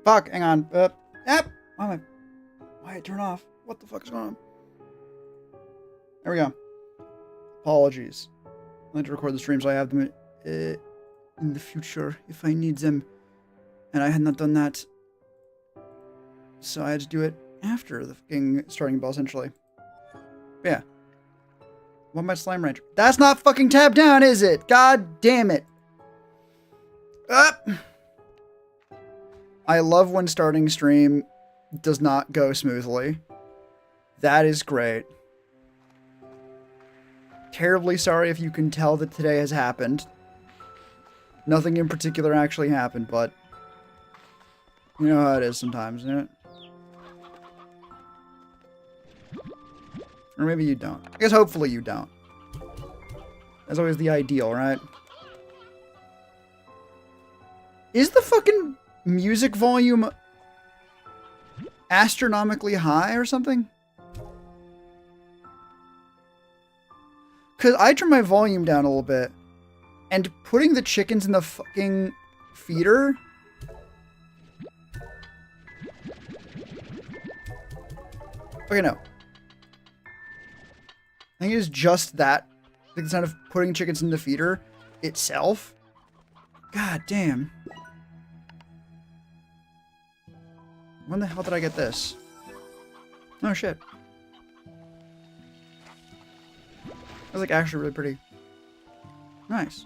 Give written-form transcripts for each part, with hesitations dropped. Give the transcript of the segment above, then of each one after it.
Fuck, hang on. Yep. Why it turn off? What the fuck is going on? There we go. Apologies. I like to record the stream so I have them in the future if I need them. And I had not done that. So I had to do it after the fucking starting bell, essentially. But yeah. What about Slime Rancher? That's not fucking tabbed down, is it? God damn it. I love when starting stream does not go smoothly. That is great. Terribly sorry if you can tell that today has happened. Nothing in particular actually happened, but you know how it is sometimes, isn't it? Or maybe you don't. I guess hopefully you don't. That's always the ideal, right? Is the fucking music volume astronomically high or something? Because I turned my volume down a little bit, and putting the chickens in the fucking feeder... Okay, no. I think it's just that. Like the sound of putting chickens in the feeder itself. God damn. When the hell did I get this? Oh shit. That's like actually really pretty. Nice.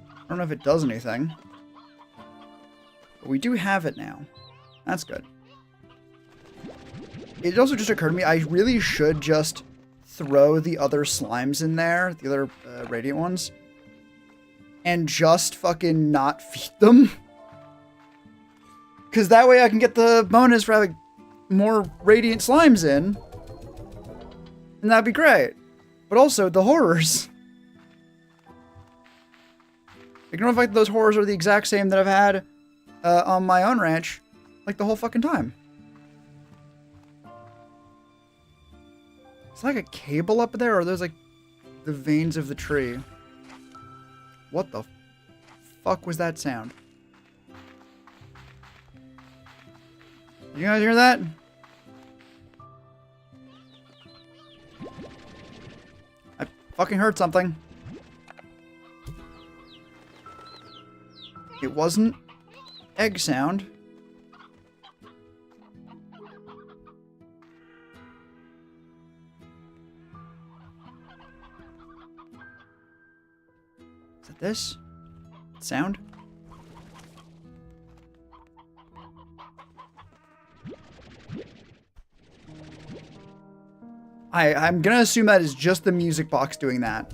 I don't know if it does anything. But we do have it now. That's good. It also just occurred to me, I really should just throw the other slimes in there, the other radiant ones, and just fucking not feed them. Because that way I can get the bonus for having more radiant slimes in. And that'd be great. But also, the horrors. Ignore the fact that those horrors are the exact same that I've had on my own ranch, like the whole fucking time. It's like a cable up there, or there's like the veins of the tree. What the fuck was that sound? You guys hear that? I fucking heard something. It wasn't egg sound. Is it this? Sound? I'm gonna assume that is just the music box doing that.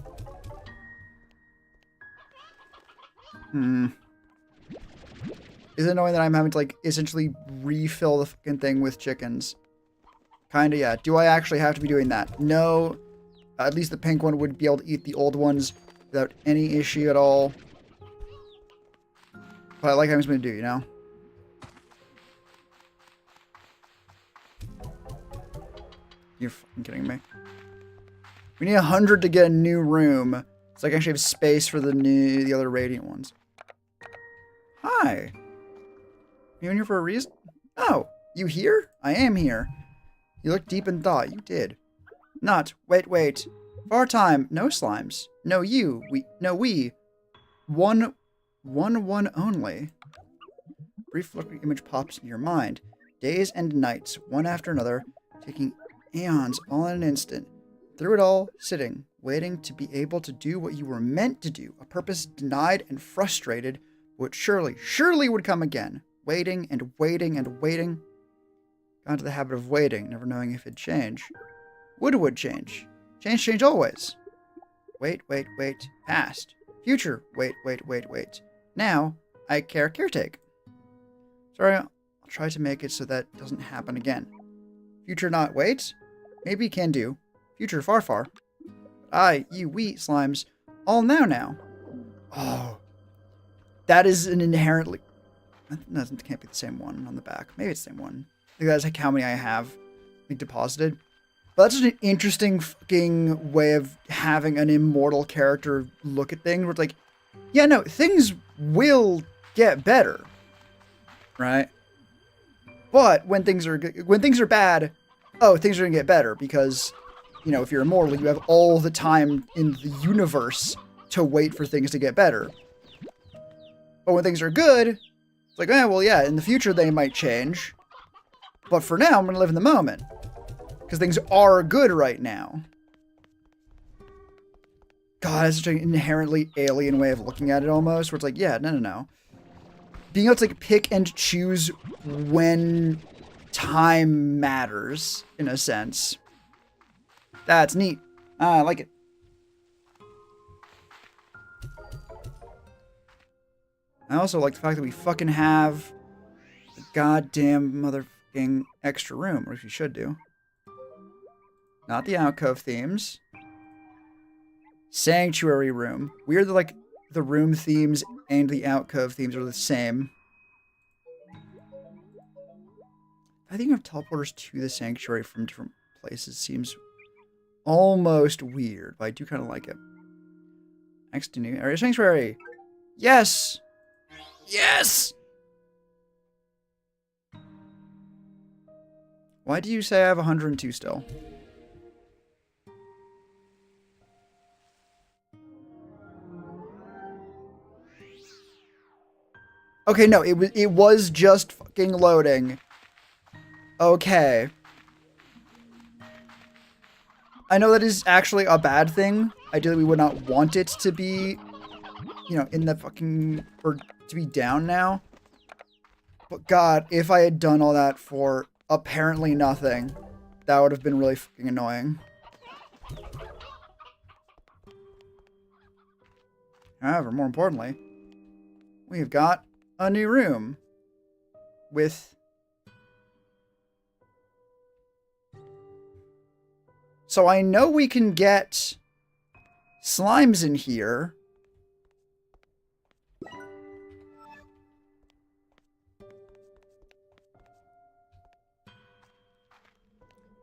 Is it annoying that I'm having to, like, essentially refill the fucking thing with chickens? Kinda, yeah. Do I actually have to be doing that? No. At least the pink one would be able to eat the old ones without any issue at all. But I like how I'm supposed to do, you know? You're fucking kidding me. We need 100 to get a new room, so I can actually have space for the other radiant ones. Hi. You in here for a reason? Oh, you here? I am here. You looked deep in thought. You did. Not. Wait. Far time. No slimes. No you. We. One only. Brief flickering image pops in your mind. Days and nights, one after another, taking eons all in an instant. Through it all, sitting, waiting to be able to do what you were meant to do. A purpose denied and frustrated, which surely would come again. Waiting and waiting and waiting. Got into the habit of waiting, never knowing if it'd change. Would change. Change always. Wait. Past. Future. Wait. Now, I caretake. Sorry, I'll try to make it so that doesn't happen again. Future not wait? Maybe can do. Future far. I, you, we, slimes. All now. Oh. That is an inherently... No, it can't be the same one on the back. Maybe it's the same one. I think that's like how many I have like, deposited. But that's just an interesting fucking way of having an immortal character look at things where it's like, yeah, no, things will get better, right? But when things are bad, oh, things are gonna get better because, you know, if you're immortal, you have all the time in the universe to wait for things to get better. But when things are good, it's like, well, yeah, in the future they might change. But for now, I'm gonna live in the moment. Because things are good right now. God, that's such an inherently alien way of looking at it almost, where it's like, yeah, no. Being able to like pick and choose when time matters, in a sense. That's neat. I like it. I also like the fact that we fucking have the goddamn motherfucking extra room, or if you should do. Not the alcove themes. Sanctuary room. Weird that, like, the room themes and the alcove themes are the same. I think of teleporters to the sanctuary from different places seems almost weird, but I do kind of like it. Next to new area sanctuary. Yes! Yes! Why do you say I have 102 still? Okay, no, it was just fucking loading. Okay. I know that is actually a bad thing. Ideally, we would not want it to be, you know, in the fucking, or to be down now. But God, if I had done all that for apparently nothing, that would have been really fucking annoying. However, more importantly, we've got a new room with... So I know we can get slimes in here.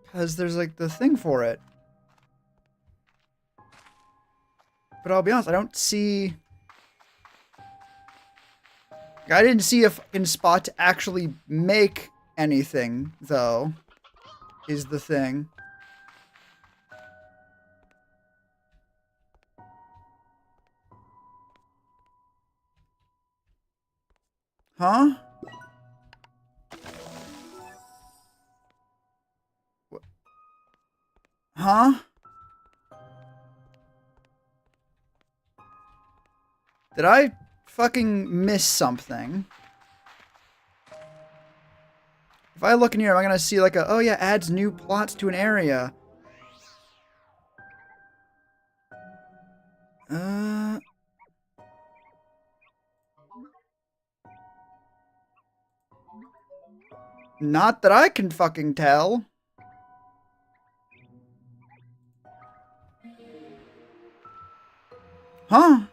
Because there's like the thing for it. But I'll be honest, I don't see... I didn't see a fucking spot to actually make anything, though, is the thing. Huh? What? Huh? Did I fucking miss something? If I look in here, am I gonna see like a, oh yeah, adds new plots to an area. Not that I can fucking tell. Huh?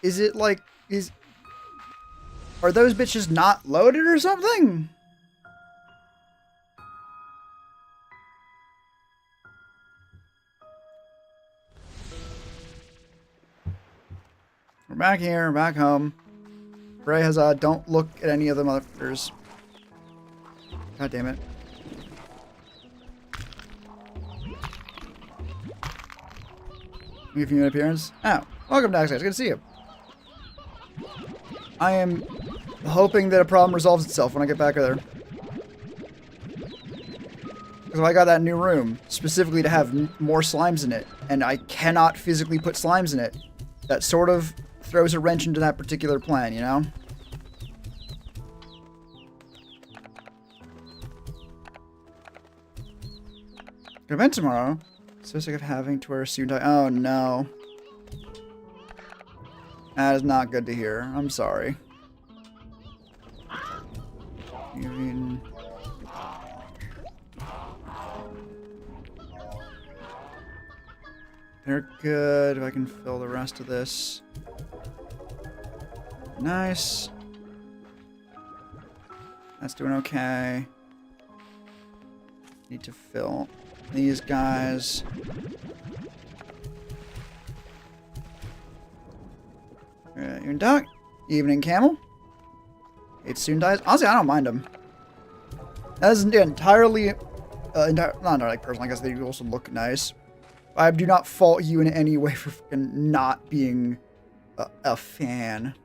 Is it like, are those bitches not loaded or something? We're back here, we're back home. Pray Huzzah, don't look at any of the motherfuckers. God damn it. Give you an appearance. Oh, welcome downstairs. Good to see you. I am hoping that a problem resolves itself when I get back there. Because I got that new room specifically to have more slimes in it, and I cannot physically put slimes in it. That sort of throws a wrench into that particular plan, you know? Good event tomorrow. So sick of having to wear a suit and tie. Oh no. That is not good to hear. I'm sorry. Even... They're good. If I can fill the rest of this. Nice. That's doing okay. Need to fill these guys. Even Duck. Evening Camel. It's soon dies. Honestly, I don't mind them. That is entirely, not entirely personal. I guess they also look nice. I do not fault you in any way for fucking not being a fan.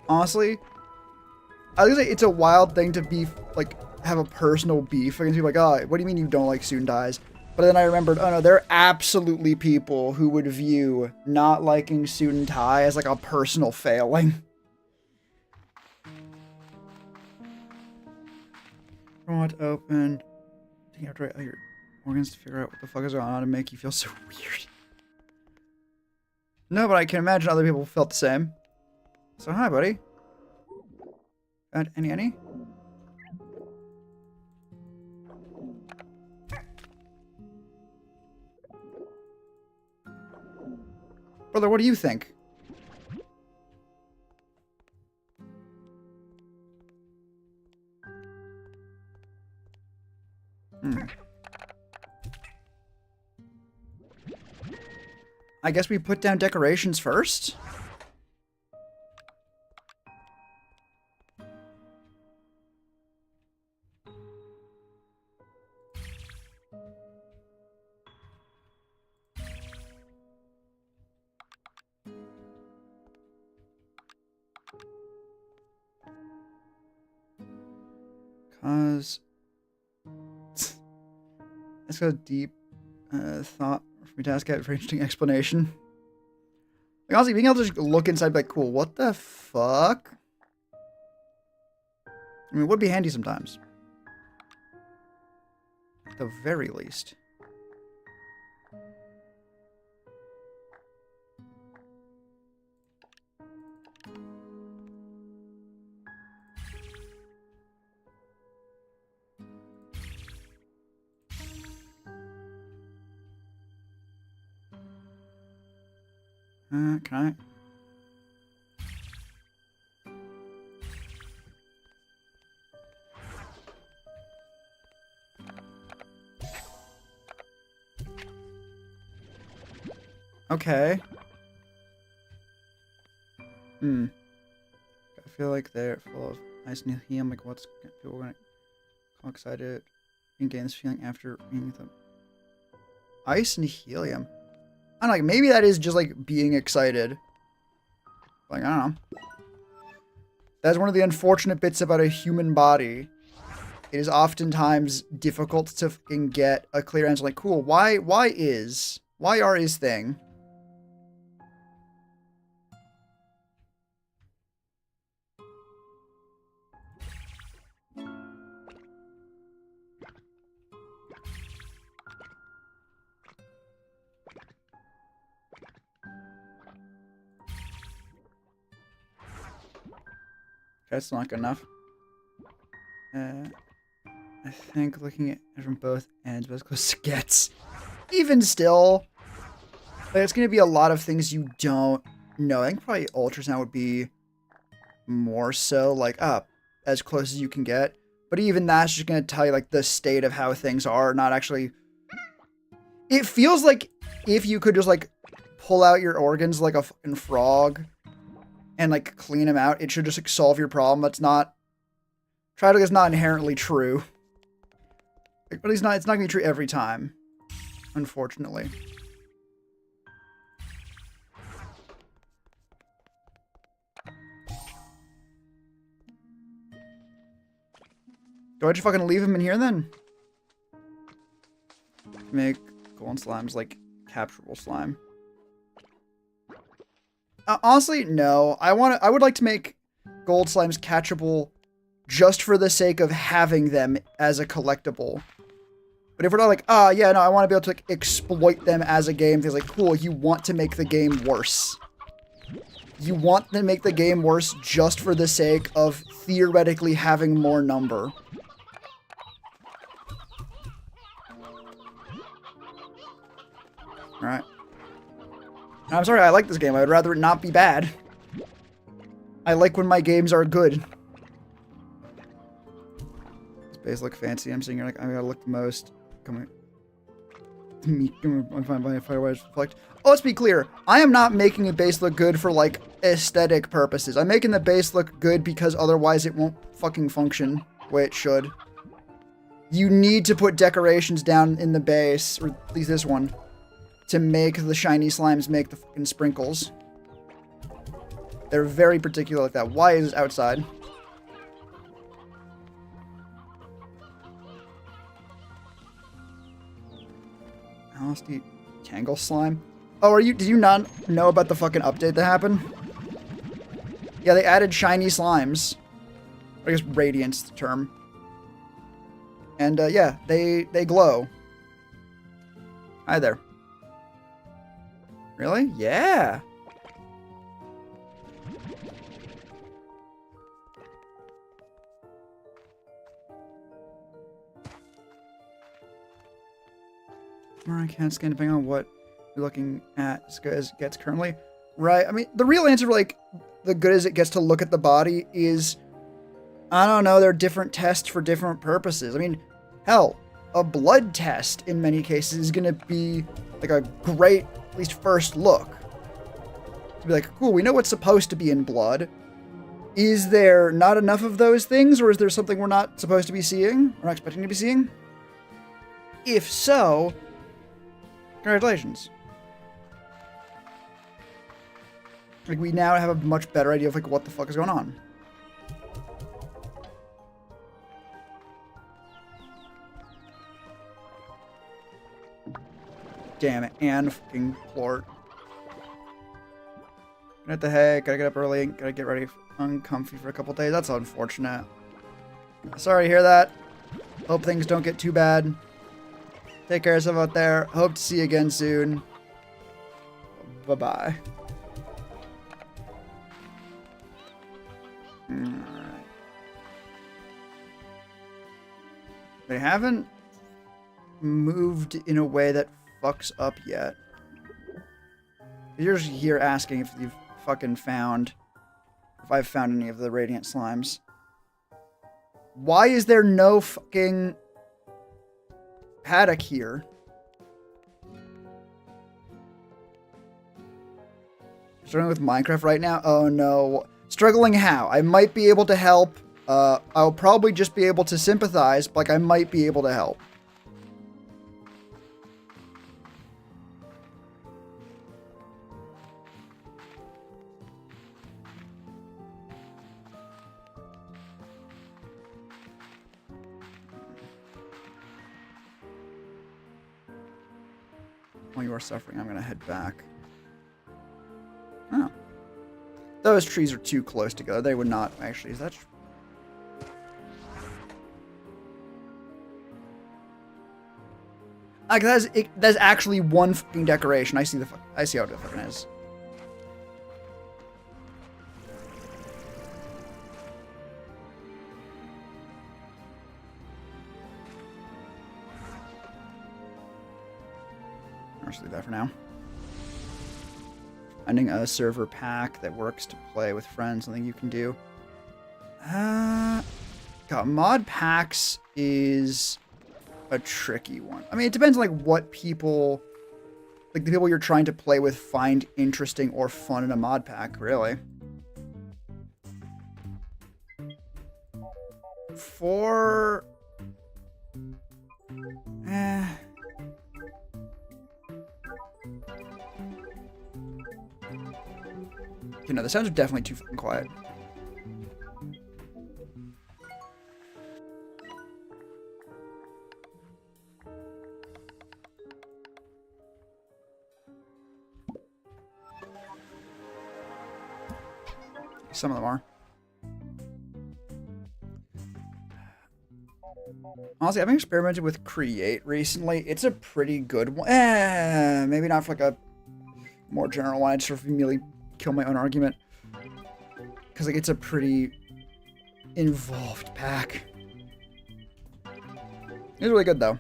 Honestly, I was gonna say it's a wild thing to be like have a personal beef against people. Like, oh, what do you mean you don't like Soon Dies? But then I remembered, oh no, there are absolutely people who would view not liking Soon Tai as like a personal failing. What open? You have to write your organs to figure out what the fuck is going on to make you feel so weird. No, but I can imagine other people felt the same. So hi, buddy. Any? Brother, what do you think? I guess we put down decorations first? Cause it's got a deep thought for me to ask out for interesting explanation. Like honestly, being able to just look inside, be like, cool, what the fuck? I mean, it would be handy sometimes. At the very least. Can I? Okay. I feel like they're full of ice and helium. Like, what's people gonna call excited and gain this feeling after reading them? Ice and helium. I don't know, like, maybe that is just like being excited. Like, I don't know. That's one of the unfortunate bits about a human body. It is oftentimes difficult to fucking get a clear answer. Like, cool, why are is thing? That's not good enough. I think looking at it from both ends, but as close as it gets. Even still, like, it's going to be a lot of things you don't know. I think probably ultrasound would be more so, like, as close as you can get. But even that's just going to tell you, like, the state of how things are, not actually... It feels like if you could just, like, pull out your organs like a fucking frog and, like, clean them out, it should just, like, solve your problem. That's not... Tragedy is not inherently true. Like, at least not, it's not going to be true every time. Unfortunately. Do I just fucking leave him in here then? Make golden slimes like capturable slime. Honestly, no. I would like to make gold slimes catchable just for the sake of having them as a collectible. But if we're not like, yeah, no, I want to be able to like, exploit them as a game, it's like, cool, you want to make the game worse. You want to make the game worse just for the sake of theoretically having more number. Alright. I'm sorry, I like this game. I would rather it not be bad. I like when my games are good. This base look fancy. I'm sitting here like, I gotta look the most. Come here. I'm fine by Firewise reflect. Oh, let's be clear. I am not making the base look good for like aesthetic purposes. I'm making the base look good because otherwise it won't fucking function the way it should. You need to put decorations down in the base, or at least this one, to make the shiny slimes make the fucking sprinkles. They're very particular like that. Why is it outside? Honesty Tangle Slime. Oh, did you not know about the fucking update that happened? Yeah, they added shiny slimes. I guess radiant's the term. And yeah, they glow. Hi there. Really? Yeah. I can't scan depending on what you're looking at as good as it gets currently. Right. I mean, the real answer for like the good as it gets to look at the body is, I don't know, there are different tests for different purposes. I mean, hell, a blood test in many cases is going to be like a great, at least first look. To be like, cool, we know what's supposed to be in blood. Is there not enough of those things, or is there something we're not supposed to be seeing? Or not expecting to be seeing? If so, congratulations. Like, we now have a much better idea of like what the fuck is going on. Damn it, and fucking Plort. What the heck? Gotta get up early. Gotta get ready uncomfy for a couple days. That's unfortunate. Sorry to hear that. Hope things don't get too bad. Take care of yourself out there. Hope to see you again soon. Bye-bye. Alright. They haven't moved in a way that fucks up yet. You're just here asking if you've fucking found... if I've found any of the Radiant Slimes. Why is there no fucking... paddock here? Struggling with Minecraft right now? Oh no. Struggling how? I might be able to help. I'll probably just be able to sympathize, but like I might be able to help. While you are suffering, I'm gonna head back. Oh. Those trees are too close together. They would not actually. Is that true? Like that's actually one fucking decoration. I see how it fucking is. I'll just leave that for now. Finding a server pack that works to play with friends, something you can do. God, mod packs is a tricky one. I mean, it depends on like what people, like the people you're trying to play with find interesting or fun in a mod pack, really. For... You know, the sounds are definitely too fucking quiet. Some of them are. Honestly, I've been experimented with Create recently. It's a pretty good one. Maybe not for like a more general one. I just sort of immediately kill my own argument. Because like it's a pretty involved pack. It's really good though.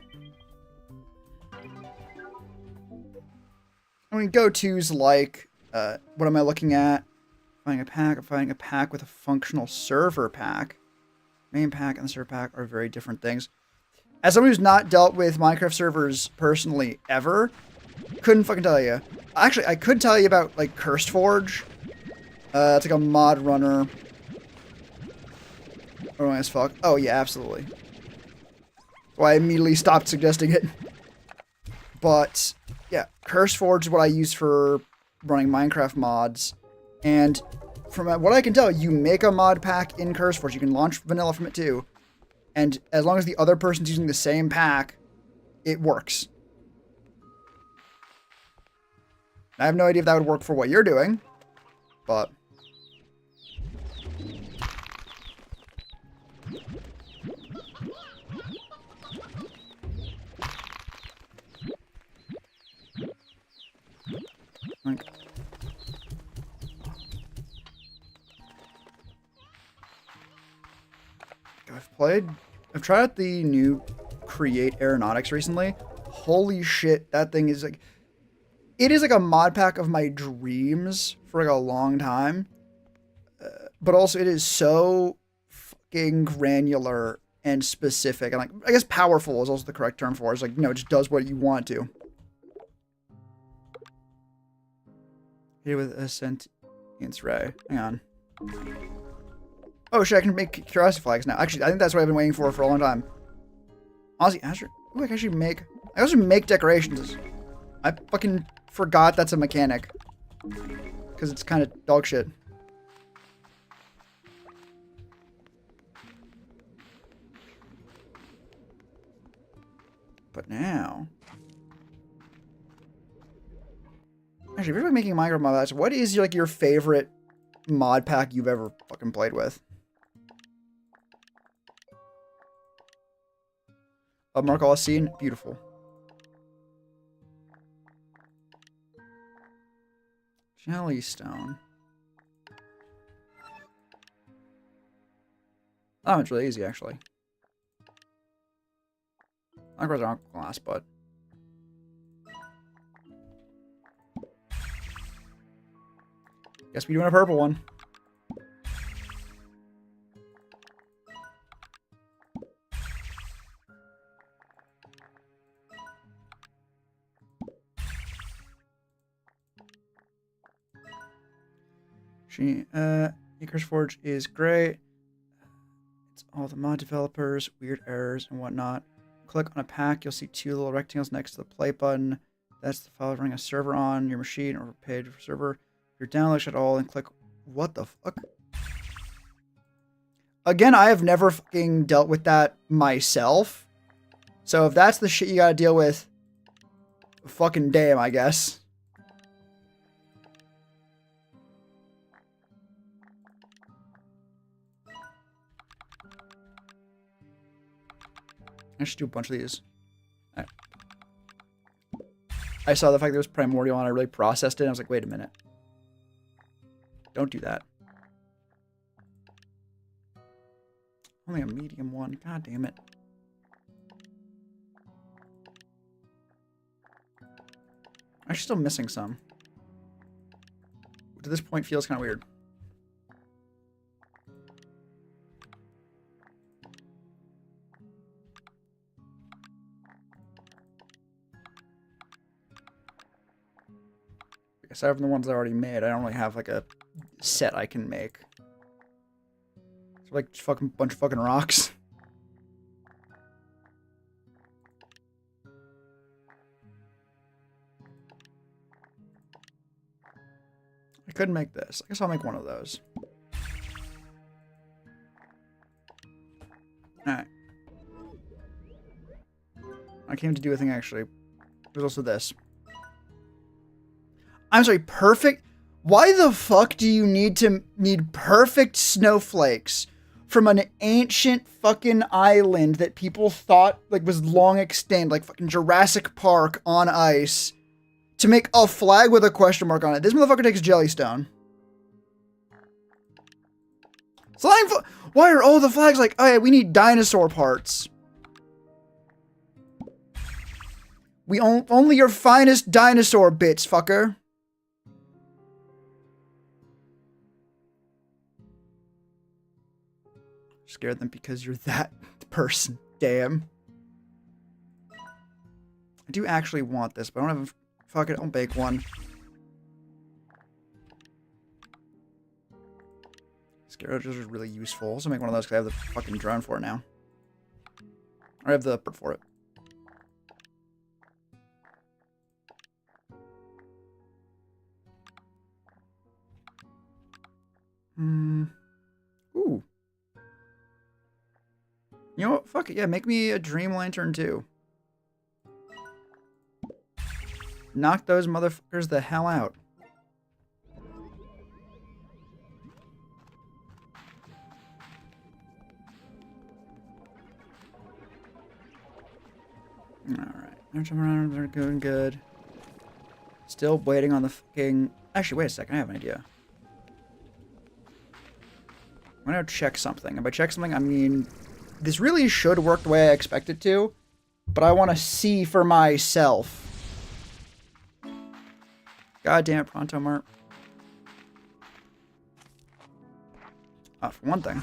I mean, go-tos like, what am I looking at? Finding a pack with a functional server pack. Main pack and the server pack are very different things. As someone who's not dealt with Minecraft servers personally ever, couldn't fucking tell you. Actually, I could tell you about, like, Cursed Forge. It's like a mod runner. Oh, as fuck. Oh, yeah, absolutely. So I immediately stopped suggesting it. But, yeah, Cursed Forge is what I use for running Minecraft mods. And from what I can tell, you make a mod pack in Cursed Forge. You can launch vanilla from it, too. And as long as the other person's using the same pack, it works. I have no idea if that would work for what you're doing, but... Like... I've tried out the new Create Aeronautics recently. Holy shit, that thing is like... It is like a mod pack of my dreams for like a long time. But also it is so fucking granular and specific. And like, I guess powerful is also the correct term for it. It's like, no, it just does what you want to. Here with a sentience ray. Hang on. Oh shit, I can make curiosity flags now. Actually, I think that's what I've been waiting for a long time. Honestly, Azure. Ooh, I can actually make... I also make decorations. I fucking forgot that's a mechanic. Because it's kind of dog shit. But now... Actually, if you're making Minecraft mods, what is like your favorite mod pack you've ever fucking played with? Mark scene, beautiful. Jellystone. Oh, it's really easy, actually. Minecraft's aren't glass, but... Guess we doing a purple one. Cursed Forge is great. It's all the mod developers, weird errors and whatnot. Click on a pack, you'll see two little rectangles next to the play button. That's the file running a server on your machine or page for server. If you're downloading it all and click, what the fuck? Again, I have never fucking dealt with that myself. So if that's the shit you gotta deal with, fucking damn, I guess. I should do a bunch of these. Right. I saw the fact there was primordial and I really processed it. And I was like, wait a minute. Don't do that. Only a medium one. God damn it. I'm still missing some. To this point feels kind of weird. Aside from the ones I already made, I don't really have like a set I can make. It's like just fucking bunch of fucking rocks. I could make this. I guess I'll make one of those. Alright. I came to do a thing actually. There's also this. I'm sorry, perfect? Why the fuck do you need perfect snowflakes from an ancient fucking island that people thought like was long extinct, like fucking Jurassic Park on ice, to make a flag with a question mark on it? This motherfucker takes Jellystone. Why are all the flags like, oh yeah, we need dinosaur parts? We only your finest dinosaur bits, fucker. Scared them because you're that person. Damn. I do actually want this, but I don't have... Fuck it, I'll bake one. Scavengers are really useful. Also make one of those because I have the fucking drone for it now. Or I have the upper for it. Ooh. You know what? Fuck it. Yeah, make me a dream lantern too. Knock those motherfuckers the hell out. Alright. They're jumping around. They're doing good. Still waiting on the fucking... Actually, wait a second. I have an idea. I'm gonna check something. And by check something, I mean... This really should work the way I expect it to. But I want to see for myself. God damn it, Pronto Mart. For one thing.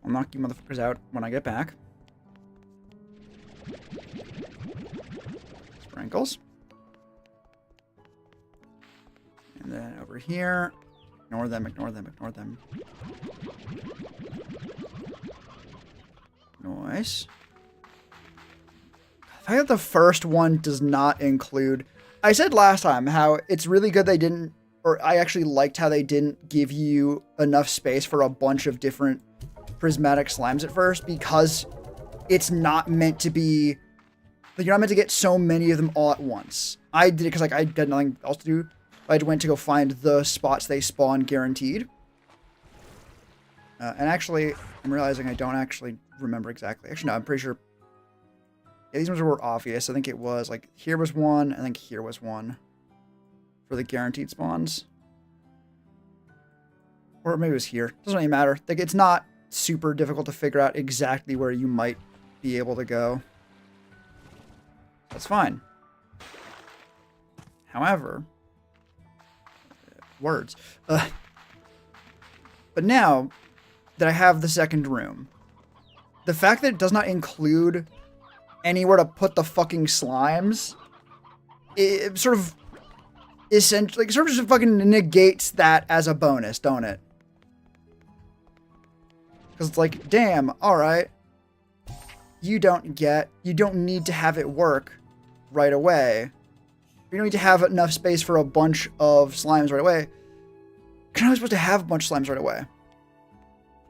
I'll knock you motherfuckers out when I get back. Sprinkles. And then over here. Ignore them, ignore them, ignore them. Nice. The fact that the first one does not include... I said last time how it's really good they didn't... Or I actually liked how they didn't give you enough space for a bunch of different prismatic slimes at first, because it's not meant to be... Like, you're not meant to get so many of them all at once. I did it because like I had nothing else to do. I went to go find the spots they spawn guaranteed. And actually, I'm realizing I don't actually remember exactly. Actually, no, I'm pretty sure... Yeah, these ones were obvious. I think it was, like, here was one, I think here was one. For the guaranteed spawns. Or maybe it was here. Doesn't really matter. Like, it's not super difficult to figure out exactly where you might be able to go. That's fine. However... Words. But now that I have the second room, the fact that it does not include anywhere to put the fucking slimes, it sort of essentially, like, sort of just fucking negates that as a bonus, don't it? Because it's like, damn, alright. You don't need to have it work right away. You don't need to have enough space for a bunch of slimes right away. You're not supposed to have a bunch of slimes right away.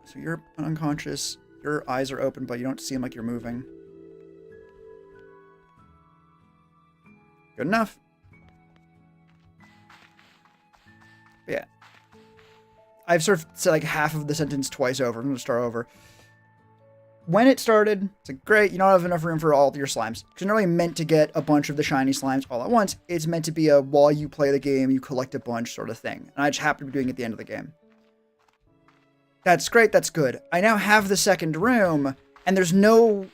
So you're unconscious. Your eyes are open, but you don't seem like you're moving. Good enough. But yeah. I've sort of said like half of the sentence twice over. I'm going to start over. When it started, it's like, great, you don't have enough room for all of your slimes. Because you're not really meant to get a bunch of the shiny slimes all at once. It's meant to be a, while you play the game, you collect a bunch sort of thing. And I just happen to be doing it at the end of the game. That's great, that's good. I now have the second room, and there's no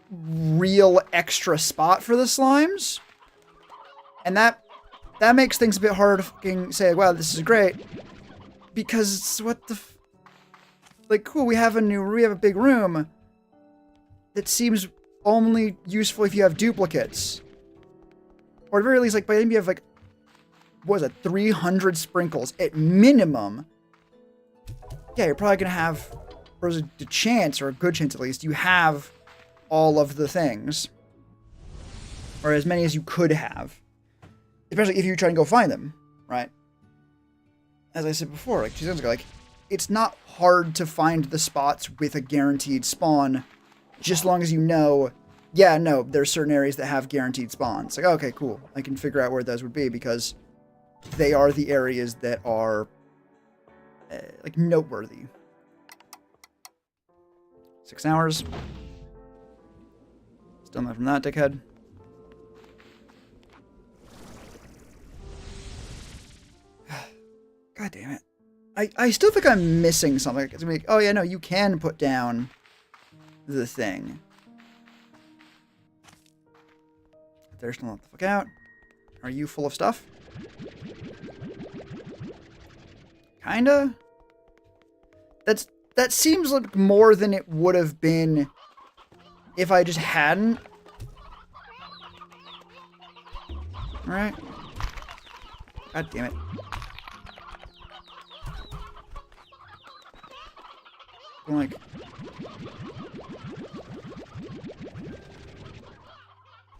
real extra spot for the slimes. And that makes things a bit harder to fucking say, wow, this is great. Because, what the... Like, cool, we have a big room. That seems only useful if you have duplicates. Or at the very least, like, by the end you have, like, what is it, 300 sprinkles at minimum. Yeah, you're probably going to have, or there's a chance, or a good chance at least, you have all of the things. Or as many as you could have. Especially if you try and go find them, right? As I said before, like 2 seconds ago, like, it's not hard to find the spots with a guaranteed spawn, just as long as you know, yeah, no, there's certain areas that have guaranteed spawns. Like, okay, cool. I can figure out where those would be because they are the areas that are, like, noteworthy. 6 hours. Still not from that, dickhead. God damn it. I still think I'm missing something. It's like, oh yeah, no, you can put down the thing. They're still not the fuck out. Are you full of stuff? Kinda? That seems like more than it would have been if I just hadn't. Alright. God damn it. I'm like...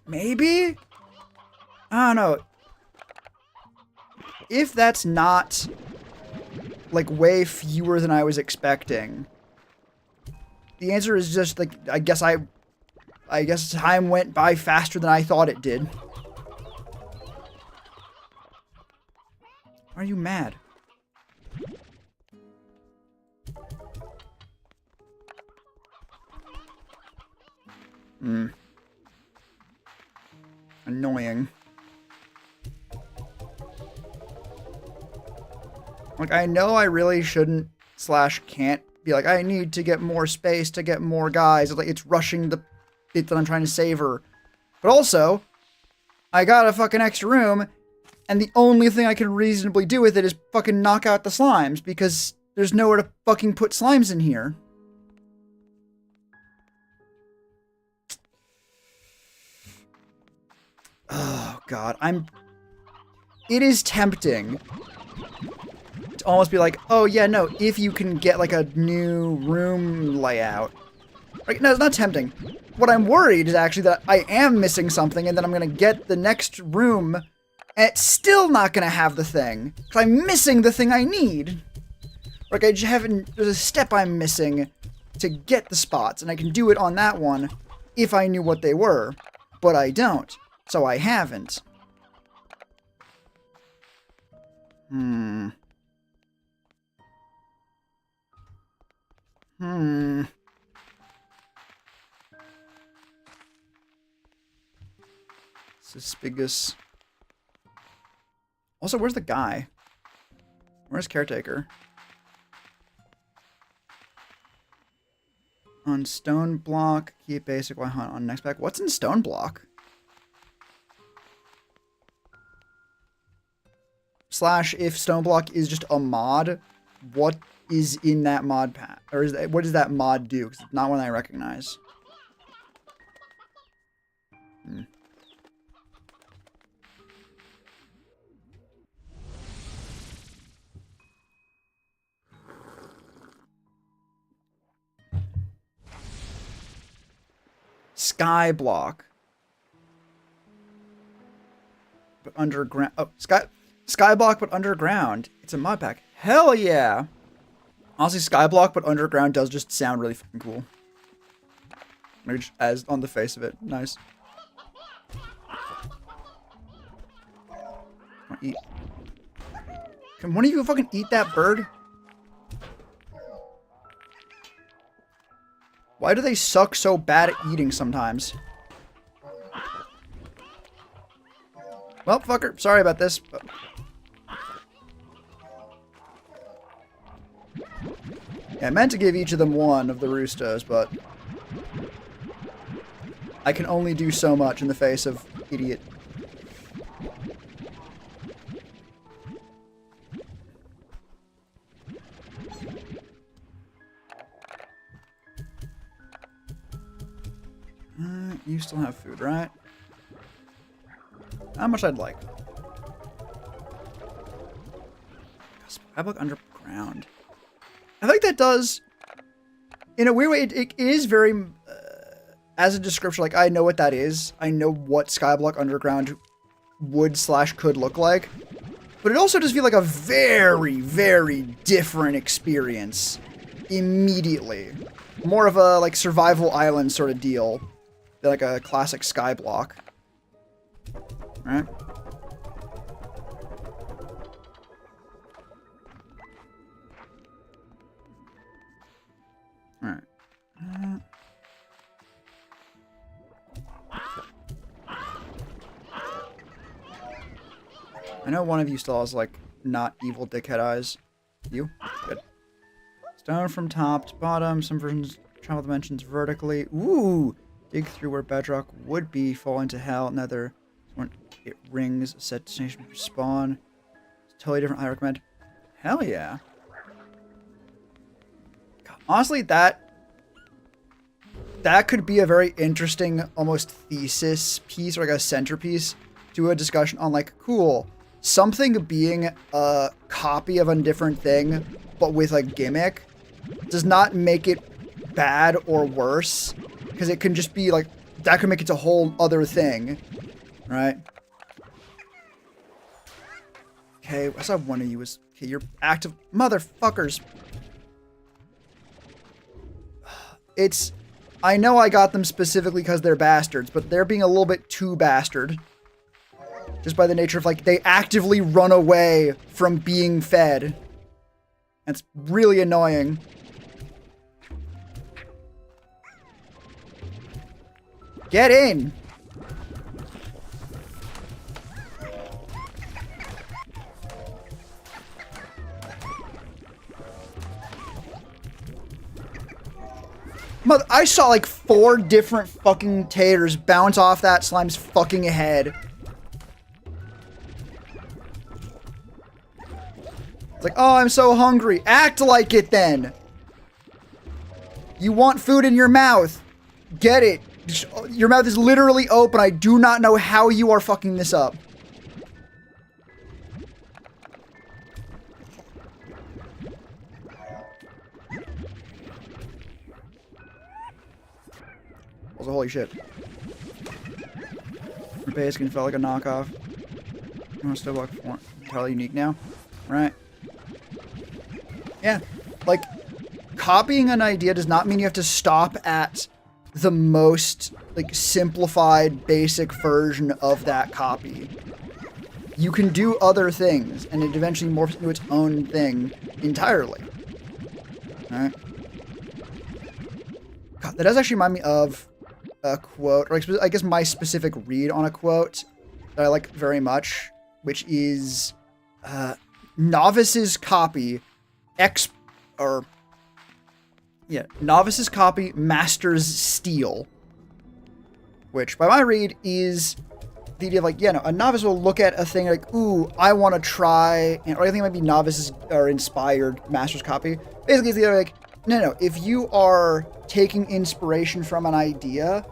Maybe? I don't know. If that's not, like, way fewer than I was expecting, the answer is just, like, I guess time went by faster than I thought it did. Are you mad? Annoying. Like, I know I really shouldn't / can't be like, I need to get more space to get more guys. Like, it's rushing the bit that I'm trying to savor. But also, I got a fucking extra room, and the only thing I can reasonably do with it is fucking knock out the slimes, because there's nowhere to fucking put slimes in here. Oh, God. It is tempting to almost be like, oh, yeah, no, if you can get, like, a new room layout. Like, no, it's not tempting. What I'm worried is actually that I am missing something, and then I'm gonna get the next room, and it's still not gonna have the thing. Because I'm missing the thing I need. Like, I just haven't... There's a step I'm missing to get the spots, and I can do it on that one if I knew what they were. But I don't. So I haven't. Suspicious. Also, where's the guy? Where's Caretaker? On Stone Block, keep basic while hunt on next pack. What's in Stone Block? / if Stone Block is just a mod, what is in that mod pack? Or is that, what does that mod do? Because it's not one I recognize. Sky Block. But underground. Oh, Skyblock, but underground. It's a mod pack. Hell yeah! Honestly, Skyblock, but underground does just sound really fucking cool. Maybe just as on the face of it. Nice. Eat. Can one of you fucking eat that bird? Why do they suck so bad at eating sometimes? Well, fucker, sorry about this. But... yeah, I meant to give each of them one of the roostos, but... I can only do so much in the face of idiot. You still have food, right? How much I'd like. Skyblock underground. I think that does, in a weird way, it is very, as a description, like, I know what that is. I know what Skyblock underground would / could look like. But it also does feel like a very, very different experience immediately. More of a, like, survival island sort of deal than, like, a classic Skyblock. Right? Alright. I know one of you still has, like, not evil dickhead eyes. You? Good. Stone from top to bottom. Some versions travel dimensions vertically. Ooh! Dig through where bedrock would be. Fall into hell. Nether. It rings. Set destination respawn. It's totally different. I recommend. Hell yeah. Honestly, that could be a very interesting, almost thesis piece or like a centerpiece to a discussion on like, cool, something being a copy of a different thing, but with a gimmick, does not make it bad or worse, because it can just be like, that could make it a whole other thing, right? Okay, I saw one of you was, okay, you're active, motherfuckers. I know I got them specifically because they're bastards, but they're being a little bit too bastard. Just by the nature of, like, they actively run away from being fed. That's really annoying. Get in! I saw like 4 different fucking taters bounce off that slime's fucking head. It's like, oh, I'm so hungry. Act like it then. You want food in your mouth. Get it. Your mouth is literally open. I do not know how you are fucking this up. Also, holy shit. Your base can feel like a knockoff. Still like entirely unique now. Right. Yeah. Like, copying an idea does not mean you have to stop at the most, like, simplified, basic version of that copy. You can do other things, and it eventually morphs into its own thing entirely. Alright? God, that does actually remind me of a quote, or I guess my specific read on a quote that I like very much, which is, novices copy, novices copy, masters steal. Which, by my read, is the idea of like, yeah, no, a novice will look at a thing like, ooh, I want to try, or I think it might be novices are inspired, masters copy. Basically, it's the idea like, no, if you are taking inspiration from an idea,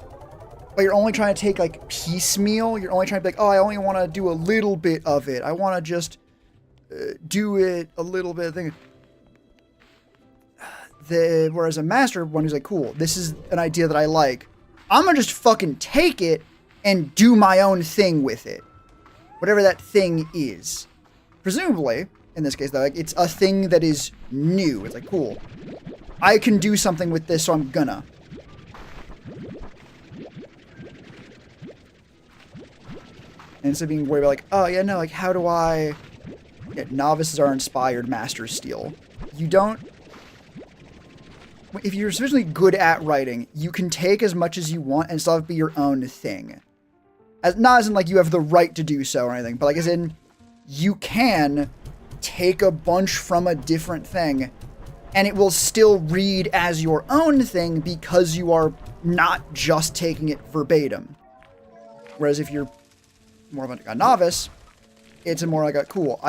but you're only trying to take like piecemeal, you're only trying to be like, oh, I only want to do a little bit of it. I want to just do it a little bit of thing. Whereas a master one who's like, cool, this is an idea that I like. I'm gonna just fucking take it and do my own thing with it. Whatever that thing is. Presumably, in this case though, like, it's a thing that is new. It's like, cool, I can do something with this, so I'm gonna. And instead of being worried about like, oh yeah, no, like how do I... Yeah, novices are inspired, masters steal. You don't... If you're sufficiently good at writing, you can take as much as you want and still have it be your own thing. Not as in like you have the right to do so or anything, but like as in you can take a bunch from a different thing and it will still read as your own thing because you are not just taking it verbatim. Whereas if you're more of a novice, it's more like a, cool,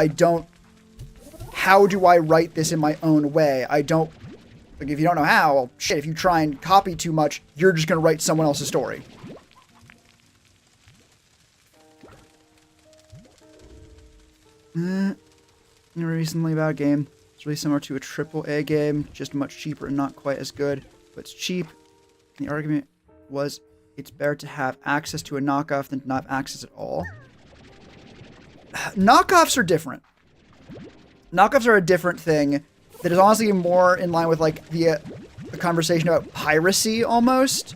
how do I write this in my own way? Like, if you don't know how, well, shit, if you try and copy too much, you're just going to write someone else's story. Recently about a game. It's really similar to a AAA game, just much cheaper and not quite as good, but it's cheap. And the argument was it's better to have access to a knockoff than to not have access at all. Knockoffs are different. Knockoffs are a different thing that is honestly more in line with like the conversation about piracy almost,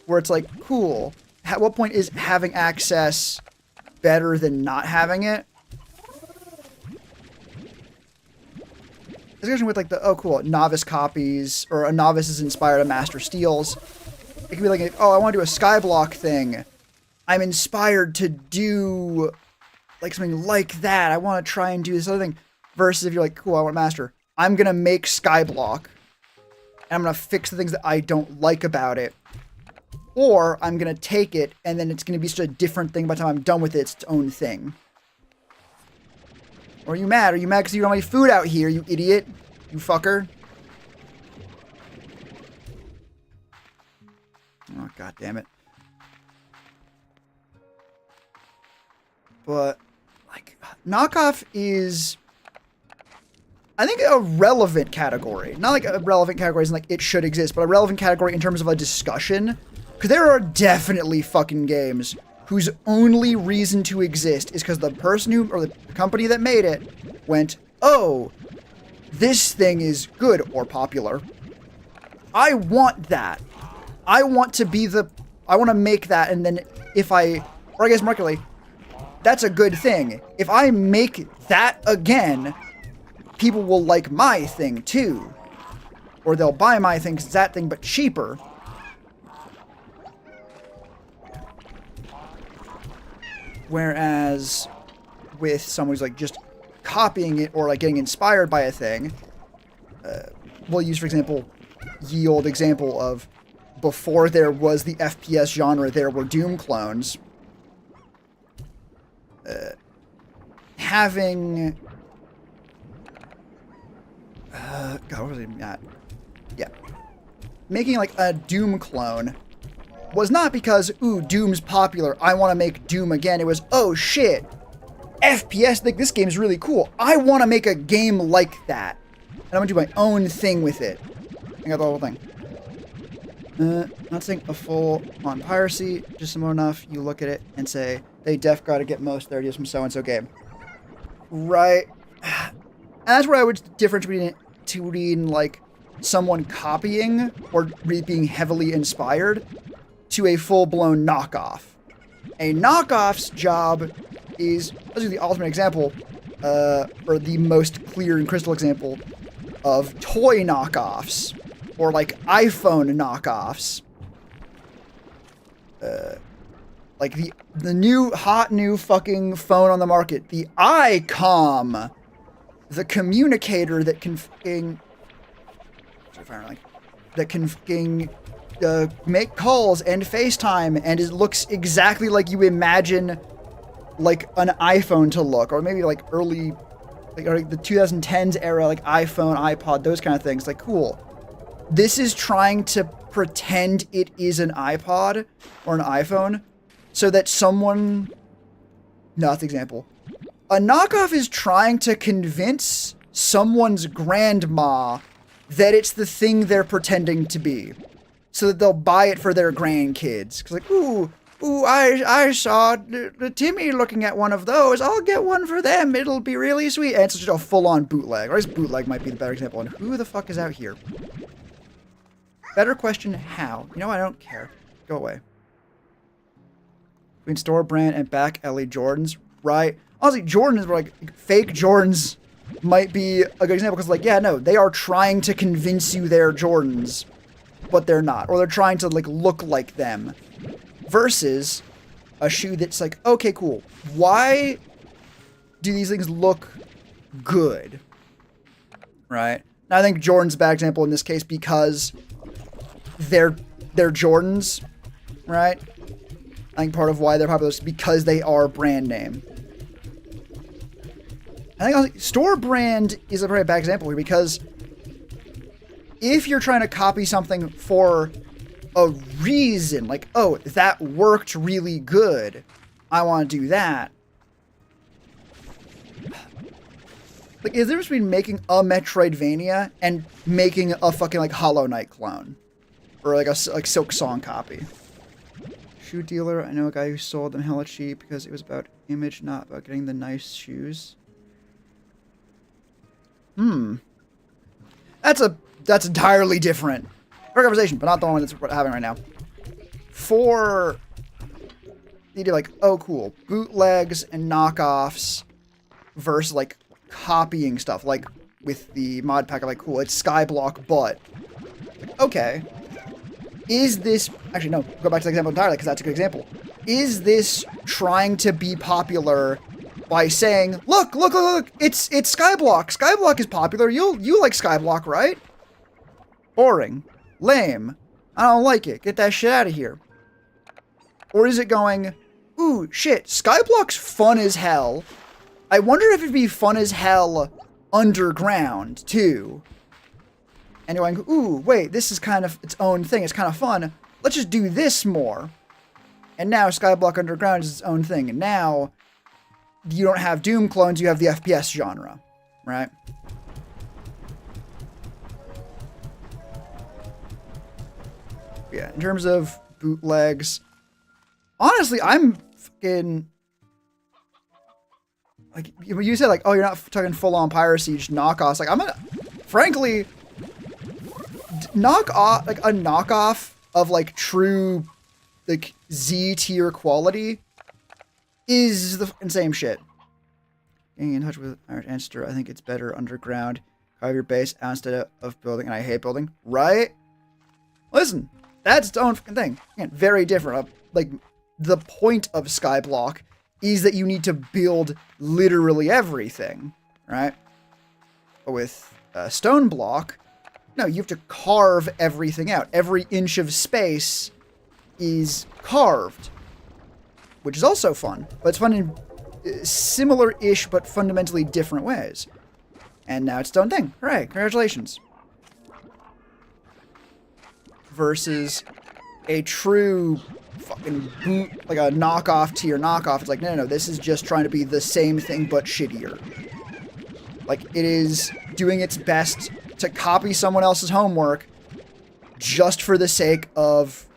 where it's like, cool, at what point is having access better than not having it? Especially with like the, oh cool, novice copies, or a novice is inspired, a master steals. It can be like, oh, I want to do a skyblock thing. I'm inspired to do like something like that. I want to try and do this other thing. Versus if you're like, cool, I want master. I'm going to make skyblock. And I'm going to fix the things that I don't like about it. Or I'm going to take it and then it's going to be such a different thing by the time I'm done with it. It's its own thing. Or are you mad? Are you mad because you don't have any food out here, you idiot? You fucker. damn it. But, like, knockoff is, I think, a relevant category. Not like a relevant category as in, like, it should exist, but a relevant category in terms of a discussion. Because there are definitely fucking games whose only reason to exist is because the person who, or the company that made it, went, oh, this thing is good or popular. I want that. I want to be I want to make that, and then if or I guess markedly, that's a good thing. If I make that again, people will like my thing too. Or they'll buy my thing 'cause it's that thing, but cheaper. Whereas with someone who's like just copying it or like getting inspired by a thing, we'll use, for example, ye old example of before there was the FPS genre, there were Doom clones. Having... God, what was it at? Yeah. Making like a Doom clone was not because, ooh, Doom's popular, I want to make Doom again. It was, oh shit, FPS, like, this game's really cool. I want to make a game like that. And I'm going to do my own thing with it. I got the whole thing. Not saying a full-on piracy, just similar enough, you look at it and say, they def gotta get most of their ideas from so-and-so game. Right. And that's where I would differentiate between, like, someone copying or really being heavily inspired to a full-blown knockoff. A knockoff's job is, let's do the ultimate example, or the most clear and crystal example of toy knockoffs, or like iPhone knockoffs. Like the new, hot new fucking phone on the market, the iCom, the communicator that can fucking, make calls and FaceTime, and it looks exactly like you imagine like an iPhone to look, or maybe like early, like the 2010s era, like iPhone, iPod, those kind of things. Like, cool. This is trying to pretend it is an iPod or an iPhone so that someone... No, that's the example. A knockoff is trying to convince someone's grandma that it's the thing they're pretending to be, so that they'll buy it for their grandkids. Because like, ooh, I saw Timmy looking at one of those. I'll get one for them. It'll be really sweet. And it's just a full-on bootleg. Or at least bootleg might be the better example. And who the fuck is out here? Better question, how? You know, I don't care. Go away. Between store brand and back Ellie Jordans, right? Honestly, Jordans were like, fake Jordans might be a good example, because like, yeah, no, they are trying to convince you they're Jordans, but they're not. Or they're trying to like look like them. Versus a shoe that's like, okay, cool. Why do these things look good? Right? Now, I think Jordan's a bad example in this case because they're Jordans, right? I think part of why they're popular is because they are brand name. I think store brand is a very bad example here, because if you're trying to copy something for a reason, like, oh, that worked really good, I want to do that. Like, is there a difference between making a Metroidvania and making a fucking, like, Hollow Knight clone? Or, like, a Silk Song copy? Shoe dealer, I know a guy who sold them hella cheap because it was about image, not about getting the nice shoes. That's entirely different. For conversation, but not the one that's happening right now. For the idea, like, oh, cool, bootlegs and knockoffs versus, like, copying stuff, like, with the mod pack, like, cool, it's Skyblock, but, like, okay, is this, actually, no, go back to the example entirely, because that's a good example. Is this trying to be popular by saying, look, it's Skyblock. Skyblock is popular. You like Skyblock, right? Boring. Lame. I don't like it. Get that shit out of here. Or is it going, ooh, shit, Skyblock's fun as hell. I wonder if it'd be fun as hell underground, too. And you're going, ooh, wait, this is kind of its own thing. It's kind of fun. let's just do this more. And now Skyblock Underground is its own thing. And now you don't have Doom clones, you have the FPS genre, right? Yeah, in terms of bootlegs, honestly, I'm fucking... Like, you said, like, oh, you're not talking full-on piracy, just knockoffs. Like, frankly, a knockoff of, like, true, like, Z-tier quality is the fucking same shit. Getting in touch with our ancestor, I think it's better underground. Have your base instead of building, and I hate building. Right? Listen, that's its own fucking thing. Again, very different. Like, the point of Skyblock is that you need to build literally everything, right? But with Stone Block, no, you have to carve everything out. Every inch of space is carved, which is also fun. But it's fun in similar-ish but fundamentally different ways. And now it's its own thing. Hooray, congratulations. Versus a true fucking boot, like a knockoff to your knockoff. It's like, no, this is just trying to be the same thing but shittier. Like, it is doing its best to copy someone else's homework just for the sake of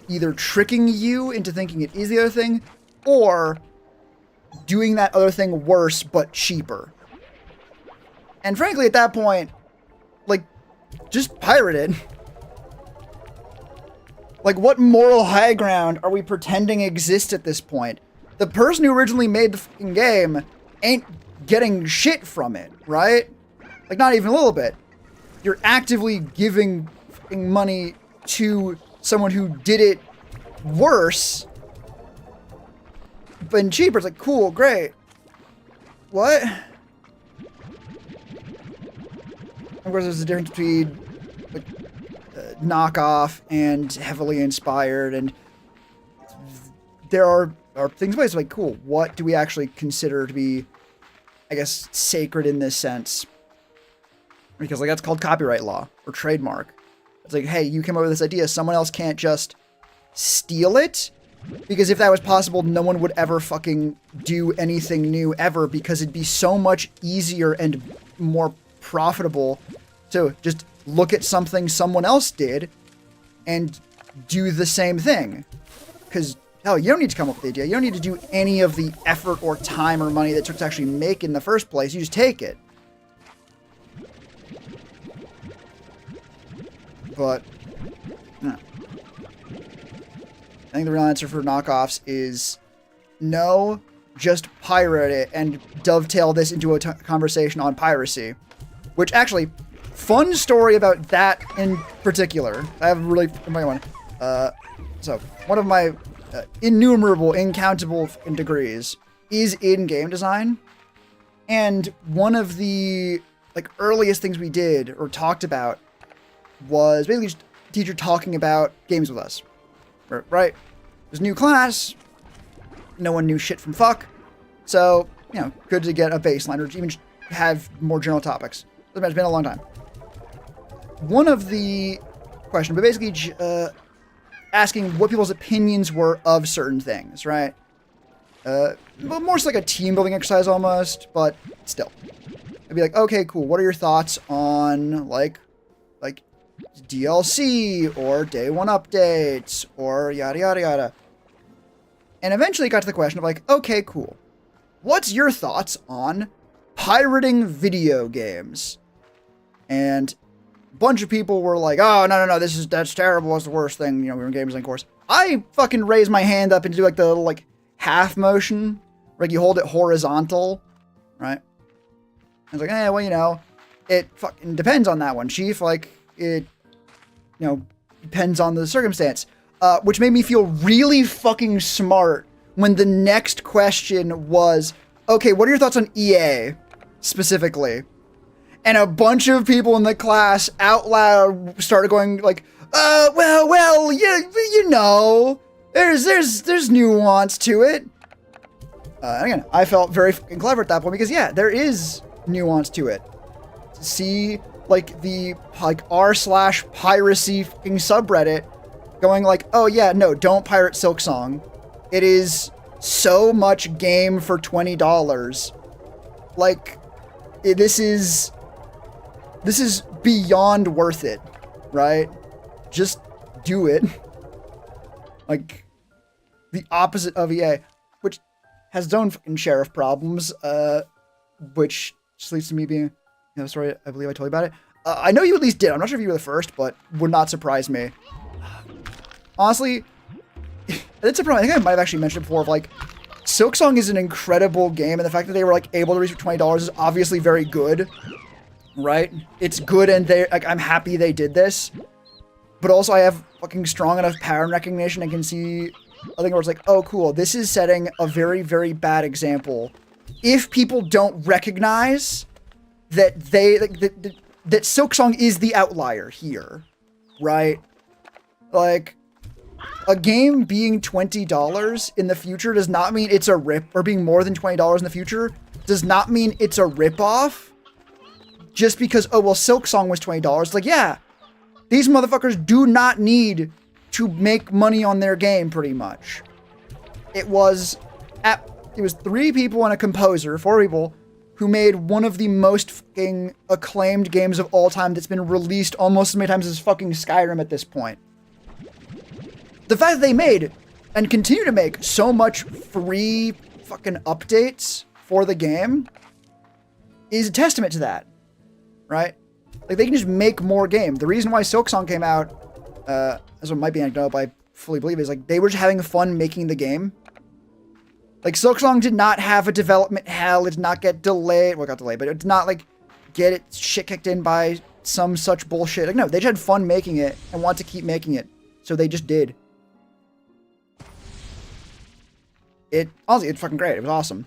either tricking you into thinking it is the other thing, or doing that other thing worse but cheaper. And frankly, at that point, like, just pirate it. Like, what moral high ground are we pretending exists at this point? The person who originally made the fucking game ain't getting shit from it, right? Like, not even a little bit. You're actively giving fucking money to someone who did it worse, but cheaper. It's like, cool, great. What? Of course, there's a difference between knockoff and heavily inspired, and there are things ways like, cool, what do we actually consider to be, I guess, sacred in this sense? Because, like, that's called copyright law or trademark. It's like, hey, you came up with this idea, someone else can't just steal it, because if that was possible, no one would ever fucking do anything new ever, because it'd be so much easier and more profitable to just look at something someone else did and do the same thing. Because, hell, you don't need to come up with the idea. You don't need to do any of the effort or time or money that it took to actually make it in the first place. You just take it. But, no. I think the real answer for knockoffs is no, just pirate it and dovetail this into a conversation on piracy. Which, actually, fun story about that in particular. I have a really funny one. So, one of my innumerable, incountable degrees is in game design. And one of the, like, earliest things we did or talked about was basically just a teacher talking about games with us. Right? It was a new class. No one knew shit from fuck. So, you know, good to get a baseline or even just have more general topics. It's been a long time. One of the questions, but basically asking what people's opinions were of certain things, right? Well, more so like a team building exercise almost, but still. It'd be like, okay, cool. What are your thoughts on like DLC or day one updates or yada yada yada? And eventually it got to the question of like, okay, cool. What's your thoughts on pirating video games? And a bunch of people were like, oh, no, that's terrible. That's the worst thing. You know, we were in game design course. I fucking raised my hand up and do like the little like half motion. Like you hold it horizontal, right? I was like, well, you know, it fucking depends on that one, chief. Like it, you know, depends on the circumstance. Which made me feel really fucking smart when the next question was, okay, what are your thoughts on EA specifically? And a bunch of people in the class out loud started going like, well, yeah, you know, there's nuance to it. Again, I felt very fucking clever at that point because yeah, there is nuance to it. See, like the like r/piracy fucking subreddit going like, oh yeah, no, don't pirate Silksong. It is so much game for $20. Like, this is beyond worth it, right? Just do it. Like, the opposite of EA, which has its own fucking share of problems, which just leads to me being, sorry, I believe I told you about it. I know you at least did. I'm not sure if you were the first, but would not surprise me. Honestly, it's a problem. I think I might have actually mentioned it before of like, Silksong is an incredible game, and the fact that they were like able to reach for $20 is obviously very good, right? It's good, and they like I'm happy they did this, but also I have fucking strong enough pattern recognition and can see I think where it's like, oh cool, this is setting a very, very bad example. If people don't recognize that that Silksong is the outlier here, right? Like, a game being $20 in the future does not mean it's a rip, or being more than $20 in the future does not mean it's a ripoff. Just because, oh, well, Silksong was $20. Like, yeah, these motherfuckers do not need to make money on their game, pretty much. It was 3 people and a composer, 4 people, who made one of the most fucking acclaimed games of all time that's been released almost as many times as fucking Skyrim at this point. The fact that they made, and continue to make, so much free fucking updates for the game is a testament to that, right? Like, they can just make more game. The reason why Silksong came out, as it might be anecdotal, but I fully believe, is like, they were just having fun making the game. Like, Silksong did not have a development hell, it did not get delayed, well, it got delayed, but it did not, like, get its shit kicked in by some such bullshit. Like, no, they just had fun making it, and want to keep making it, so they just did. Honestly, it's fucking great. It was awesome.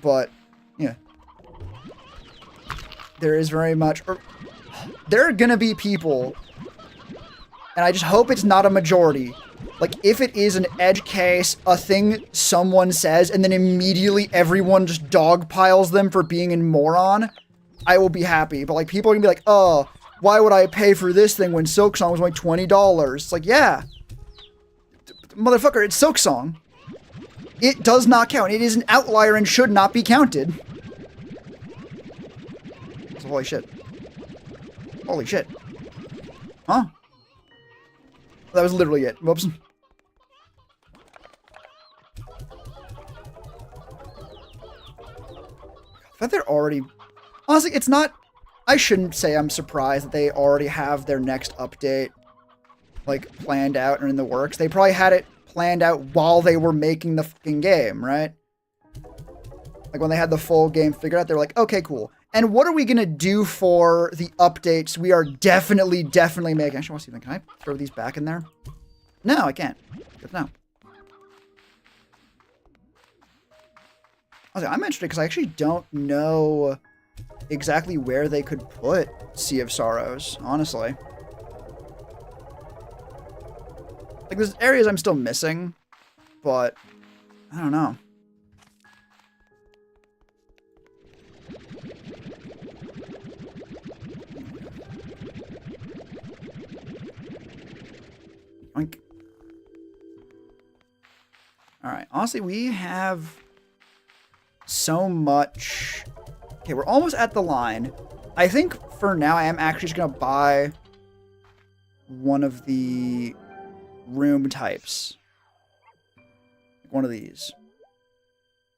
But, yeah. There is very much... there are gonna be people, and I just hope it's not a majority. Like, if it is an edge case, a thing someone says, and then immediately everyone just dogpiles them for being a moron, I will be happy. But, like, people are gonna be like, oh, why would I pay for this thing when Silksong was only $20? It's like, yeah. Motherfucker, it's Silksong. It does not count. It is an outlier and should not be counted. So, holy shit. Holy shit. Huh? That was literally it. Whoops. I thought they're already... Honestly, it's not... I shouldn't say I'm surprised that they already have their next update, like, planned out or in the works. They probably had it planned out while they were making the fucking game, right? Like, when they had the full game figured out, they were like, okay, cool. And what are we gonna do for the updates we are definitely making? Actually, I want to see them. Can I throw these back in there? No, I can't. Good to know. I'm interested because I actually don't know exactly where they could put Sea of Sorrows, honestly. Like, there's areas I'm still missing, but I don't know. Oink. Alright, honestly, we have so much... Okay, we're almost at the line. I think for now I am actually just going to buy one of the room types. Like one of these.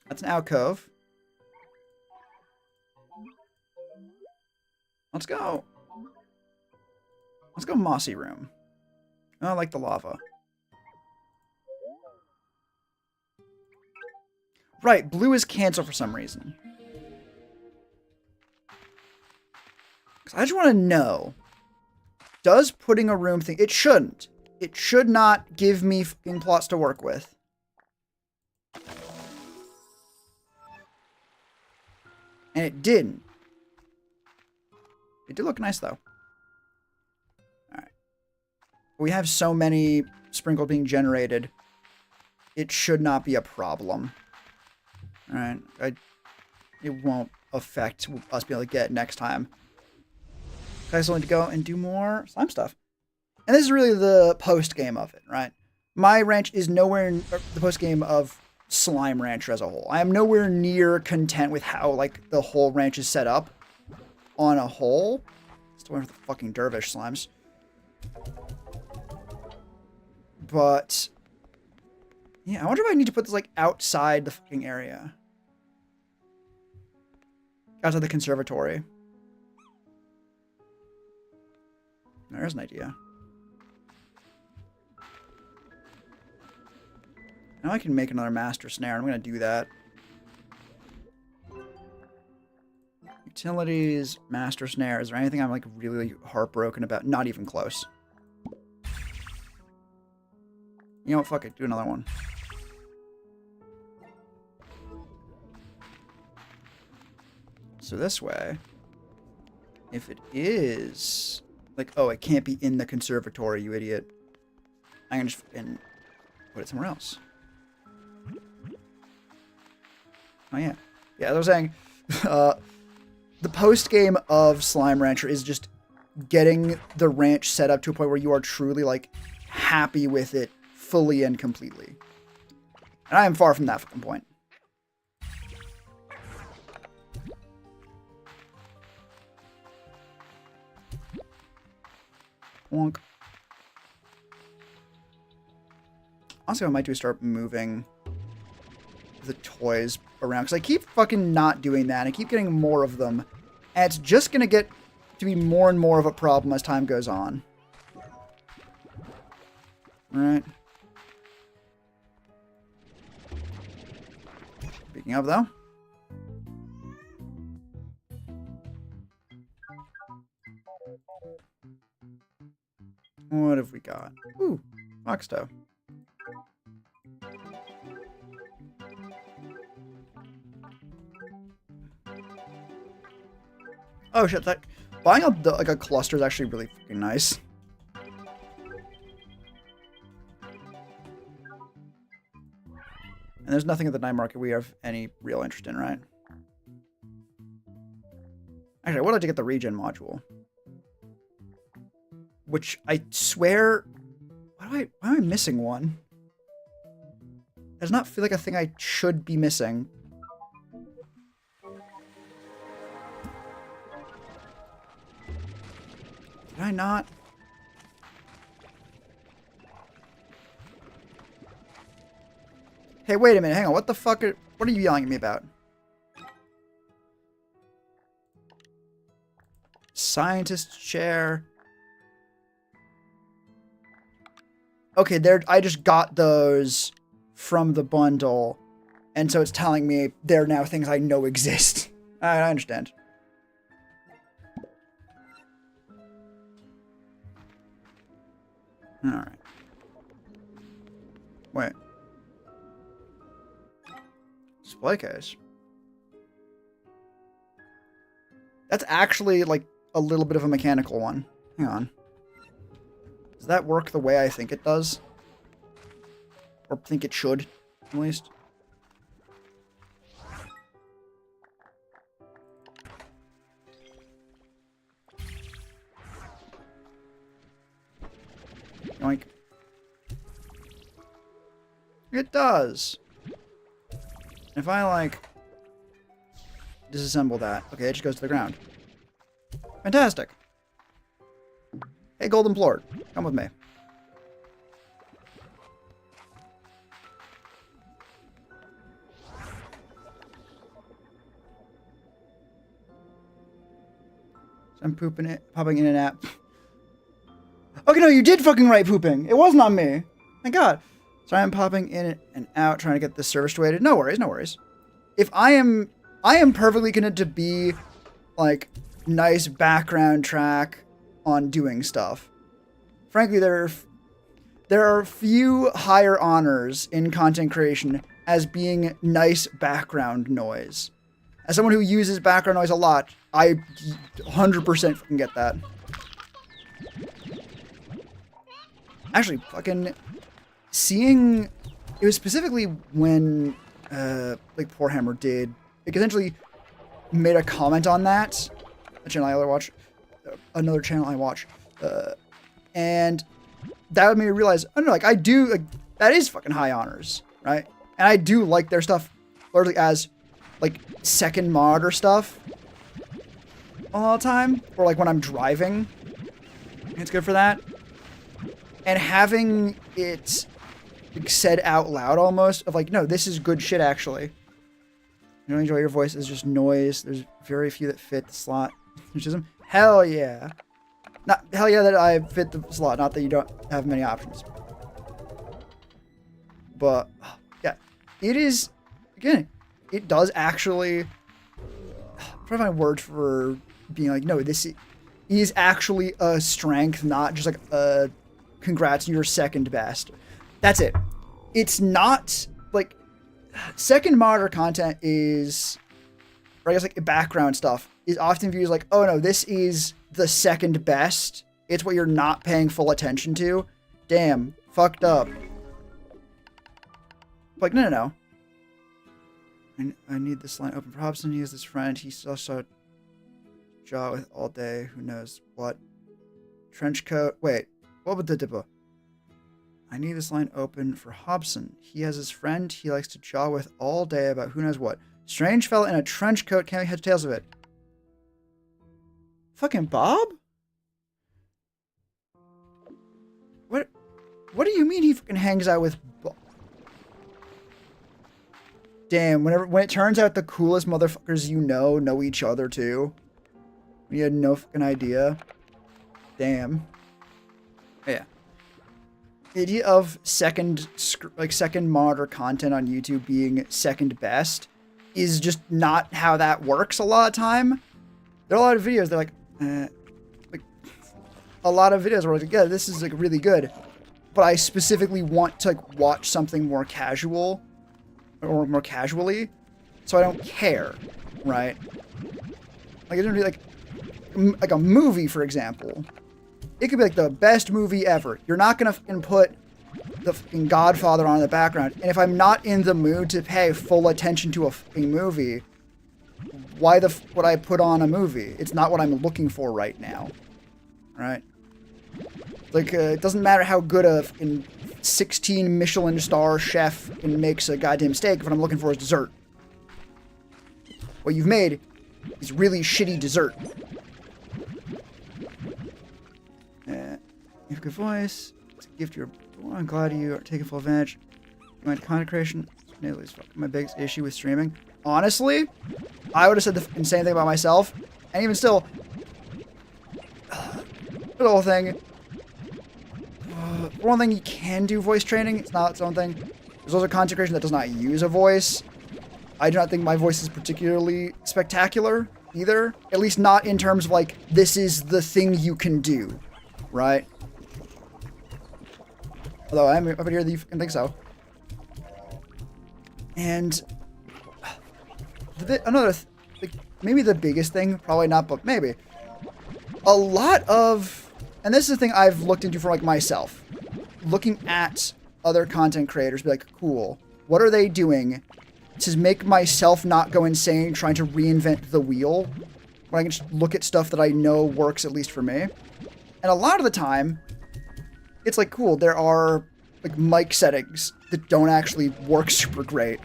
That's an alcove. Let's go. Let's go mossy room. Oh, I like the lava. Right, blue is canceled for some reason. I just want to know, does putting a room thing... It shouldn't. It should not give me fucking plots to work with. And it didn't. It did look nice, though. Alright. We have so many sprinkles being generated. It should not be a problem. Alright. It won't affect us being able to get it next time. I still need to go and do more slime stuff. And this is really the post game of it, right? My ranch is nowhere in the post game of Slime Rancher as a whole. I am nowhere near content with how like the whole ranch is set up on a whole. Still waiting for the fucking dervish slimes. But yeah, I wonder if I need to put this like outside the fucking area. Outside the conservatory. There's an idea. Now I can make another master snare. I'm going to do that. Utilities, master snare. Is there anything I'm like really heartbroken about? Not even close. You know what? Fuck it. Do another one. So this way, if it is like, oh, it can't be in the conservatory, you idiot. I'm going to just put it somewhere else. Oh, yeah. Yeah, as I was saying, the post-game of Slime Rancher is just getting the ranch set up to a point where you are truly, like, happy with it fully and completely. And I am far from that fucking point. Wonk. Also, what I might do is start moving the toys around, because I keep fucking not doing that. I keep getting more of them, and it's just gonna get to be more and more of a problem as time goes on. Alright. Speaking of, though. What have we got? Ooh, Foxtoe. Oh shit, that buying like a cluster is actually really fucking nice. And there's nothing at the night market we have any real interest in, right? Actually, I would like to get the regen module. Which I swear, why am I missing one? Does not feel like a thing I should be missing. Did I not? Hey, wait a minute, hang on, what the fuck what are you yelling at me about? Scientist chair. Okay, I just got those from the bundle, and so it's telling me they're now things I know exist. Alright, I understand. Alright. Wait. Display case. That's actually, like, a little bit of a mechanical one. Hang on. Does that work the way I think it does? Or think it should, at least? Yoink. It does. If I, like, disassemble that, okay, it just goes to the ground. Fantastic. Hey, Golden Plort, come with me. I'm pooping it, popping in and out. Okay, no, you did fucking right pooping. It wasn't on me. Thank God. Sorry, I'm popping in and out trying to get this server situated. No worries, no worries. If I am perfectly content to be, like, nice background track on doing stuff. Frankly, there are few higher honors in content creation as being nice background noise. As someone who uses background noise a lot, I 100% fucking get that. Actually, fucking seeing, it was specifically when like Poor Hammer did, it essentially made a comment on that. A channel I watch, another channel I watch, and that made me realize, I don't know, like, I do, like, that is fucking high honors, right? And I do like their stuff largely as, like, second monitor stuff all the time, or, like, when I'm driving. It's good for that. And having it like, said out loud almost, of like, no, this is good shit, actually. You don't enjoy your voice, it's just noise. There's very few that fit the slot. Hell yeah. Hell yeah that I fit the slot, not that you don't have many options. But, yeah. It is, again, it does actually... I'm trying to find words for being like, no, this is actually a strength, not just like a congrats, you're second best. That's it. It's not, like, second monitor content is, or I guess like background stuff, is often viewed as like, oh no, this is the second best. It's what you're not paying full attention to. Damn, fucked up. Like, no. I need this line open for Hobson. He is his friend. He still saw jaw with all day. Who knows what? Trench coat. Wait, what would the dipper? I need this line open for Hobson. He has his friend he likes to jaw with all day about who knows what. Strange fella in a trench coat. Can't make heads or tails of it. Fucking Bob? What do you mean he fucking hangs out with Bob? Damn, when it turns out the coolest motherfuckers you know each other too. You had no fucking idea. Damn. Yeah. The idea of second monitor content on YouTube being second best is just not how that works a lot of time. There are a lot of videos that are like a lot of videos where like, yeah, this is like really good, but I specifically want to like watch something more casual or more casually, so I don't care, right? Like it doesn't be like a movie, for example. It could be like the best movie ever. You're not gonna fucking put the fucking Godfather on in the background, and if I'm not in the mood to pay full attention to a fucking movie, why the would I put on a movie? It's not what I'm looking for right now, right? Like it doesn't matter how good a fucking 16 Michelin star chef makes a goddamn steak if what I'm looking for is dessert. What you've made is really shitty dessert. You have a good voice. It's a gift you're born. I'm glad you are taking full advantage. You mind content creation? My biggest issue with streaming. Honestly, I would have said the same thing about myself. And even still, the whole thing. For one thing, you can do voice training. It's not its own thing. There's also content creation that does not use a voice. I do not think my voice is particularly spectacular either. At least not in terms of like, this is the thing you can do. Right? Although I'm up here that you can think so. And maybe the biggest thing, probably not, but maybe. A lot of, and this is the thing I've looked into for like myself. Looking at other content creators, be like, cool, what are they doing to make myself not go insane trying to reinvent the wheel? When I can just look at stuff that I know works, at least for me. And a lot of the time, it's like, cool, there are like mic settings that don't actually work super great.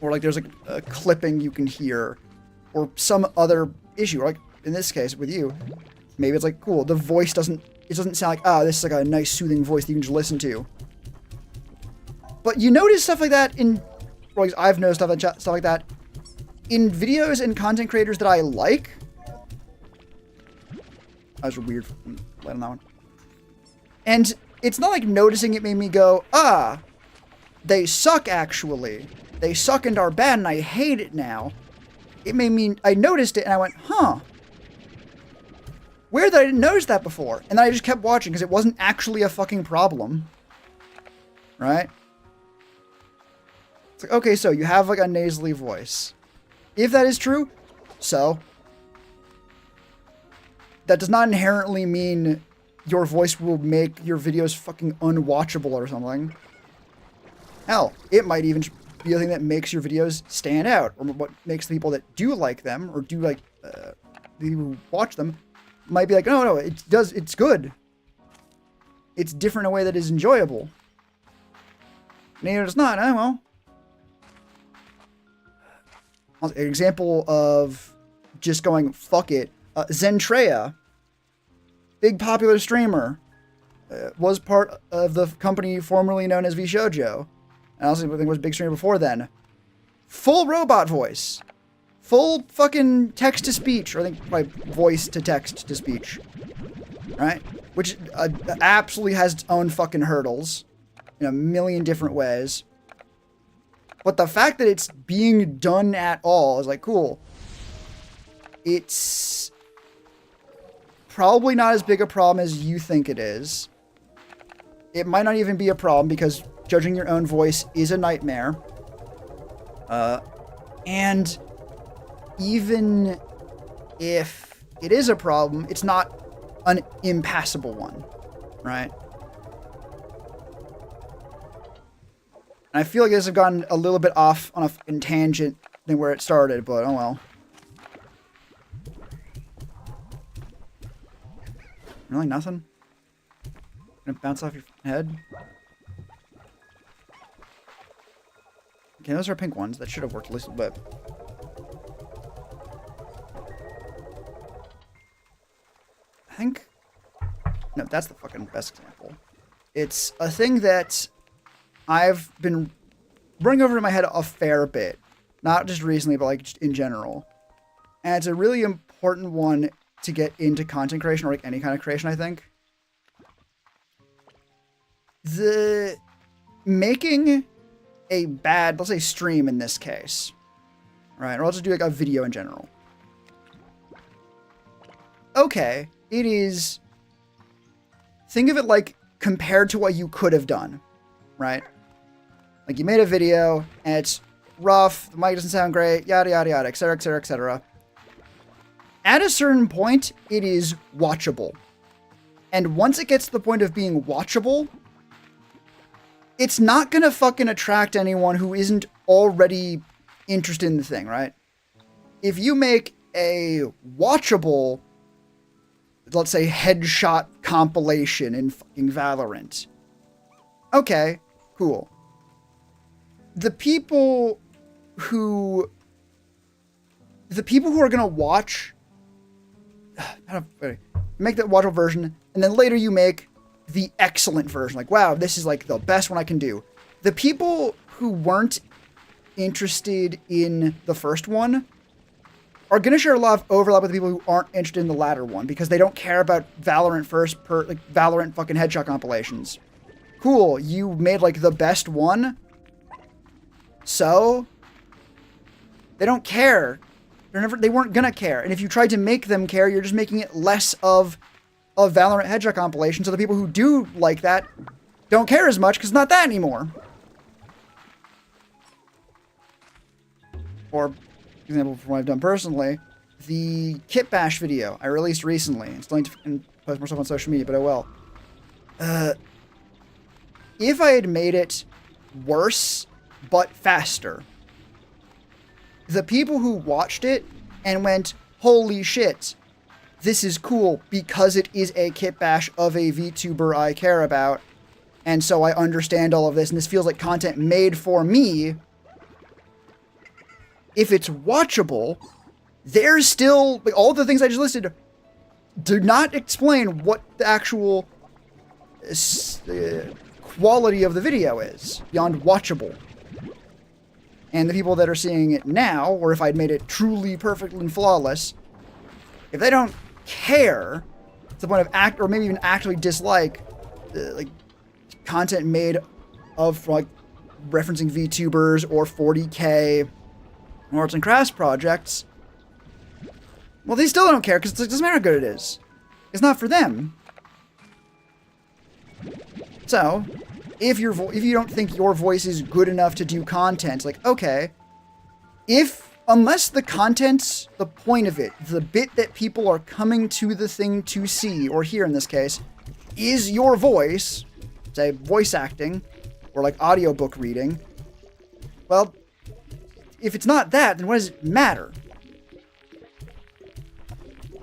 Or like there's like a clipping you can hear. Or some other issue. Or like in this case with you, maybe it's like, cool, the voice doesn't sound like, oh, this is like a nice soothing voice that you can just listen to. But you notice stuff like that in, or like I've noticed stuff like that in videos and content creators that I like. That was a weird light on that one. And it's not like noticing it made me go, ah, they suck actually. They suck and are bad and I hate it now. It made me, I noticed it and I went, huh. Weird that I didn't notice that before. And then I just kept watching because it wasn't actually a fucking problem. Right? It's like, okay, so you have like a nasally voice. If that is true, so. That does not inherently mean your voice will make your videos fucking unwatchable or something. Hell, it might even be the thing that makes your videos stand out, or what makes the people that do like them, or do like, the people who watch them, might be like, no, it's good. it's different in a way that is enjoyable. Neither it's not. Well. An example of just going, fuck it. Zentreya, big popular streamer, was part of the company formerly known as VShojo. And I also think was a big streamer before then. Full robot voice. Full fucking text-to-speech. Or I think probably voice-to-text-to-speech. Right? Which absolutely has its own fucking hurdles. In a million different ways. But the fact that it's being done at all is like, cool. It's probably not as big a problem as you think it is. It might not even be a problem because judging your own voice is a nightmare. And even if it is a problem, it's not an impassable one, right? And I feel like this has gotten a little bit off on a fucking tangent than where it started, but oh well. Really nothing? Gonna bounce off your head? Okay, those are pink ones. That should have worked at least a bit. I think... No, that's the fucking best example. It's a thing that I've been running over in my head a fair bit. Not just recently, but like just in general. And it's a really important one to get into content creation or like any kind of creation, I think. The making a bad, let's say stream in this case, right? Or I'll just do like a video in general. Okay, it is, think of it like compared to what you could have done, right? Like you made a video and it's rough, the mic doesn't sound great, yada, yada, yada, etc., etc., etc. At a certain point, it is watchable. And once it gets to the point of being watchable, it's not gonna fucking attract anyone who isn't already interested in the thing, right? If you make a watchable, let's say, headshot compilation in fucking Valorant, okay, cool. The people who are gonna watch, make that watchable version, and then later you make the excellent version. Like, wow, this is like the best one I can do. The people who weren't interested in the first one are going to share a lot of overlap with the people who aren't interested in the latter one because they don't care about Valorant Valorant fucking headshot compilations. Cool, you made like the best one. So they don't care. They weren't gonna care. And if you tried to make them care, you're just making it less of a Valorant headshot compilation. So the people who do like that don't care as much because it's not that anymore. Or, for example, from what I've done personally, the Kit Bash video I released recently. I'm still going to post more stuff on social media, but I will. If I had made it worse, but faster, the people who watched it and went, holy shit, this is cool because it is a Kit Bash of a VTuber I care about, and so I understand all of this, and this feels like content made for me. If it's watchable, there's still, like, all the things I just listed do not explain what the actual quality of the video is beyond watchable. And the people that are seeing it now, or if I'd made it truly perfect and flawless, if they don't care to the point of or maybe even actively dislike like content made of like referencing VTubers or 40K or arts and crafts projects, well, they still don't care because it doesn't matter how good it is. It's not for them. So, if you don't think your voice is good enough to do content, like, okay, unless the content's the point of it, the bit that people are coming to the thing to see, or hear in this case, is your voice, say voice acting, or like audiobook reading, well, if it's not that, then what does it matter?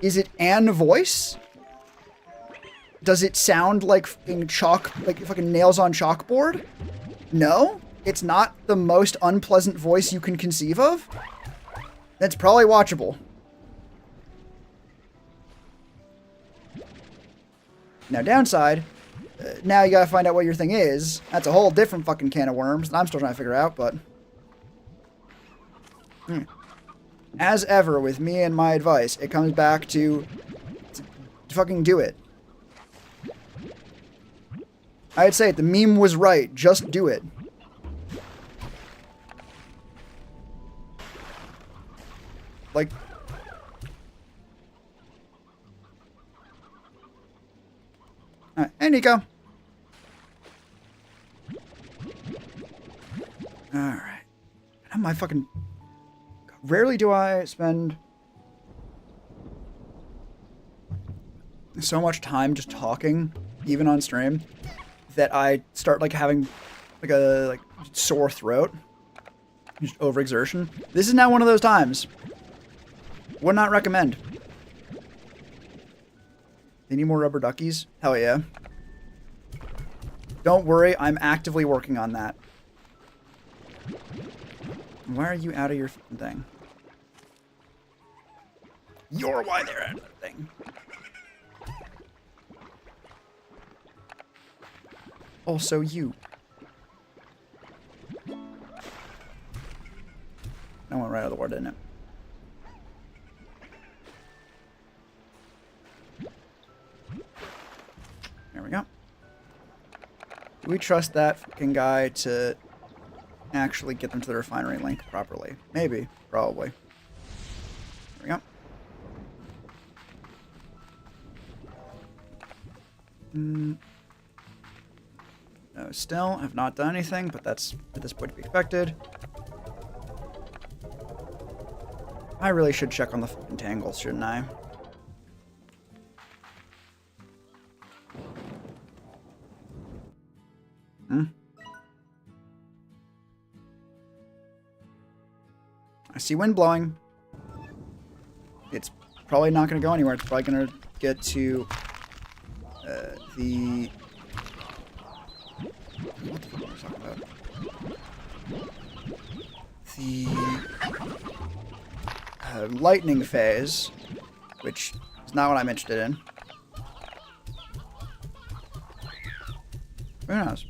Is it an voice? Does it sound like fucking like fucking nails on chalkboard? No? It's not the most unpleasant voice you can conceive of? That's probably watchable. Now, downside, now you gotta find out what your thing is. That's a whole different fucking can of worms that I'm still trying to figure out, but... As ever with me and my advice, it comes back to fucking do it. I'd say it, the meme was right, just do it. Like... Alright, hey Nico. Alright. How my fucking... Rarely do I spend so much time just talking, even on stream, that I start like having like a sore throat. Just overexertion. This is now one of those times. Would not recommend. They need more rubber duckies? Hell yeah. Don't worry, I'm actively working on that. Why are you out of your thing? You're why they're out of the thing. Also you. That went right out of the water, didn't it? There we go. Do we trust that fucking guy to actually get them to the refinery link properly? Maybe. Probably. There we go. No, still have not done anything, but that's at this point to be expected. I really should check on the fucking tangles, shouldn't I? I see wind blowing. It's probably not going to go anywhere. It's probably going to get to the... What the fuck am I talking about? The lightning phase, which is not what I'm interested in. Who knows?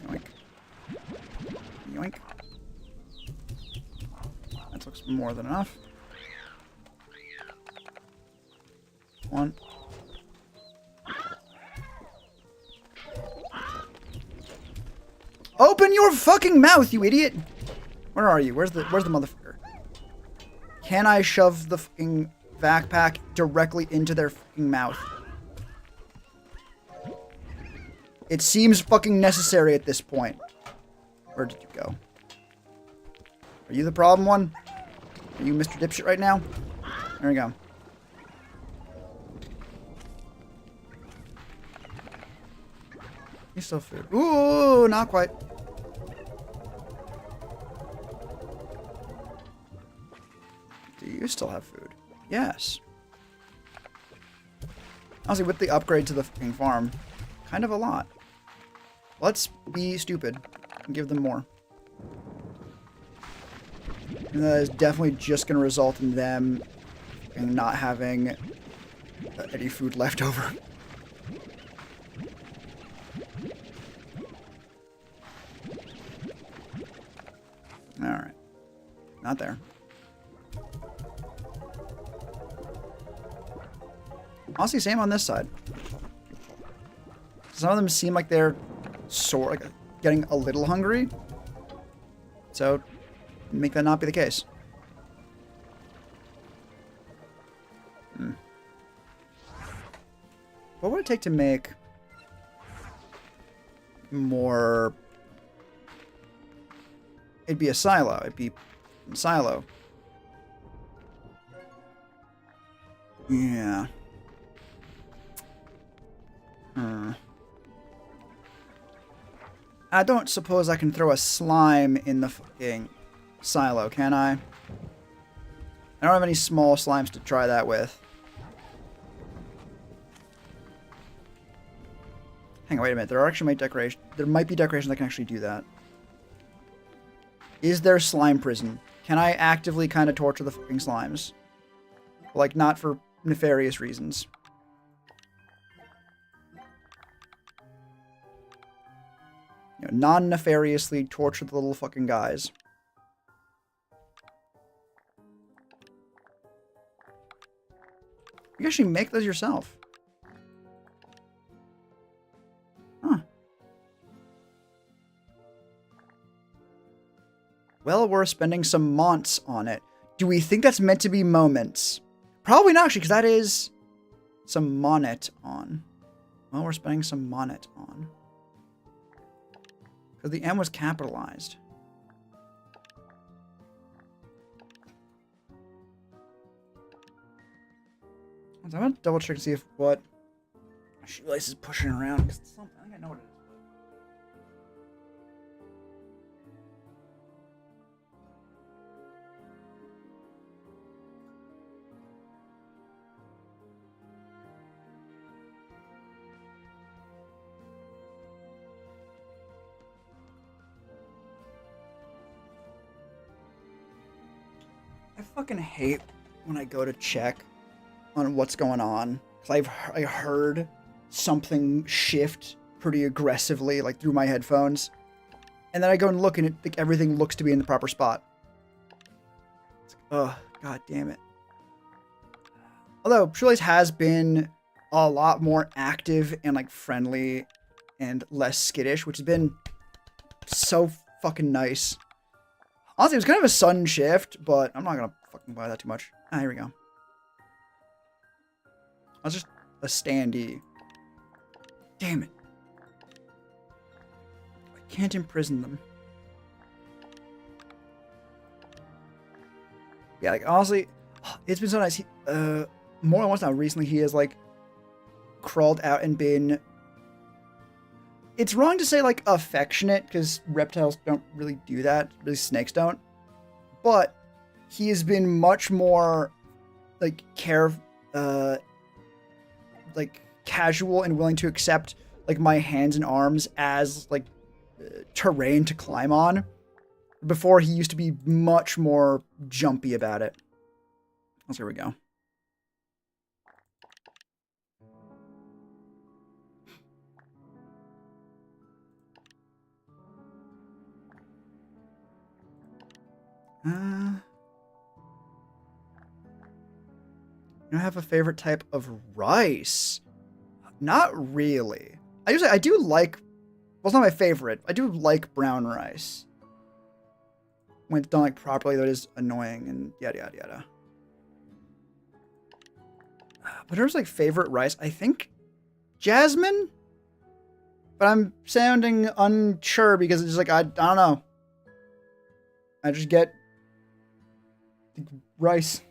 Yoink. Yoink. That looks more than enough. One. Open your fucking mouth, you idiot! Where are you? Where's the motherfucker? Can I shove the fucking backpack directly into their fucking mouth? It seems fucking necessary at this point. Where did you go? Are you the problem one? Are you Mr. Dipshit right now? There we go. You still have food. Ooh, not quite. Do you still have food? Yes. Honestly, with the upgrade to the fucking farm, kind of a lot. Let's be stupid and give them more. And that is definitely just going to result in them not having any food left over. Alright. Not there. Honestly, same on this side. Some of them seem like they're sort of getting a little hungry. So, make that not be the case. What would it take to make more... It'd be a silo. It'd be a silo. Yeah. I don't suppose I can throw a slime in the fucking silo, can I? I don't have any small slimes to try that with. Hang on, wait a minute. There might be decorations that can actually do that. Is there slime prison? Can I actively kind of torture the fucking slimes? Like, not for nefarious reasons. You know, non-nefariously torture the little fucking guys. You can actually make those yourself. Huh. Well worth spending some months on it. Do we think that's meant to be moments? Probably not, actually, because that is some monet on. Well, we're spending some monet on. Because the M was capitalized. I'm going to double check to see if what Shoelace is pushing around. Because I think I know what it is. I fucking hate when I go to check on what's going on. Because I heard something shift pretty aggressively, like through my headphones. And then I go and look and everything looks to be in the proper spot. It's like, ugh, god damn it. Although, Shoelace has been a lot more active and like friendly and less skittish, which has been so fucking nice. Honestly, it was kind of a sudden shift, but I'm not gonna fucking buy that too much. Ah, here we go. That's just a standee. Damn it. I can't imprison them. Yeah, like, honestly, it's been so nice. More than once now, recently, he has, like, crawled out and been... It's wrong to say, like, affectionate, because reptiles don't really do that. Really, snakes don't. But he has been much more, like, like, casual and willing to accept, like, my hands and arms as, like, terrain to climb on. Before, he used to be much more jumpy about it. So here we go. You don't have a favorite type of rice? Not really. I do like, well, it's not my favorite. I do like brown rice. When it's done like properly, that is annoying and yada yada yada. But there's like favorite rice, I think jasmine? But I'm sounding unsure because it's just like, I don't know. I just get rice.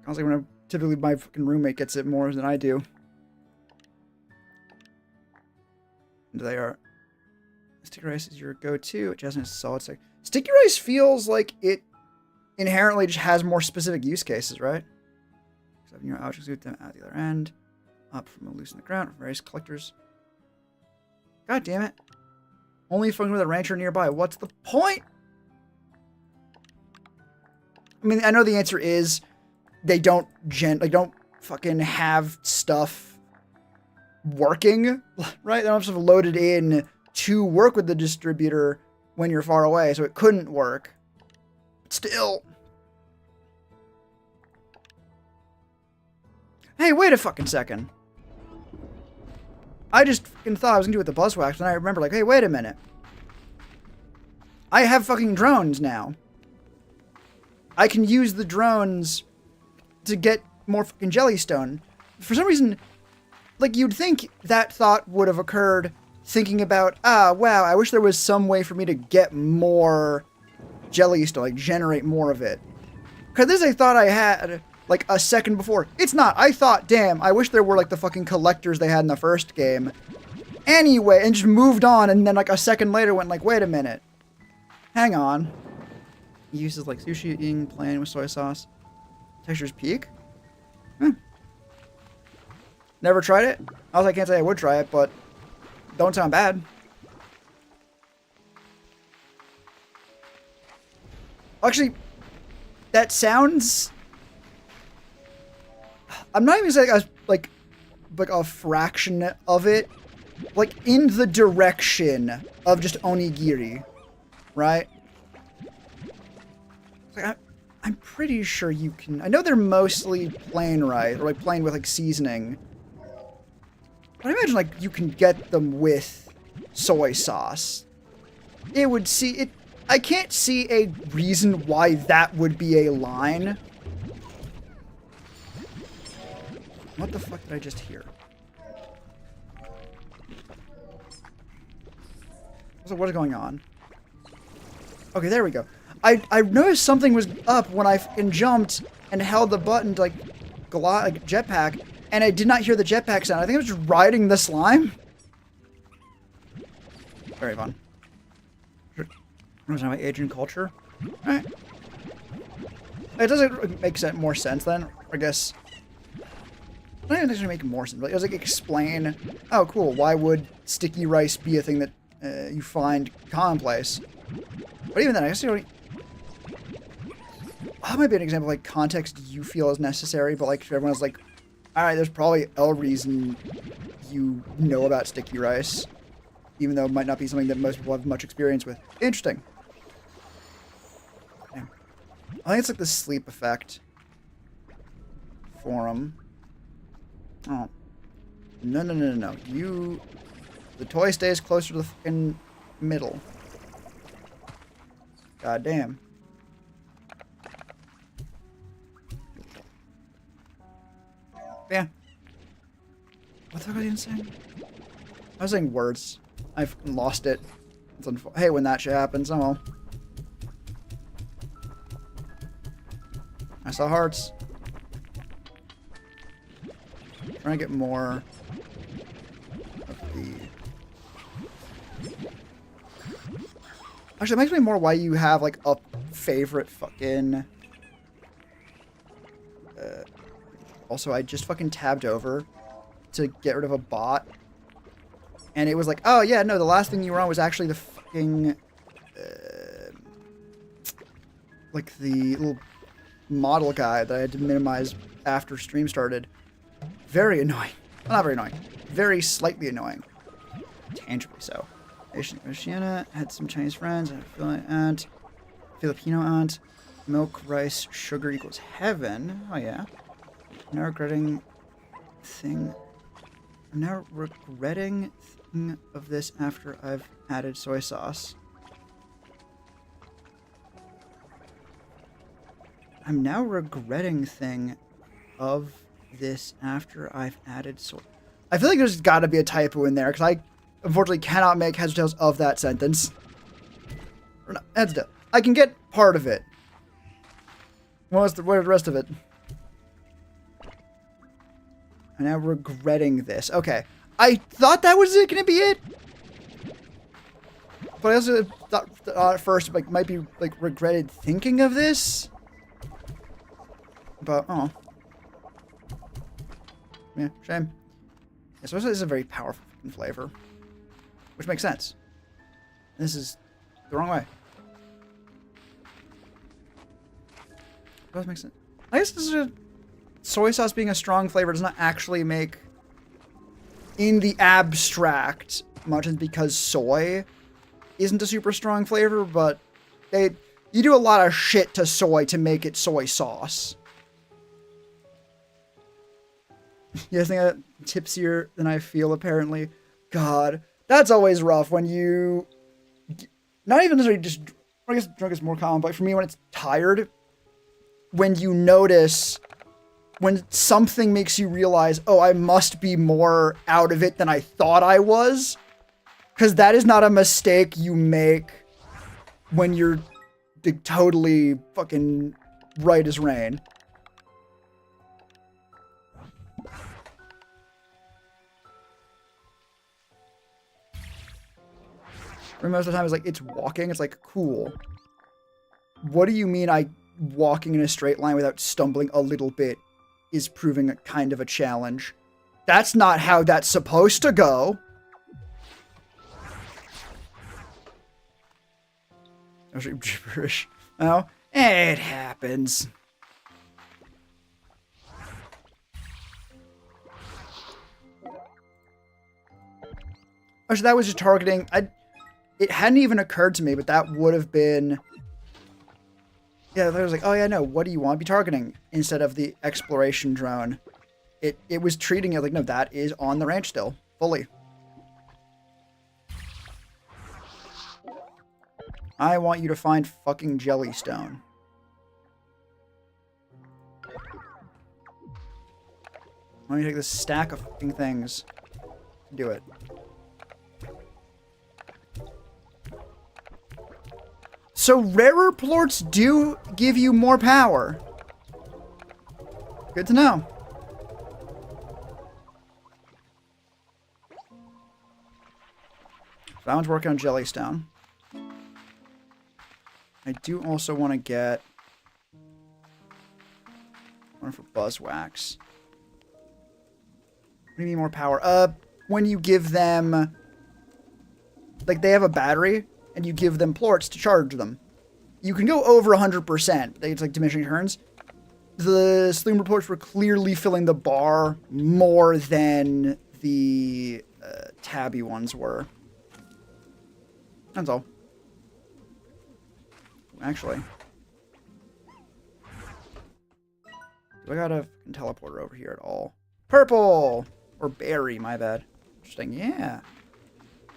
Honestly, when typically my fucking roommate gets it more than I do. And they are. Sticky rice is your go-to. Jasmine is solid stick. Sticky rice feels like it inherently just has more specific use cases, right? Except your objects with them at the other end. Up from a loose in the ground. Various collectors. God damn it. Only fucking with a rancher nearby. What's the point? I mean, I know the answer is they don't fucking have stuff working, right? They don't have stuff loaded in to work with the distributor when you're far away, so it couldn't work. But still. Hey, wait a fucking second. I just fucking thought I was gonna do it with the buzzwax, and I remember, like, hey, wait a minute. I have fucking drones now. I can use the drones to get more fucking jellystone. For some reason, like, you'd think that thought would have occurred thinking about, wow, I wish there was some way for me to get more jellystone, like, generate more of it. Because this is a thought I had, like, a second before. It's not. I thought, damn, I wish there were, like, the fucking collectors they had in the first game. Anyway, and just moved on, and then, like, a second later went, like, wait a minute. Hang on. Uses like sushi eating plain with soy sauce. Textures peak? Never tried it. I can't say I would try it, but don't sound bad. Actually, that sounds... I'm not even saying like a fraction of it. Like, in the direction of just onigiri. Right? Like, I'm pretty sure you can... I know they're mostly plain rice, or like plain with like seasoning. But I imagine like you can get them with soy sauce. It would see... it. I can't see a reason why that would be a line. What the fuck did I just hear? So what is going on? Okay, there we go. I noticed something was up when I fucking jumped and held the button to like jetpack, and I did not hear the jetpack sound. I think I was just riding the slime. Very fun. Was my age and culture? Alright. It doesn't make more sense then, I guess. I don't even think it make more sense. But it was like explain, oh cool, why would sticky rice be a thing that you find commonplace? But even then, I guess you don't... That might be an example of like context you feel is necessary, but like everyone's like, alright, there's probably a reason you know about sticky rice. Even though it might not be something that most people have much experience with. Interesting. I think it's like the sleep effect. Forum. Oh. No. The toy stays closer to the fucking middle. God damn. Yeah. What the fuck was I even saying? I was saying words. I've lost it. It's hey, when that shit happens, oh well. I saw hearts. Trying to get more of the... Actually, it makes me more why you have like a favorite fucking... Also, I just fucking tabbed over to get rid of a bot. And it was like, oh yeah, no, the last thing you were on was actually the fucking... like the little model guy that I had to minimize after stream started. Very annoying. Well, not very annoying. Very slightly annoying. Tangibly so. Oceana had some Chinese friends. And Filipino aunt. Milk, rice, sugar equals heaven. Oh yeah. Now regretting thing of this after I've added soy sauce. I'm now regretting thing of this after I've added soy. I feel like there's got to be a typo in there because I unfortunately cannot make heads or tails of that sentence. Or no, heads or tails. I can get part of it. What's the rest of it? I'm now regretting this. Okay. I thought that was going to be it. But I also thought at first like might be like regretted thinking of this. But oh. Yeah, shame. Yeah, so this is a very powerful flavor. Which makes sense. This is the wrong way. It does make sense. I guess this is a... Soy sauce being a strong flavor does not actually make, in the abstract, much because soy isn't a super strong flavor, but you do a lot of shit to soy to make it soy sauce. You guys think I'm tipsier than I feel, apparently? God, that's always rough when you... Not even necessarily just... I guess drunk is more common, but for me, when it's tired, when you notice... When something makes you realize, oh, I must be more out of it than I thought I was. Because that is not a mistake you make when you're totally fucking right as rain. most of the time it's like, it's walking. It's like, cool. What do you mean walking in a straight line without stumbling a little bit is proving a kind of a challenge? That's not how that's supposed to go. Gibberish. Oh, it happens. Oh, so that was just targeting. It hadn't even occurred to me, but that would have been. Yeah, I was like, oh yeah, no. What do you want to be targeting instead of the exploration drone? It was treating it like, no, that is on the ranch still, fully. I want you to find fucking Jellystone. Let me take this stack of fucking things. Do it. So rarer plorts do give you more power. Good to know. So that one's working on Jellystone. I do also want to get one for Buzzwax. What do you mean more power? When you give them, like, they have a battery, and you give them plorts to charge them. You can go over 100%. It's like diminishing returns. The Slumber plorts were clearly filling the bar more than the tabby ones were. That's all. Actually, do I got a teleporter over here at all? Purple! Or berry, my bad. Interesting, yeah.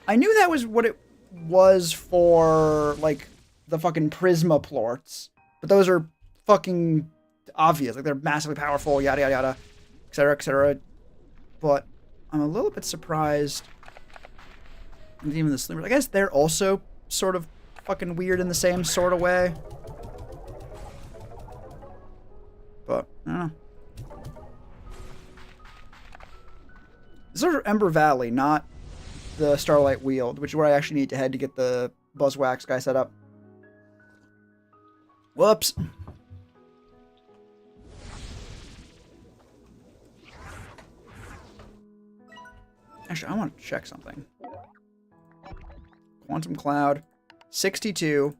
I knew that was what it was for, like, the fucking Prisma plorts. But those are fucking obvious. Like, they're massively powerful, yada, yada, yada, etc., etc. But I'm a little bit surprised with even the Slimmers. I guess they're also sort of fucking weird in the same sort of way. But, I don't know. This is Ember Valley, not the Starlight Weald, which is where I actually need to head to get the Buzzwax guy set up. Whoops. Actually, I want to check something. Quantum Cloud. 62.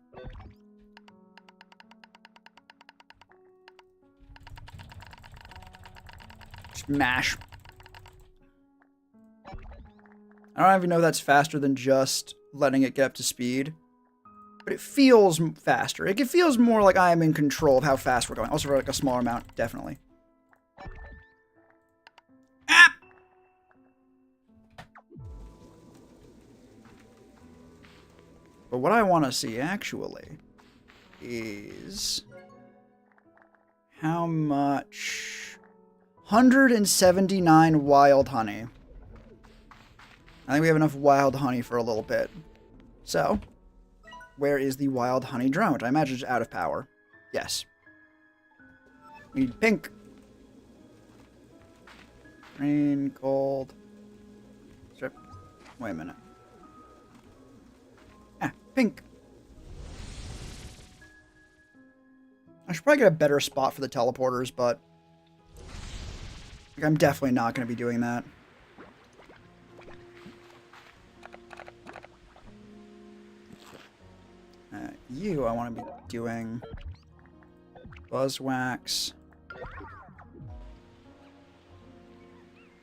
Smash. I don't even know if that's faster than just letting it get up to speed. But it feels faster. It feels more like I am in control of how fast we're going. Also for like a smaller amount, definitely. Ah! But what I want to see, actually, is how much... 179 wild honey. I think we have enough wild honey for a little bit. So, where is the wild honey drone? Which I imagine is out of power. Yes. We need pink. Green, gold. Strip. Wait a minute. Pink. I should probably get a better spot for the teleporters, but I'm definitely not going to be doing that. You, I want to be doing Buzzwax.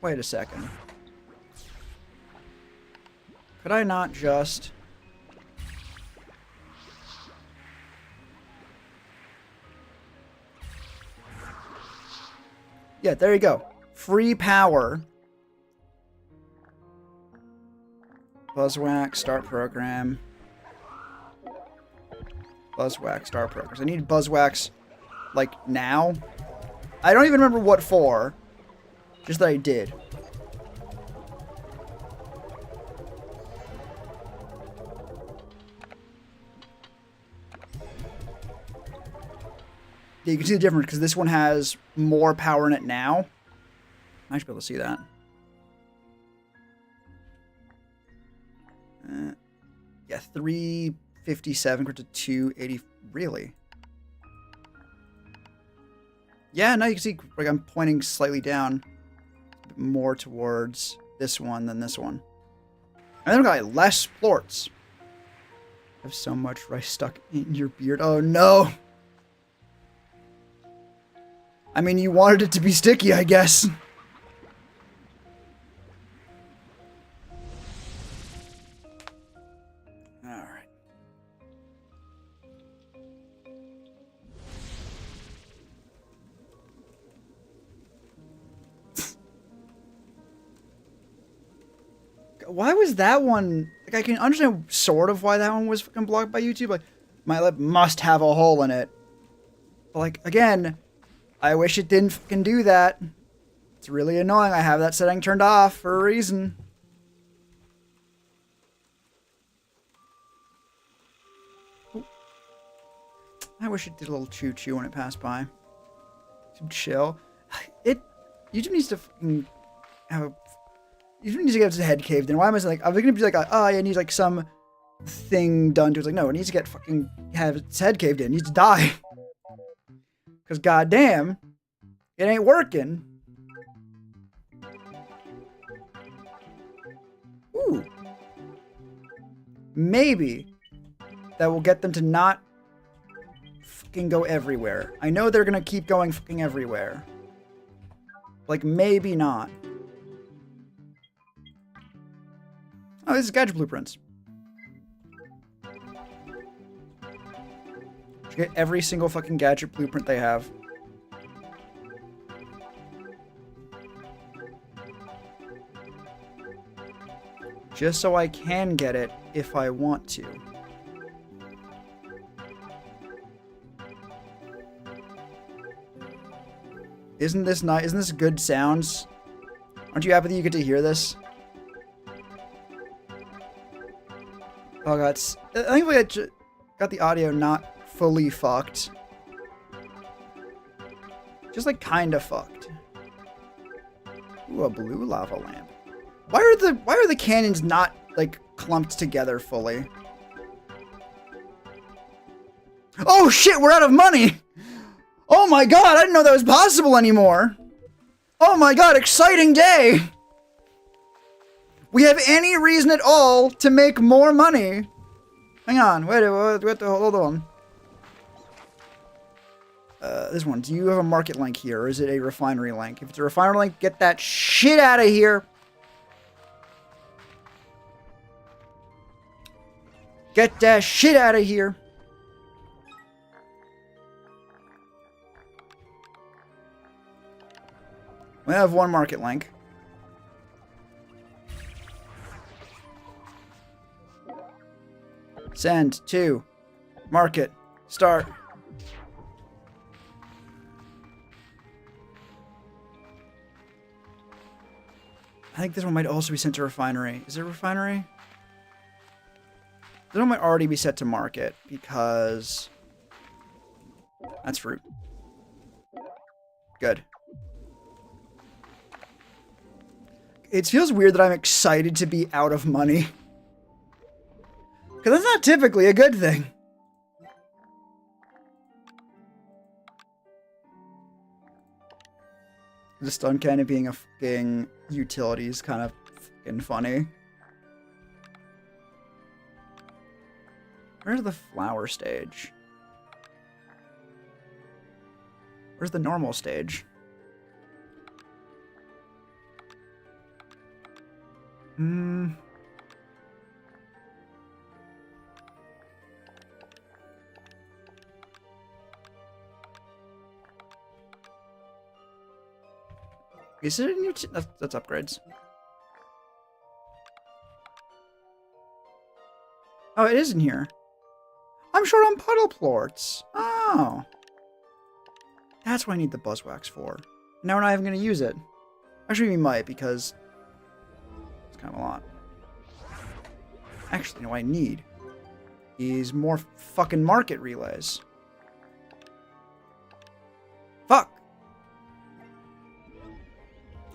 Wait a second. Could I not just... Yeah, there you go. Free power. Buzzwax, start program. Buzzwax, start program. I need Buzzwax, like, now. I don't even remember what for. Just that I did. Yeah, you can see the difference because this one has more power in it now. I should be able to see that. Yeah, 357 compared to 280. Really? Yeah, now you can see like I'm pointing slightly down, more towards this one than this one. And then we got less plorts. I have so much rice stuck in your beard. Oh no! I mean, you wanted it to be sticky, I guess. Alright. Why was that one... Like, I can understand sort of why that one was fucking blocked by YouTube. Like, my lip must have a hole in it. But, like, again, I wish it didn't fucking do that. It's really annoying. I have that setting turned off for a reason. Ooh. I wish it did a little choo-choo when it passed by. Some chill. YouTube needs to fucking have a... YouTube needs to get its head caved in. Why am I saying, like, I'm gonna be like, oh, yeah, it needs, like, some thing done to it. It's like, no, it needs to get fucking... have its head caved in. It needs to die. Because, goddamn, it ain't working. Ooh. Maybe that will get them to not fucking go everywhere. I know they're gonna keep going fucking everywhere. Like, maybe not. Oh, this is gadget blueprints. Should get every single fucking gadget blueprint they have. Just so I can get it if I want to. Isn't this nice? Isn't this good sounds? Aren't you happy that you get to hear this? Oh god, I think we got the audio not fully fucked. Just like kinda fucked. Ooh, a blue lava lamp. Why are the cannons not like clumped together fully? Oh shit, we're out of money! Oh my god, I didn't know that was possible anymore! Oh my god, exciting day! We have any reason at all to make more money. Hang on, wait, hold on. This one, do you have a market link here, or is it a refinery link? If it's a refinery link, get that shit out of here. Get that shit out of here. We have one market link. Send to market. Start. I think this one might also be sent to refinery. Is it refinery? This one might already be set to market because that's fruit. Good. It feels weird that I'm excited to be out of money. Because that's not typically a good thing. The stun cannon being a fucking utility is kind of fucking funny. Where's the flower stage? Where's the normal stage? Is it a new... That's upgrades. Oh, it is in here. I'm short on puddle plorts. Oh. That's what I need the buzzwax for. Now we're not even going to use it. Actually, we might, because it's kind of a lot. Actually, what I need is more fucking market relays. Fuck.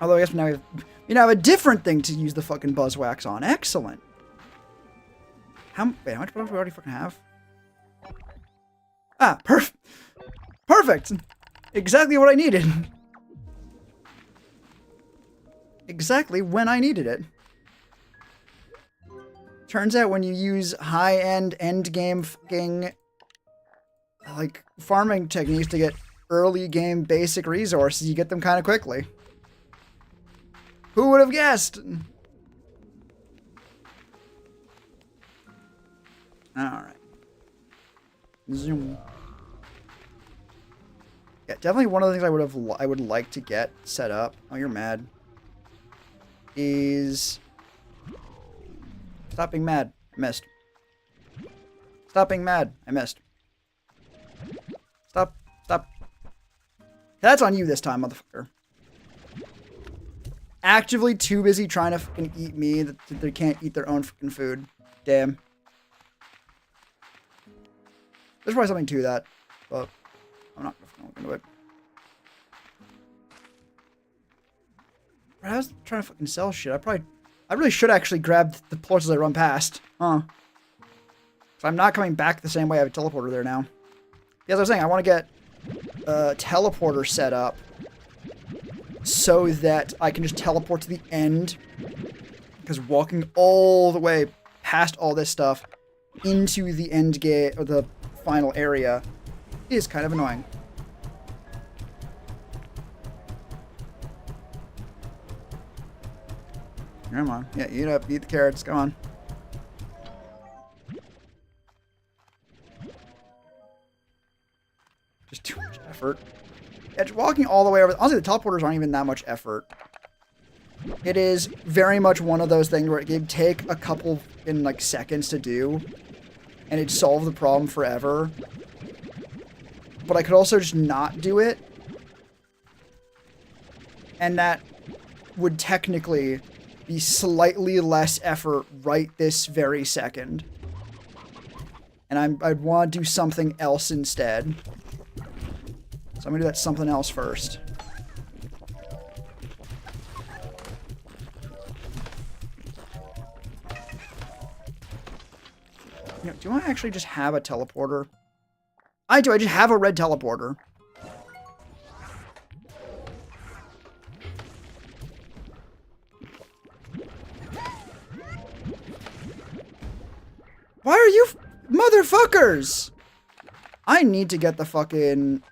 Although I guess now we have a different thing to use the fucking buzzwax on. Excellent. Wait, how much butter do we already fucking have? Ah, perfect! Exactly what I needed. Exactly when I needed it. Turns out when you use high-end endgame fucking like farming techniques to get early game basic resources, you get them kind of quickly. Who would have guessed? Alright. Zoom. Yeah, definitely one of the things I would like to get set up. Oh, you're mad. Is stop being mad. I missed. Stop being mad. I missed. Stop. Stop. That's on you this time, motherfucker. Actively too busy trying to fucking eat me that they can't eat their own fucking food. Damn. There's probably something to that, but I'm not gonna look into it. I was trying to fucking sell shit. I really should actually grab the ports as I run past. Huh. So I'm not coming back the same way I have a teleporter there now. Yeah, as I was saying, I want to get a teleporter set up so that I can just teleport to the end. Because walking all the way past all this stuff into the end gate, or the final area, is kind of annoying. Come on. Yeah, eat up. Eat the carrots. Come on. Just too much effort. Yeah, walking all the way over. Honestly, the teleporters aren't even that much effort. It is very much one of those things where it could take a couple in like seconds to do, and it'd solve the problem forever. But I could also just not do it, and that would technically be slightly less effort right this very second. And I'd want to do something else instead. So I'm gonna do that something else first. You know, do I actually just have a teleporter? I do. I just have a red teleporter. Why are you motherfuckers? I need to get the fucking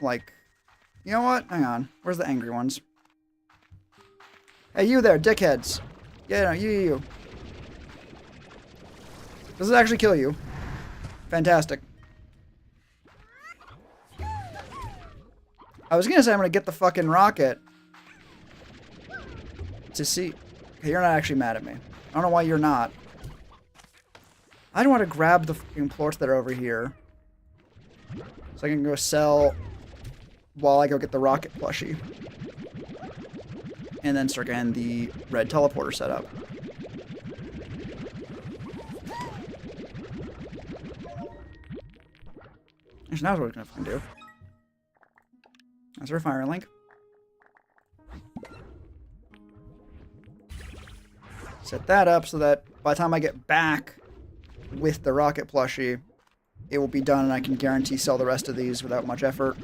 like, you know what? Hang on. Where's the angry ones? Hey, you there, dickheads. Yeah, no, you. Does it actually kill you? Fantastic. I was gonna say I'm gonna get the fucking rocket to see. Okay, you're not actually mad at me. I don't know why you're not. I don't want to grab the fucking plorts that are over here, so I can go sell while I go get the rocket plushie. And then start getting the red teleporter set up. Actually, now what we're gonna fucking do. That's our fire link. Set that up so that by the time I get back with the rocket plushie, it will be done and I can guarantee sell the rest of these without much effort.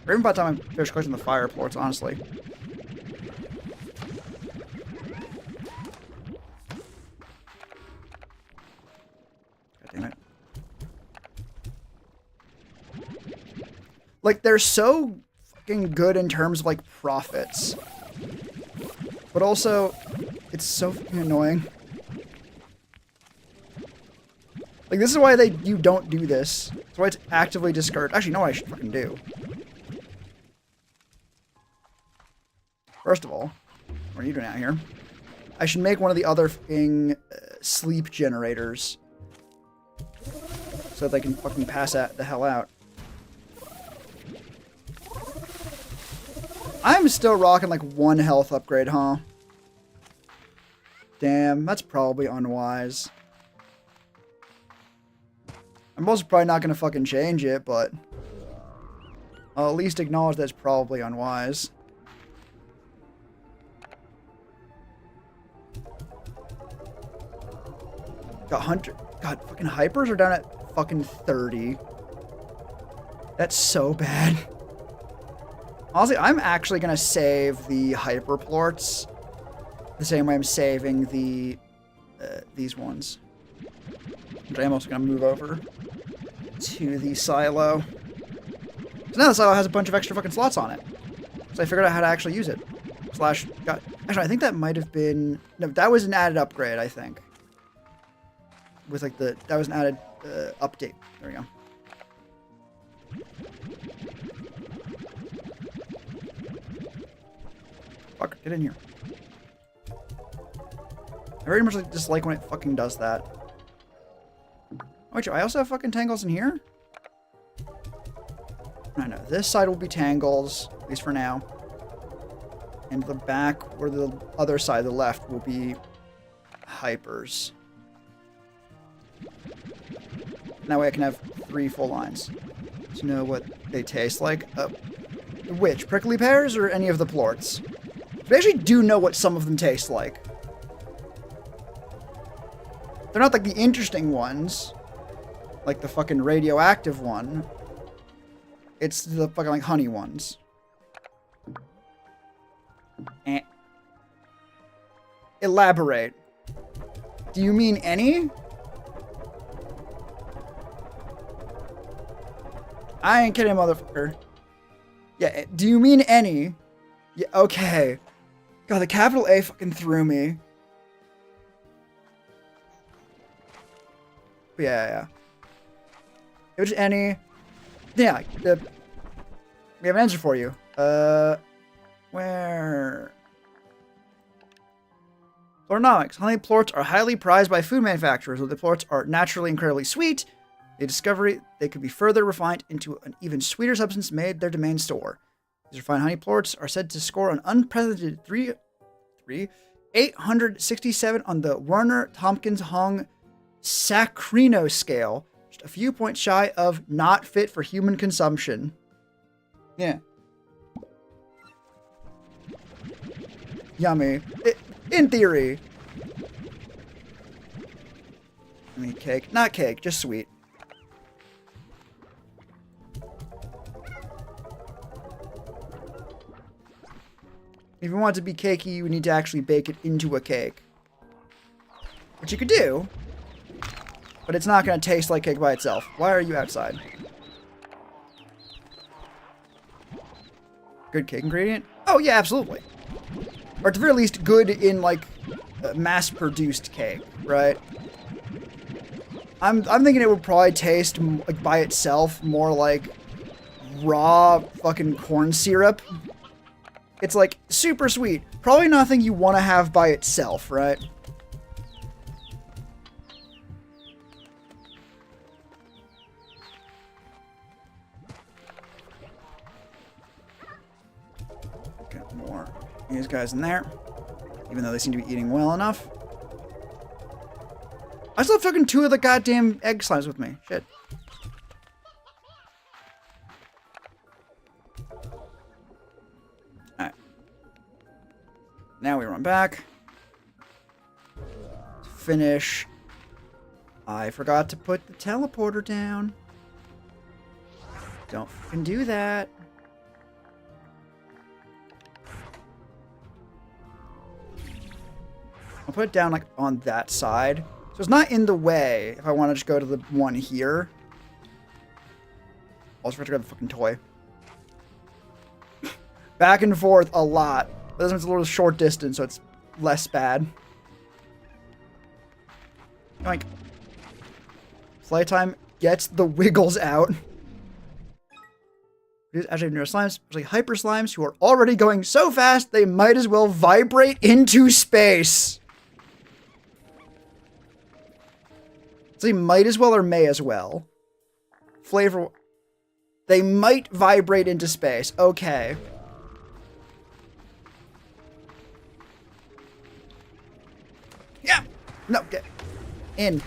Or even by the time I finish collecting the fire plorts, honestly. God damn it. Like, they're so fucking good in terms of, like, profits. But also, it's so fucking annoying. Like, this is why you don't do this. That's why it's actively discouraged. Actually, you know what I should fucking do? First of all, what are you doing out here? I should make one of the other fucking sleep generators. So that they can fucking pass the hell out. I'm still rocking like 1 health upgrade, huh? Damn, that's probably unwise. I'm also probably not gonna fucking change it, but I'll at least acknowledge that's probably unwise. Got 100. God, fucking hypers are down at fucking 30. That's so bad. Honestly, I'm actually gonna save the hyperplorts the same way I'm saving the these ones. Which I'm also gonna move over to the silo. So now the silo has a bunch of extra fucking slots on it. So I figured out how to actually use it. Slash, God. Actually, I think that might have been... No, that was an added upgrade, I think. With like the... That was an added update. There we go. Fuck, get in here. I very much dislike when it fucking does that. Oh, wait, I also have fucking tangles in here? I know. This side will be tangles, at least for now. And the back, or the other side, the left, will be hypers. And that way I can have 3 full lines. To know what they taste like. Which? Prickly pears or any of the plorts? We actually do know what some of them taste like. They're not like the interesting ones. Like the fucking radioactive one. It's the fucking like honey ones. Elaborate. Do you mean any? I ain't kidding, motherfucker. Yeah, do you mean any? Yeah, okay. God, the capital A fucking threw me. Yeah. It was any. Yeah, we have an answer for you. Where? Plornomics. Honey plorts are highly prized by food manufacturers. Though the plorts are naturally incredibly sweet, the discovery they could be further refined into an even sweeter substance made their domain store. These refined honey plorts are said to score an unprecedented 867 on the Werner Tompkins Hong Sacrino scale, just a few points shy of not fit for human consumption. Yeah. Yummy. In theory. I mean, cake. Not cake, just sweet. If you want it to be cakey, you need to actually bake it into a cake. Which you could do, but it's not going to taste like cake by itself. Why are you outside? Good cake ingredient? Oh, yeah, absolutely. Or at the very least, good in, like, mass-produced cake, right? I'm thinking it would probably taste, like, by itself more like raw fucking corn syrup. It's, like, super sweet. Probably nothing you want to have by itself, right? Get more of these guys in there. Even though they seem to be eating well enough. I still have fucking 2 of the goddamn egg slimes with me. Shit. Alright. Now we run back. Finish. I forgot to put the teleporter down. Don't fucking do that. I'll put it down, like, on that side. So it's not in the way if I want to just go to the one here. Also forgot to grab the fucking toy. Back and forth a lot. But this one's a little short distance, so it's less bad. Like, playtime gets the wiggles out. Actually, neuro slimes, especially hyper slimes, who are already going so fast they might as well vibrate into space. So they might as well or may as well. Flavor. They might vibrate into space. Okay. Yeah. No, get in.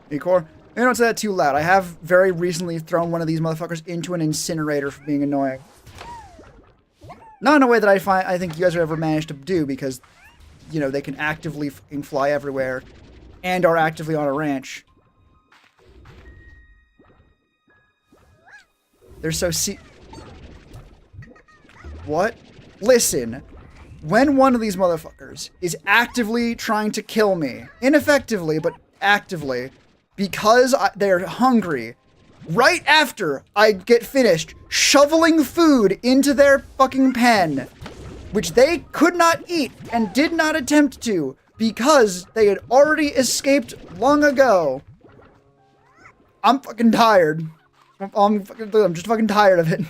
Ecor. Maybe don't say that too loud. I have very recently thrown one of these motherfuckers into an incinerator for being annoying. Not in a way that I think you guys have ever managed to do, because, you know, they can actively fucking fly everywhere and are actively on a ranch. They're so What? Listen. When one of these motherfuckers is actively trying to kill me, ineffectively, but actively, because they're hungry, right after I get finished shoveling food into their fucking pen, which they could not eat and did not attempt to because they had already escaped long ago, I'm fucking tired. I'm just fucking tired of it.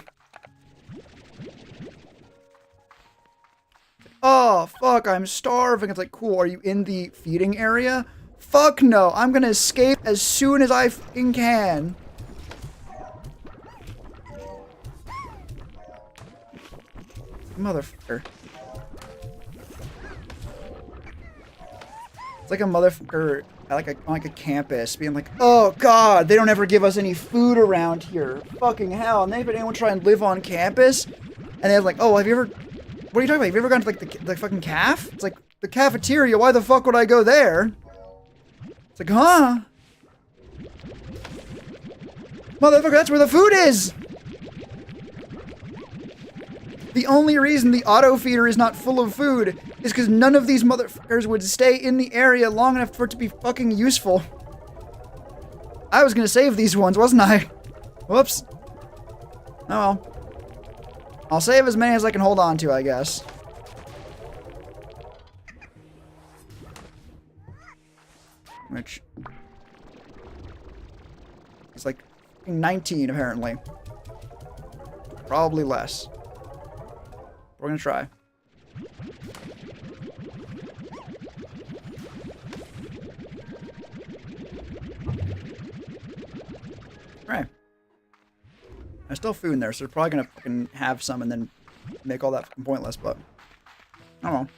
Oh, fuck, I'm starving. It's like, cool, are you in the feeding area? Fuck no, I'm gonna escape as soon as I fucking can. Motherfucker. It's like a motherfucker at like a campus being like, oh god, they don't ever give us any food around here. Fucking hell. And anyone try and live on campus? And they're like, oh, have you ever... What are you talking about? Have you ever gone to, like, the fucking caf? It's like, the cafeteria, why the fuck would I go there? It's like, huh? Motherfucker, that's where the food is! The only reason the auto feeder is not full of food is because none of these motherfuckers would stay in the area long enough for it to be fucking useful. I was gonna save these ones, wasn't I? Whoops. Oh well. I'll save as many as I can hold on to, I guess. Which is like 19, apparently. Probably less. We're gonna try. Alright. There's still food in there, so they're probably gonna fucking have some and then make all that fucking pointless, but I don't know.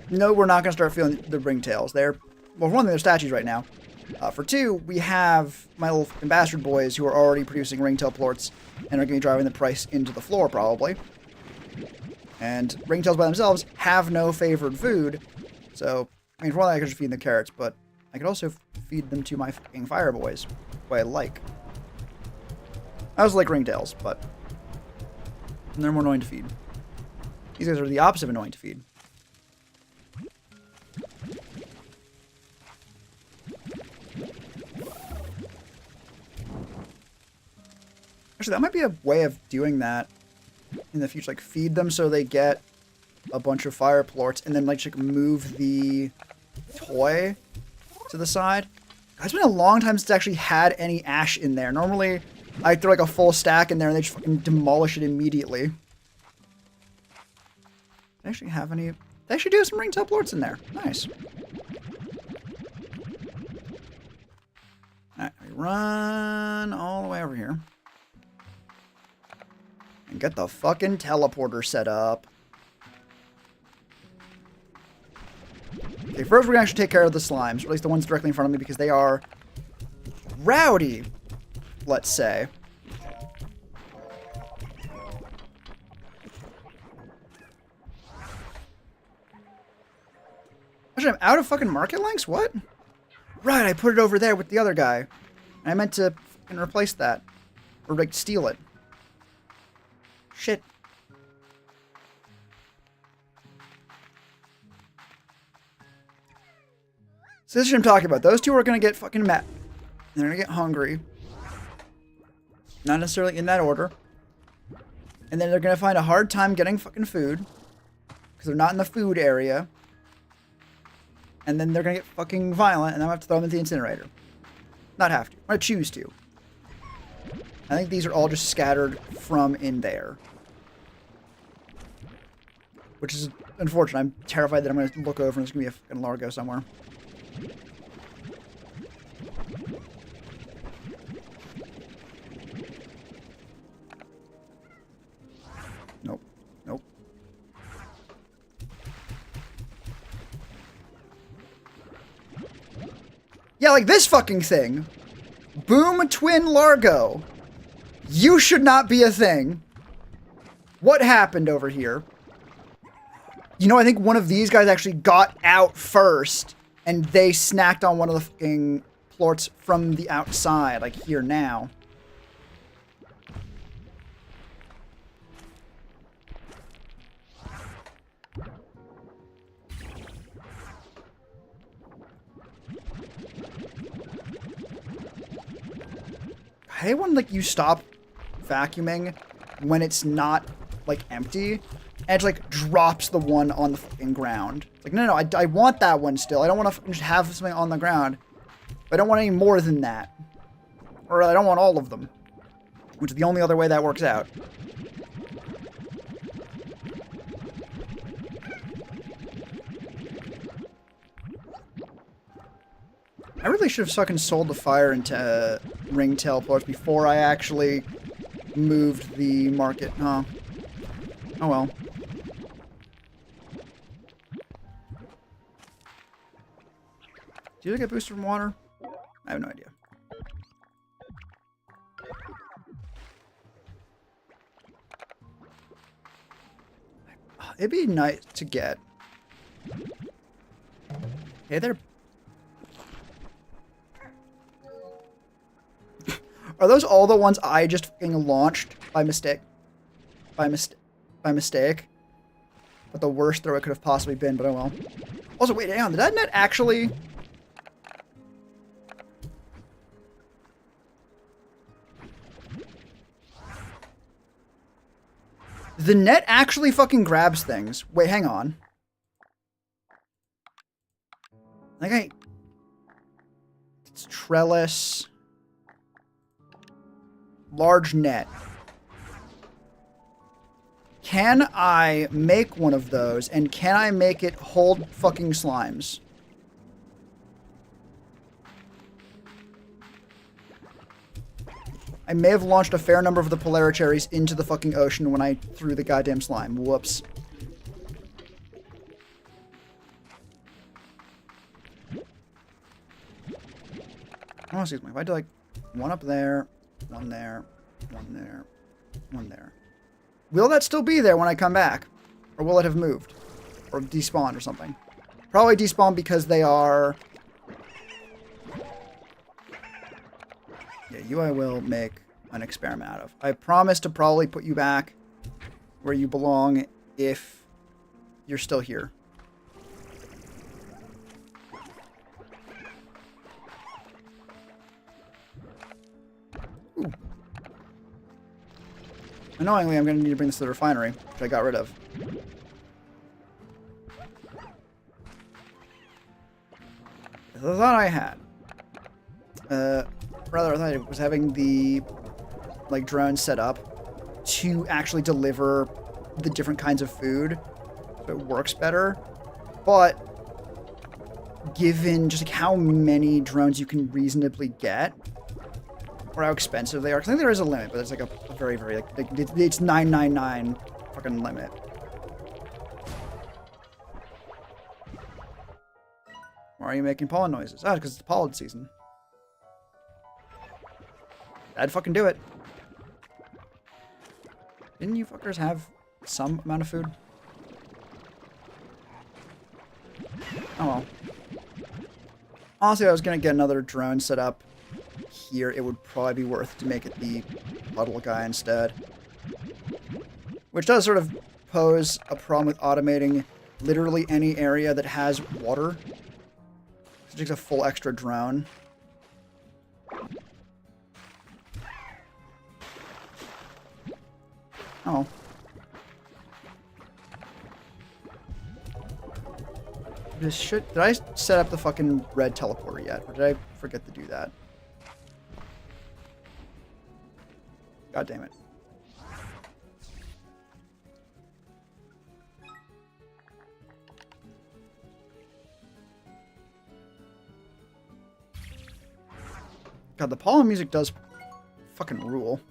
No, we're not gonna start feeling the ringtails. They're, well, for one thing, they're statues right now. For two, we have my little fucking bastard boys who are already producing ringtail plorts and are going to be driving the price into the floor, probably. And ringtails by themselves have no favored food, so, I mean, for one thing, I could just feed them the carrots, but I could also feed them to my fucking fire boys, who I like. I also like ringtails, but they're more annoying to feed. These guys are the opposite of annoying to feed. Actually, that might be a way of doing that in the future. Like, feed them so they get a bunch of fire plorts, and then, like, move the toy to the side. It's been a long time since I actually had any ash in there. Normally, I throw, like, a full stack in there, and they just fucking demolish it immediately. Do I actually have any... They actually do have some ringtail plorts in there. Nice. Alright, we run all the way over here. And get the fucking teleporter set up. Okay, first we're gonna actually take care of the slimes, or at least the ones directly in front of me, because they are rowdy, let's say. Actually, I'm out of fucking market links? What? Right, I put it over there with the other guy. I meant to fucking replace that. Or, like, steal it. Shit. So this is what I'm talking about. Those two are going to get fucking mad. They're going to get hungry. Not necessarily in that order. And then they're going to find a hard time getting fucking food. Because they're not in the food area. And then they're going to get fucking violent, and I'm going to have to throw them into the incinerator. Not have to. I'm going to choose to. I think these are all just scattered from in there. Which is unfortunate. I'm terrified that I'm going to look over and there's going to be a fucking Largo somewhere. Nope. Nope. Yeah, like this fucking thing. Boom Twin Largo. You should not be a thing. What happened over here? You know, I think one of these guys actually got out first, and they snacked on one of the fucking plorts from the outside, like here now. I hate when, like, you stop vacuuming when it's not, like, empty, and it, like, drops the one on the fucking ground. It's like, no, I want that one still. I don't want to just have something on the ground. I don't want any more than that. Or I don't want all of them. Which is the only other way that works out. I really should have fucking sold the fire into ringtail plorts before I actually moved the market. Huh. Oh well. Do you get boosted from water? I have no idea. It'd be nice to get. Hey there. Are those all the ones I just fucking launched by mistake? By mistake? But the worst throw it could have possibly been, but oh well. Also, wait, hang on. Did that net actually... The net actually fucking grabs things. Wait, hang on. It's trellis. Large net. Can I make one of those, and can I make it hold fucking slimes? I may have launched a fair number of the Polaricherries into the fucking ocean when I threw the goddamn slime. Whoops. Oh, excuse me. If I do like one up there, one there, one there, one there. Will that still be there when I come back? Or will it have moved? Or despawned or something? Probably despawned because they are... Yeah, you I will make an experiment out of. I promise to probably put you back where you belong if you're still here. Ooh. Annoyingly, I'm going to need to bring this to the refinery, which I got rid of. The thought I had. Rather, I thought I was having the drone set up to actually deliver the different kinds of food, so it works better. But given just like how many drones you can reasonably get, or how expensive they are, because I think there is a limit, but it's like a very, very it's 999 fucking limit. Why are you making pollen noises? Ah, because it's pollen season. I'd fucking do it. Didn't you fuckers have some amount of food? Oh well. Honestly, I was gonna get another drone set up here. It would probably be worth to make it the puddle guy instead. Which does sort of pose a problem with automating literally any area that has water. It takes a full extra drone. Oh. This shit. Did I set up the fucking red teleporter yet? Or did I forget to do that? God damn it. God, the pollen music does fucking rule.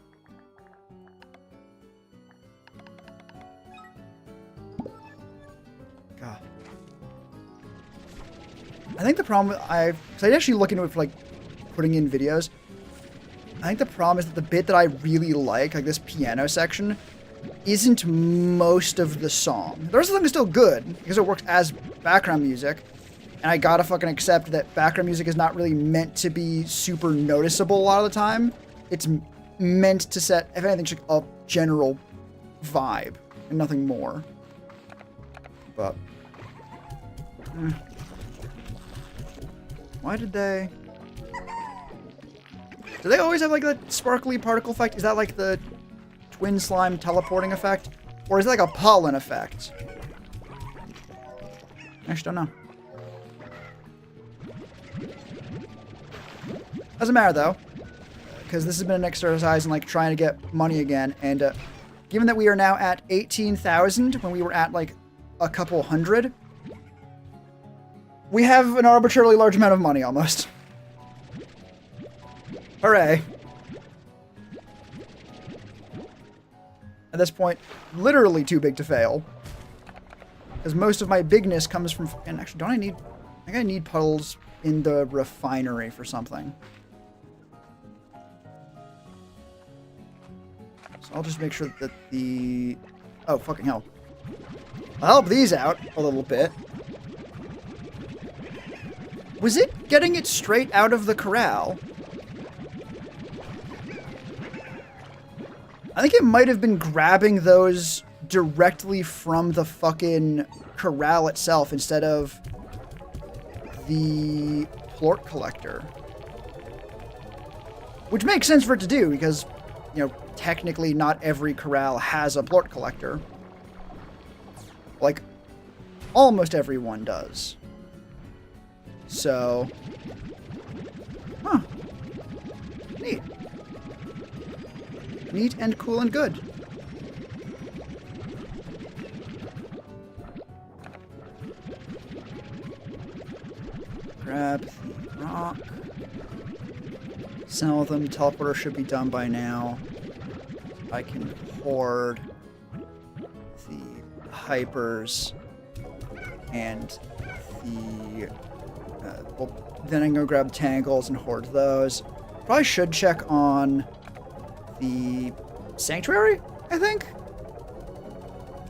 God. I think the problem I actually look into it for like putting in videos. I think the problem is that the bit that I really like this piano section, isn't most of the song. The rest of the thing is still good, because it works as background music, and I gotta fucking accept that background music is not really meant to be super noticeable a lot of the time. It's meant to set, if anything, just a general vibe, and nothing more. But... Why did they... Do they always have, like, that sparkly particle effect? Is that, like, the twin slime teleporting effect? Or is it, like, a pollen effect? I actually don't know. Doesn't matter, though. Because this has been an exercise in, like, trying to get money again. And, given that we are now at 18,000, when we were at, like, a couple hundred, we have an arbitrarily large amount of money, almost. Hooray. At this point, literally too big to fail. Because most of my bigness comes from... And actually, don't I need... I think I need puddles in the refinery for something. So I'll just make sure that the... Oh, fucking hell. I'll help these out a little bit. Was it getting it straight out of the corral? I think it might have been grabbing those directly from the fucking corral itself instead of the plort collector. Which makes sense for it to do because, you know, technically not every corral has a plort collector. Like, almost everyone does. So, huh. Neat. Neat and cool and good. Grab the rock. Sell them. Teleporter should be done by now. I can hoard the hypers and the... well, then I can go grab tangles and hoard those. Probably should check on the sanctuary, I think?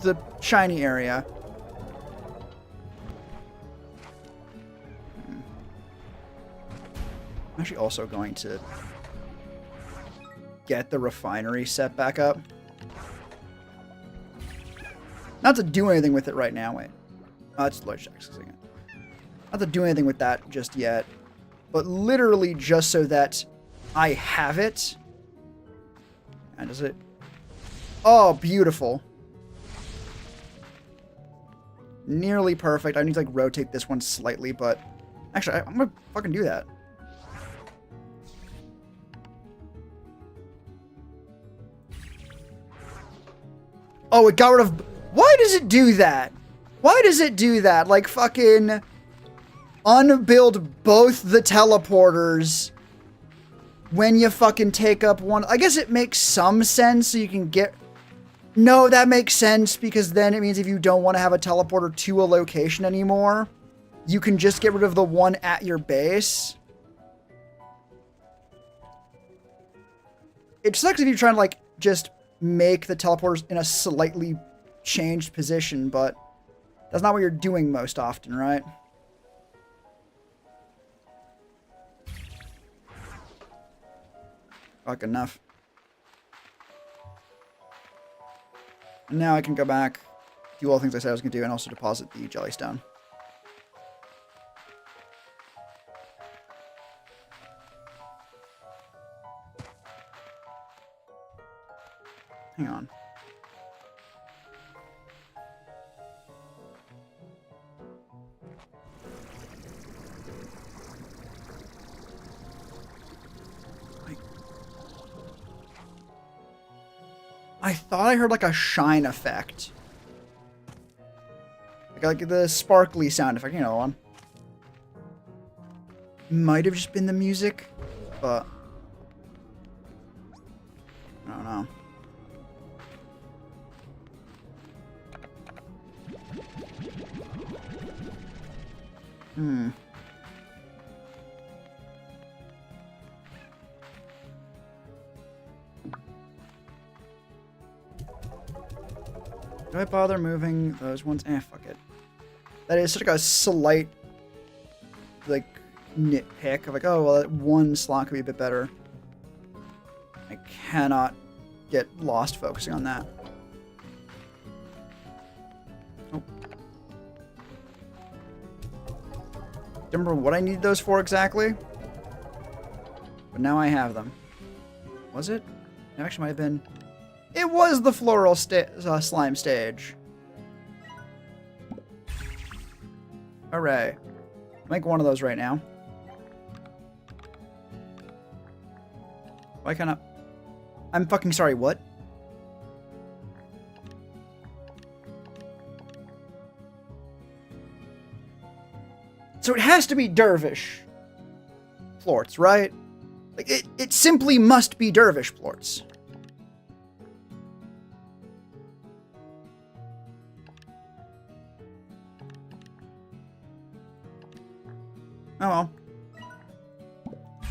The shiny area. I'm actually also going to get the refinery set back up. Not to do anything with it right now. Wait. Oh, it's Lord accessing it. Not to do anything with that just yet. But literally just so that I have it. And is it... Oh, beautiful. Nearly perfect. I need to, like, rotate this one slightly, but... Actually, I'm gonna fucking do that. Oh, it got rid of... Why does it do that? Why does it do that? Like, fucking... Unbuild both the teleporters... when you fucking take up one... I guess it makes some sense so you can get... No, that makes sense because then it means if you don't want to have a teleporter to a location anymore, you can just get rid of the one at your base. It sucks if you're trying to, like, just make the teleporters in a slightly changed position, but that's not what you're doing most often, right? Fuck, enough. And now I can go back, do all the things I said I was going to do, and also deposit the jellystone. Hang on. I thought I heard like a shine effect. Like the sparkly sound effect, you know, one. Might have just been the music, but I don't know. Do I bother moving those ones? Fuck it. That is such like a slight, like, nitpick of like, oh, well, that one slot could be a bit better. I cannot get lost focusing on that. Oh. Don't remember what I need those for exactly, but now I have them. Was it? It actually might have been. It was the floral slime stage. Hooray. Make one of those right now. Why can't I? I'm fucking sorry, what? So it has to be Dervish plorts, right? Like, it simply must be Dervish plorts. Oh well.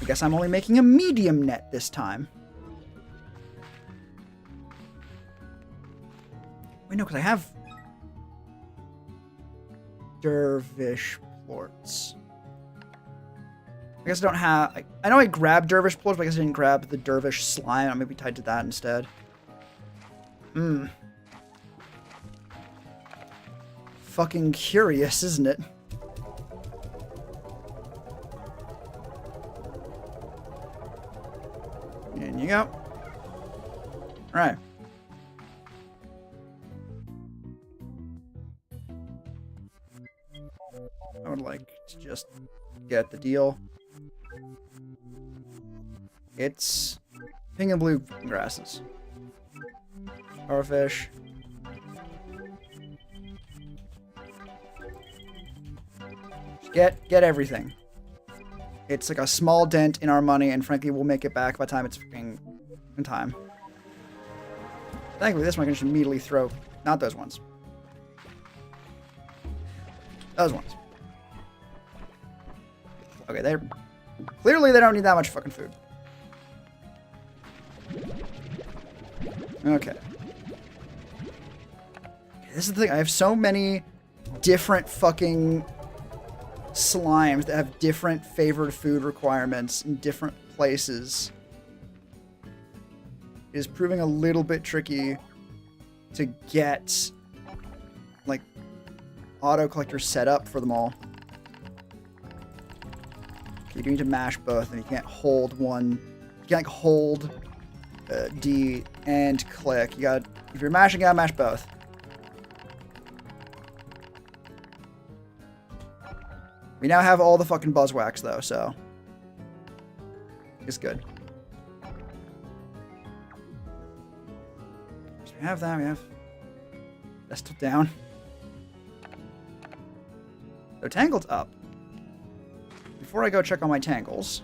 I guess I'm only making a medium net this time. Wait, no, because I have Dervish plorts. I guess I don't have... I know I grabbed Dervish plorts, but I guess I didn't grab the Dervish slime. I may be tied to that instead. Fucking curious, isn't it? In you go. Alright. I would like to just get the deal. It's pink and blue grasses. Powerfish. Get everything. It's like a small dent in our money, and frankly, we'll make it back by the time it's in time. Thankfully, this one I can just immediately throw. Not those ones. Those ones. Okay, they're... Clearly, they don't need that much fucking food. Okay. This is the thing. I have so many different fucking slimes that have different favored food requirements in different places. It is proving a little bit tricky to get, like, auto collector set up for them all. Okay, you do need to mash both, and you can't hold one. You can't, like, hold D and click. You gotta, if you're mashing, you gotta mash both. We now have all the fucking buzzwax, though, so it's good. So we have that. We have that's still down. So Tangled's up. Before I go check on my Tangles,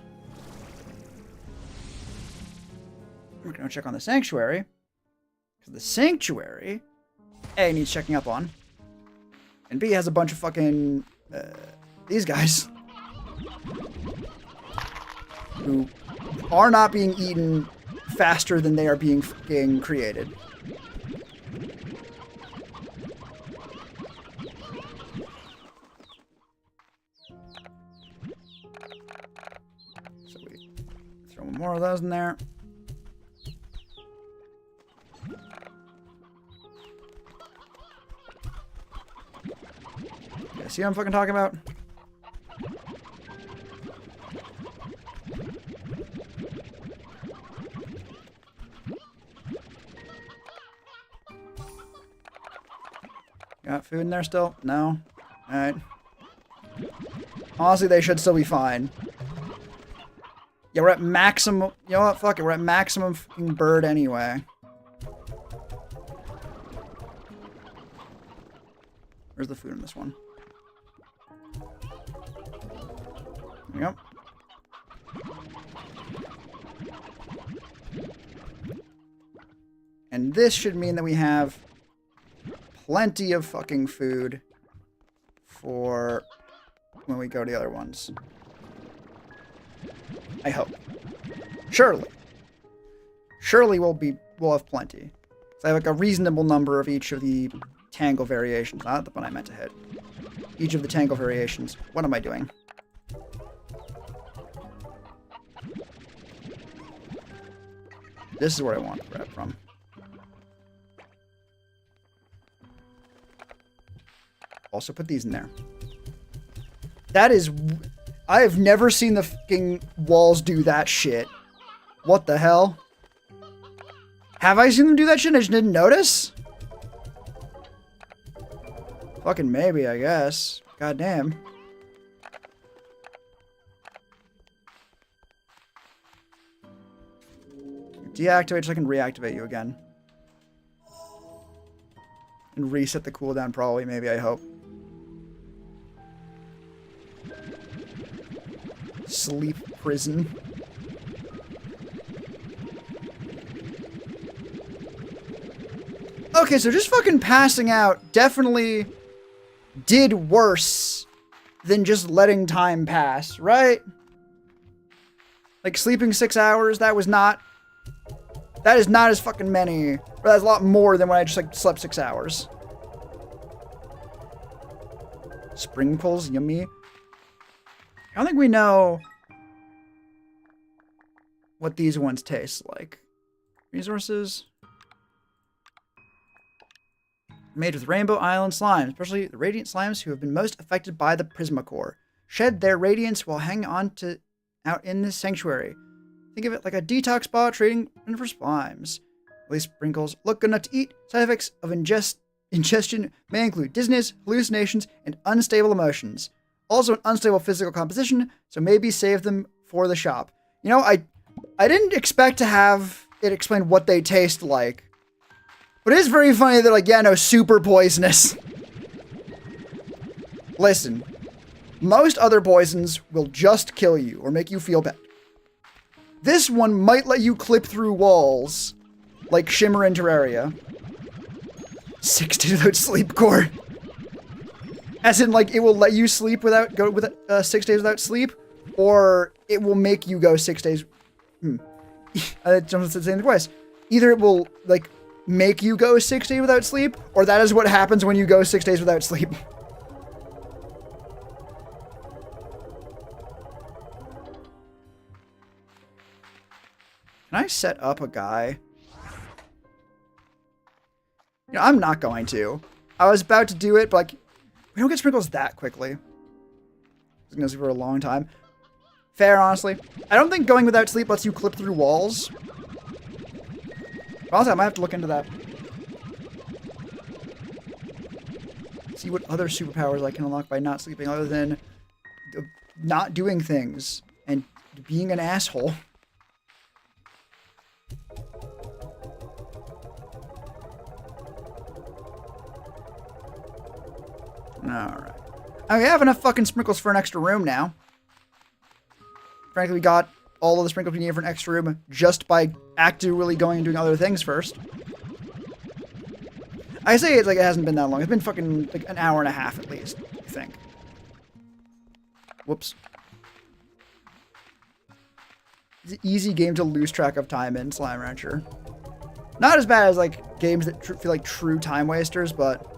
we're gonna check on the Sanctuary, because the Sanctuary, A, needs checking up on, and B, has a bunch of fucking these guys who are not being eaten faster than they are being fucking created. So we throw more of those in there. Yeah, see what I'm fucking talking about? Got food in there still? No? Alright. Honestly, they should still be fine. Yeah, we're at maximum... You know what? Fuck it. We're at maximum fucking bird anyway. Where's the food in this one? There we go. And this should mean that we have plenty of fucking food for when we go to the other ones. I hope. Surely. Surely we'll have plenty. So I have like a reasonable number of each of the tangle variations. Not the one I meant to hit. Each of the tangle variations. What am I doing? This is where I want to grab from. Also put these in there. That is... I have never seen the fucking walls do that shit. What the hell? Have I seen them do that shit and I just didn't notice? Fucking maybe, I guess. Goddamn. Deactivate so I can reactivate you again. And reset the cooldown probably, maybe, I hope. Sleep prison. Okay, so just fucking passing out definitely did worse than just letting time pass, right? Like sleeping 6 hours, that is not as fucking many, or that's a lot more than when I just like slept 6 hours. Sprinkles, yummy. I don't think we know what these ones taste like. Resources. Made with Rainbow Island slimes, especially the radiant slimes who have been most affected by the Prismacore. Shed their radiance while hanging on to out in this sanctuary. Think of it like a detox spa trading for slimes. These sprinkles look good enough to eat. Side effects of ingestion may include dizziness, hallucinations, and unstable emotions. Also an unstable physical composition, so maybe save them for the shop. You know, I didn't expect to have it explain what they taste like. But it is very funny that, like, yeah, no, super poisonous. Listen, most other poisons will just kill you or make you feel bad. This one might let you clip through walls, like Shimmer in Terraria. 6 days without sleep core. As in, like, it will let you sleep without 6 days without sleep, or it will make you go 6 days. I jumped to the same twice. Either it will, like, make you go 6 days without sleep, or that is what happens when you go 6 days without sleep. Can I set up a guy? You know, I'm not going to. I was about to do it, but, like, we don't get sprinkles that quickly. It's going to be for a long time. Fair, honestly. I don't think going without sleep lets you clip through walls. Honestly, I might have to look into that. See what other superpowers I can unlock by not sleeping other than not doing things and being an asshole. Alright. Oh, we have enough fucking sprinkles for an extra room now. Frankly, we got all of the sprinkles we need for an extra room just by actively going and doing other things first. I say it's like it hasn't been that long. It's been fucking like an hour and a half at least, I think. Whoops. It's an easy game to lose track of time in, Slime Rancher. Not as bad as like games that feel like true time wasters, but...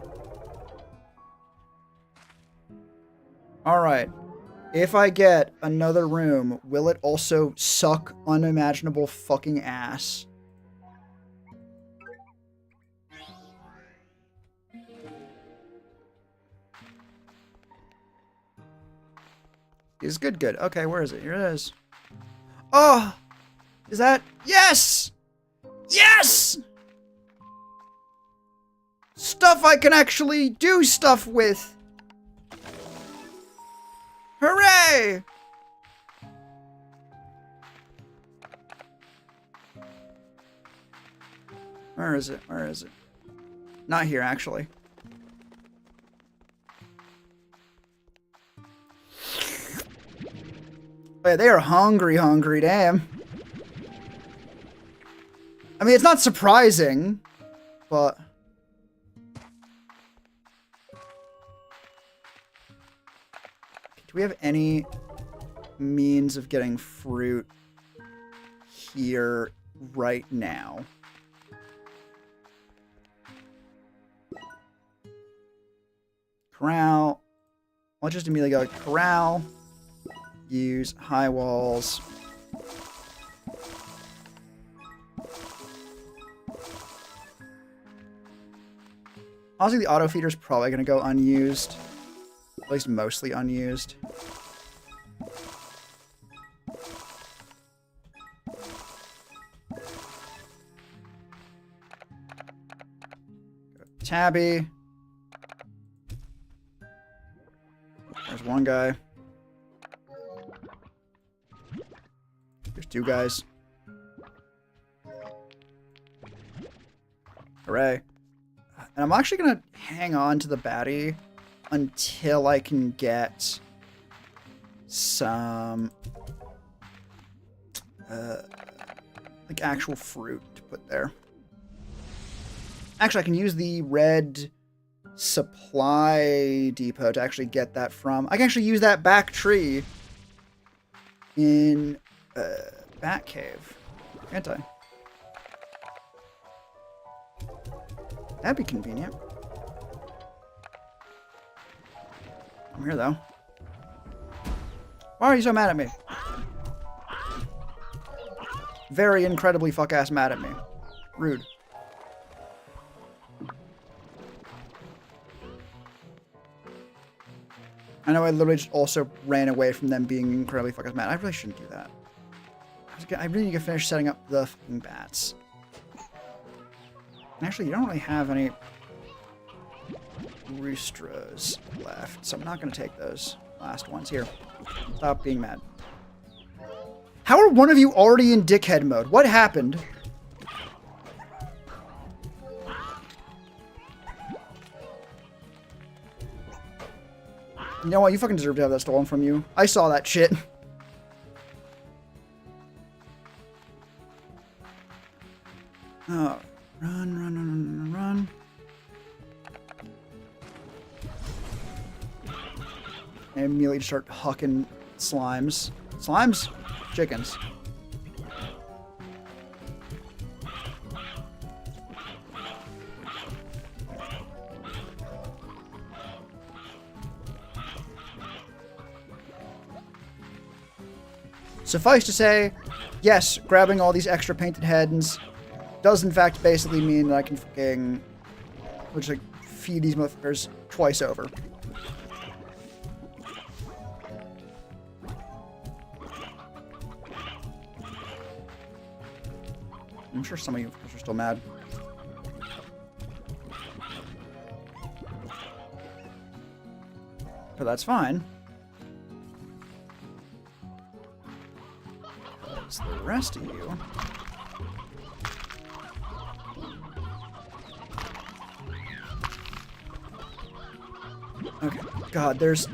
Alright. If I get another room, will it also suck unimaginable fucking ass? Is good, good. Okay, where is it? Here it is. Oh! Is that... Yes! Yes! Stuff I can actually do stuff with! Hooray! Where is it? Where is it? Not here, actually. Wait, they are hungry, hungry, damn. I mean, it's not surprising, but... Do we have any means of getting fruit here right now? let's just immediately go corral, use high walls. Honestly, the auto feeder is probably going to go unused. At least mostly unused. Tabby. There's one guy. There's two guys. Hooray. And I'm actually going to hang on to the baddie until I can get some like actual fruit to put there. Actually, I can use the red supply depot to actually get that from. I can actually use that back tree in Batcave, can't I? That'd be convenient. I'm here, though. Why are you so mad at me? Very incredibly fuck-ass mad at me. Rude. I know I literally just also ran away from them being incredibly fuck-ass mad. I really shouldn't do that. I really need to finish setting up the fucking bats. Actually, you don't really have any roosters left, so I'm not going to take those last ones. Here, stop being mad. How are one of you already in dickhead mode? What happened? You know what? You fucking deserve to have that stolen from you. I saw that shit. Oh. Run, run, run, run, run, run. And immediately start hucking slimes. Slimes? Chickens. Suffice to say, yes, grabbing all these extra painted heads does in fact basically mean that I can fucking just like feed these motherfuckers twice over. I'm sure some of you are still mad. But that's fine. It's the rest of you. Okay. God, there's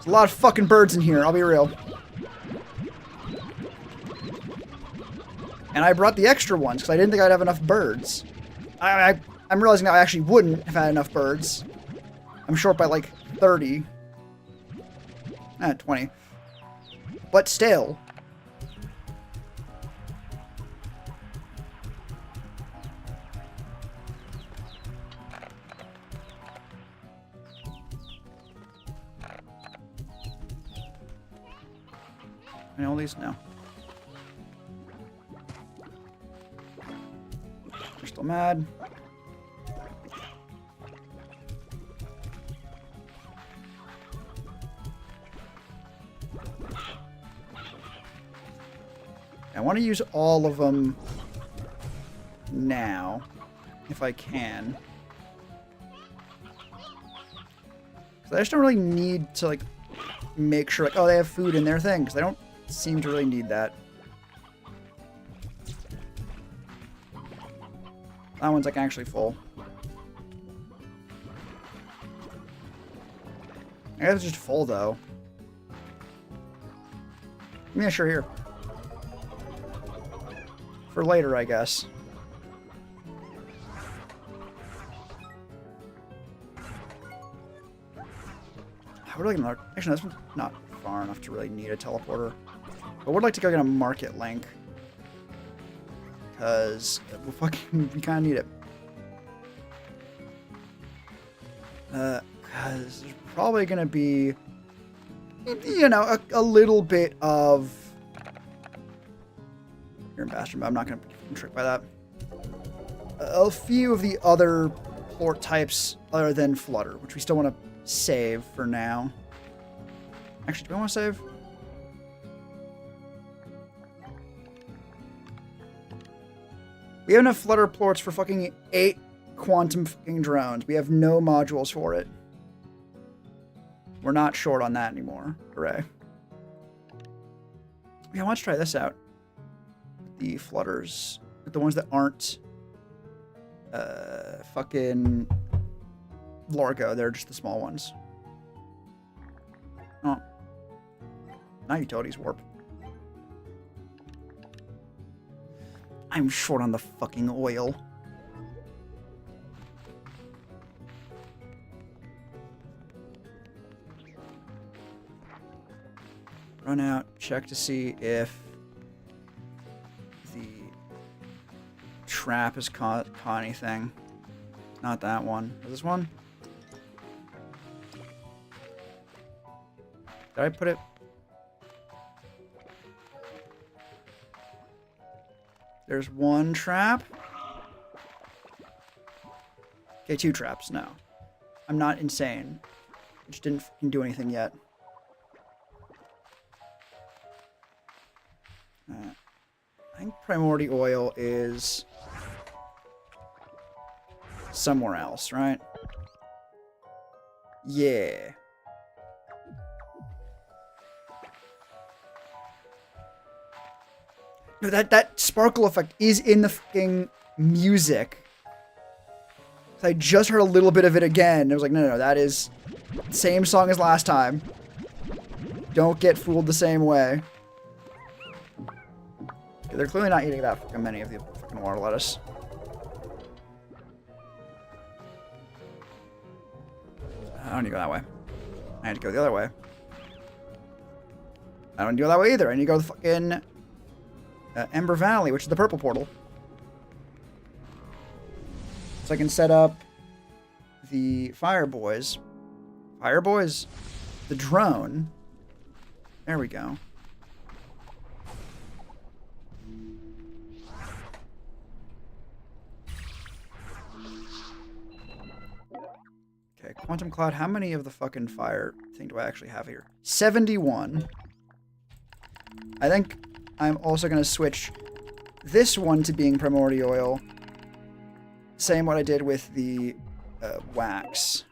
a lot of fucking birds in here, I'll be real. And I brought the extra ones because I didn't think I'd have enough birds. I'm realizing now I actually wouldn't have had enough birds. I'm short by like 30. 20. But still. Any all these? No. They're still mad. I want to use all of them now, if I can. Because I just don't really need to, like, make sure, like, oh, they have food in their thing, because I don't seem to really need that. That one's, like, actually full. I guess it's just full, though. Yeah, sure, here. For later, I guess. I would like another... Actually, this one's not far enough to really need a teleporter. I would like to go get a market link. Because we kind of need it. Because there's probably going to be, you know, a little bit of... You're a bastard, but I'm not going to be tricked by that. A few of the other plort types other than Flutter, which we still want to save for now. Actually, do we want to save? We have enough Flutter plorts for fucking 8 quantum fucking drones. We have no modules for it. We're not short on that anymore. Hooray. Yeah, let's try this out. The Flutters. The ones that aren't fucking Largo. They're just the small ones. Oh. Now utilities warp. I'm short on the fucking oil. Run out, check to see if the trap has caught anything. Not that one. Is this one? Did I put it? There's one trap. Okay, 2 traps. No. I'm not insane. I just didn't fucking do anything yet. I think Primordial Oil is somewhere else, right? Yeah. No, that sparkle effect is in the fucking music. I just heard a little bit of it again. I was like, no, that is the same song as last time. Don't get fooled the same way. They're clearly not eating that fucking many of the fucking water lettuce. I don't need to go that way. I had to go the other way. I don't need to go that way either. I need to go to the fucking Ember Valley, which is the purple portal. So I can set up the Fire Boys. Fire Boys? The drone. There we go. Okay, Quantum Cloud. How many of the fucking fire thing do I actually have here? 71. I think I'm also going to switch this one to being Primordial Oil. Same what I did with the wax.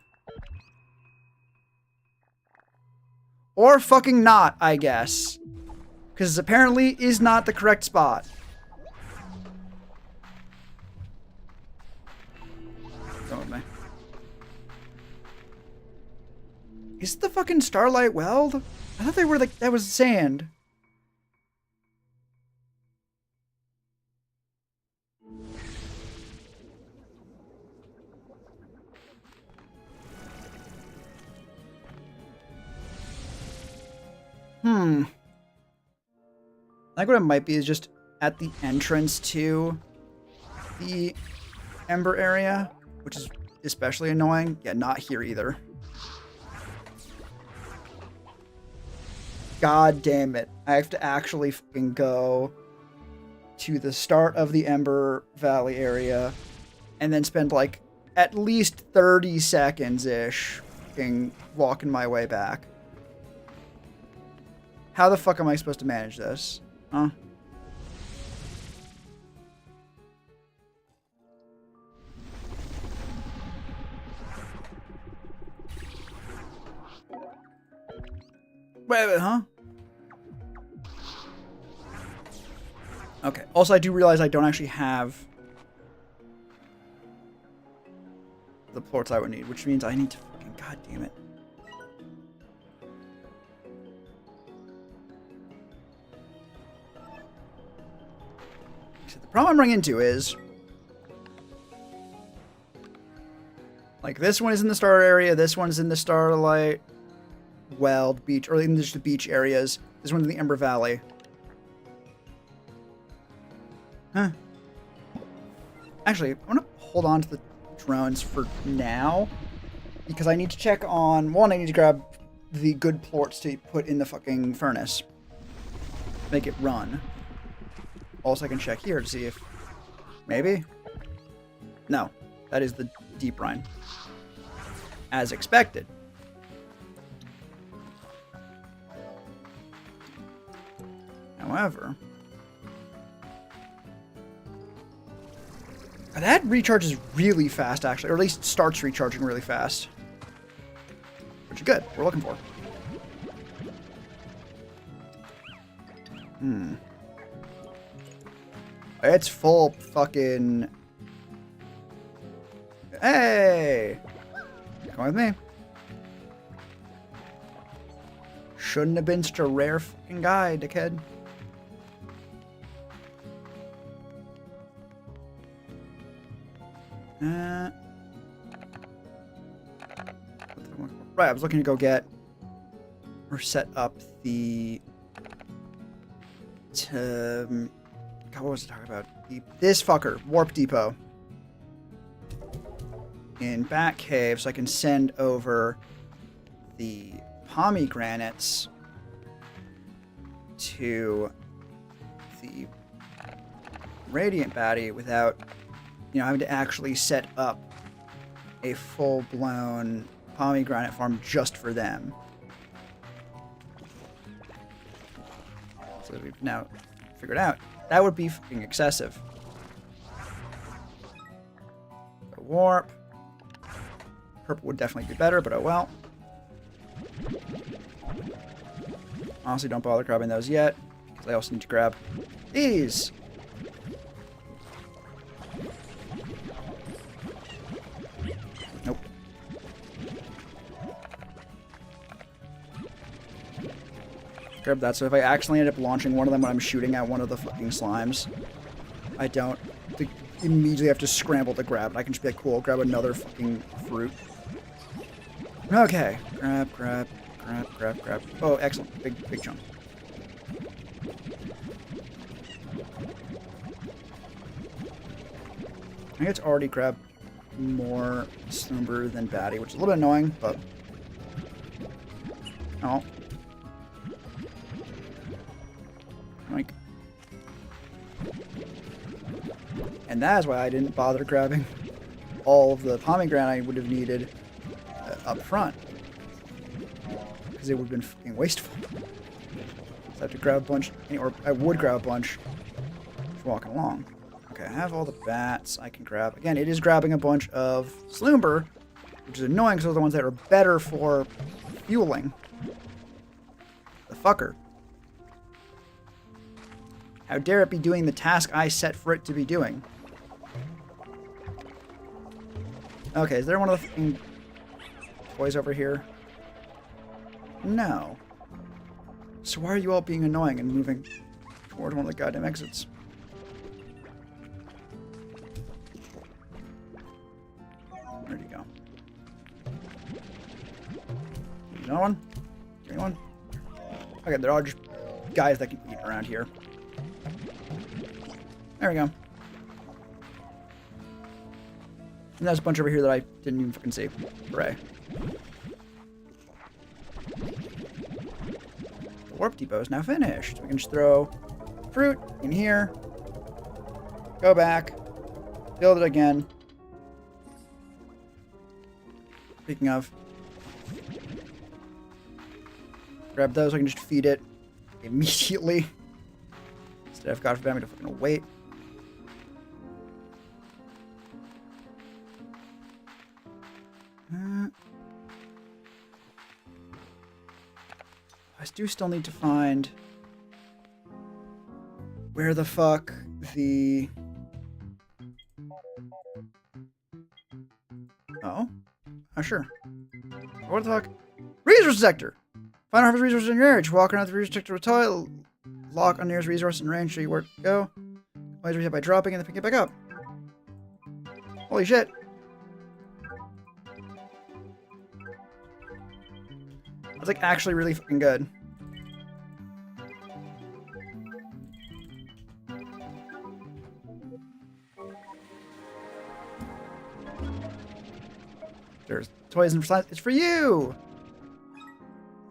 Or fucking not, I guess. Because apparently is not the correct spot. Come with me. Is it the fucking Starlight Weld? I thought they were like, that was sand. I think what it might be is just at the entrance to the Ember area, which is especially annoying. Yeah, not here either. God damn it. I have to actually fucking go to the start of the Ember Valley area and then spend like at least 30 seconds-ish fucking walking my way back. How the fuck am I supposed to manage this? Huh? Wait, huh? Okay. Also, I do realize I don't actually have the plorts I would need, which means I need to fucking... God damn it. So the problem I'm running into is... like, this one is in the Star area, this one's in the Starlight Weld Beach, or in just the beach areas. This one's in the Ember Valley. Huh. Actually, I want to hold on to the drones for now. Because I need to check on... One, I need to grab the good plorts to put in the fucking furnace. Make it run. Also, I can check here to see if... Maybe? No. That is the deep brine. As expected. However... That recharges really fast, actually. Or at least starts recharging really fast. Which is good. We're looking for. It's full fucking... Hey! Come with me. Shouldn't have been such a rare fucking guy, dickhead. Right, I was looking to go get or set up the God, what was I talking about? This fucker, Warp Depot in Bat Cave, so I can send over the pomegranates to the Radiant Baddie without, you know, having to actually set up a full-blown pomegranate farm just for them. So we've now figured out that would be fucking excessive. A warp. Purple would definitely be better, but oh well. Honestly, don't bother grabbing those yet, because I also need to grab these. Nope. Grab that, so if I accidentally end up launching one of them when I'm shooting at one of the fucking slimes, I don't immediately have to scramble to grab it. I can just be like, cool, grab another fucking fruit. Okay. Grab. Oh, excellent. Big chunk. I think it's already grabbed more Slumber than Baddie, which is a little bit annoying, but... Oh. Like... And that is why I didn't bother grabbing all of the pomegranate I would have needed up front. Because it would have been fucking wasteful. So I have to grab a bunch, or I would grab a bunch for walking along. Okay, I have all the bats I can grab. Again, it is grabbing a bunch of Slumber, which is annoying because those are the ones that are better for fueling. The fucker. How dare it be doing the task I set for it to be doing? Okay, is there one of the fucking toys over here? No. So why are you all being annoying and moving toward one of the goddamn exits? Where'd he go? Another one? Give me one. Okay, they're all just guys that can eat around here. There we go. And there's a bunch over here that I didn't even fucking see. Hooray. The Warp Depot is now finished. We can just throw fruit in here. Go back. Build it again. Speaking of. Grab those so I can just feed it immediately. Instead of, God forbid, me to fucking wait. I do still need to find where the fuck the... Oh? Oh, sure. What the fuck? Resource sector! Find harvest resources in your area. Just walk around the resource sector with a toy. Lock on nearest resource in range so you where to go. Always reset by dropping and then pick it back up. Holy shit. That's like actually really fucking good. There's toys and slimes. It's for you!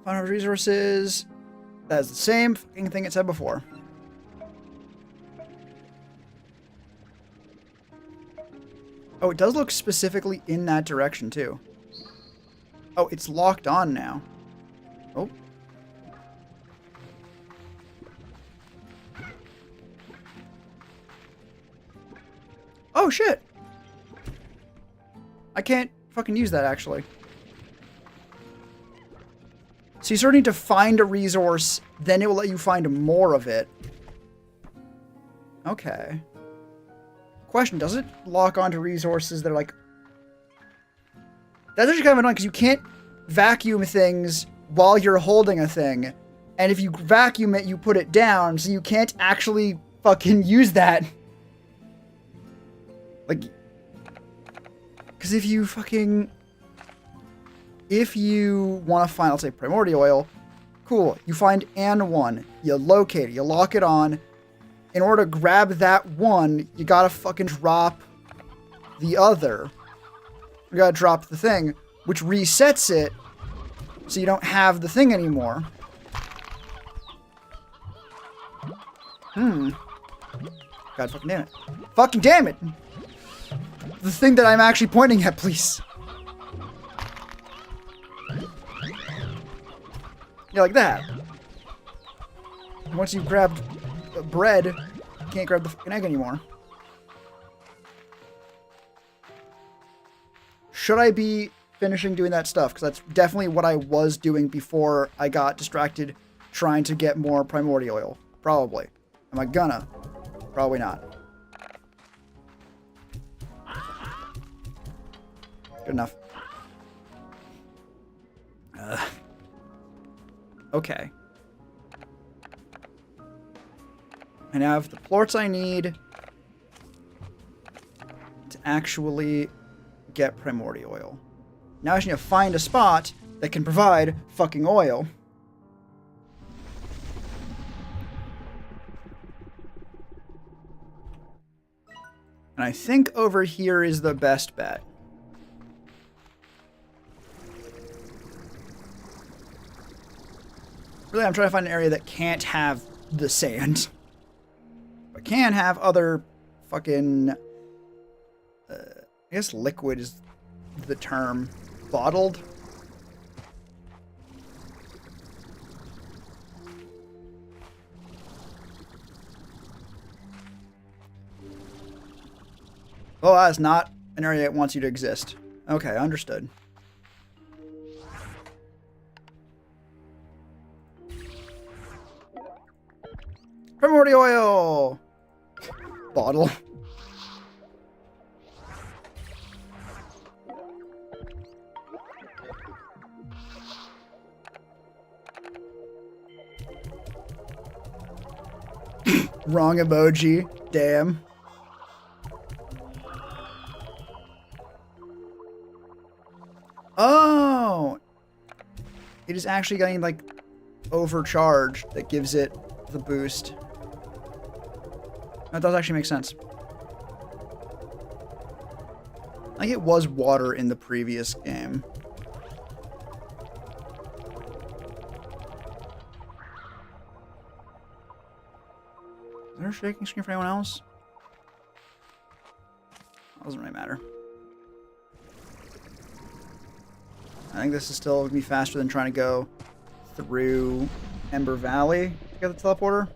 Find resources. That's the same fucking thing it said before. Oh, it does look specifically in that direction, too. Oh, it's locked on now. Oh. Oh, shit! I can't fucking use that, actually. So you sort of need to find a resource, then it will let you find more of it. Okay. Question, does it lock onto resources that are like... That's actually kind of annoying, because you can't vacuum things while you're holding a thing. And if you vacuum it, you put it down, so you can't actually fucking use that. Like... Because if you fucking... If you want to find, let's say, primordial oil, cool. You find one. You locate it. You lock it on. In order to grab that one, you gotta fucking drop the other. You gotta drop the thing, which resets it, so you don't have the thing anymore. God fucking damn it. Fucking damn it! The thing that I'm actually pointing at, please. Yeah, like that. Once you've grabbed bread, you can't grab the fucking egg anymore. Should I be finishing doing that stuff? Because that's definitely what I was doing before I got distracted trying to get more primordial oil. Probably. Am I gonna? Probably not. Good enough. Okay. I now have the plorts I need to actually get primordial oil. Now I just need to find a spot that can provide fucking oil. And I think over here is the best bet. Really, I'm trying to find an area that can't have the sand. But can have other fucking... I guess liquid is the term. Bottled? Oh, that's not an area that wants you to exist. Okay, understood. Primordial oil! Bottle. Wrong emoji. Damn. Oh! It is actually getting, like, overcharged that gives it the boost. That does actually make sense. I think it was water in the previous game. Is there a shaking screen for anyone else? Doesn't really matter. I think this is still going to be faster than trying to go through Ember Valley to get the teleporter.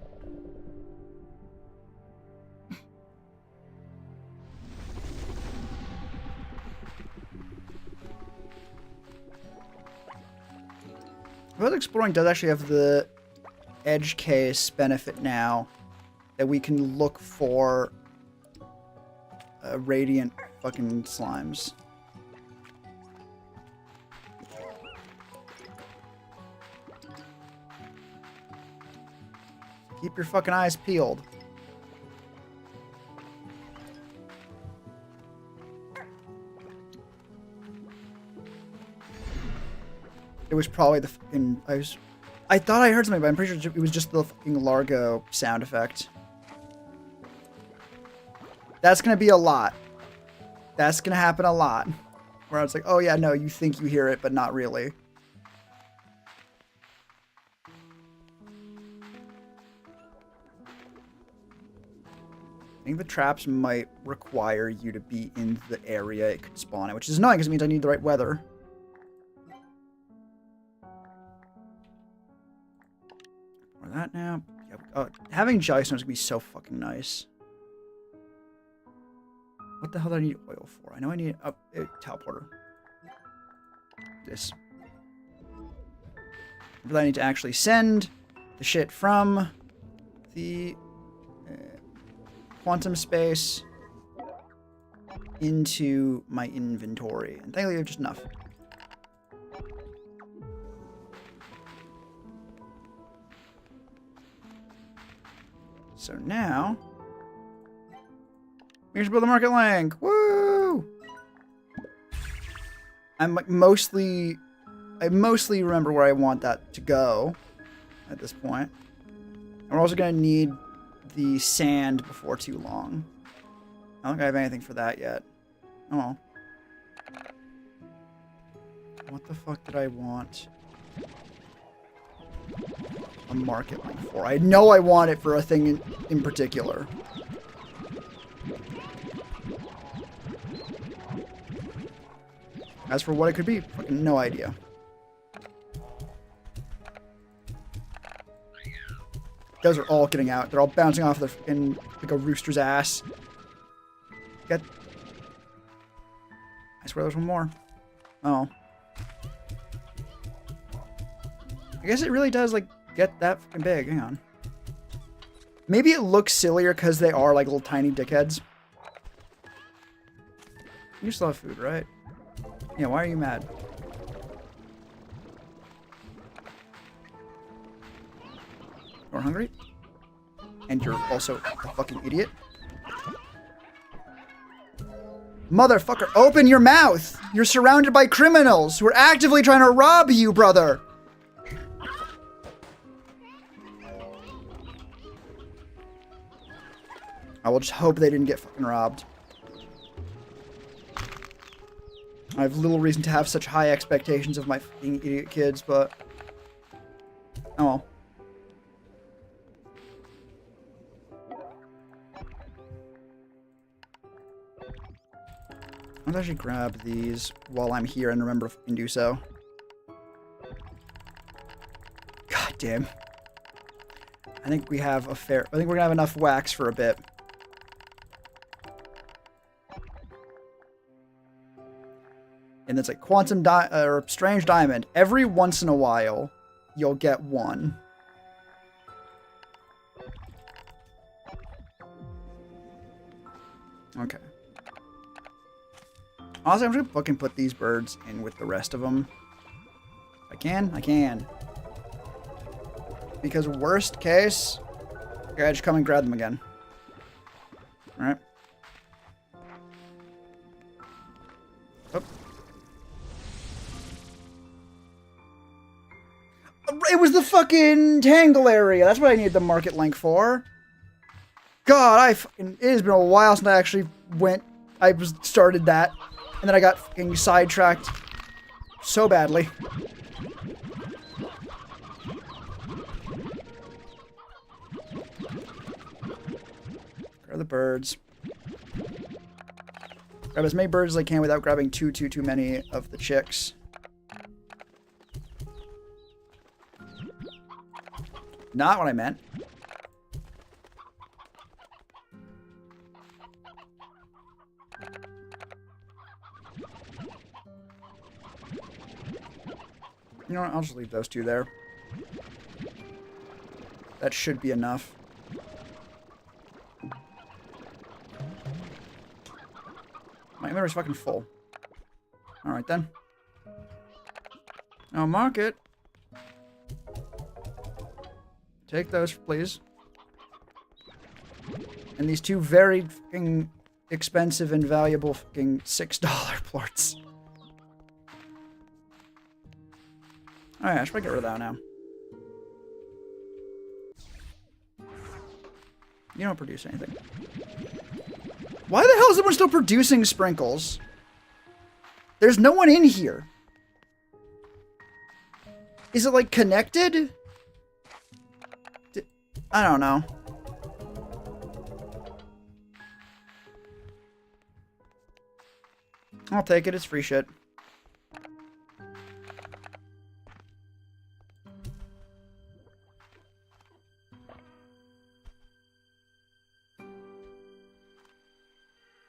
World Exploring does actually have the edge case benefit now that we can look for radiant fucking slimes. Keep your fucking eyes peeled. It was probably the fucking... I thought I heard something, but I'm pretty sure it was just the fucking Largo sound effect. That's gonna be a lot. That's gonna happen a lot. Where it's like, oh yeah, no, you think you hear it, but not really. I think the traps might require you to be in the area it could spawn in, which is annoying because it means I need the right weather. Or that now. Yeah, having Jelly Stones would be so fucking nice. What the hell do I need oil for? I know I need a teleporter. This. But I need to actually send the shit from the quantum space into my inventory. And thankfully, I have just enough. So now, we should build a market link. Woo! I mostly remember where I want that to go at this point. And we're also going to need the sand before too long. I don't think I have anything for that yet. Oh well. What the fuck did I want a market link for? I know I want it for a thing in particular. As for what it could be, fucking no idea. Those are all getting out. They're all bouncing off the fucking like a rooster's ass. Get. I swear there's one more. Oh. I guess it really does like get that fucking big. Hang on. Maybe it looks sillier because they are like little tiny dickheads. You still have food, right? Yeah, why are you mad? You're hungry? And you're also a fucking idiot? Motherfucker, open your mouth! You're surrounded by criminals who are actively trying to rob you, brother! I will just hope they didn't get fucking robbed. I have little reason to have such high expectations of my fucking idiot kids, but... oh well. I'll actually grab these while I'm here and remember if I can do so. God damn. I think we have a fair... I think we're gonna have enough wax for a bit. And it's like quantum or strange diamond. Every once in a while, you'll get one. Okay. Honestly, I'm just gonna fucking put these birds in with the rest of them. If I can, I can. Because worst case, I gotta just come and grab them again. Alright. Oh. It was the fucking tangle area. That's what I needed the market link for. God, it has been a while since I actually started that. And then I got fucking sidetracked so badly. Grab the birds. Grab as many birds as I can without grabbing too many of the chicks. Not what I meant. You know what? I'll just leave those two there. That should be enough. My inventory's fucking full. Alright then. Now market. Take those, please. And these two very fucking expensive and valuable fucking $6 plorts. Alright, I should probably get rid of that now. You don't produce anything. Why the hell is everyone still producing sprinkles? There's no one in here. Is it like connected? I don't know. I'll take it. It's free shit.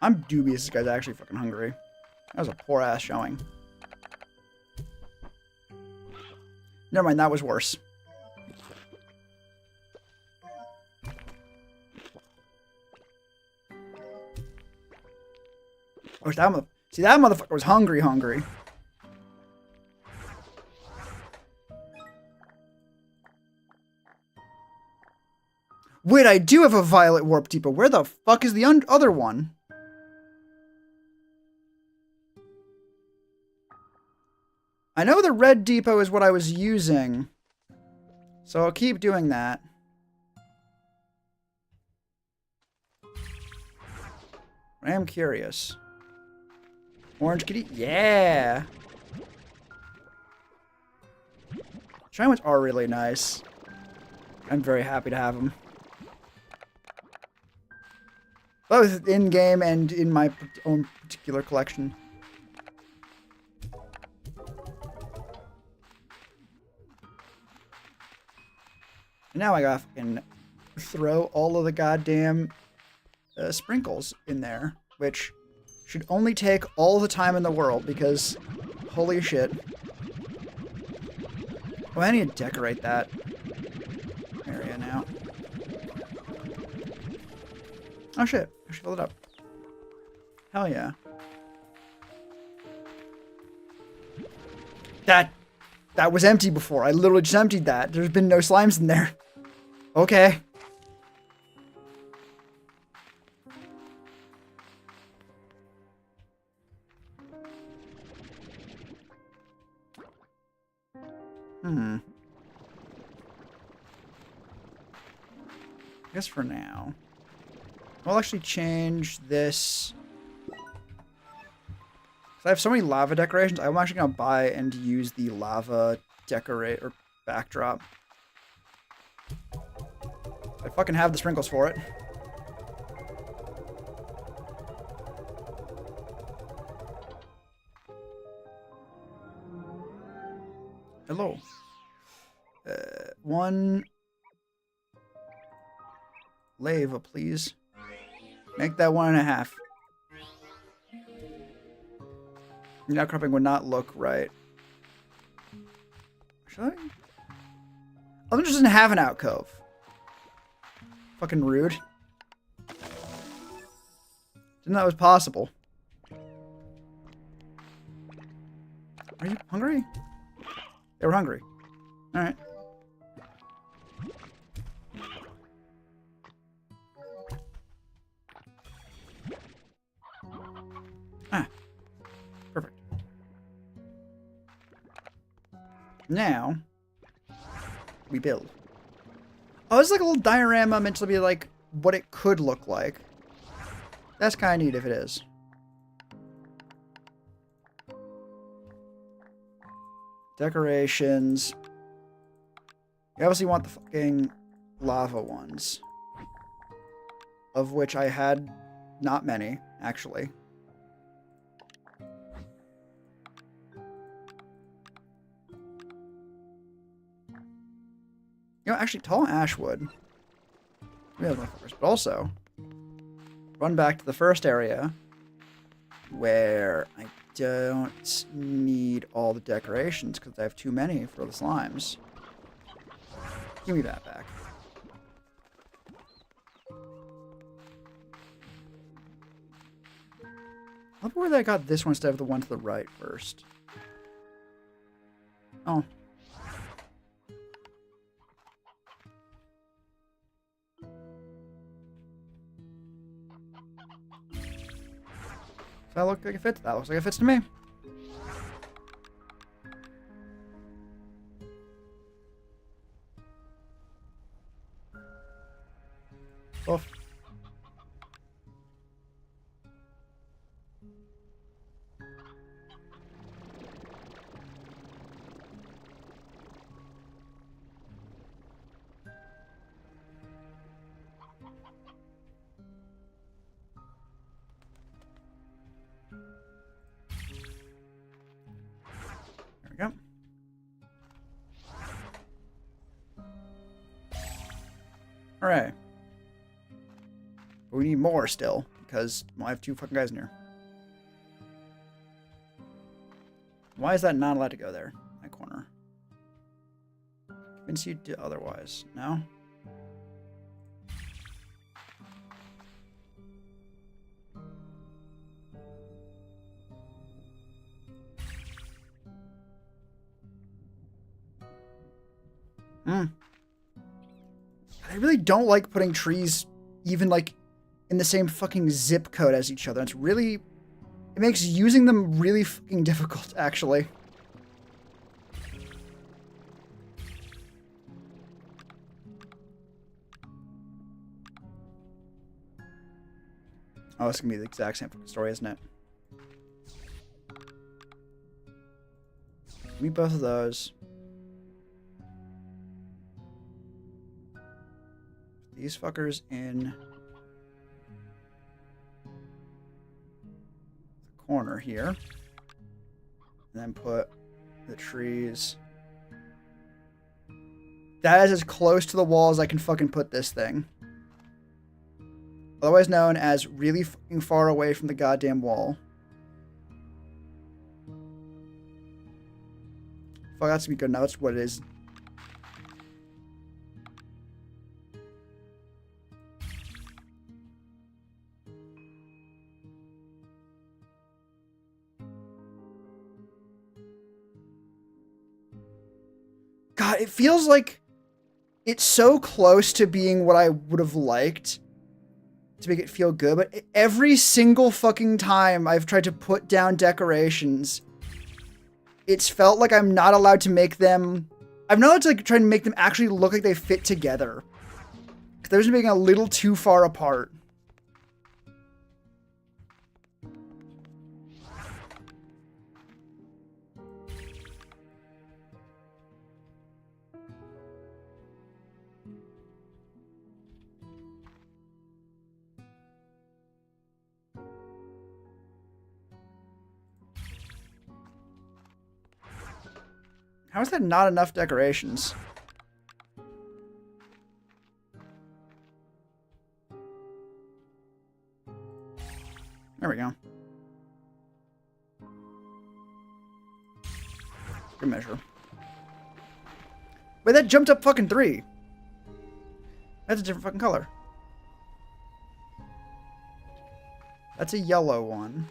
I'm dubious this guy's actually fucking hungry. That was a poor ass showing. Never mind, that was worse. Oh, see, that motherfucker was hungry. Wait, I do have a violet warp depot. Where the fuck is the other one? I know the red depot is what I was using, so I'll keep doing that. I am curious. Orange kitty? Yeah! Shiny ones are really nice. I'm very happy to have them. Both in-game and in my own particular collection. Now I gotta fucking throw all of the goddamn sprinkles in there, which should only take all the time in the world because holy shit. Oh, I need to decorate that area now. Oh shit, I should fill it up. Hell yeah. That was empty before. I literally just emptied that. There's been no slimes in there. Okay. I guess for now. I'll actually change this. So I have so many lava decorations. I'm actually going to buy and use the lava decorate or backdrop. I fucking have the sprinkles for it. Hello. One lava, please. Make that 1.5. Outcropping would not look right. Should I? Oh, it doesn't have an alcove. Fucking rude. Didn't know that was possible. Are you hungry? They were hungry. Alright. Ah. Perfect. Now, we build. Oh, it's like a little diorama meant to be like what it could look like. That's kind of neat if it is. Decorations. You obviously want the fucking lava ones. Of which I had not many, actually. You know, actually, tall ashwood. Yeah, but also, run back to the first area where I don't need all the decorations because I have too many for the slimes. Give me that back. I wonder where I got this one instead of the one to the right first. Oh. Does that look like it fits? That looks like it fits to me. Oof. There we go. Alright. But we need more still, because I have 2 fucking guys in here. Why is that not allowed to go there? That corner. Convince you to otherwise. No? I really don't like putting trees even like in the same fucking zip code as each other. It's really, it makes using them really fucking difficult, actually. Oh, it's gonna be the exact same fucking story, isn't it? Give me both of those. These fuckers in the corner here. And then put the trees. That is as close to the wall as I can fucking put this thing. Otherwise known as really fucking far away from the goddamn wall. Fuck, that's gonna be good enough. That's what it is. God, it feels like it's so close to being what I would have liked to make it feel good, but every single fucking time I've tried to put down decorations, it's felt like I'm not allowed to make them... I'm not allowed to like, try and make them actually look like they fit together. They're just being a little too far apart. How is that not enough decorations? There we go. Good measure. Wait, that jumped up fucking 3. That's a different fucking color. That's a yellow one.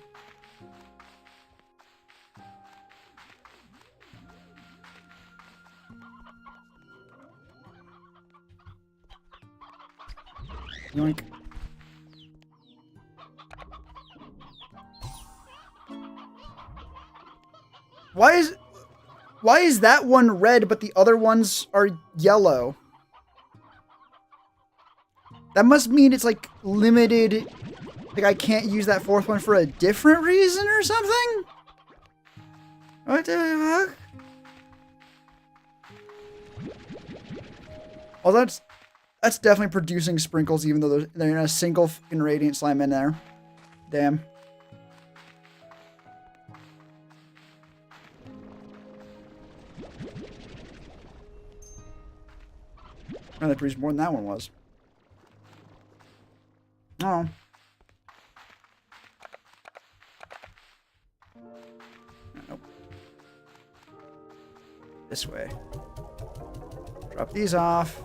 Yoink. Why is that one red but the other ones are yellow? That must mean it's like limited, like I can't use that 4th one for a different reason or something? What the fuck? Oh, that's definitely producing sprinkles, even though they're in a single fucking radiant slime in there. Damn. Oh, that produced more than that one was. Oh. Nope. This way. Drop these off.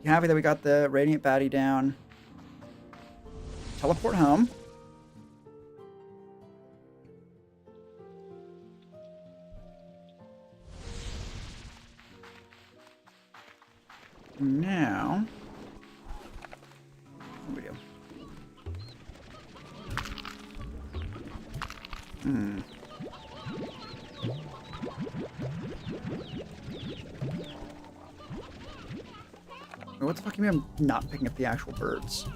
Be happy that we got the radiant baddie down. Teleport home. Now, what do we do? What the fuck do you mean I'm not picking up the actual birds?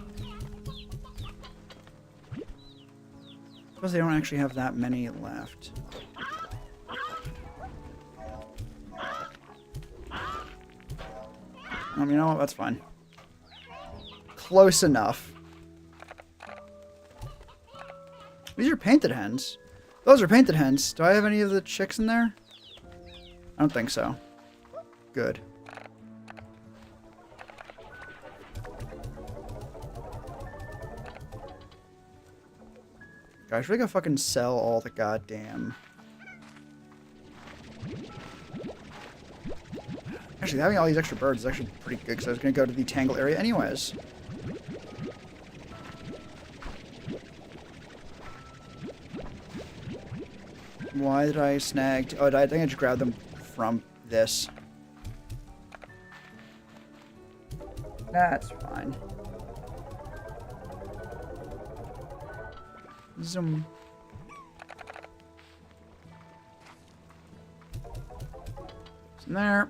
Suppose they don't actually have that many left. You know what? That's fine. Close enough. These are painted hens. Those are painted hens. Do I have any of the chicks in there? I don't think so. Good. Guys, we gotta fucking sell all the goddamn... Actually, having all these extra birds is actually pretty good, because I was gonna go to the Tangle area anyways. Why did I snag... Oh, I think I just grabbed them from this. That's fine. Zoom. It's in there.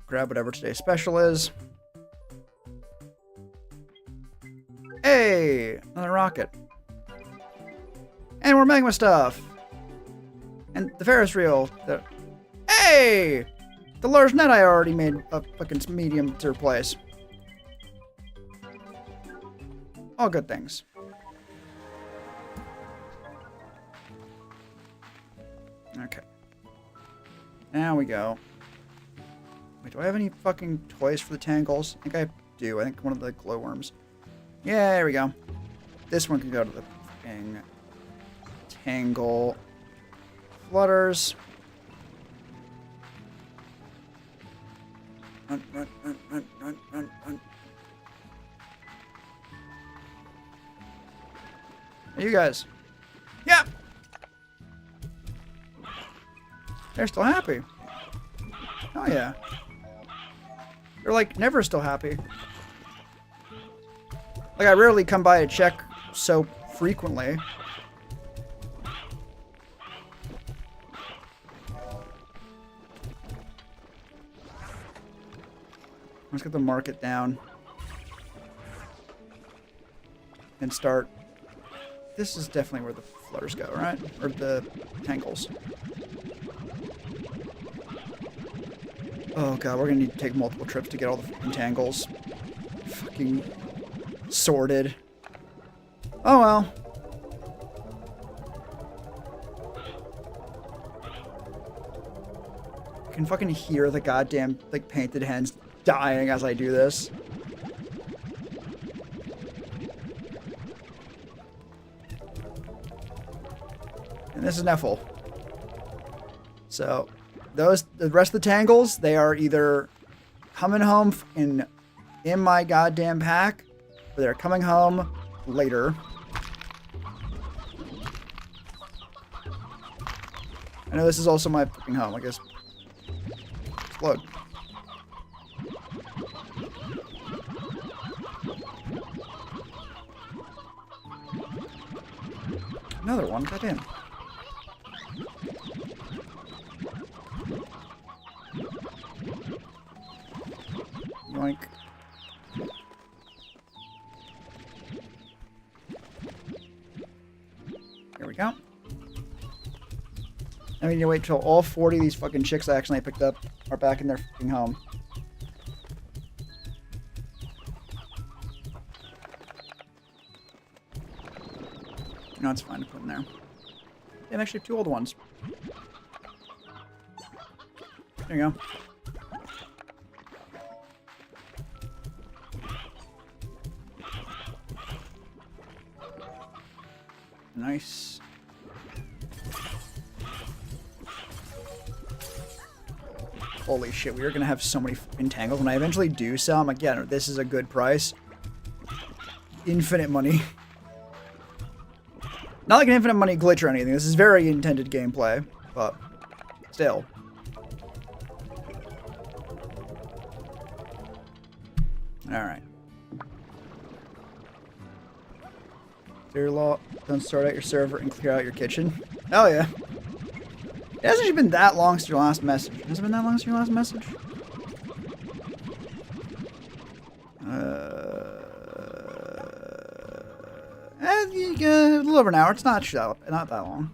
Grab whatever today's special is. Hey! Another rocket. And we're magma stuff. And the Ferris wheel. Hey! The large net I already made a fucking medium to replace. All good things. Okay. Now we go. Wait, do I have any fucking toys for the Tangles? I think I do. I think one of the glowworms. Yeah, there we go. This one can go to the fucking Tangle flutters. Run, run, run, run, run, run, run. Hey, you guys. Yeah! They're still happy. Oh, yeah. They're, like, never still happy. Like, I rarely come by to check so frequently. Let's get the market down. And start... This is definitely where the flutters go, right? Or the Tangles. Oh god, we're gonna need to take multiple trips to get all the fucking Tangles fucking sorted. Oh well. I can fucking hear the goddamn, like, painted hens dying as I do this. And this is Neffel. So, the rest of the Tangles, they are either coming home in my goddamn pack, or they're coming home later. I know this is also my fucking home, I guess. Explode. Another one, goddamn. Yoink. There we go. I mean, you wait till all 40 of these fucking chicks I accidentally picked up are back in their fucking home. No, it's fine to put in there. And actually 2 old ones. There you go. Nice. Holy shit, we are gonna have so many fucking Tangles. When I eventually do sell, I'm like, yeah, no, this is a good price. Infinite money. Not like an infinite money glitch or anything. This is very intended gameplay, but still. Alright. Dear Law, don't start out your server and clear out your kitchen. Hell yeah. It hasn't actually been that long since your last message. Has it been that long since your last message? A little over an hour. It's not that long.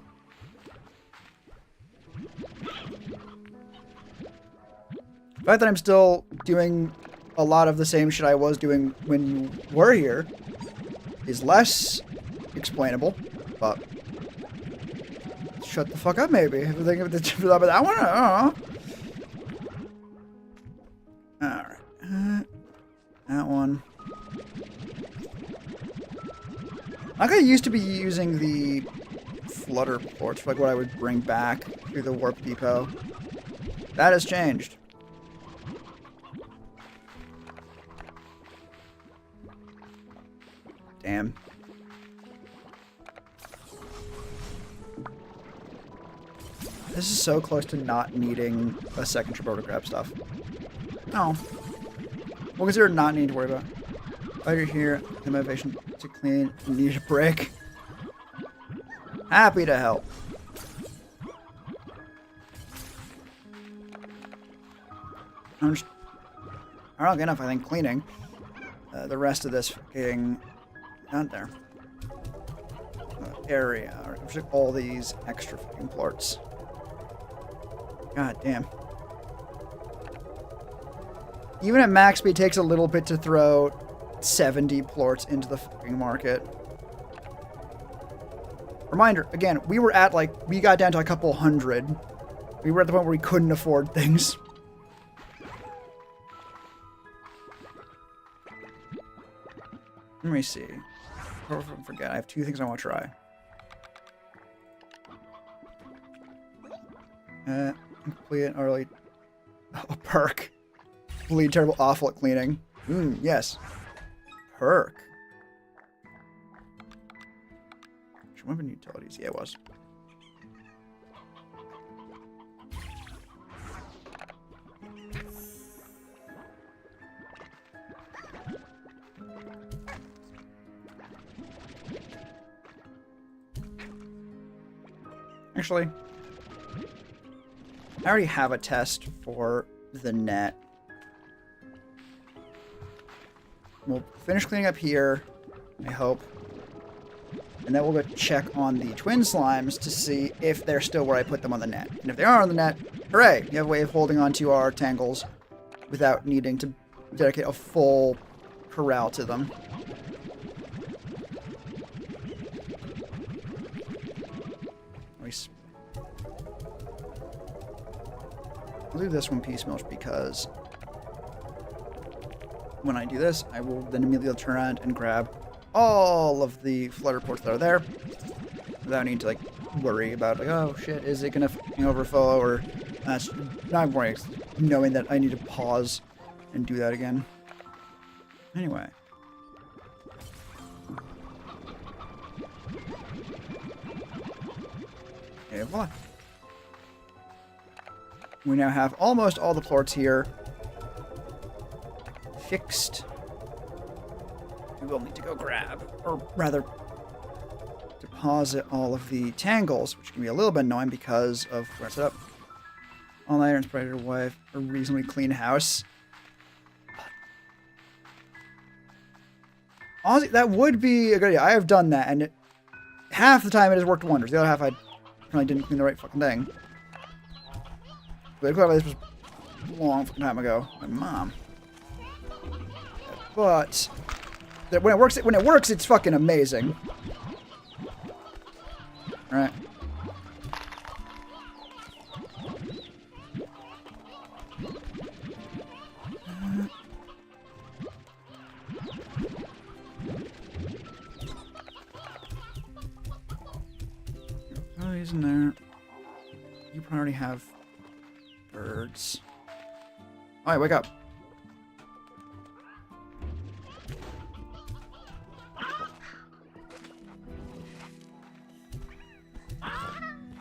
The fact that I'm still doing a lot of the same shit I was doing when you were here is less explainable, but shut the fuck up, maybe. If you think of that one, I don't know. Alright. That one. I got used to be using the flutter ports for like what I would bring back through the warp depot. That has changed. Damn. This is so close to not needing a second trip over to grab stuff. No. We'll consider not needing to worry about. While you're here, the motivation to clean, you need a break. Happy to help. Ironically enough, I think cleaning the rest of this fucking out there area, or all these extra fucking plorts. God damn. Even at max speed, it takes a little bit to throw 70 plorts into the fucking market. Reminder, again, we were at like, we got down to a couple hundred. We were at the point where we couldn't afford things. Let me see. Before I forget, I have 2 things I want to try. Complete an early... Oh, perk. Bleed terrible awful at cleaning. Yes. Perk. Weapon utilities. Yeah, it was. Actually, I already have a test for the net. We'll finish cleaning up here, I hope. And then we'll go check on the twin slimes to see if they're still where I put them on the net. And if they are on the net, hooray! You have a way of holding onto our tangles without needing to dedicate a full corral to them. Nice. I'll do this one piecemeal because when I do this, I will then immediately turn around and grab all of the flutter ports that are there without needing to like worry about like, oh shit, is it gonna overflow, or not worrying, knowing that I need to pause and do that again. Anyway. Okay, voila. We now have almost all the plorts here fixed. We will need to go grab, or rather, deposit all of the tangles, which can be a little bit annoying because of where it's set up. All nighter and spread your wife, a reasonably clean house. Honestly, that would be a good idea. I have done that, and half the time it has worked wonders. The other half I probably didn't clean the right fucking thing. But this was a long fucking time ago. My mom. But when it works, it's fucking amazing. All right. Oh, he's in there. You probably already have birds. All right, wake up.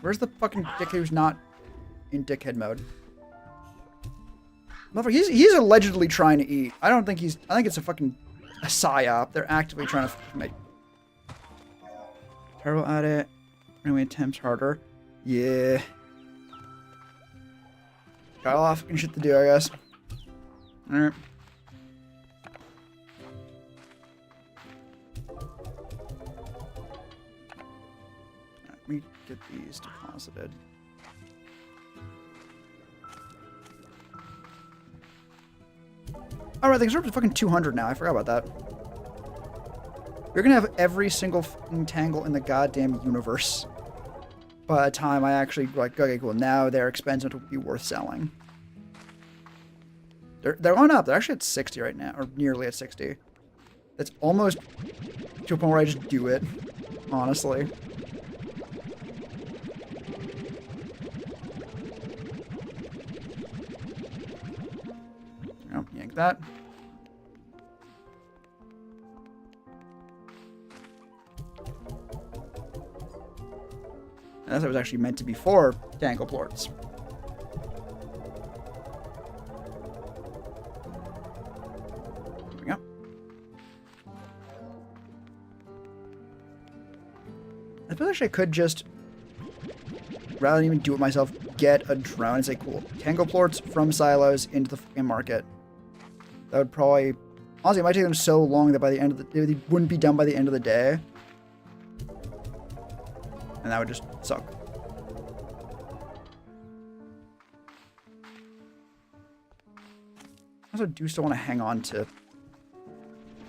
Where's the fucking dickhead who's not in dickhead mode? Motherfucker, he's allegedly trying to eat. I don't think he's... I think it's a fucking a psyop. They're actively trying to make... Terrible at it. Runaway attempts harder. Yeah. Got a lot of fucking shit to do, I guess. Alright. Let me get these deposited. Alright, things are up to fucking 200 now. I forgot about that. We're gonna have every single fucking tangle in the goddamn universe by the time I actually like, okay, cool, now they're expensive to be worth selling. They're on up. They're actually at 60 right now, or nearly at 60. That's almost to a point where I just do it, honestly. Oh, yank that. And that's what it was actually meant to be for, tangle plorts. There we go. I feel like I could just, rather than even do it myself, get a drone and say, cool, tangle plorts from silos into the fucking market. That would probably, honestly, it might take them so long that by the end of the, they wouldn't be done by the end of the day. And that would just suck. I also do still want to hang on to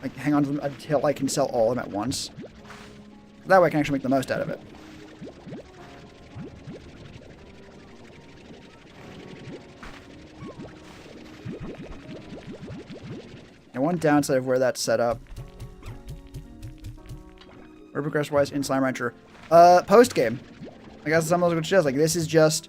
them until I can sell all of them at once. That way I can actually make the most out of it. And one downside of where that's set up. Where progress-wise in Slime Rancher. Post-game. I guess some of those what she does. Like, this is just...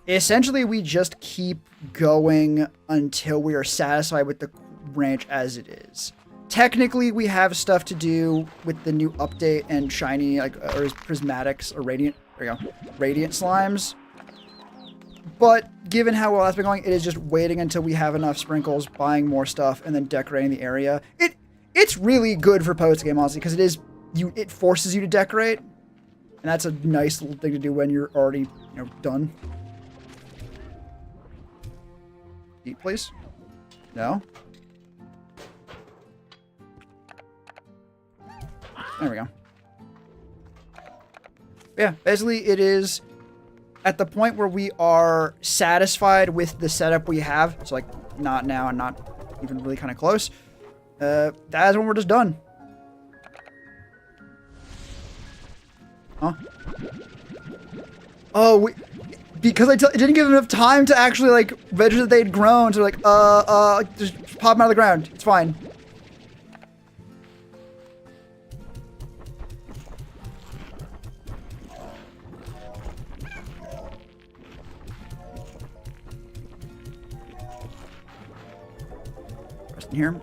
Essentially, we just keep going until we are satisfied with the ranch as it is. Technically, we have stuff to do with the new update and shiny, like, or prismatics, or radiant... There we go. Radiant slimes. But, given how well that's been going, it is just waiting until we have enough sprinkles, buying more stuff, and then decorating the area. It's really good for post-game, honestly, because it forces you to decorate. And that's a nice little thing to do when you're already, done. Eat, please. No? There we go. Yeah, basically it is at the point where we are satisfied with the setup we have. So, like, not now and not even really kind of close. That's when we're just done. Huh? Oh, because I didn't give them enough time to actually, like, register that they'd grown. So, like, just pop them out of the ground. It's fine. Rest in here.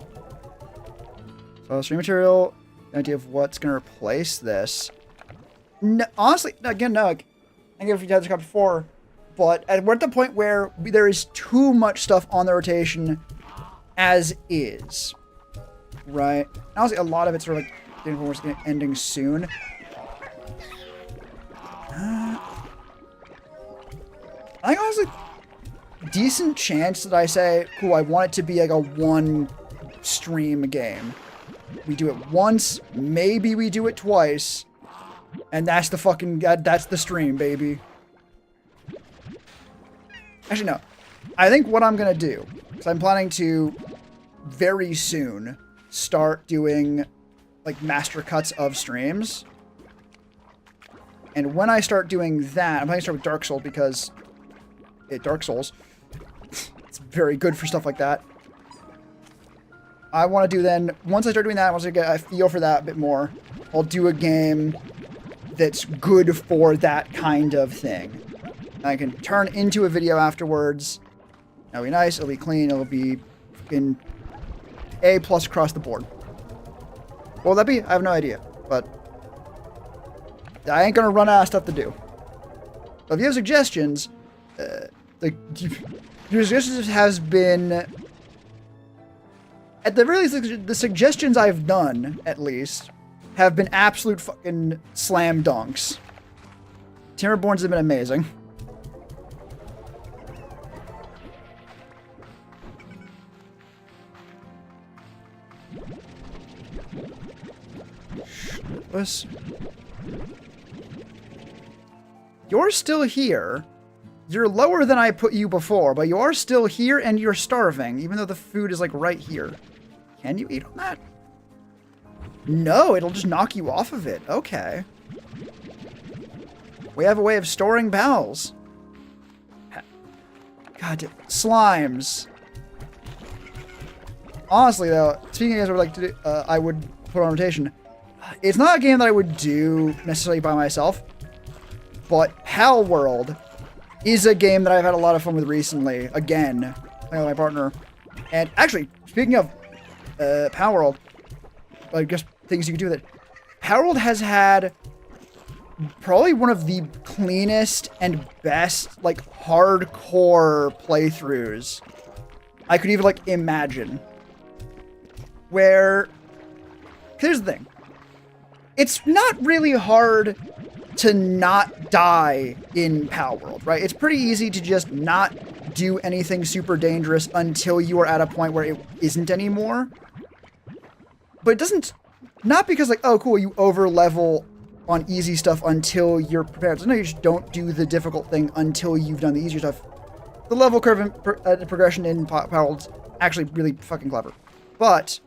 So, stream material, idea of what's going to replace this. No, honestly, again, no. I think if you had this got before, but we're at the point where there is too much stuff on the rotation as is, right? Honestly, a lot of it's sort of like ending soon. I think honestly, decent chance that I say, cool, I want it to be like a one stream game. We do it once, maybe we do it twice. And that's the fucking... That's the stream, baby. Actually, no. I think what I'm going to do... Because I'm planning to, very soon, start doing, like, master cuts of streams. And when I start doing that... I'm planning to start with Dark Souls because... Dark Souls. It's very good for stuff like that. I want to do then... Once I start doing that, once I get a feel for that a bit more, I'll do a game... that's good for that kind of thing. I can turn into a video afterwards. It'll be nice, it'll be clean, it'll be fucking A+ across the board. What will that be? I have no idea, but I ain't gonna run out of stuff to do. But if you have suggestions, your suggestions has been, at the very least, the suggestions I've done, at least, have been absolute fucking slam dunks. Timberborns have been amazing. You're still here. You're lower than I put you before, but you are still here and you're starving, even though the food is like right here. Can you eat on that? No, it'll just knock you off of it. Okay. We have a way of storing pals. God, slimes. Honestly, though, speaking as I would like to do, I would put on rotation. It's not a game that I would do necessarily by myself, but Palworld is a game that I've had a lot of fun with recently. Again, playing with my partner. And actually, speaking of Palworld, like just things you can do with it, Palworld has had probably one of the cleanest and best, like, hardcore playthroughs I could even, like, imagine. Where, here's the thing. It's not really hard to not die in Palworld, right? It's pretty easy to just not do anything super dangerous until you are at a point where it isn't anymore. But it doesn't, not because, like, oh, cool, you over-level on easy stuff until you're prepared. So no, you just don't do the difficult thing until you've done the easier stuff. The level curve and progression in Palworld is actually really fucking clever. But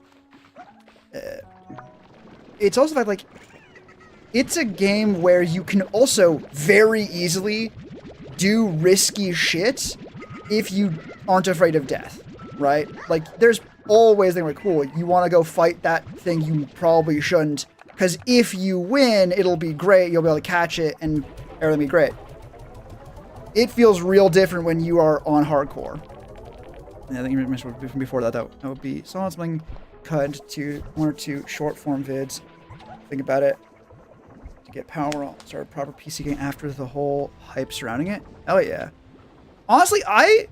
it's also like it's a game where you can also very easily do risky shit if you aren't afraid of death, right? Like, there's always things like, cool, you want to go fight that thing you probably shouldn't, because if you win, it'll be great, you'll be able to catch it, and everything will be great. It feels real different when you are on hardcore. And I think you mentioned before that would be something cut into 1 or 2 short form vids. Think about it. To get power, start a proper PC game after the whole hype surrounding it. Oh yeah. Honestly, I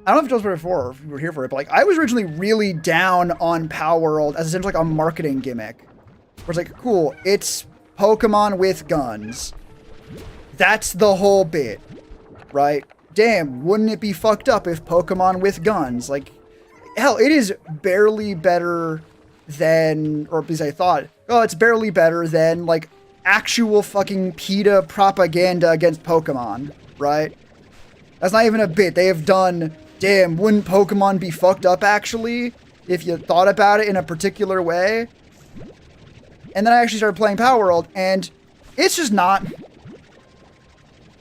don't know if you told us before or if you were here for it, but like I was originally really down on Palworld as essentially like a marketing gimmick. Where it's like, cool, it's Pokemon with guns. That's the whole bit, right? Damn, wouldn't it be fucked up if Pokemon with guns? Like, hell, it is barely better than, or at least I thought, oh, it's barely better than, like, actual fucking PETA propaganda against Pokemon, right? That's not even a bit. They have done, damn, wouldn't Pokemon be fucked up, actually, if you thought about it in a particular way? And then I actually started playing Palworld, and it's just not...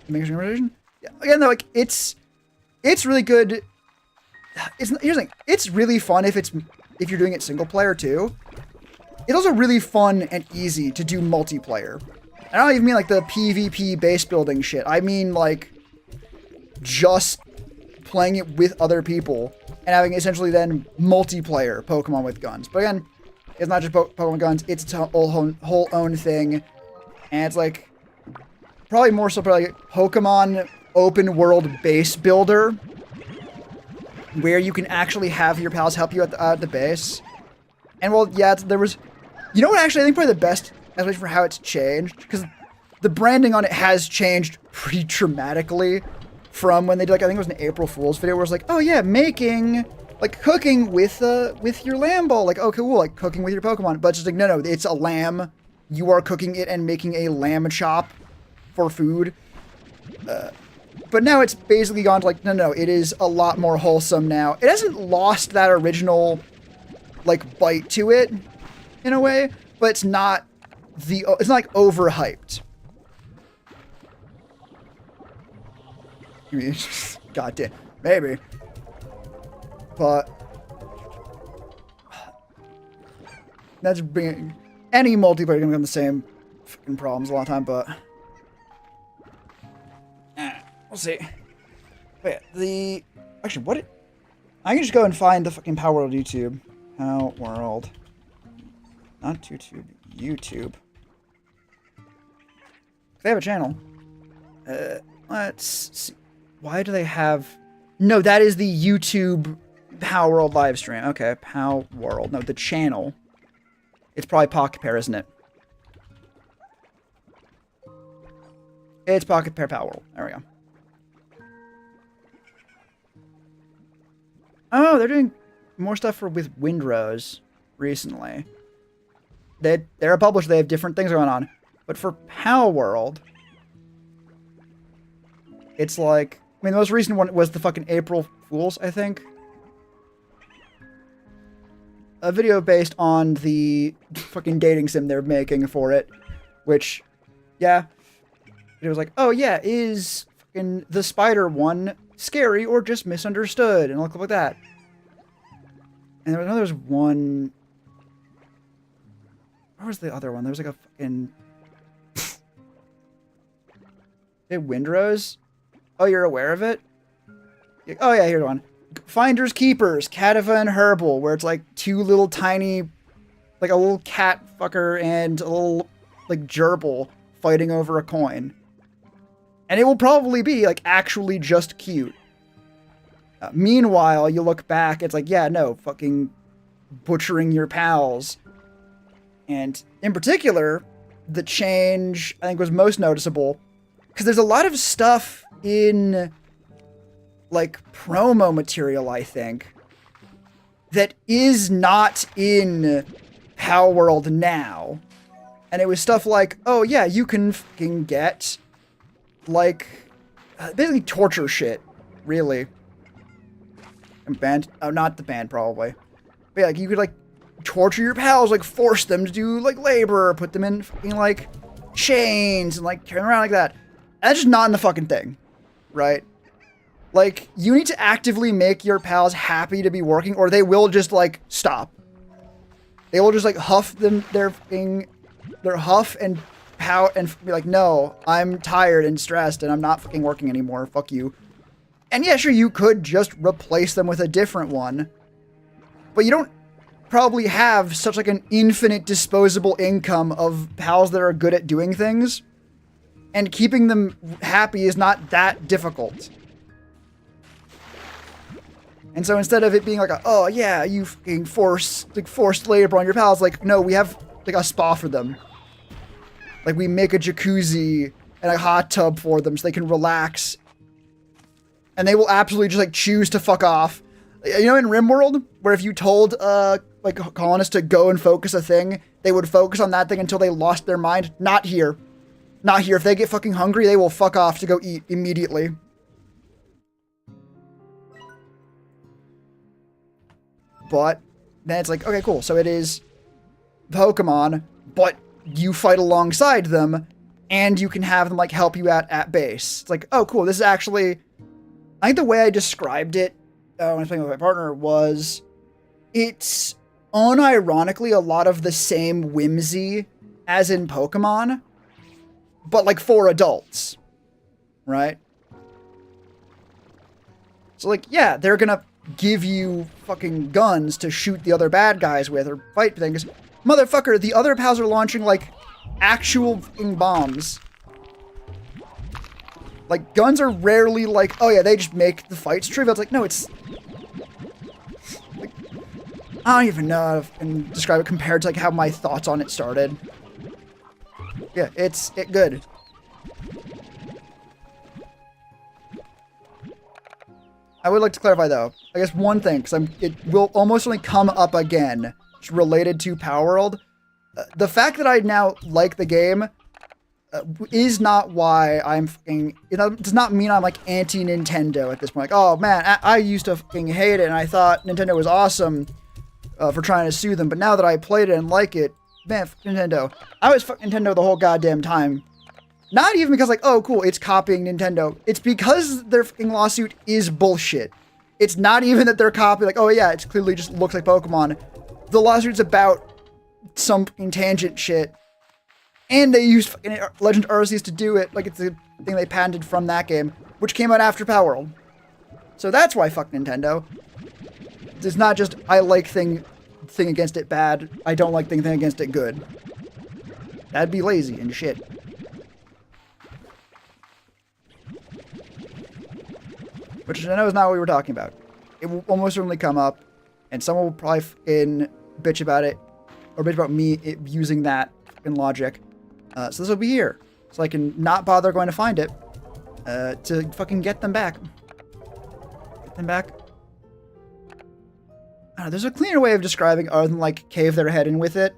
Make a recommendation? Yeah, again, though, like, it's really good. Here's the thing. It's really fun if you're doing it single player, too. It's also really fun and easy to do multiplayer. I don't even mean, like, the PvP base building shit. I mean, like, just playing it with other people and having essentially then multiplayer Pokemon with guns. But again, it's not just Pokemon guns. It's its whole own thing. And it's, like, probably more so probably Pokemon open world base builder where you can actually have your pals help you at the base. And well, yeah, there was, you know what, actually I think probably the best explanation for how it's changed, because the branding on it has changed pretty dramatically from when they did, like, I think it was an April Fool's video where it was like, oh yeah, making, like, cooking with your lamb ball, like, okay, cool, like cooking with your Pokemon, but it's just like, no, it's a lamb, you are cooking it and making a lamb chop for food. But now it's basically gone to, like, no, it is a lot more wholesome now. It hasn't lost that original, like, bite to it, in a way, but it's not like, overhyped. Goddamn, maybe. But that's bringing any multiplayer gonna become the same fucking problems a lot of time, but we'll see. But yeah, actually, what I can just go and find the fucking Palworld YouTube. Palworld. Not YouTube. YouTube. They have a channel. Let's see. Why do they have... No, that is the YouTube Palworld live stream. Okay, Palworld. No, the channel. It's probably Pocket Pair, isn't it? It's Pocket Pair Palworld. There we go. Oh, they're doing more stuff with Windrose recently. They're a publisher. They have different things going on. But for Palworld, it's like... I mean, the most recent one was the fucking April Fools, I think. a video based on the fucking dating sim they're making for it, which, yeah, it was like, oh yeah, is fucking the spider one scary or just misunderstood? And look like that. And there was one. Where was the other one? There was like a fucking. Hey, Windrose? Oh, you're aware of it? Oh yeah, here's one. Finders Keepers, Catifa and Herbal, where it's like two little tiny, like a little cat fucker and a little, like, gerbil fighting over a coin. And it will probably be, like, actually just cute. Meanwhile, you look back, it's like, yeah, no, fucking butchering your pals. And in particular, the change, I think, was most noticeable, because there's a lot of stuff in, like, promo material, I think, that is not in Palworld now. And it was stuff like, oh yeah, you can fucking get, like, basically torture shit, really. And band, oh, not the band, probably. But yeah, like, you could, like, torture your pals, like, force them to do, like, labor, put them in fucking, like, chains, and, like, carry them around like that. That's just not in the fucking thing, right? Like, you need to actively make your pals happy to be working, or they will just, like, stop. They will just, like, huff their huff and pout and be like, no, I'm tired and stressed and I'm not fucking working anymore, fuck you. And yeah, sure, you could just replace them with a different one, but you don't probably have such, like, an infinite disposable income of pals that are good at doing things, and keeping them happy is not that difficult. And so instead of it being like, oh yeah, you fucking forced labor on your pals, like, no, we have, like, a spa for them. Like, we make a jacuzzi and a hot tub for them so they can relax. And they will absolutely just, like, choose to fuck off. You know, in RimWorld, where if you told, like, colonists to go and focus a thing, they would focus on that thing until they lost their mind? Not here. Not here. If they get fucking hungry, they will fuck off to go eat immediately. But then it's like, okay, cool. So it is Pokemon, but you fight alongside them, and you can have them, like, help you out at base. It's like, oh, cool. This is actually, I think the way I described it when I was playing with my partner was, it's unironically a lot of the same whimsy as in Pokemon, but, like, for adults, right? So, like, yeah, they're gonna give you fucking guns to shoot the other bad guys with or fight things. Motherfucker, the other pals are launching, like, actual fucking bombs. Like, guns are rarely like, oh yeah, they just make the fights trivial. It's like, no, it's... like, I don't even know how to fucking describe it compared to, like, how my thoughts on it started. Yeah, it's good. I would like to clarify, though, I guess one thing, because it will almost only come up again, related to Palworld. The fact that I now like the game is not why I'm fucking... It does not mean I'm, like, anti-Nintendo at this point. Like, oh, man, I used to fucking hate it, and I thought Nintendo was awesome for trying to sue them, but now that I played it and like it, man, fuck Nintendo. I was fuck Nintendo the whole goddamn time. Not even because, like, oh, cool, it's copying Nintendo. It's because their fucking lawsuit is bullshit. It's not even that they're copying, like, oh, yeah, it's clearly just looks like Pokemon. The lawsuit's about some fucking tangent shit. And they used fucking Legend Arceus to do it. Like, it's the thing they patented from that game, which came out after Palworld. So that's why fuck Nintendo. It's not just, I like thing against it bad, I don't like thing against it good. That'd be lazy and shit. Which I know is not what we were talking about. It will almost certainly come up, and someone will probably fucking bitch about it, or bitch about me using that fucking logic. So this will be here. So I can not bother going to find it, to fucking get them back. Get them back. I don't know, there's a cleaner way of describing other than, like, cave their head in with it.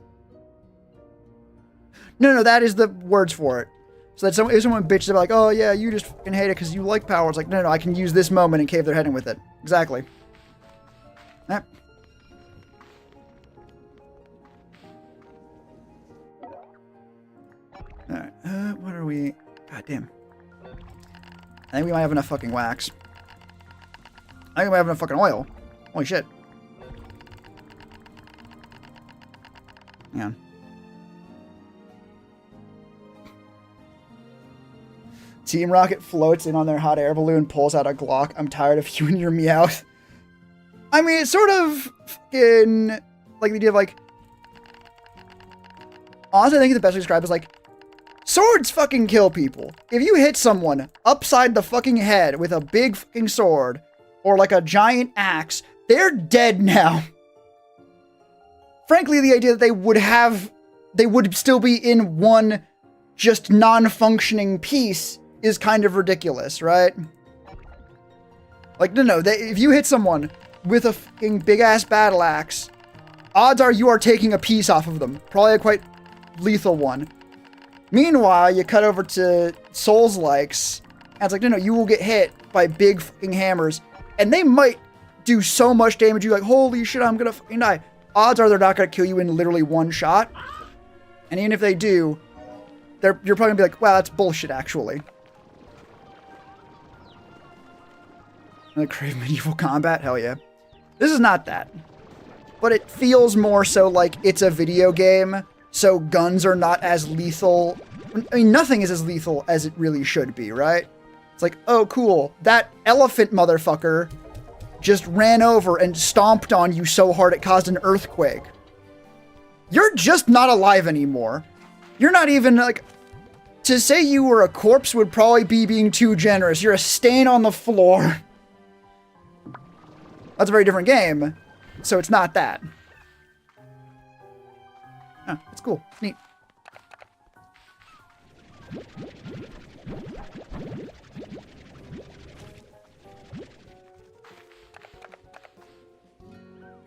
No, that is the words for it. So that if someone bitches about, like, oh yeah, you just fucking hate it because you like power, it's like, no, I can use this moment and cave their head in with it. Exactly. What are we? God damn. I think we might have enough fucking wax. I think we might have enough fucking oil. Holy shit. Hang on. Team Rocket floats in on their hot air balloon, pulls out a Glock. I'm tired of you and your Meowth. I mean, it's sort of fucking like the idea of like. Honestly, I think the best way to describe it is like swords fucking kill people. If you hit someone upside the fucking head with a big fucking sword or like a giant axe, they're dead now. Frankly, the idea that they would still be in one just non-functioning piece is kind of ridiculous, right? Like, no, if you hit someone with a fucking big-ass battle axe, odds are you are taking a piece off of them. Probably a quite lethal one. Meanwhile, you cut over to Souls-likes, and it's like, no, you will get hit by big fucking hammers, and they might do so much damage, you're like, holy shit, I'm gonna fucking die. Odds are they're not gonna kill you in literally one shot. And even if they do, you're probably gonna be like, wow, that's bullshit, actually. And the crave medieval combat? Hell yeah. This is not that. But it feels more so like it's a video game, so guns are not as lethal. I mean, nothing is as lethal as it really should be, right? It's like, oh, cool. That elephant motherfucker just ran over and stomped on you so hard it caused an earthquake. You're just not alive anymore. You're not even, like... To say you were a corpse would probably be being too generous. You're a stain on the floor. That's a very different game, so it's not that. Oh, it's cool. It's neat.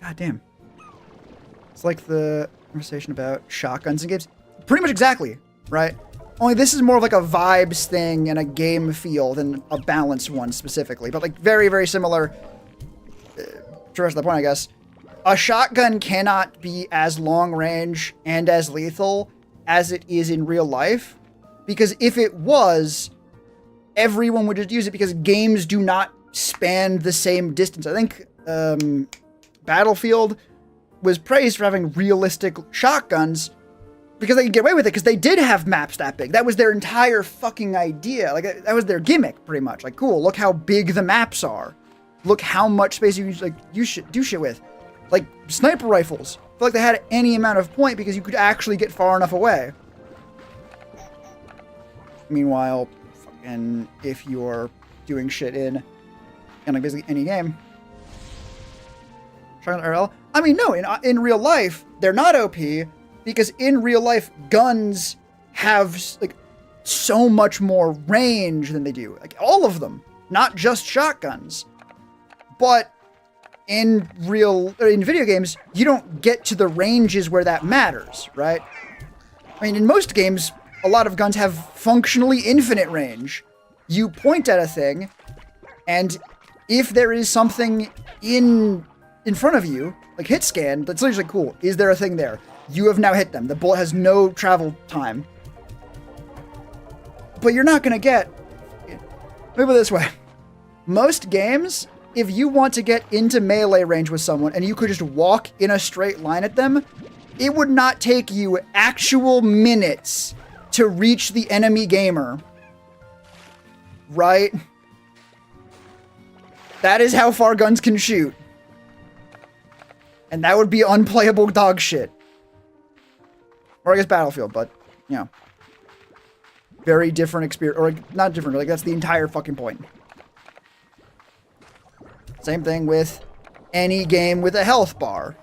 God damn. It's like the conversation about shotguns in games. Pretty much exactly, right? Only this is more of like a vibes thing and a game feel than a balanced one specifically. But like very, very similar to the rest of the point, I guess. A shotgun cannot be as long range and as lethal as it is in real life. Because if it was, everyone would just use it because games do not span the same distance. I think Battlefield was praised for having realistic shotguns because they could get away with it because they did have maps that big. That was their entire fucking idea. Like, that was their gimmick, pretty much. Like, cool, look how big the maps are. Look how much space you should do shit with. Like, sniper rifles. I feel like they had any amount of point because you could actually get far enough away. Meanwhile, fucking, if you're doing shit in like basically any game. Shotgun RL? I mean, no, in real life, they're not OP because in real life, guns have like so much more range than they do. Like all of them, not just shotguns. But in video games, you don't get to the ranges where that matters, right? I mean, in most games, a lot of guns have functionally infinite range. You point at a thing, and if there is something in front of you, like hit scan, that's literally cool. Is there a thing there? You have now hit them. The bullet has no travel time. But you're not gonna get... Let me put it this way. Most games, if you want to get into melee range with someone and you could just walk in a straight line at them, it would not take you actual minutes to reach the enemy gamer. Right? That is how far guns can shoot. And that would be unplayable dog shit. Or I guess Battlefield, but, you know. Very different experience. Or, not different, like, that's the entire fucking point. Same thing with any game with a health bar.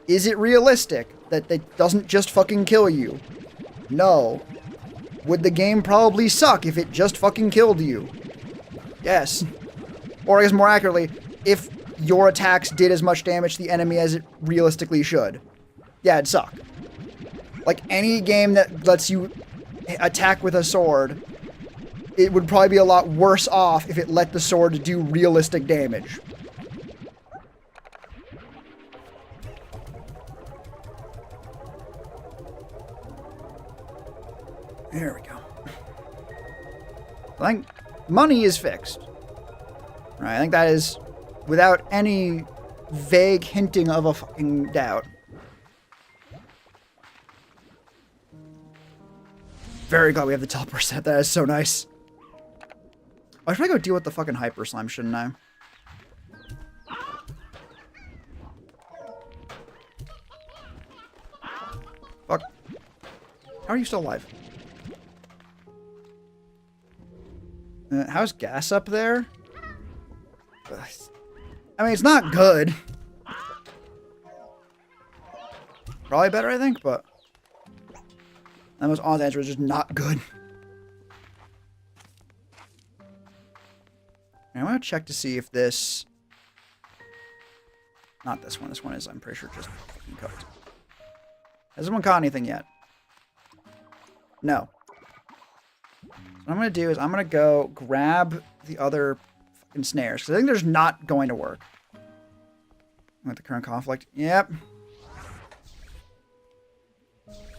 Is it realistic that it doesn't just fucking kill you? No. Would the game probably suck if it just fucking killed you? Yes. Or I guess more accurately, if your attacks did as much damage to the enemy as it realistically should. Yeah, it'd suck. Like any game that lets you attack with a sword, it would probably be a lot worse off if it let the sword do realistic damage. There we go. I think money is fixed. Right, I think that is without any vague hinting of a fucking doubt. Very glad we have the teleport set. That is so nice. I should probably go deal with the fucking hyper slime, shouldn't I? Fuck. How are you still alive? How's gas up there? I mean, it's not good. Probably better, I think, but... the most honest answer is just not good. I want to check to see if this... Not this one. This one is, I'm pretty sure, just fucking cooked. Has anyone caught anything yet? No. So what I'm going to do is I'm going to go grab the other fucking snares. Because I think there's not going to work. With the current conflict. Yep.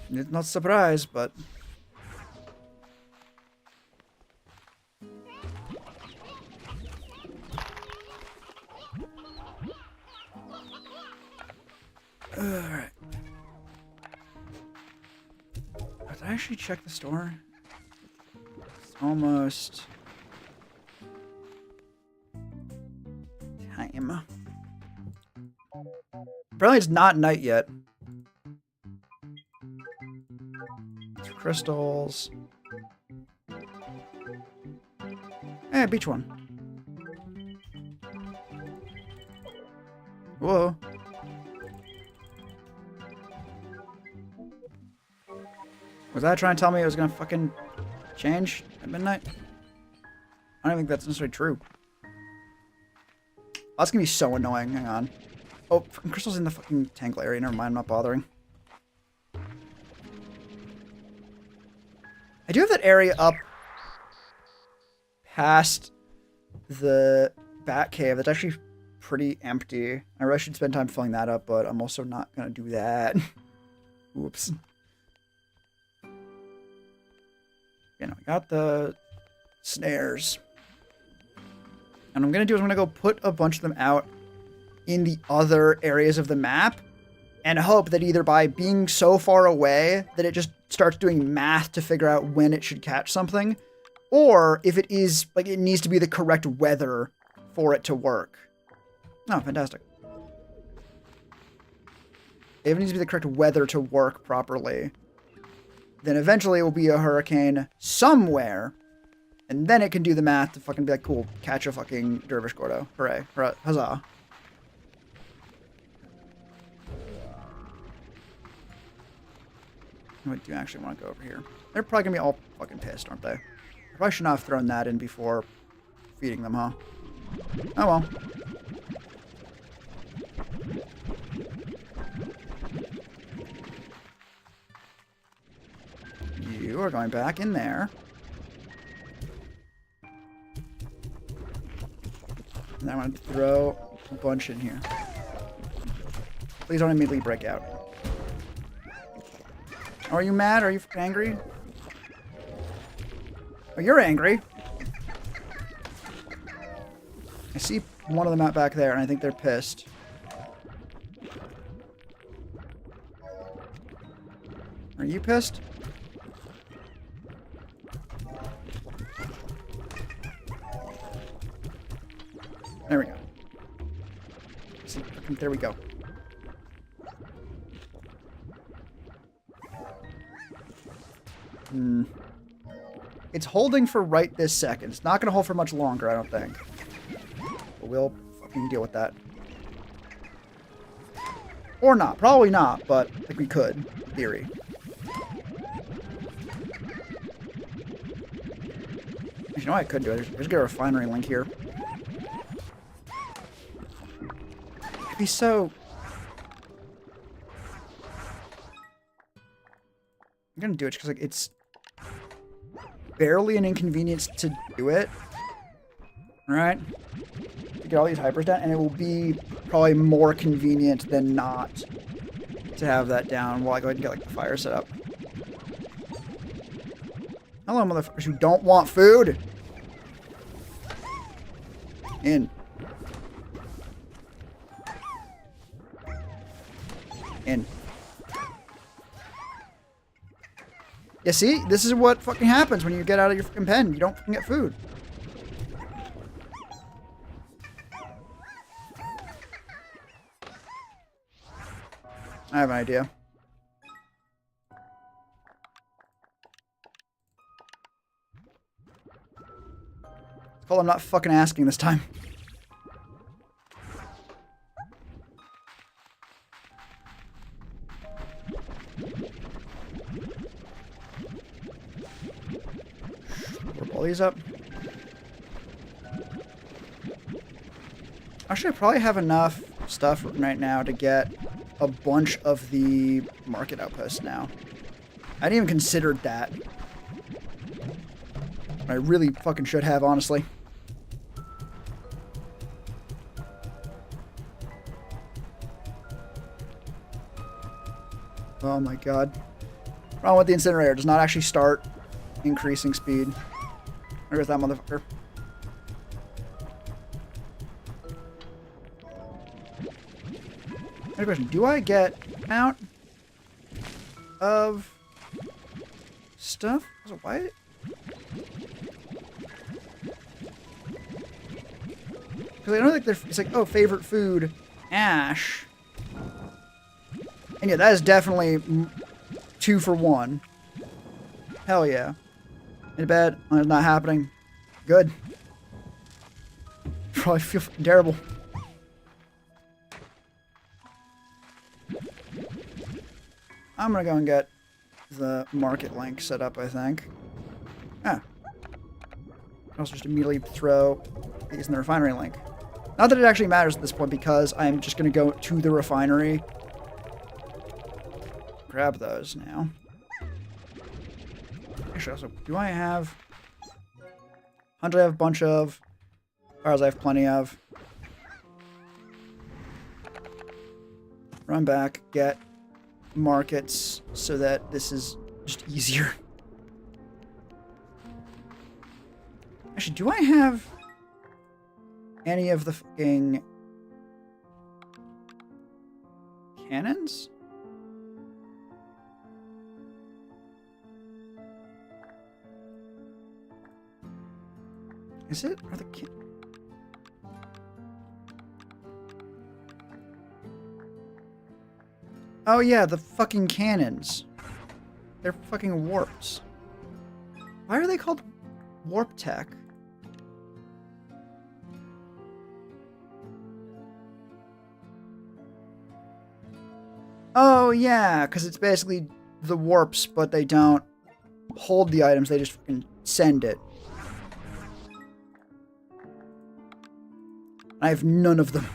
Not surprised, but... Alright. Did I actually check the store? It's almost... time. Apparently it's not night yet. Crystals. Hey, beach one. Whoa. Was that trying to tell me it was gonna fucking change at midnight? I don't think that's necessarily true. Oh, that's gonna be so annoying. Hang on. Oh, fucking crystal's in the fucking tangle area. Never mind, I'm not bothering. I do have that area up past the bat cave. That's actually pretty empty. I really should spend time filling that up, but I'm also not going to do that. Oops. You know, I got the snares. And what I'm going to do is I'm going to go put a bunch of them out in the other areas of the map and hope that either by being so far away that it just starts doing math to figure out when it should catch something, or if it is, like, it needs to be the correct weather for it to work. Oh, fantastic. If it needs to be the correct weather to work properly, then eventually it will be a hurricane somewhere, and then it can do the math to fucking be like, cool, catch a fucking Dervish Gordo. Hooray. Huzzah. I do actually want to go over here. They're probably going to be all fucking pissed, aren't they? I probably should not have thrown that in before feeding them, huh? Oh well. You are going back in there. And I'm going to throw a bunch in here. Please don't immediately break out. Are you mad? Are you angry? Oh, you're angry. I see one of them out back there, and I think they're pissed. Are you pissed? There we go. See, there we go. It's holding for right this second. It's not going to hold for much longer, I don't think. But we'll fucking deal with that. Or not. Probably not, but I think we could. In theory. You know what I could do? There's get a refinery link here. It'd be so... I'm going to do it because, like, it's barely an inconvenience to do it. Right? To get all these hypers down, and it will be probably more convenient than not to have that down while I go ahead and get, like, the fire set up. Hello, motherfuckers who don't want food. In. In. Yeah, see? This is what fucking happens when you get out of your fucking pen. You don't fucking get food. I have an idea. It's called I'm not fucking asking this time. All these up. Actually, I probably have enough stuff right now to get a bunch of the market outposts now. I didn't even consider that. I really fucking should have, honestly. Oh my god. Problem with the incinerator, does not actually start increasing speed. Where's that motherfucker? Another question. Do I get out of stuff? Why? Because I know that it's like, oh, favorite food, ash. And yeah, that is definitely 2 for 1. Hell yeah. In bed, it's not happening. Good. Probably feel terrible. I'm gonna go and get the market link set up, I think. Ah. I'll also just immediately throw these in the refinery link. Not that it actually matters at this point because I'm just gonna go to the refinery. Grab those now. Actually, also, do I have... 100 I have a bunch of. Fires I have plenty of. Run back, get markets so that this is just easier. Actually, do I have any of the fucking cannons? Is it? Are the Oh yeah, the fucking cannons. They're fucking warps. Why are they called warp tech? Oh yeah, because it's basically the warps, but they don't hold the items, they just fucking send it. I have none of them.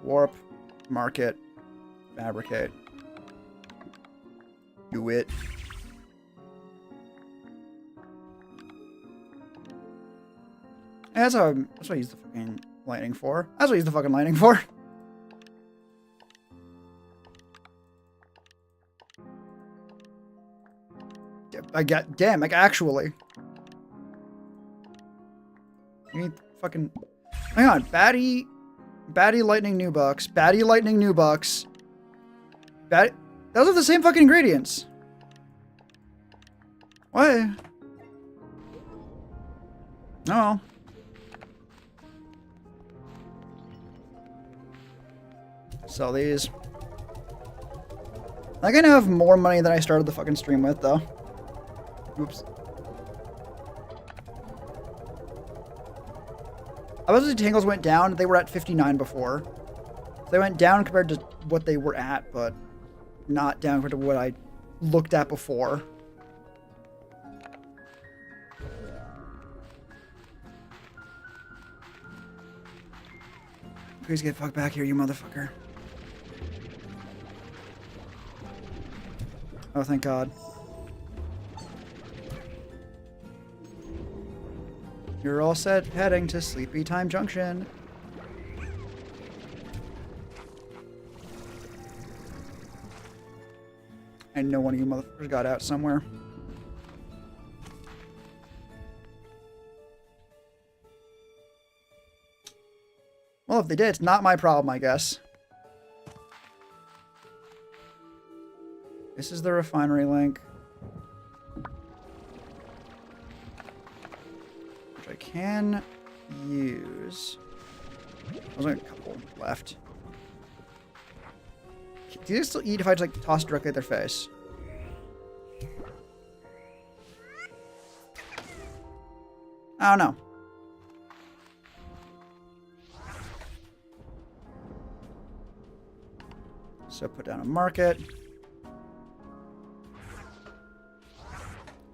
Warp, market, fabricate. Do it. That's what I use the fucking lightning for. That's what I use the fucking lightning for. Damn, like actually. You need fucking... Hang on, Batty lightning new bucks. Batty lightning new bucks. Those are the same fucking ingredients. What? Oh. Sell these. I think I now have more money than I started the fucking stream with, though. Oops. I was the tangles went down. They were at 59 before. They went down compared to what they were at, but not down compared to what I looked at before. Please get fucked back here, you motherfucker. Oh, thank God. You're all set, heading to Sleepy Time Junction. I know one of you motherfuckers got out somewhere. Well, if they did, it's not my problem, I guess. This is the refinery link. Which I can use. There's only a couple left. Do they still eat if I just like toss directly at their face? I don't know. So put down a market.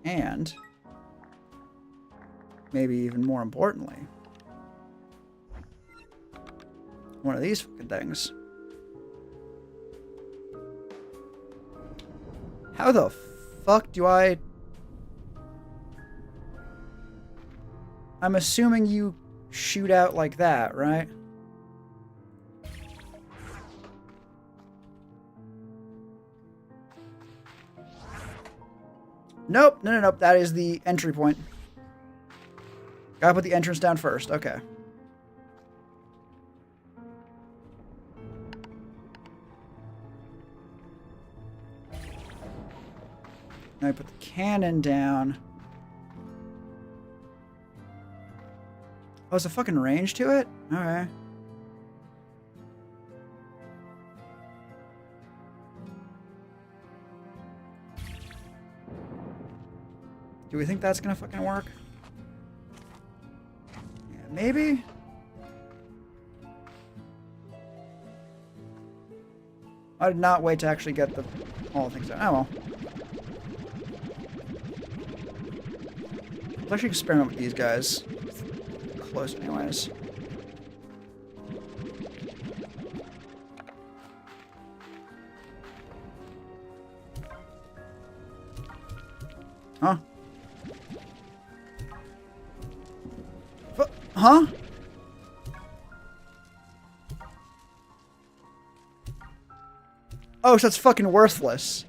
And maybe even more importantly, one of these fucking things. How the fuck do I... I'm assuming you shoot out like that, right? Nope, no. That is the entry point. Gotta put the entrance down first. Okay. Now I put the cannon down. Oh, there's a fucking range to it? Okay. Do we think that's gonna fucking work? Yeah, maybe? I did not wait to actually get all the things done. Oh well. Let's actually experiment with these guys. Close anyways. Huh? Huh? Oh, so that's fucking worthless.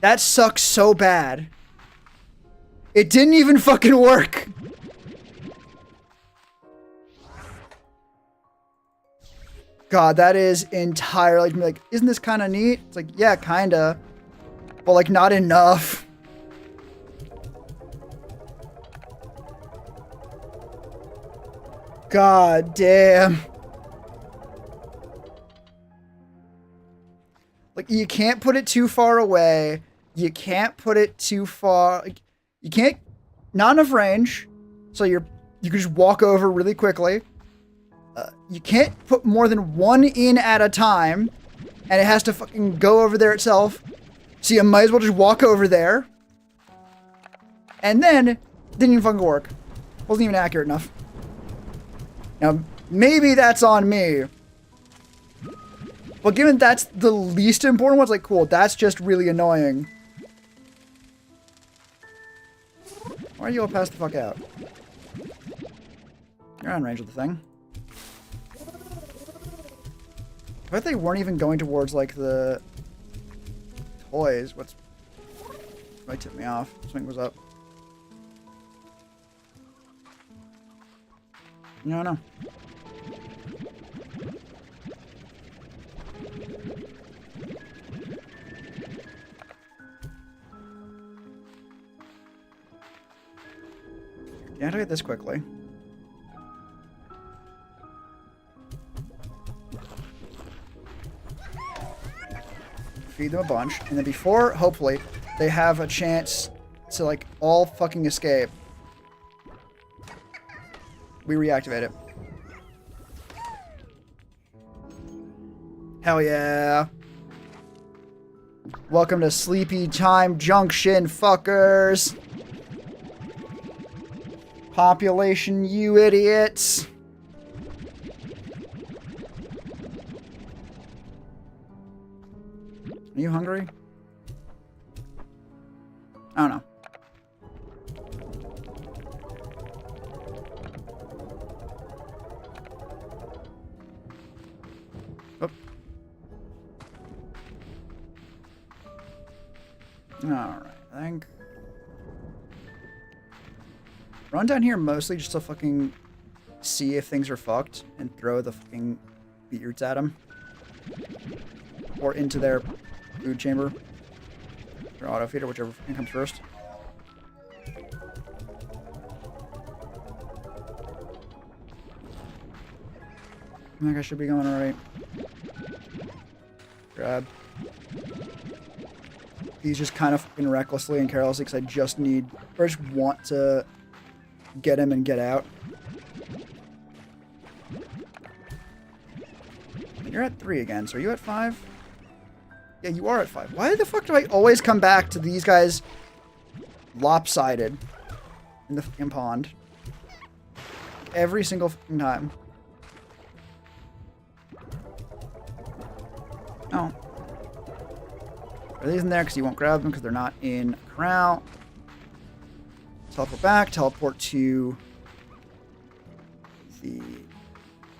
That sucks so bad. It didn't even fucking work. God, that is entirely like, isn't this kind of neat? It's like, yeah, kinda. But like, not enough. God damn. Like, you can't put it too far away. You can't put it too far. Like, you can't, not enough range. So you can just walk over really quickly. You can't put more than one in at a time. And it has to fucking go over there itself. So you might as well just walk over there. And then, it didn't even fucking work. Wasn't even accurate enough. Now, maybe that's on me. But given that's the least important one, it's like, cool, that's just really annoying. Why are you all pass the fuck out? You're on range with the thing. I bet they weren't even going towards, like, the toys. What's... Might tip me off. Something was up. No, no. You have to get this quickly. Feed them a bunch, and then before, hopefully, they have a chance to, like, all fucking escape, we reactivate it. Hell yeah. Welcome to Sleepy Time Junction, fuckers. Population, you idiots. Are you hungry? I don't know. Oh. Alright, I think... Run down here mostly just to fucking see if things are fucked and throw the fucking beards at them. Or into their food chamber. Or auto feeder, whichever comes first. I think I should be going alright. Grab. These just kind of fucking recklessly and carelessly because I just need, or I just want to get him and get out. You're at 3 again, so are you at 5? Yeah, you are at 5. Why the fuck do I always come back to these guys lopsided in the fucking pond? Every single fucking time. Oh. Are these in there because you won't grab them because they're not in corral? Teleport back, teleport to the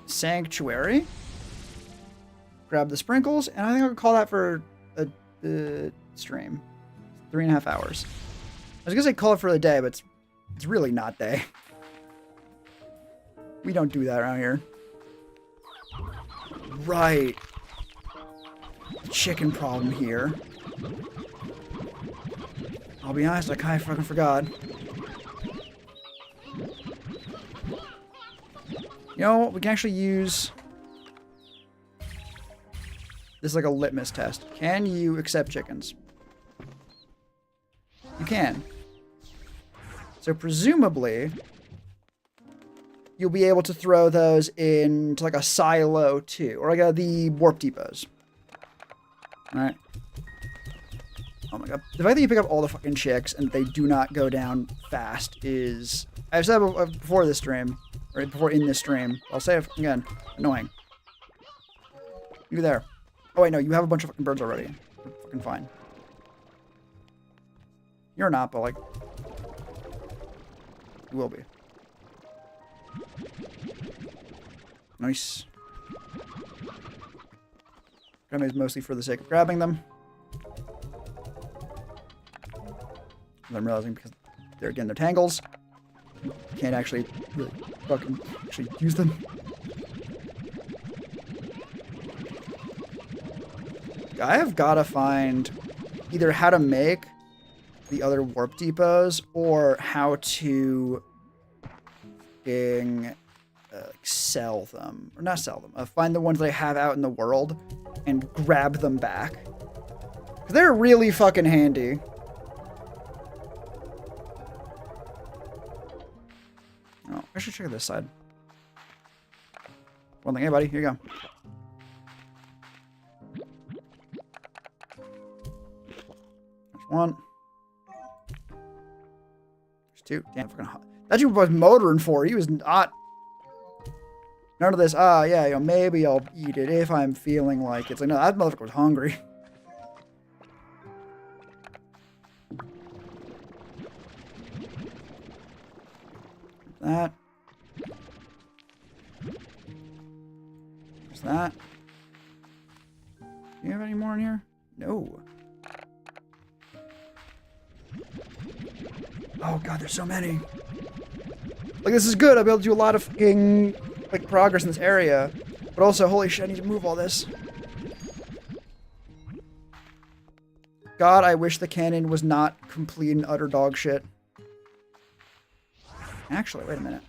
sanctuary. Grab the sprinkles, and I think I'll call that for a stream. 3.5 hours. I was gonna say call it for the day, but it's really not day. We don't do that around here. Right. Chicken problem here. I'll be honest, I kind of fucking forgot. You know what? We can actually use... This is like a litmus test. Can you accept chickens? You can. So presumably, you'll be able to throw those into like a silo too. Or like the warp depots. Alright. Oh my god. The fact that you pick up all the fucking chicks and they do not go down fast is... I've said before this stream. Or before in this stream. I'll say it again. Annoying. You there. Oh wait, no, you have a bunch of fucking birds already. You're fucking fine. You're not, but like... You will be. Nice. Grabbing is mostly for the sake of grabbing them. And I'm realizing because they're again they're tangles. Can't actually really fucking actually use them. I have gotta find either how to make the other warp depots or how to sell them. Or not sell them. Find the ones that I have out in the world and grab them back. 'Cause they're really fucking handy. Oh, I should check this side. One thing, hey buddy, here you go. There's one. There's two. Damn, fucking hot. That's what I was motoring for. He was not. None of this. Yeah, you know, maybe I'll eat it if I'm feeling like it. It's like, no, that motherfucker was hungry. That. There's that. Do you have any more in here? No. Oh god, there's so many. Like, this is good. I'll be able to do a lot of fucking, like, progress in this area. But also, holy shit, I need to move all this. God, I wish the cannon was not complete and utter dog shit. Actually, wait a minute.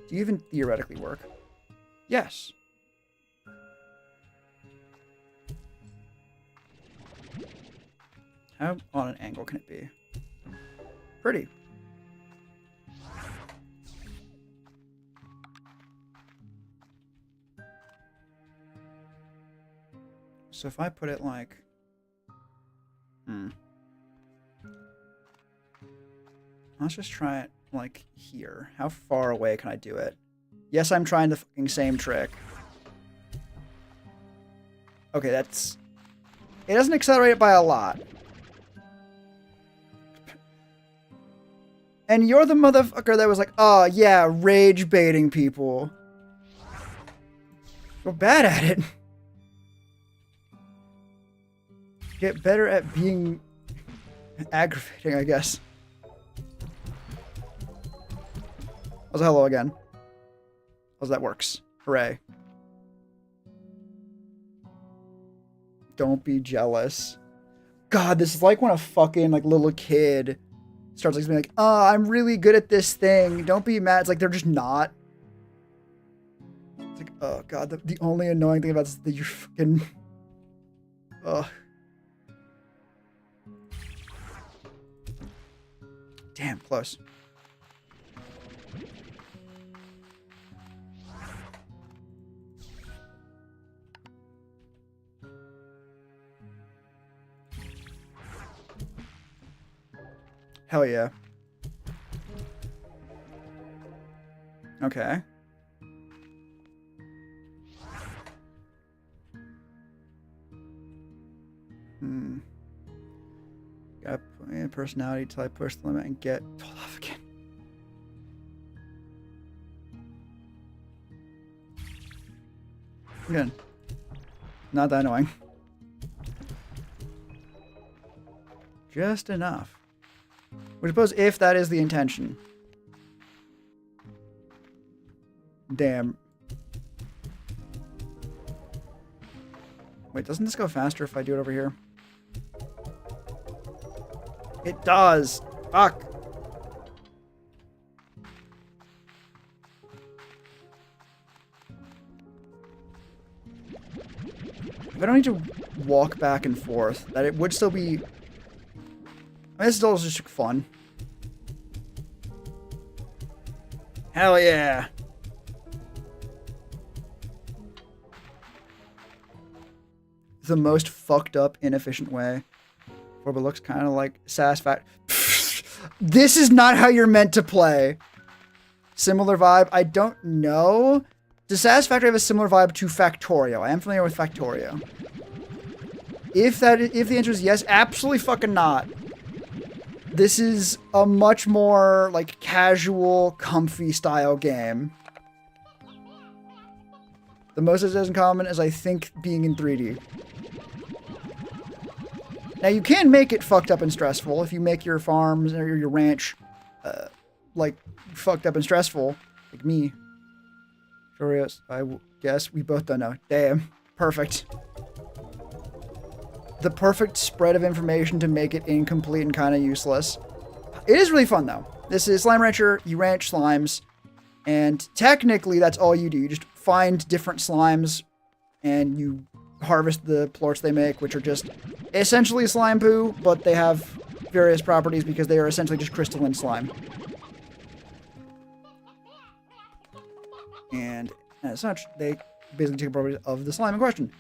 Do you even theoretically work? Yes. How on an angle can it be? Pretty. So if I put it like... Let's just try it like here. How far away can I do it? Yes, I'm trying the fucking same trick. Okay, that's... It doesn't accelerate it by a lot. And you're the motherfucker that was like, oh yeah, rage baiting people. You're bad at it. get better at being aggravating, I guess. Also, hello again. How's that works? Hooray. Don't be jealous. God, this is like when a fucking like little kid starts like being like, oh, I'm really good at this thing. Don't be mad. It's like they're just not. It's like, oh God, the only annoying thing about this is that you're fucking... Ugh. Damn, close. Hell yeah. Okay. Gotta put in personality till I push the limit and get told off again. Good. Not that annoying. Just enough. I suppose if that is the intention. Damn. Wait, doesn't this go faster if I do it over here? It does. Fuck. If I don't need to walk back and forth, that it would still be... I mean, this still is just fun. Hell yeah. The most fucked up, inefficient way. But looks kind of like Satisfactory. This is not how you're meant to play. Similar vibe? I don't know. Does Satisfactory have a similar vibe to Factorio? I am familiar with Factorio. If the answer is yes, absolutely fucking not. This is a much more like casual, comfy style game. The most it has in common is I think being in 3D. Now, you can make it fucked up and stressful if you make your farms or your ranch, like, fucked up and stressful. Like me. Curious, I guess we both don't know. Damn. Perfect. The perfect spread of information to make it incomplete and kind of useless. It is really fun, though. This is Slime Rancher. You ranch slimes. And technically, that's all you do. You just find different slimes, and you harvest the plorts they make, which are just essentially slime poo, but they have various properties because they are essentially just crystalline slime. And as such, they basically take properties of the slime in question.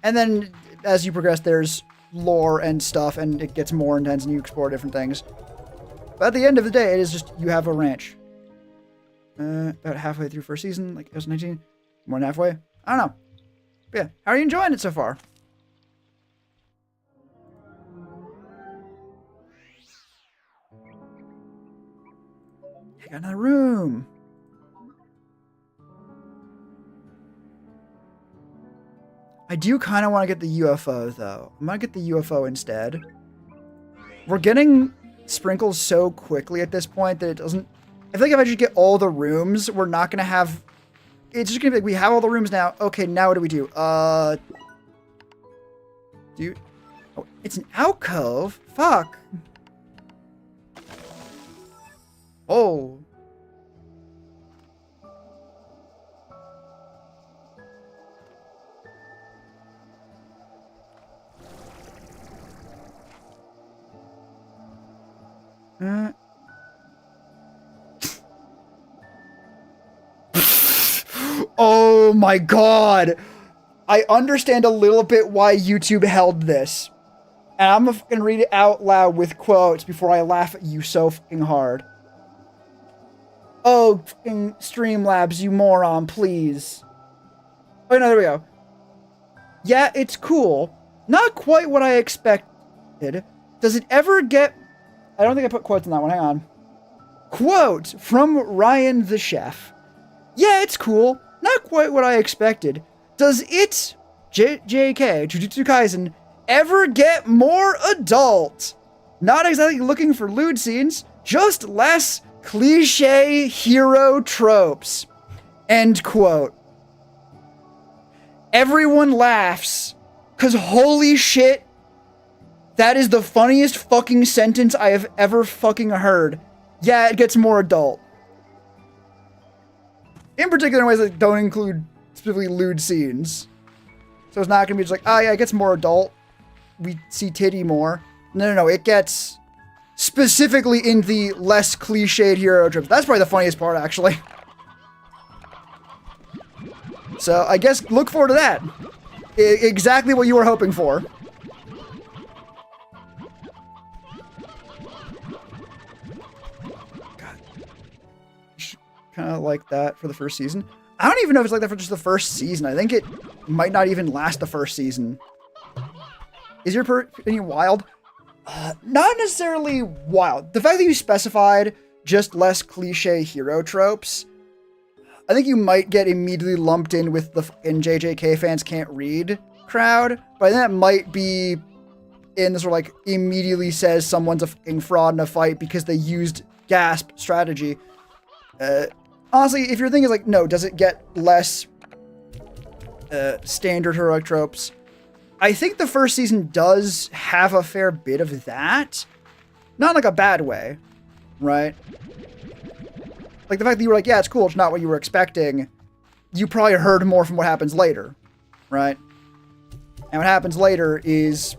And then, as you progress, there's lore and stuff, and it gets more intense, and you explore different things. But at the end of the day, it is just, you have a ranch. About halfway through first season, like 2019. More than halfway? I don't know. But yeah, how are you enjoying it so far? I got another room. I do kind of want to get the UFO, though. I might get the UFO instead. We're getting sprinkles so quickly at this point that it doesn't... I feel like if I just get all the rooms, we're not going to have... It's just going to be like, we have all the rooms now. Okay, now what do we do? Do you... Oh, it's an alcove? Fuck. Oh. Oh my god! I understand a little bit why YouTube held this. And I'm gonna fucking read it out loud with quotes before I laugh at you so fucking hard. Oh, fucking Streamlabs, you moron, please. Oh no, there we go. Yeah, it's cool. Not quite what I expected. Does it ever get... I don't think I put quotes on that one, hang on. Quote from Ryan the Chef. Yeah, it's cool. Not quite what I expected. Does it, JK, Jujutsu Kaisen, ever get more adult. Not exactly looking for lewd scenes, just less cliche hero tropes. End quote. Everyone laughs, cause holy shit, that is the funniest fucking sentence I have ever fucking heard. Yeah, it gets more adult. In particular in ways that don't include specifically lewd scenes. So it's not gonna be just like, oh yeah, it gets more adult. We see titty more. No, it gets specifically in the less cliched hero tropes. That's probably the funniest part, actually. So I guess look forward to that. Exactly what you were hoping for. God. Kind of like that for the first season. I don't even know if it's like that for just the first season. I think it might not even last the first season. Is your opinion wild? Not necessarily wild. The fact that you specified just less cliche hero tropes, I think you might get immediately lumped in with the JJK fans can't read crowd, but I think that might be in the sort of like immediately says someone's a fucking fraud in a fight because they used gasp strategy. Honestly, if your thing is like, no, does it get less standard heroic tropes? I think the first season does have a fair bit of that. Not in like a bad way, right? Like the fact that you were like, yeah, it's cool, it's not what you were expecting. You probably heard more from what happens later, right? And what happens later is,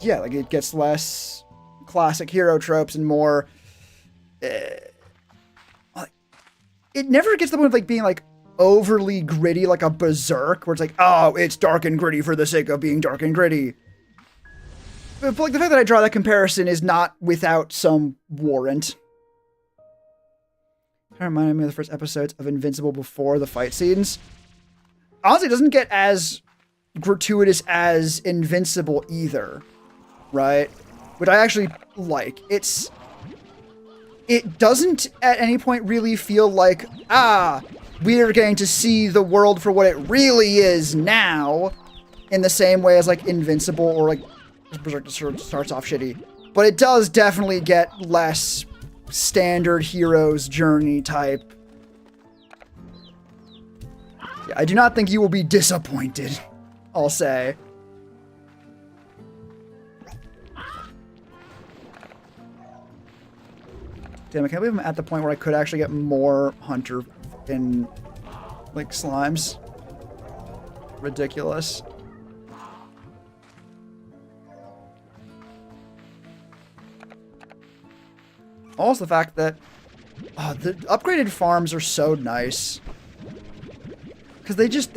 yeah, like it gets less classic hero tropes and more... it never gets to the point of like being like overly gritty, like a Berserk, where it's like, oh, it's dark and gritty for the sake of being dark and gritty. But like the fact that I draw that comparison is not without some warrant. Kind of reminded me of the first episodes of Invincible before the fight scenes. Honestly, it doesn't get as gratuitous as Invincible either, right? Which I actually like. It doesn't at any point really feel like, we're getting to see the world for what it really is now, in the same way as like Invincible or like Berserk starts off shitty. But it does definitely get less standard hero's journey type. Yeah, I do not think you will be disappointed, I'll say. Damn, I can't believe I'm at the point where I could actually get more Hunter in, like, slimes. Ridiculous. Also the fact that the upgraded farms are so nice. Because they just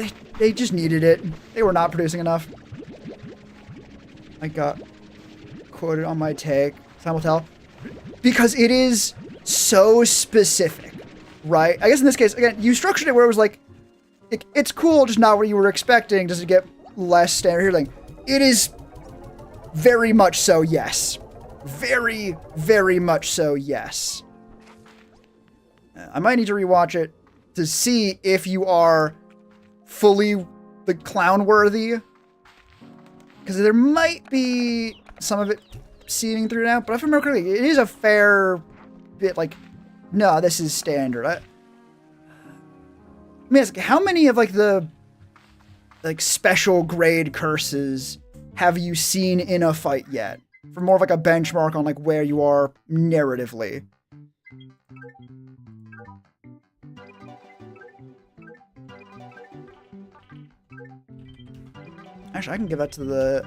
needed it. They were not producing enough. I got quoted on my take. Time will tell. Because it is so specific, right? I guess in this case, again, you structured it where it was like, it's cool, just not what you were expecting. Does it get less standard healing? It is very much so, yes. Very, very much so, yes. I might need to rewatch it to see if you are fully the clown worthy. Because there might be some of it seeding through now, but if I remember correctly, it is a fair bit like, no, this is standard. I mean, how many of like the like special grade curses have you seen in a fight yet? For more of like a benchmark on like where you are narratively. Actually, I can give that to the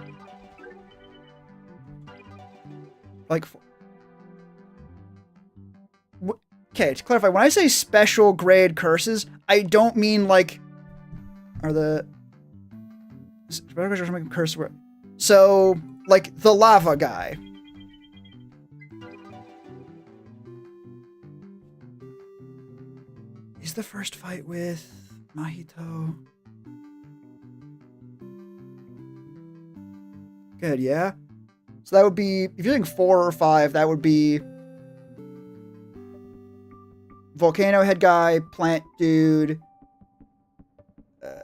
like. Okay, to clarify, when I say special grade curses, I don't mean like are the curse. So like the lava guy. Is the first fight with Mahito? Good, yeah. So that would be, if you're doing 4 or 5, that would be Volcano Head Guy, Plant Dude.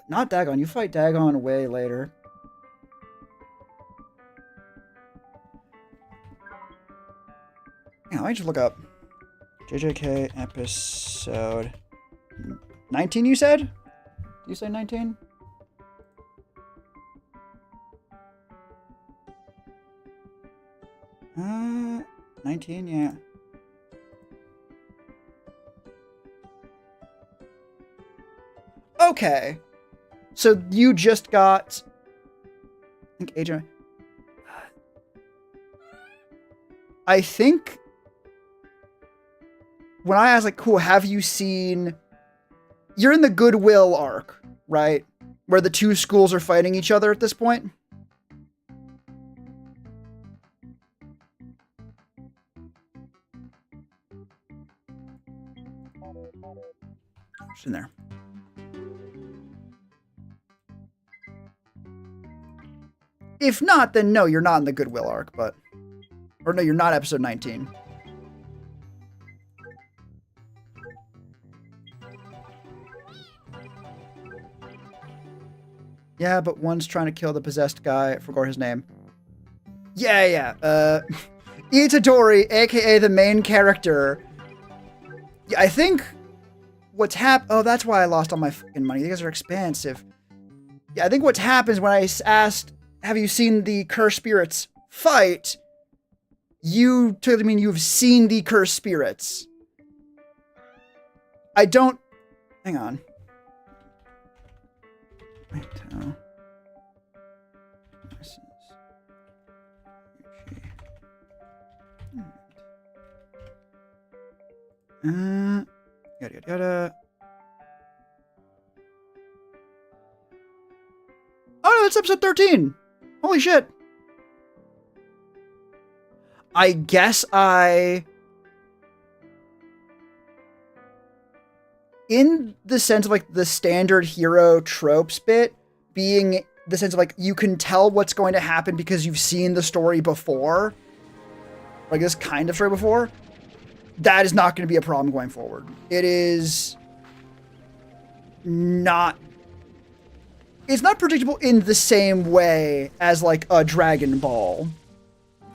Not Dagon. You fight Dagon way later. I just look up JJK episode 19, you said? Did you say 19? Uh, 19, yeah. Okay. So you just got, I think Agent, I think when I asked, like, cool, have you seen, you're in the Goodwill arc, right? Where the two schools are fighting each other at this point? It's in there. If not, then no, you're not in the Goodwill arc, but... Or no, you're not episode 19. Yeah, but one's trying to kill the possessed guy. I forgot his name. Yeah. Itadori, aka the main character. Yeah, I think what's oh, that's why I lost all my fucking money. You guys are expensive. Yeah, I think what happens when I asked, have you seen the cursed spirits fight? You took it to mean you've seen the cursed spirits. I don't... Hang on. Wait, yada. Oh no, that's episode 13. Holy shit. I guess in the sense of like the standard hero tropes bit being the sense of like you can tell what's going to happen because you've seen the story before, like this kind of story before, that is not going to be a problem going forward. It is not, it's not predictable in the same way as like a Dragon Ball,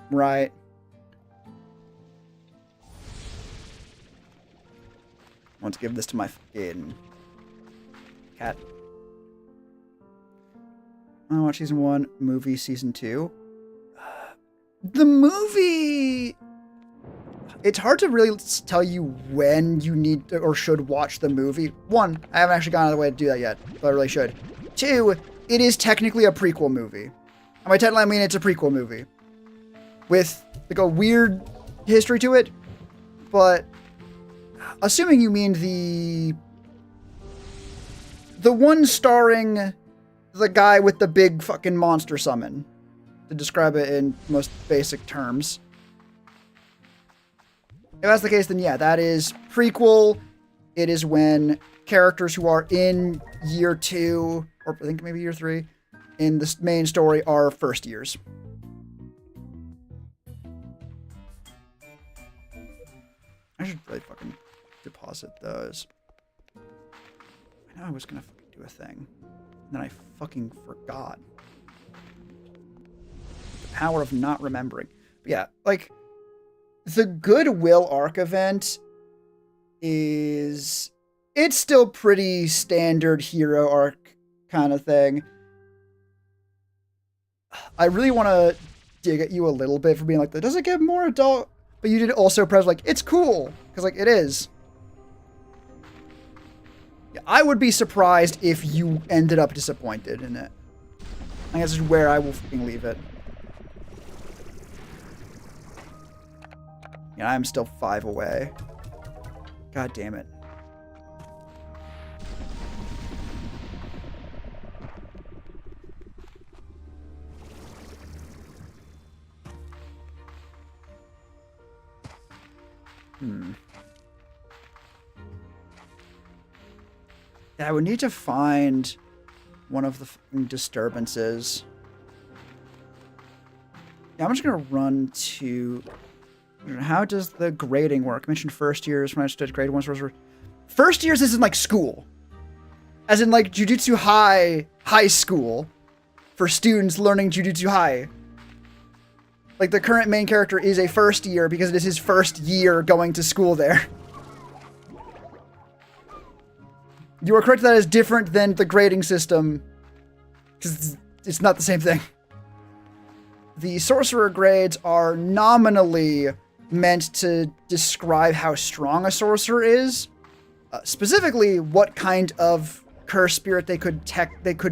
right? Let's give this to my fucking cat. I watch season 1, movie season 2. The movie... It's hard to really tell you when you need to, or should watch the movie. 1, I haven't actually gone out of the way to do that yet, but I really should. 2, it is technically a prequel movie. And by technically I mean it's a prequel movie. With like a weird history to it, but... Assuming you mean the one starring the guy with the big fucking monster summon, to describe it in most basic terms. If that's the case, then yeah, that is prequel. It is when characters who are in year 2, or I think maybe year 3, in the main story are first years. I should really fucking deposit those. I know I was gonna fucking do a thing. And then I fucking forgot. The power of not remembering. But yeah, like, the Goodwill arc event is... It's still pretty standard hero arc kind of thing. I really want to dig at you a little bit for being like, does it get more adult? But you did also press like, it's cool. Because, like, it is. Yeah, I would be surprised if you ended up disappointed in it. I guess this is where I will fucking leave it. Yeah, I'm still 5 away. God damn it. Yeah, I would need to find one of the fucking disturbances. Yeah, I'm just gonna run to... How does the grading work? I mentioned first years when I studied grade 1. First years is in like school. As in like Jujutsu high school. For students learning Jujutsu High. Like, the current main character is a first year because it is his first year going to school there. You are correct that is different than the grading system, because it's not the same thing. The sorcerer grades are nominally meant to describe how strong a sorcerer is. Specifically, what kind of curse spirit they could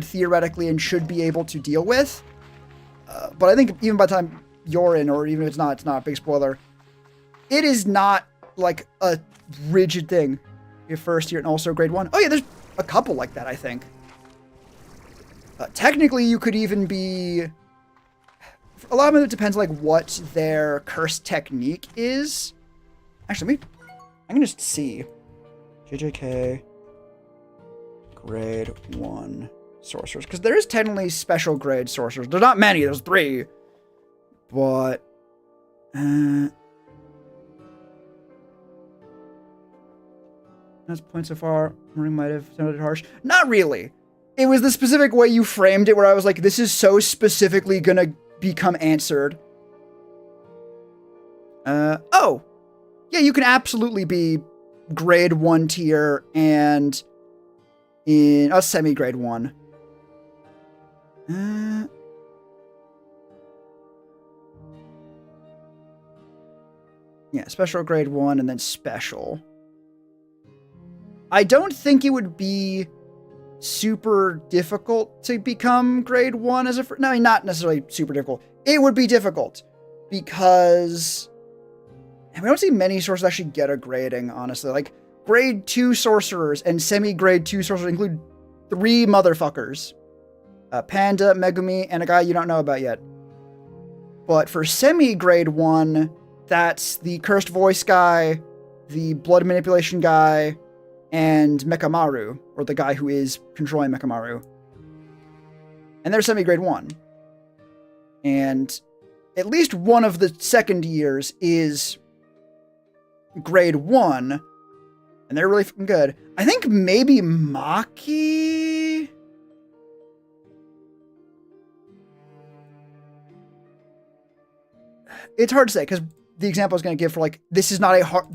theoretically and should be able to deal with. But I think even by the time you're in, or even if it's not a big spoiler, it is not like a rigid thing. Your first year and also grade 1. Oh yeah, there's a couple like that, I think. Technically, you could even be... A lot of it depends like what their curse technique is. Actually, I can just see. JJK grade 1 sorcerers. Because there is technically special grade sorcerers. There's not many, there's 3. But... That's point so far. Marie might have sounded harsh. Not really. It was the specific way you framed it where I was like, this is so specifically gonna become answered. Oh. Yeah, you can absolutely be grade 1 tier and in a semi-grade 1. Yeah, special grade 1 and then special. I don't think it would be super difficult to become grade 1 as a... No, not necessarily super difficult. It would be difficult because... And we don't see many sorcerers actually get a grading, honestly. Like, grade 2 sorcerers and semi-grade 2 sorcerers include 3 motherfuckers. Panda, Megumi, and a guy you don't know about yet. But for semi-grade 1, that's the Cursed Voice guy, the Blood Manipulation guy, and Mekamaru, or the guy who is controlling Mekamaru. And they're semi-grade 1. And at least one of the second years is grade 1, and they're really fucking good. I think maybe Maki... It's hard to say, because the example I was going to give for, like, this is not a hard...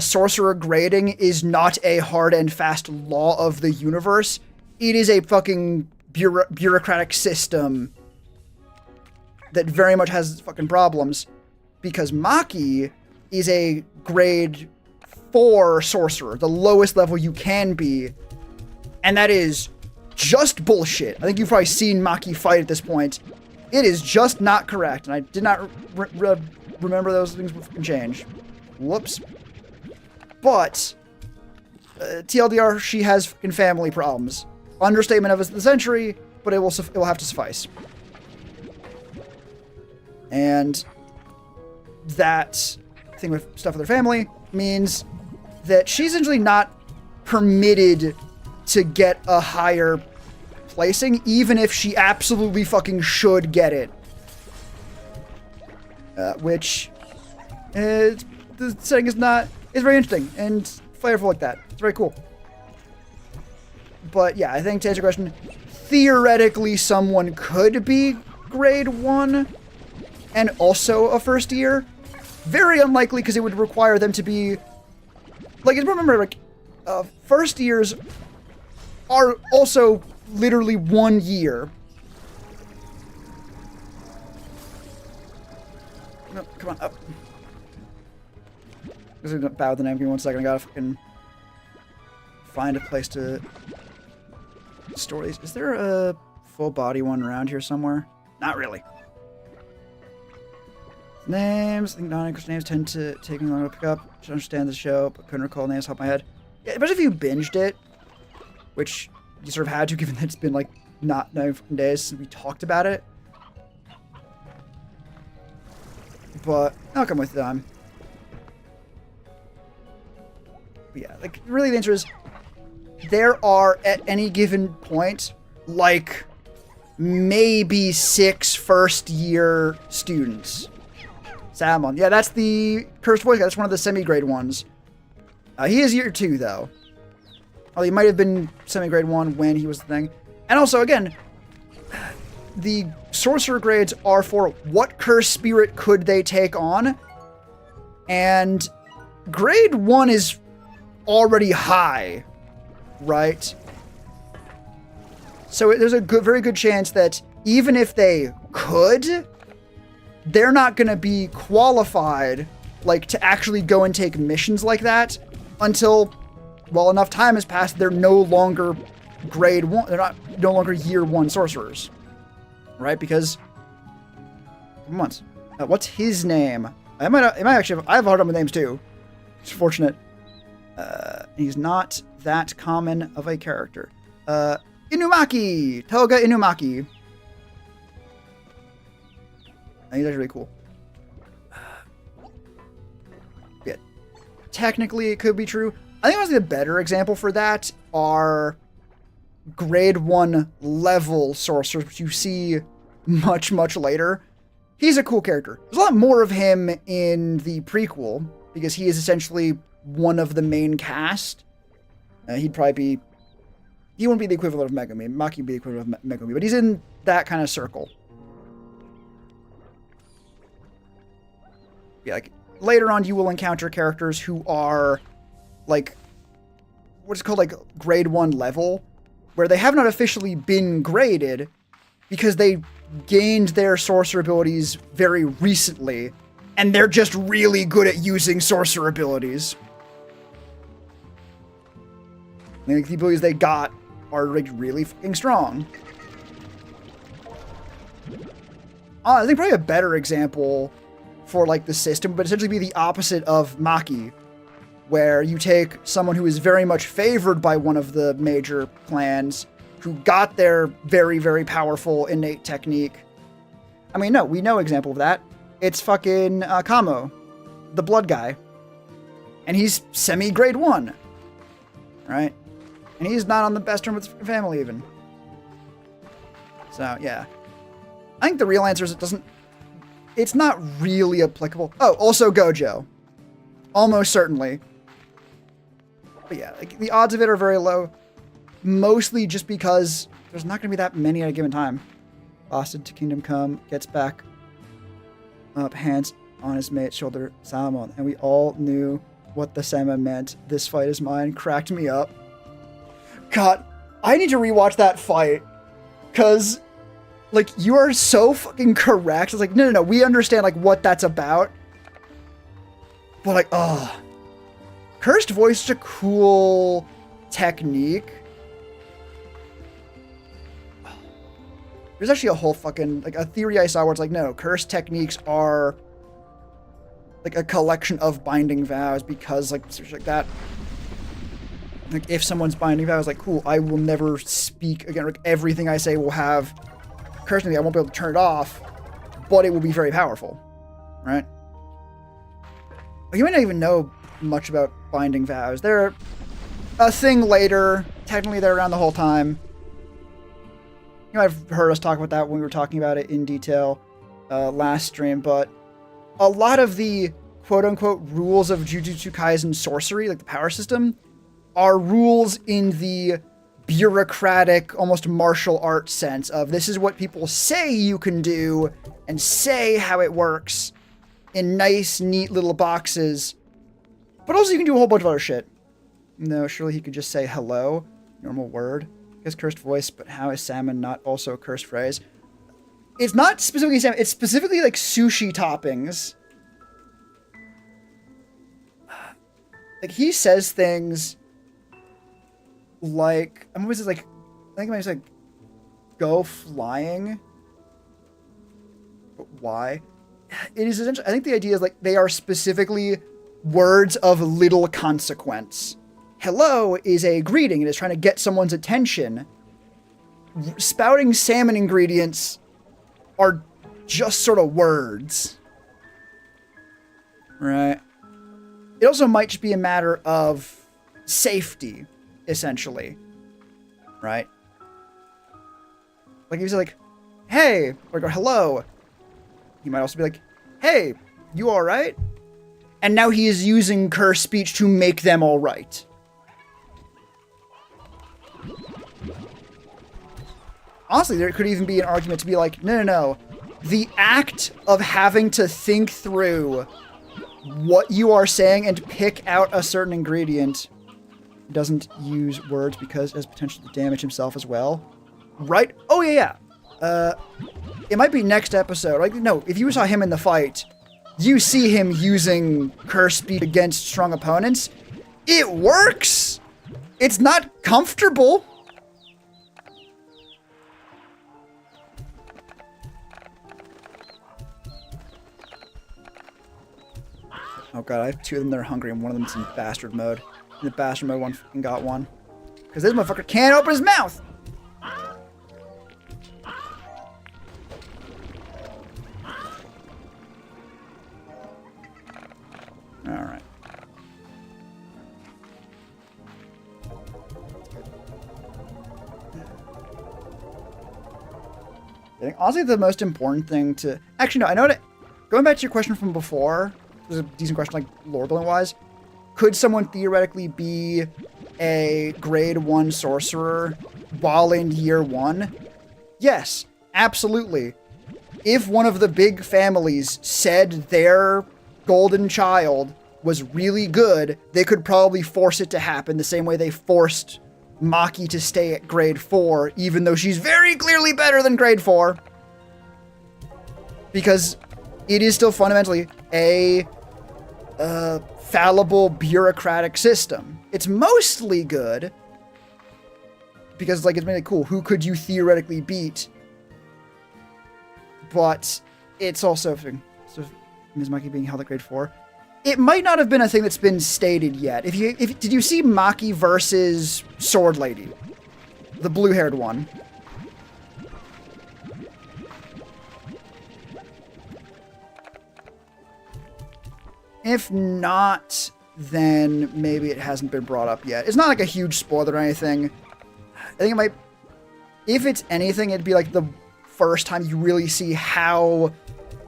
sorcerer grading is not a hard and fast law of the universe. It is a fucking bureaucratic system that very much has fucking problems. Because Maki is a grade 4 sorcerer, the lowest level you can be. And that is just bullshit. I think you've probably seen Maki fight at this point. It is just not correct. And I did not remember those things would fucking change. Whoops. But, TLDR, she has fucking family problems. Understatement of the century, but it will have to suffice. And that thing with stuff with her family means that she's essentially not permitted to get a higher placing, even if she absolutely fucking should get it. Which, the setting is not... It's very interesting and flavorful like that. It's very cool. But yeah, I think to answer your question, theoretically someone could be grade 1 and also a first year. Very unlikely because it would require them to be... Like, remember, like, first years are also literally 1 year. No, come on, up. I'm just gonna bow the name. Give me 1 second. I gotta fucking find a place to store these. Is there a full body one around here somewhere? Not really. Names. I think non-English names tend to take me longer to pick up. Should understand the show, but couldn't recall names off my head. Yeah, especially if you binged it, which you sort of had to, given that it's been like not 9 days since we talked about it. But I'll come with them. Yeah, like, really the answer is there are, at any given point, like, maybe 6 first-year students. Salmon. Yeah, that's the Cursed Voice guy. That's one of the semi-grade ones. He is year 2, though. Although he might have been semi-grade 1 when he was the thing. And also, again, the sorcerer grades are for what cursed spirit could they take on, and grade 1 is already high, right? So there's a very good chance that even if they could, they're not going to be qualified, like, to actually go and take missions like that until, well, enough time has passed. They're no longer grade 1. They're no longer year 1 sorcerers, right? Because, once, what's his name? I have a hard time with names too. It's fortunate. He's not that common of a character. Inumaki! Toga Inumaki. He's actually really cool. Yeah. Technically, it could be true. I think honestly the better example for that are grade 1 level sorcerers, which you see much, much later. He's a cool character. There's a lot more of him in the prequel, because he is essentially one of the main cast. He'd probably be... He wouldn't be the equivalent of Megumi. Maki would be the equivalent of Megumi, but he's in that kind of circle. Yeah, like, later on you will encounter characters who are, like, what's it called, like, grade 1 level, where they have not officially been graded, because they gained their sorcerer abilities very recently, and they're just really good at using sorcerer abilities. Like, the abilities they got are, like, really fucking strong. I think probably a better example for, like, the system would essentially be the opposite of Maki, where you take someone who is very much favored by one of the major clans, who got their very, very powerful innate technique. I mean, no, we know example of that. It's fucking Kamo, the blood guy. And he's semi-grade 1. Right? And he's not on the best term with his family, even. So, yeah. I think the real answer is it's not really applicable. Oh, also Gojo. Almost certainly. But yeah, like, the odds of it are very low. Mostly just because there's not going to be that many at a given time. Boston to Kingdom Come, gets back up, hands on his mate's shoulder, Salmon. And we all knew what the Sama meant. This fight is mine. Cracked me up. God, I need to rewatch that fight. Because, like, you are so fucking correct. It's like, no, we understand, like, what that's about. But, like, Cursed Voice is a cool technique. There's actually a whole fucking, like, a theory I saw where it's like, no, cursed techniques are, like, a collection of binding vows because, like, that. Like, if someone's binding vows, like, cool, I will never speak again. Like, everything I say will have cursed in it. I won't be able to turn it off, but it will be very powerful, right? You might not even know much about binding vows. They're a thing later. Technically, they're around the whole time. You know, I've heard us talk about that when we were talking about it in detail last stream, but a lot of the quote-unquote rules of Jujutsu Kaisen sorcery, like the power system, are rules in the bureaucratic, almost martial arts sense of this is what people say you can do and say how it works in nice, neat little boxes. But also you can do a whole bunch of other shit. No, surely he could just say hello, normal word. His cursed voice, but how is salmon not also a cursed phrase? It's not specifically salmon, it's specifically like sushi toppings. Like, he says things like, I'm always like, I think it's like, go flying. But why? It is essentially, I think the idea is like, they are specifically words of little consequence. Hello is a greeting. It is trying to get someone's attention. Spouting salmon ingredients are just sort of words. Right? It also might just be a matter of safety, essentially. Right? Like, if you say, like, hey, or go, hello, he might also be like, hey, you alright? And now he is using cursed speech to make them alright. honestly, there could even be an argument to be like, no. The act of having to think through what you are saying and pick out a certain ingredient doesn't use words because it has potential to damage himself as well. Right? Oh, yeah. It might be next episode. Like, no, if you saw him in the fight, you see him using curse speed against strong opponents. It works! It's not comfortable. Oh god, I have two of them that are hungry and one of them's in bastard mode. In the bastard mode, one fucking got one. Because this motherfucker can't open his mouth! Alright. I think honestly the most important thing to... Actually, no, I know what going back to your question from before, this is a decent question, like, lore-building-wise. Could someone theoretically be a grade 1 sorcerer while in year 1? Yes, absolutely. If one of the big families said their golden child was really good, they could probably force it to happen the same way they forced Maki to stay at grade 4, even though she's very clearly better than grade 4. Because it is still fundamentally a fallible bureaucratic system. It's mostly good because, like, it's really cool. Who could you theoretically beat? But it's also, so Ms. Maki being held at grade 4. It might not have been a thing that's been stated yet. Did you see Maki versus Sword Lady? The blue-haired one. If not, then maybe it hasn't been brought up yet. It's not like a huge spoiler or anything. I think it might... If it's anything, it'd be like the first time you really see how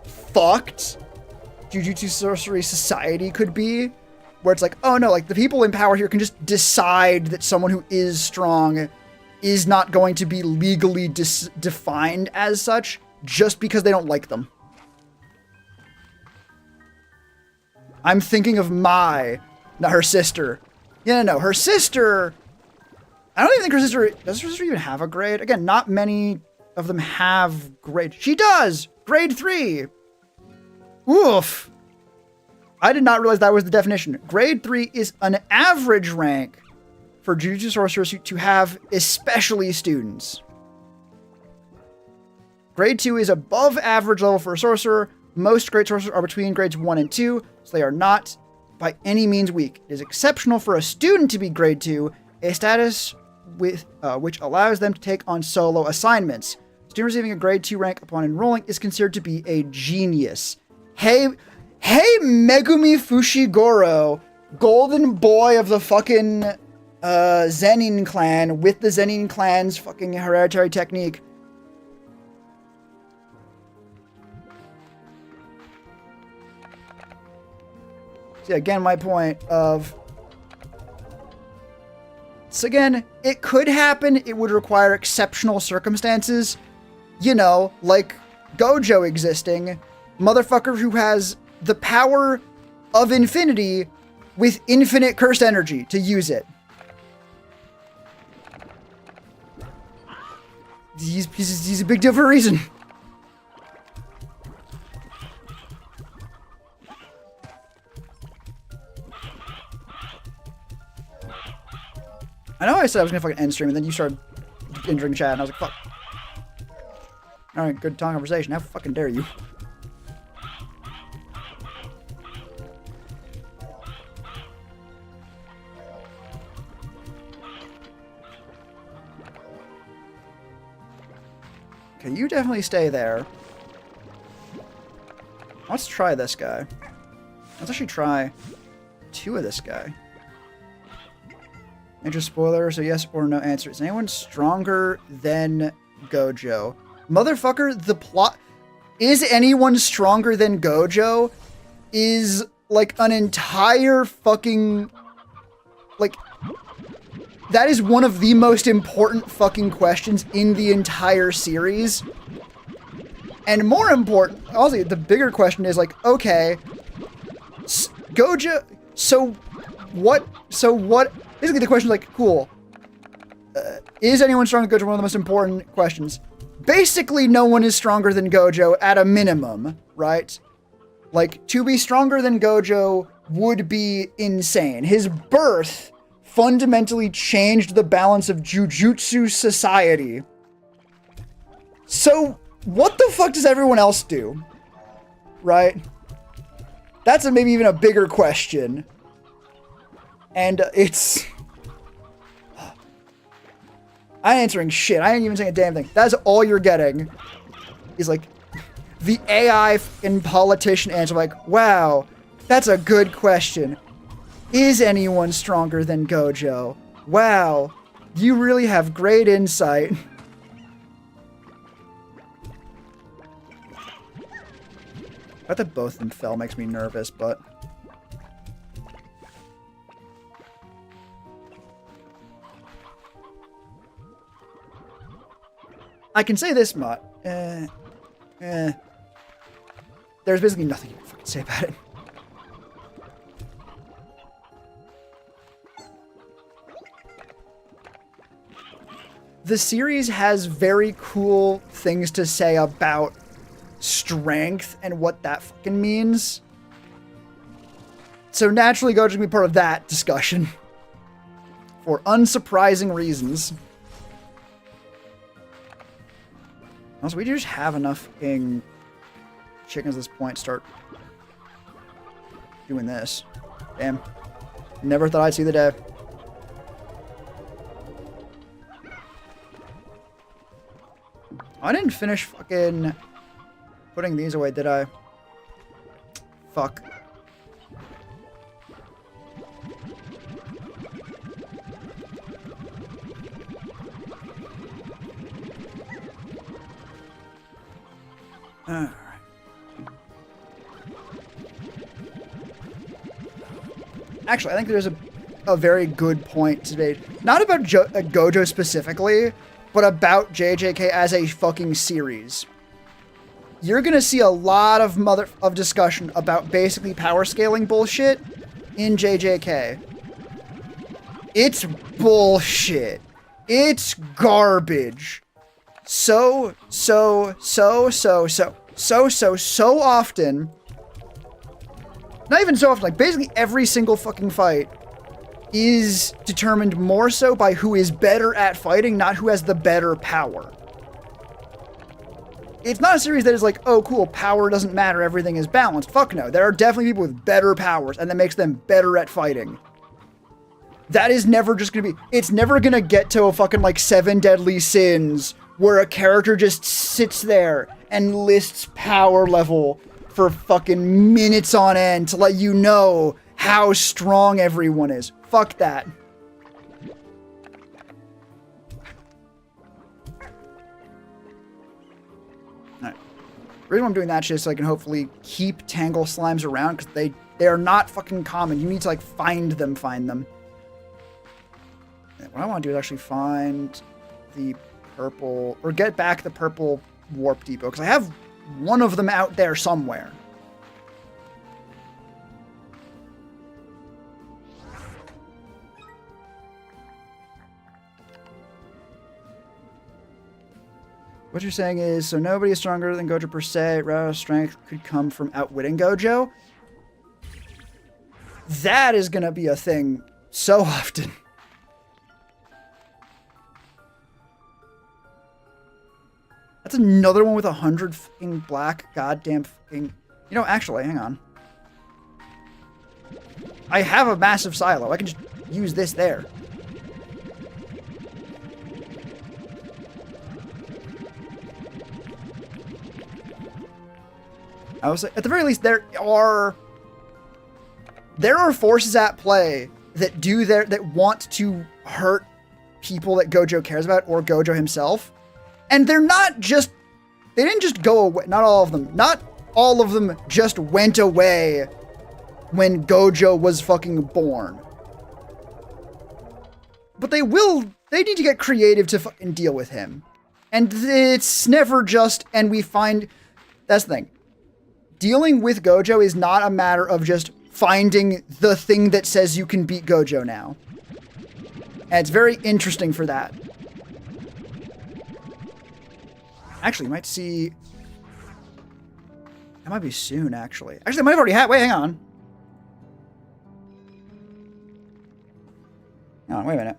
fucked Jujutsu Sorcery Society could be. Where it's like, oh no, like the people in power here can just decide that someone who is strong is not going to be legally defined as such just because they don't like them. I'm thinking of Mai, not her sister. Yeah, no, her sister... I don't even think her sister... Does her sister even have a grade? Again, not many of them have grade... She does! Grade 3! Oof! I did not realize that was the definition. Grade 3 is an average rank for Jujutsu Sorcerers to have, especially students. Grade 2 is above average level for a sorcerer. Most great sorcerers are between grades 1 and 2, so they are not by any means weak. It is exceptional for a student to be grade 2, a status with which allows them to take on solo assignments. A student receiving a grade 2 rank upon enrolling is considered to be a genius. Hey Megumi Fushiguro, golden boy of the fucking Zenin clan with the Zenin clan's fucking hereditary technique. So again, my point of... So again, it could happen. It would require exceptional circumstances. You know, like Gojo existing. Motherfucker who has the power of infinity with infinite cursed energy to use it. He's a big deal for a reason. I know I said I was gonna fucking end stream, and then you started entering chat, and I was like, fuck. Alright, good conversation. How fucking dare you? Okay, you definitely stay there. Let's try this guy. Let's actually try 2 of this guy. Major spoiler, so yes or no answer. Is anyone stronger than Gojo? Motherfucker, the plot... Is anyone stronger than Gojo? Is, like, an entire fucking... Like... that is one of the most important fucking questions in the entire series. And more important, honestly, the bigger question is like, okay, Gojo, so what, basically the question is like, cool, is anyone stronger than Gojo? One of the most important questions. Basically, no one is stronger than Gojo at a minimum, right? Like, to be stronger than Gojo would be insane. His birth fundamentally changed the balance of Jujutsu society. So, what the fuck does everyone else do? Right? That's maybe even a bigger question. And it's... I ain't answering shit. I ain't even saying a damn thing. That's all you're getting. Is like the AI and politician answer like, wow, that's a good question. Is anyone stronger than Gojo? Wow, you really have great insight. The fact that both of them fell makes me nervous, but... I can say this much. There's basically nothing you can fucking say about it. The series has very cool things to say about strength and what that fucking means. So naturally, Gojo's gonna be part of that discussion. For unsurprising reasons. Also, we do just have enough fucking chickens at this point to start doing this. Damn. Never thought I'd see the day. I didn't finish fucking putting these away, did I? Fuck. Alright. Actually, I think there's a very good point to be made. Not about Gojo specifically, but about JJK as a fucking series. You're gonna see a lot of discussion about basically power scaling bullshit in JJK. It's bullshit. It's garbage. So often. Not even so often, like basically every single fucking fight is determined more so by who is better at fighting, not who has the better power. It's not a series that is like, oh cool, power doesn't matter, everything is balanced. Fuck no, there are definitely people with better powers, and that makes them better at fighting. That is never just gonna be, it's never gonna get to a fucking like 7 Deadly Sins, where a character just sits there and lists power level for fucking minutes on end to let you know how strong everyone is. Fuck that. Alright. The reason I'm doing that shit is so I can hopefully keep Tangle Slimes around, because they are not fucking common. You need to like find them. What I want to do is actually find the purple, or get back the purple warp depot, because I have one of them out there somewhere. What you're saying is, so nobody is stronger than Gojo per se, rather strength could come from outwitting Gojo? That is gonna be a thing so often. That's another one with 100 fucking black goddamn fucking... You know, actually, hang on. I have a massive silo. I can just use this there. I was at the very least there are forces at play that want to hurt people that Gojo cares about, or Gojo himself. And they're not just, they didn't just go away, not all of them. Not all of them just went away when Gojo was fucking born. But they need to get creative to fucking deal with him. And it's never just, and we find, that's the thing. Dealing with Gojo is not a matter of just finding the thing that says you can beat Gojo now. And it's very interesting for that. Actually, you might see, that might be soon, actually. Actually, I might have already had, wait, hang on. Hang on, wait a minute.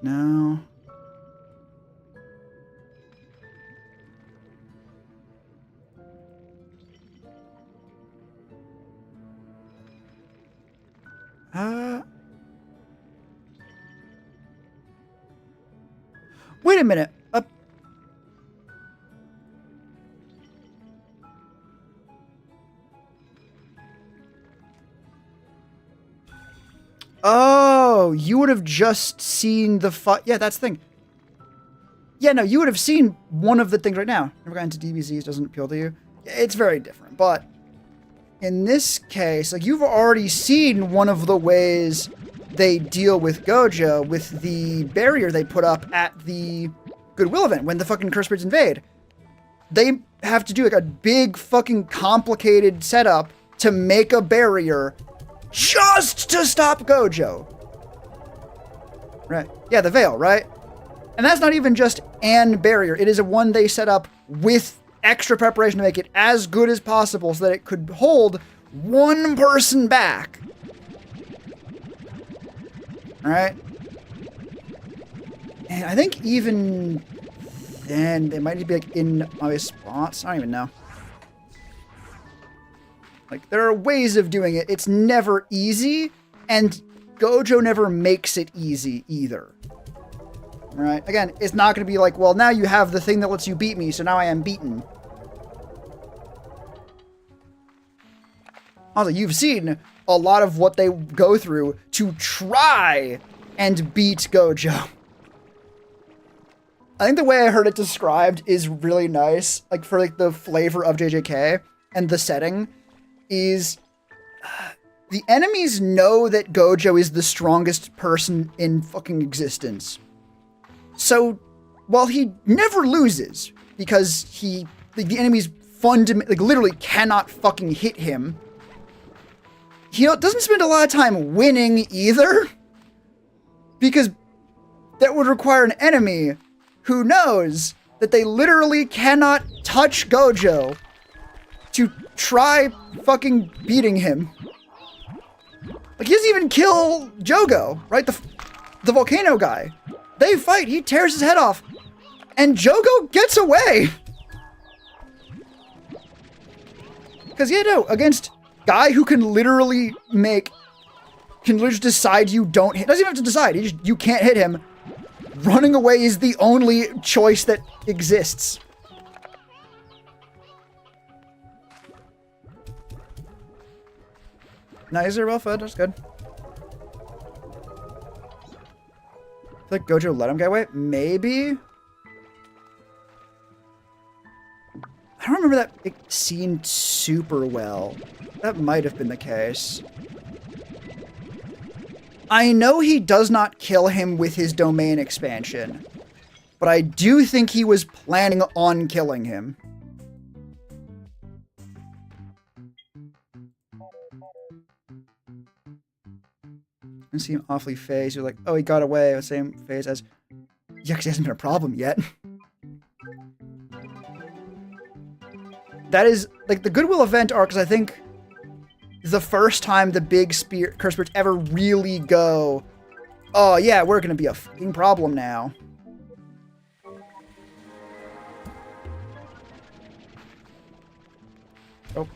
No. Wait a minute. Oh, you would have just seen the yeah, that's the thing. Yeah, no, you would have seen one of the things right now. Never got into DBZs, doesn't appeal to you. It's very different, but in this case, like, you've already seen one of the ways they deal with Gojo with the barrier they put up at the Goodwill event when the fucking Curse Spirits invade. They have to do like a big fucking complicated setup to make a barrier just to stop Gojo. Right. Yeah, the Veil, right? And that's not even just an barrier. It is a one they set up with extra preparation to make it as good as possible so that it could hold one person back. Alright? And I think even then, they might need to be like in my response. I don't even know. Like, there are ways of doing it. It's never easy, and Gojo never makes it easy either. Right? Again, it's not going to be like, well, now you have the thing that lets you beat me, so now I am beaten. Also, you've seen a lot of what they go through to try and beat Gojo. I think the way I heard it described is really nice, like, for like the flavor of JJK and the setting, is the enemies know that Gojo is the strongest person in fucking existence. So, while he never loses, because the enemies fundamentally, like, literally cannot fucking hit him, he doesn't spend a lot of time winning either, because that would require an enemy who knows that they literally cannot touch Gojo to try fucking beating him. Like, he doesn't even kill Jogo, right? The volcano guy. They fight, he tears his head off, and Jogo gets away. Because, yeah, no, against guy who can literally decide you don't hit, doesn't even have to decide, you can't hit him. Running away is the only choice that exists. Nice, they're well fed, that's good. I feel like Gojo let him get away? Maybe? I don't remember that scene super well. That might have been the case. I know he does not kill him with his domain expansion, but I do think he was planning on killing him. You seem awfully phased. You're like, oh, he got away. The same phase as, yeah, because he hasn't been a problem yet. That is, like, the Goodwill event arc is, I think, the first time the big Curse Spirits ever really go, oh, yeah, we're going to be a fucking problem now. Oh.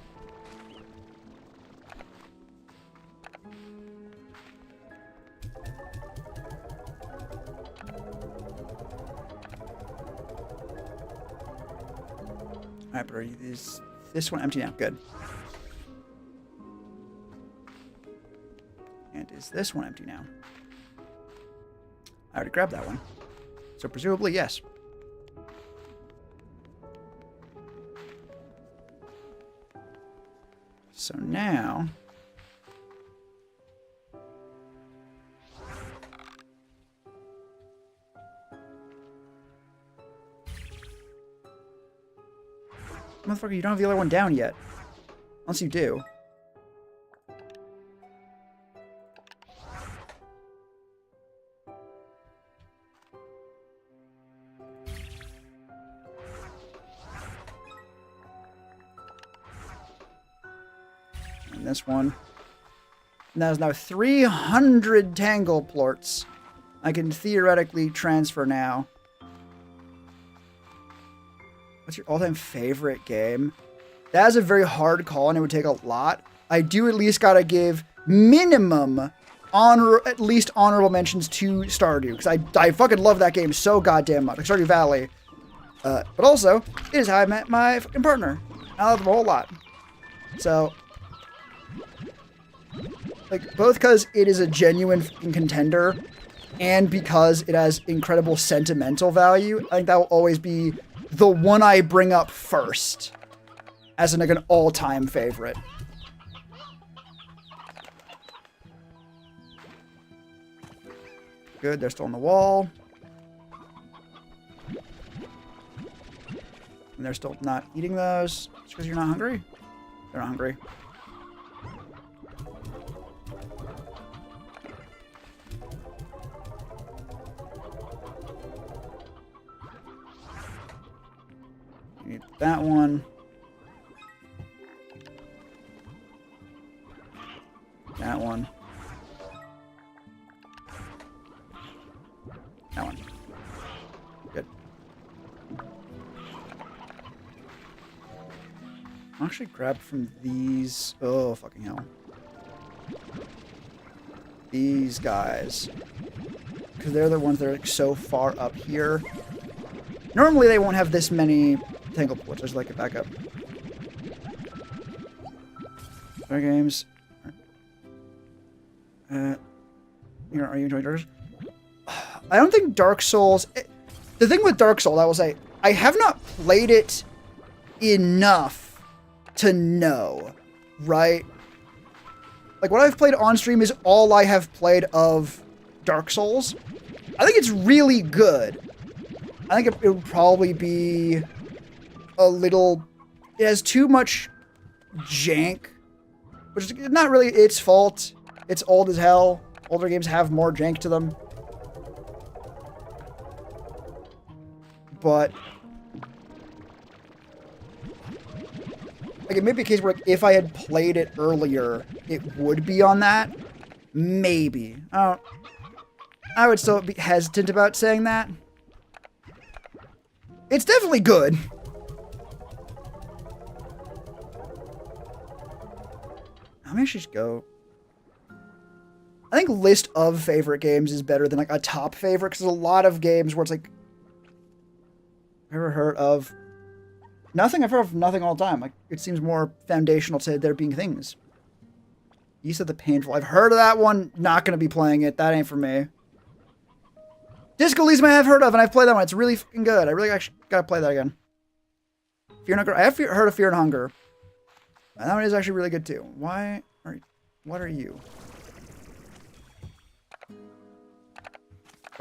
Alright, but is this one empty now? Good. And is this one empty now? I already grabbed that one. So presumably, yes. So now... Motherfucker, you don't have the other one down yet. Unless you do. And this one. And that is now 300 tangle plorts. I can theoretically transfer now. What's your all-time favorite game? That is a very hard call, and it would take a lot. I do at least gotta give minimum at least honorable mentions to Stardew, because I fucking love that game so goddamn much. Like Stardew Valley. But also, it is how I met my fucking partner. I love them a whole lot. So, like, both because it is a genuine fucking contender, and because it has incredible sentimental value, I think that will always be the one I bring up first as like an all-time favorite. Good, they're still on the wall. And they're still not eating those. Just because you're not hungry? They're not hungry. Need that one. That one. That one. Good. I'll actually grab from these. Oh, fucking hell. These guys. Because they're the ones that are like so far up here. Normally they won't have this many tangle plorts. Just like it back up. Other games. Are you enjoying Dark Souls? I don't think Dark Souls... The thing with Dark Souls, I will say, I have not played it enough to know, right? Like, what I've played on stream is all I have played of Dark Souls. I think it's really good. I think it would probably be a little... It has too much jank, which is not really its fault. It's old as hell. Older games have more jank to them. But like, it may be a case where, like, if I had played it earlier, it would be on that. Maybe. I would still be hesitant about saying that. It's definitely good. Let me actually just go. I think list of favorite games is better than like a top favorite, because there's a lot of games where it's like, ever heard of nothing? I've heard of nothing all the time. Like, it seems more foundational to there being things. You said the painful. I've heard of that one. Not gonna be playing it. That ain't for me. Disco Elysium I have heard of, and I've played that one. It's really fucking good. I really actually gotta play that again. Fear and Hunger. I have heard of Fear and Hunger. And that one is actually really good too. Why are you? What are you?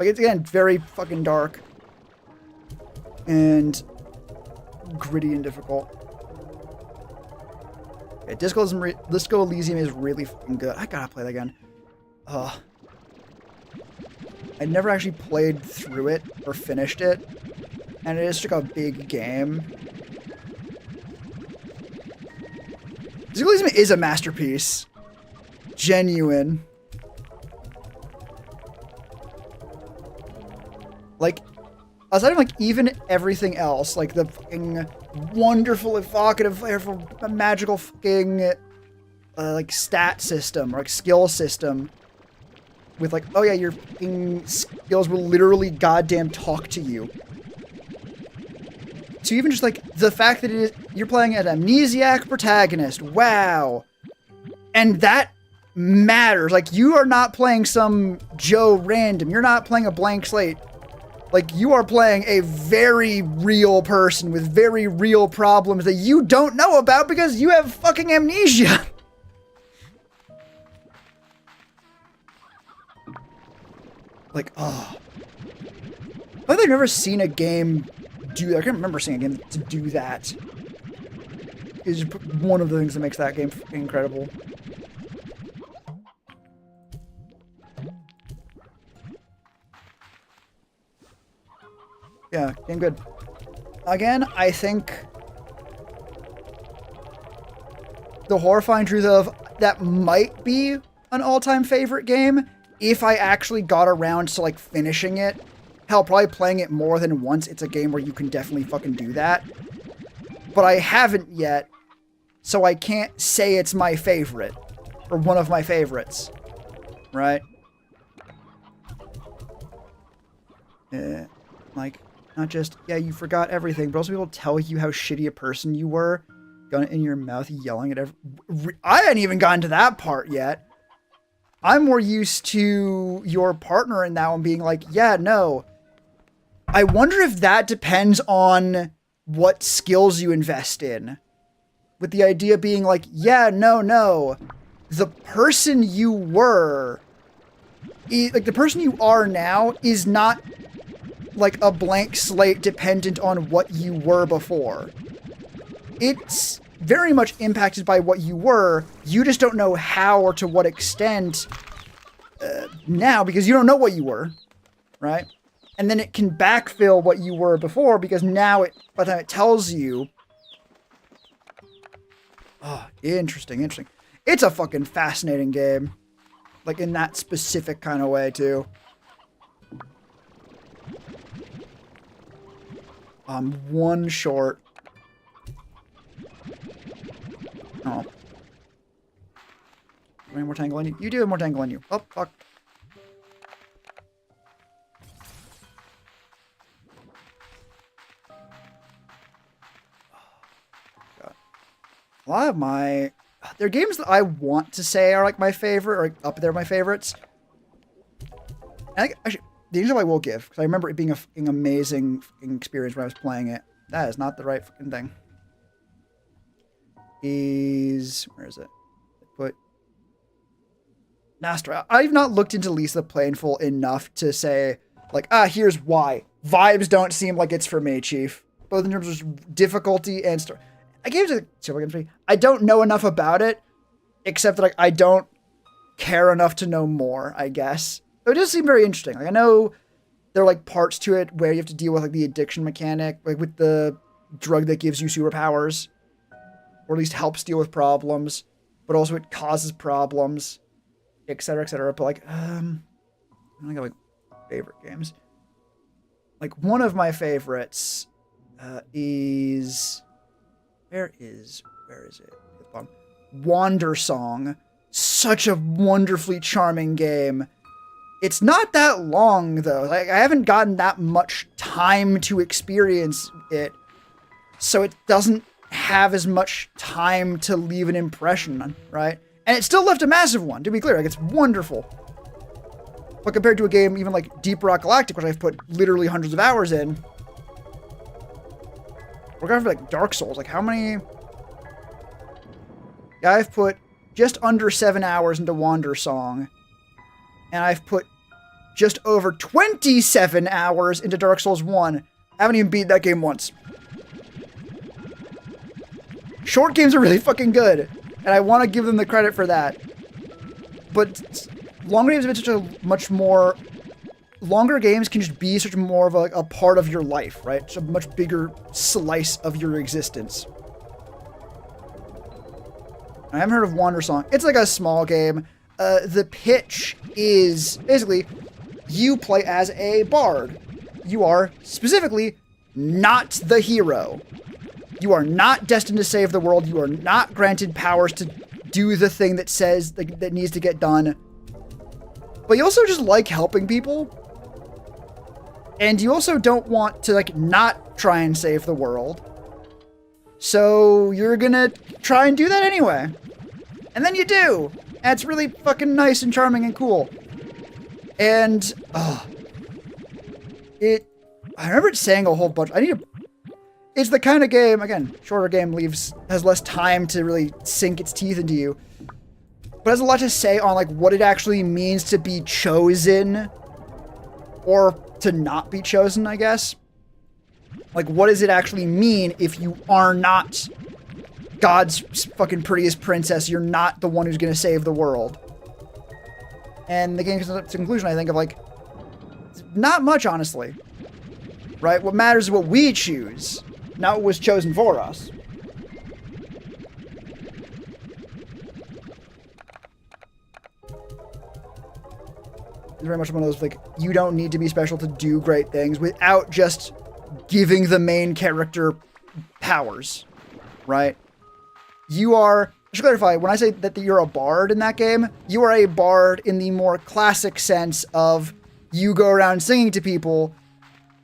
Like, it's, again, very fucking dark. And gritty and difficult. Okay, Disco Elysium is really fucking good. I gotta play that again. I never actually played through it or finished it. And it is like a big game. Disco Elysium is a masterpiece. Genuine. Like, aside from, like, even everything else, like the fucking wonderful, evocative, flavorful, magical fucking, like, stat system, or, like, skill system, with, like, oh yeah, your fucking skills will literally goddamn talk to you. So even just, like, the fact that you're playing an amnesiac protagonist, wow. And that matters. Like, you are not playing some Joe random. You're not playing a blank slate. Like, you are playing a very real person with very real problems that you don't know about because you have fucking amnesia. Like, oh. I think I've never seen a game do that. I can't remember seeing a game to do that. It's one of the things that makes that game incredible. Yeah, game good. Again, I think the horrifying truth of that might be an all-time favorite game if I actually got around to, like, finishing it. Hell, probably playing it more than once. It's a game where you can definitely fucking do that. But I haven't yet, so I can't say it's my favorite. Or one of my favorites. Right? Like, not just, yeah, you forgot everything, but also people tell you how shitty a person you were. Gun in your mouth, yelling at I hadn't even gotten to that part yet. I'm more used to your partner in that one being like, yeah, no. I wonder if that depends on what skills you invest in. With the idea being like, yeah, no. The person you were, like the person you are now is not like a blank slate dependent on what you were before. It's very much impacted by what you were. You just don't know how or to what extent now because you don't know what you were, right? And then it can backfill what you were before because now by the time it tells you. Oh, interesting. It's a fucking fascinating game. Like in that specific kind of way too. One short. Oh. Any more tangle on you? You do have more tangle on you. Oh, fuck. God. A lot of my... There are games that I want to say are like my favorite, or like up there my favorites. And I think, actually, the example I will give, because I remember it being an amazing experience when I was playing it. That is not the right fucking thing. Where is it? Put Nastra. I've not looked into Lisa Plainful enough to say, like, here's why. Vibes don't seem like it's for me, Chief. Both in terms of difficulty and story. I gave it to I don't know enough about it, except that like I don't care enough to know more, I guess. But it does seem very interesting. Like I know there are like parts to it where you have to deal with like the addiction mechanic, like with the drug that gives you superpowers. Or at least helps deal with problems, but also it causes problems, etc., etc. But like, I got like favorite games. Like one of my favorites is where is it? Wandersong. Such a wonderfully charming game. It's not that long though. Like I haven't gotten that much time to experience it, so it doesn't have as much time to leave an impression, right? And it still left a massive one, to be clear. Like, it's wonderful. But compared to a game even like Deep Rock Galactic, which I've put literally hundreds of hours in, we're going for like Dark Souls. Like, how many... Yeah, I've put just under 7 hours into Wandersong, and I've put just over 27 hours into Dark Souls 1. I haven't even beat that game once. Short games are really fucking good, and I want to give them the credit for that. But longer games have been such a much more... Longer games can just be such more of a part of your life, right? It's a much bigger slice of your existence. I haven't heard of Wandersong. It's like a small game. The pitch is basically you play as a bard. You are specifically not the hero. You are not destined to save the world. You are not granted powers to do the thing that says that needs to get done. But you also just like helping people. And you also don't want to like not try and save the world. So you're gonna try and do that anyway. And then you do. And it's really fucking nice and charming and cool. And it I remember it saying a whole bunch. It's the kind of game, again, shorter game has less time to really sink its teeth into you. But has a lot to say on like what it actually means to be chosen or to not be chosen, I guess. Like, what does it actually mean if you are not God's fucking prettiest princess? You're not the one who's going to save the world. And the game comes to the conclusion, I think, of like, not much, honestly. Right? What matters is what we choose, not what was chosen for us. It's very much one of those, like, you don't need to be special to do great things without just giving the main character powers, right? You are, I should clarify, when I say that you're a bard in that game, you are a bard in the more classic sense of you go around singing to people,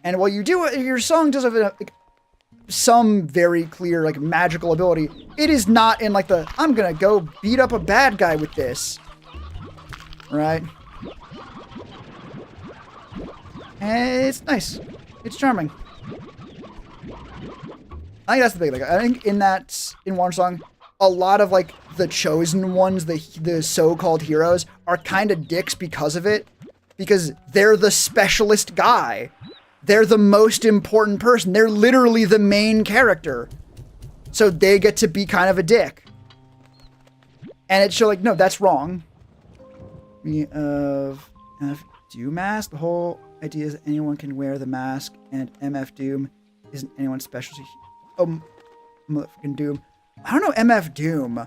and while you do it, your song does have like, some very clear, like, magical ability. It is not in, like, the, I'm gonna go beat up a bad guy with this, right? And it's nice. It's charming. I think that's the big thing. I think in WanderSong, a lot of like the chosen ones, the so-called heroes, are kind of dicks because of it. Because they're the specialist guy. They're the most important person. They're literally the main character. So they get to be kind of a dick. And it's like, no, that's wrong. Doom mask. The whole idea is that anyone can wear the mask, and MF Doom isn't anyone's specialty. Oh, motherfucking Doom. I don't know MF Doom.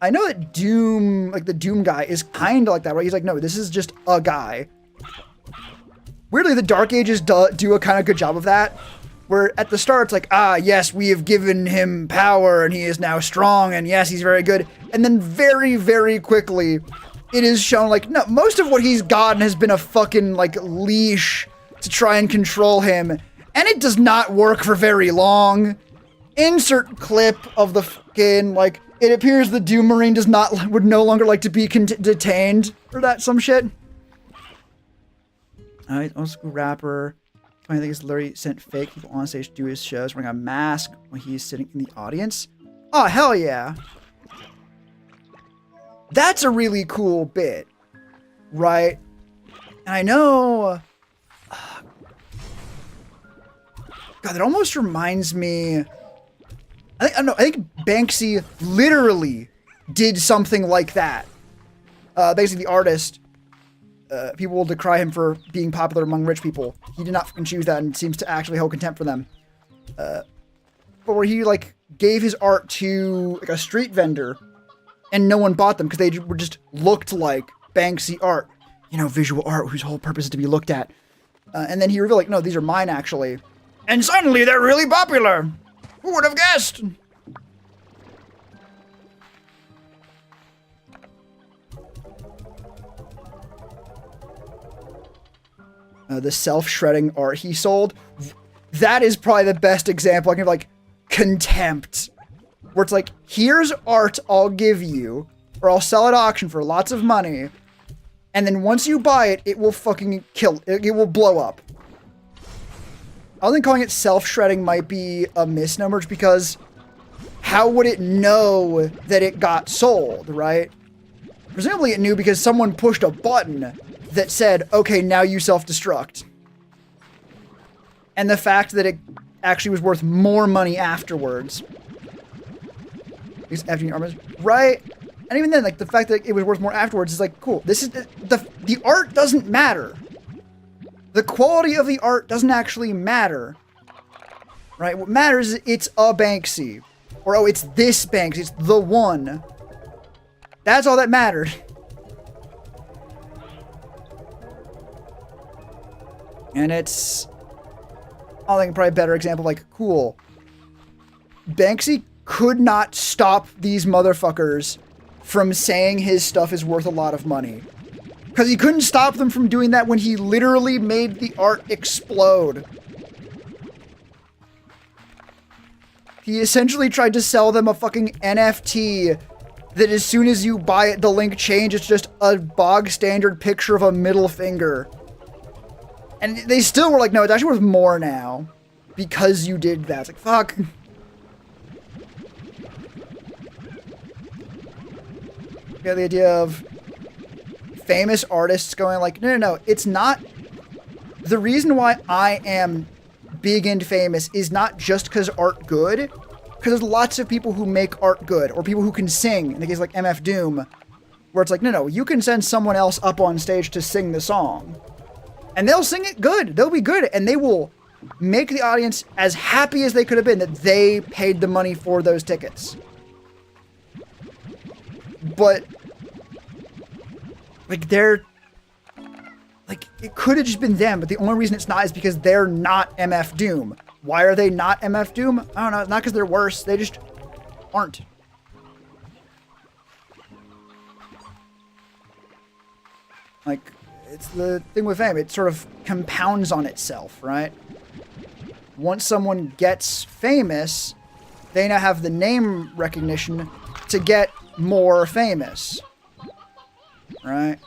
I know that Doom, like the Doom guy, is kind of like that, right? He's like, no, this is just a guy. Weirdly, the Dark Ages do a kind of good job of that. Where at the start, it's like, ah, yes, we have given him power, and he is now strong, and yes, he's very good. And then very, very quickly, it is shown, like, no, most of what he's gotten has been a fucking, like, leash to try and control him. And it does not work for very long. Insert clip of the fucking, like, it appears the Doom Marine would no longer like to be detained. Or that, some shit. Alright, old school rapper. Funny thing is, Larry sent fake people on stage to do his shows wearing a mask when he's sitting in the audience. Oh, hell yeah. That's a really cool bit. Right? And I know... God, that almost reminds me... I think Banksy literally did something like that. Basically, the artist, people will decry him for being popular among rich people. He did not fucking choose that and seems to actually hold contempt for them. But where he, like, gave his art to, like, a street vendor, and no one bought them because they were just looked like Banksy art. You know, visual art whose whole purpose is to be looked at. And then he revealed, like, no, these are mine, actually. And suddenly they're really popular! Who would have guessed? The self-shredding art he sold. That is probably the best example I can have, like, contempt. Where it's like, here's art I'll give you, or I'll sell it at auction for lots of money, and then once you buy it, it will fucking it will blow up. I think calling it self-shredding might be a misnomer because how would it know that it got sold, right? Presumably it knew because someone pushed a button that said, okay, now you self-destruct. And the fact that it actually was worth more money afterwards. After your armors, right? And even then, like, the fact that it was worth more afterwards is like, cool. This is the art doesn't matter. The quality of the art doesn't actually matter, right? What matters is it's a Banksy. Or, oh, it's this Banksy. It's the one. That's all that mattered. And it's, I think, probably a better example, like, cool. Banksy could not stop these motherfuckers from saying his stuff is worth a lot of money. Because he couldn't stop them from doing that when he literally made the art explode. He essentially tried to sell them a fucking NFT that as soon as you buy it, the link changes. It's just a bog standard picture of a middle finger. And they still were like, no, it's actually worth more now because you did that. It's like, fuck. Yeah, the idea of famous artists going like, no, it's not. The reason why I am big and famous is not just because art good, because there's lots of people who make art good, or people who can sing, in the case like MF Doom, where it's like, no, you can send someone else up on stage to sing the song. And they'll sing it good. They'll be good. And they will make the audience as happy as they could have been that they paid the money for those tickets. But, like, it could have just been them, but the only reason it's not is because they're not MF Doom. Why are they not MF Doom? I don't know. It's not because they're worse. They just aren't. Like, it's the thing with fame. It sort of compounds on itself, right? Once someone gets famous, they now have the name recognition to get more famous. Right?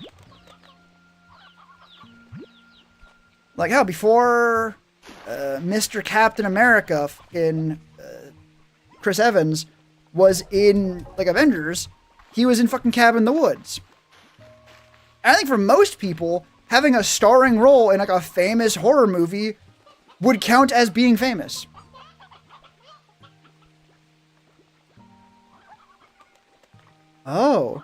Like how before Mr. Captain America in Chris Evans was in like Avengers, he was in fucking Cabin in the Woods. And I think for most people, having a starring role in like a famous horror movie would count as being famous. Oh.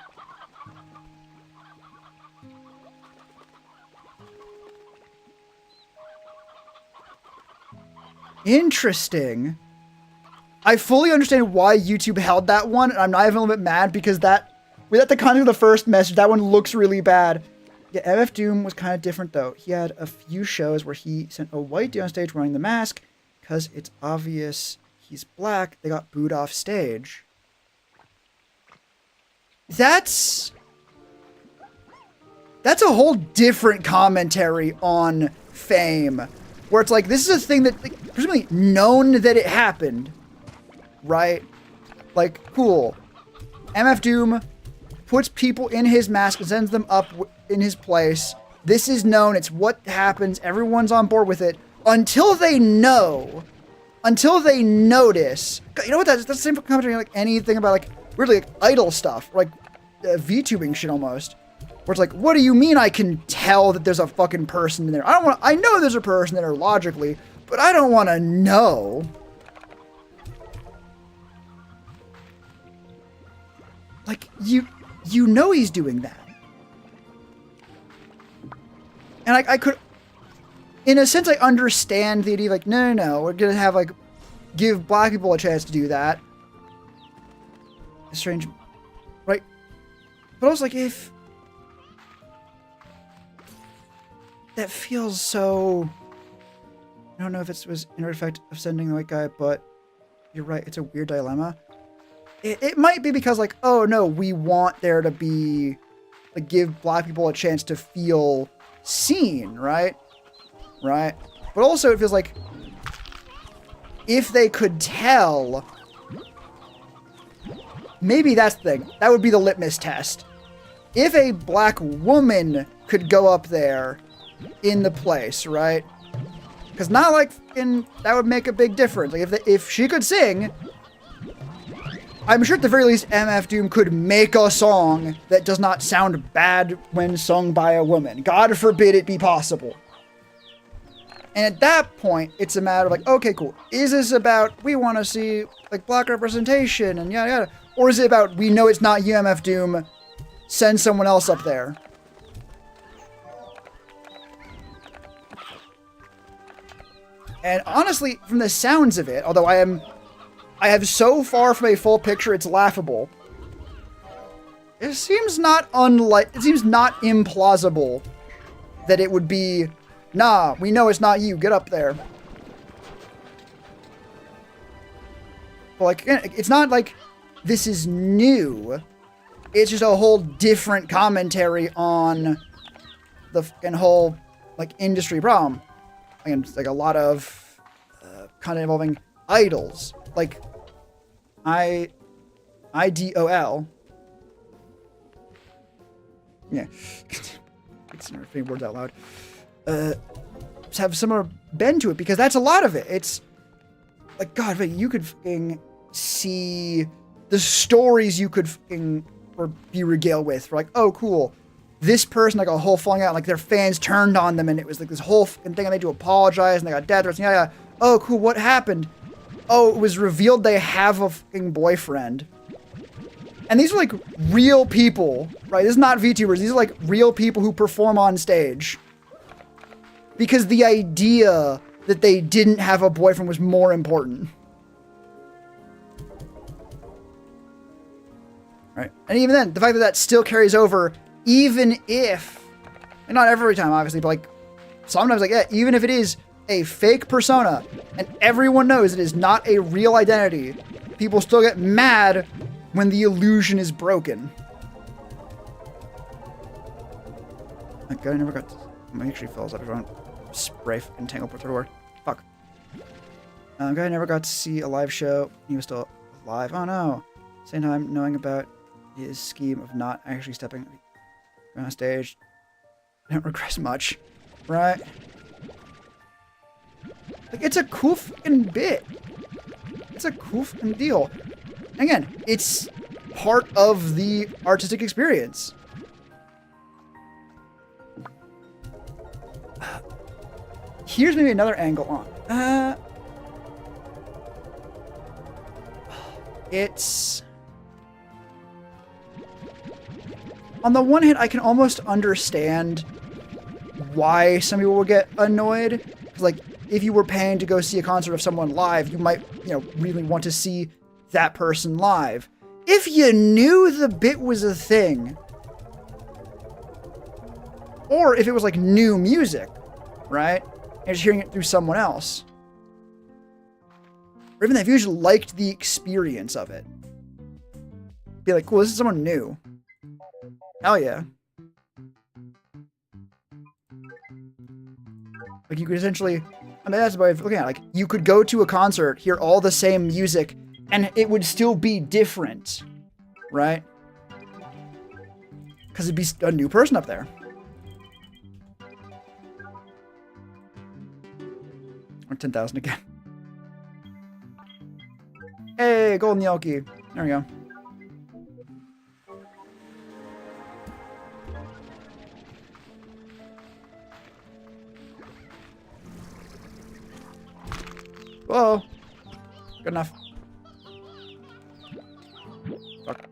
Interesting. I fully understand why YouTube held that one, and I'm not even a little bit mad because that, without the content of the first message, that one looks really bad. Yeah, MF Doom was kind of different though. He had a few shows where he sent a white dude on stage wearing the mask because it's obvious he's black. They got booed off stage. That's a whole different commentary on fame, where it's like, this is a thing that, like, presumably known that it happened, right? Like, cool. MF Doom puts people in his mask and sends them up in his place. This is known. It's what happens. Everyone's on board with it until they know, until they notice. You know what? That's the same commentary like anything about like really like idol stuff, like VTubing shit almost. Where it's like, what do you mean I can tell that there's a fucking person in there? I know there's a person in there logically, but I don't want to know. Like, you know he's doing that. And I could, in a sense, I understand the idea of like, no, we're gonna have like, give black people a chance to do that. It's strange, right? But I was like, if that feels so, I don't know if it was an artifact of sending the white guy, but you're right, it's a weird dilemma. It might be because like, oh no, we want there to be, like, give black people a chance to feel seen, right? Right? But also it feels like, if they could tell, maybe that's the thing. That would be the litmus test. If a black woman could go up there in the place, right? Because not like that would make a big difference. Like if she could sing, I'm sure at the very least MF Doom could make a song that does not sound bad when sung by a woman. God forbid it be possible. And at that point, it's a matter of like, okay, cool. Is this about, we want to see like black representation and yada yada? Or is it about, we know it's not you, MF Doom, send someone else up there? And honestly, from the sounds of it, although I have so far from a full picture, it's laughable. It seems not implausible that it would be, nah, we know it's not you, get up there. But like, it's not like this is new. It's just a whole different commentary on the whole like industry problem. And like a lot of content involving idols, like IDOL. Yeah, it's never saying words out loud. have similar bend to it because that's a lot of it. It's like, God, you could fucking see the stories you could fucking or be regaled with. For like, oh, cool. This person, like a whole falling out, like their fans turned on them and it was like this whole fucking thing and they had to apologize and they got death threats. Yeah. Oh, cool. What happened? Oh, it was revealed they have a fucking boyfriend. And these are like real people, right? This is not VTubers. These are like real people who perform on stage. Because the idea that they didn't have a boyfriend was more important. Right? And even then, the fact that that still carries over, even if, and not every time, obviously, but like sometimes, like, yeah, even if it is a fake persona and everyone knows it is not a real identity, people still get mad when the illusion is broken. That guy never got. He actually falls out of everyone. Spray fucking tangle through the door. Fuck. Guy never got to see a live show. He was still alive. Oh no. Same time, knowing about his scheme of not actually stepping on stage. I don't regret much. Right? Like, it's a cool fucking bit. It's a cool fucking deal. Again, it's part of the artistic experience. Here's maybe another angle on. It's... On the one hand, I can almost understand why some people would get annoyed. Like, if you were paying to go see a concert of someone live, you might, really want to see that person live. If you knew the bit was a thing, or if it was like new music, right? And just hearing it through someone else. Or even if you just liked the experience of it. Be like, cool, this is someone new. Hell yeah. Like, you could essentially, I mean, that's the way of looking at it. Like, you could go to a concert, hear all the same music, and it would still be different, right? Because it'd be a new person up there. Or 10,000 again. Hey, golden Yoki. There we go. Whoa. Good enough. Fuck.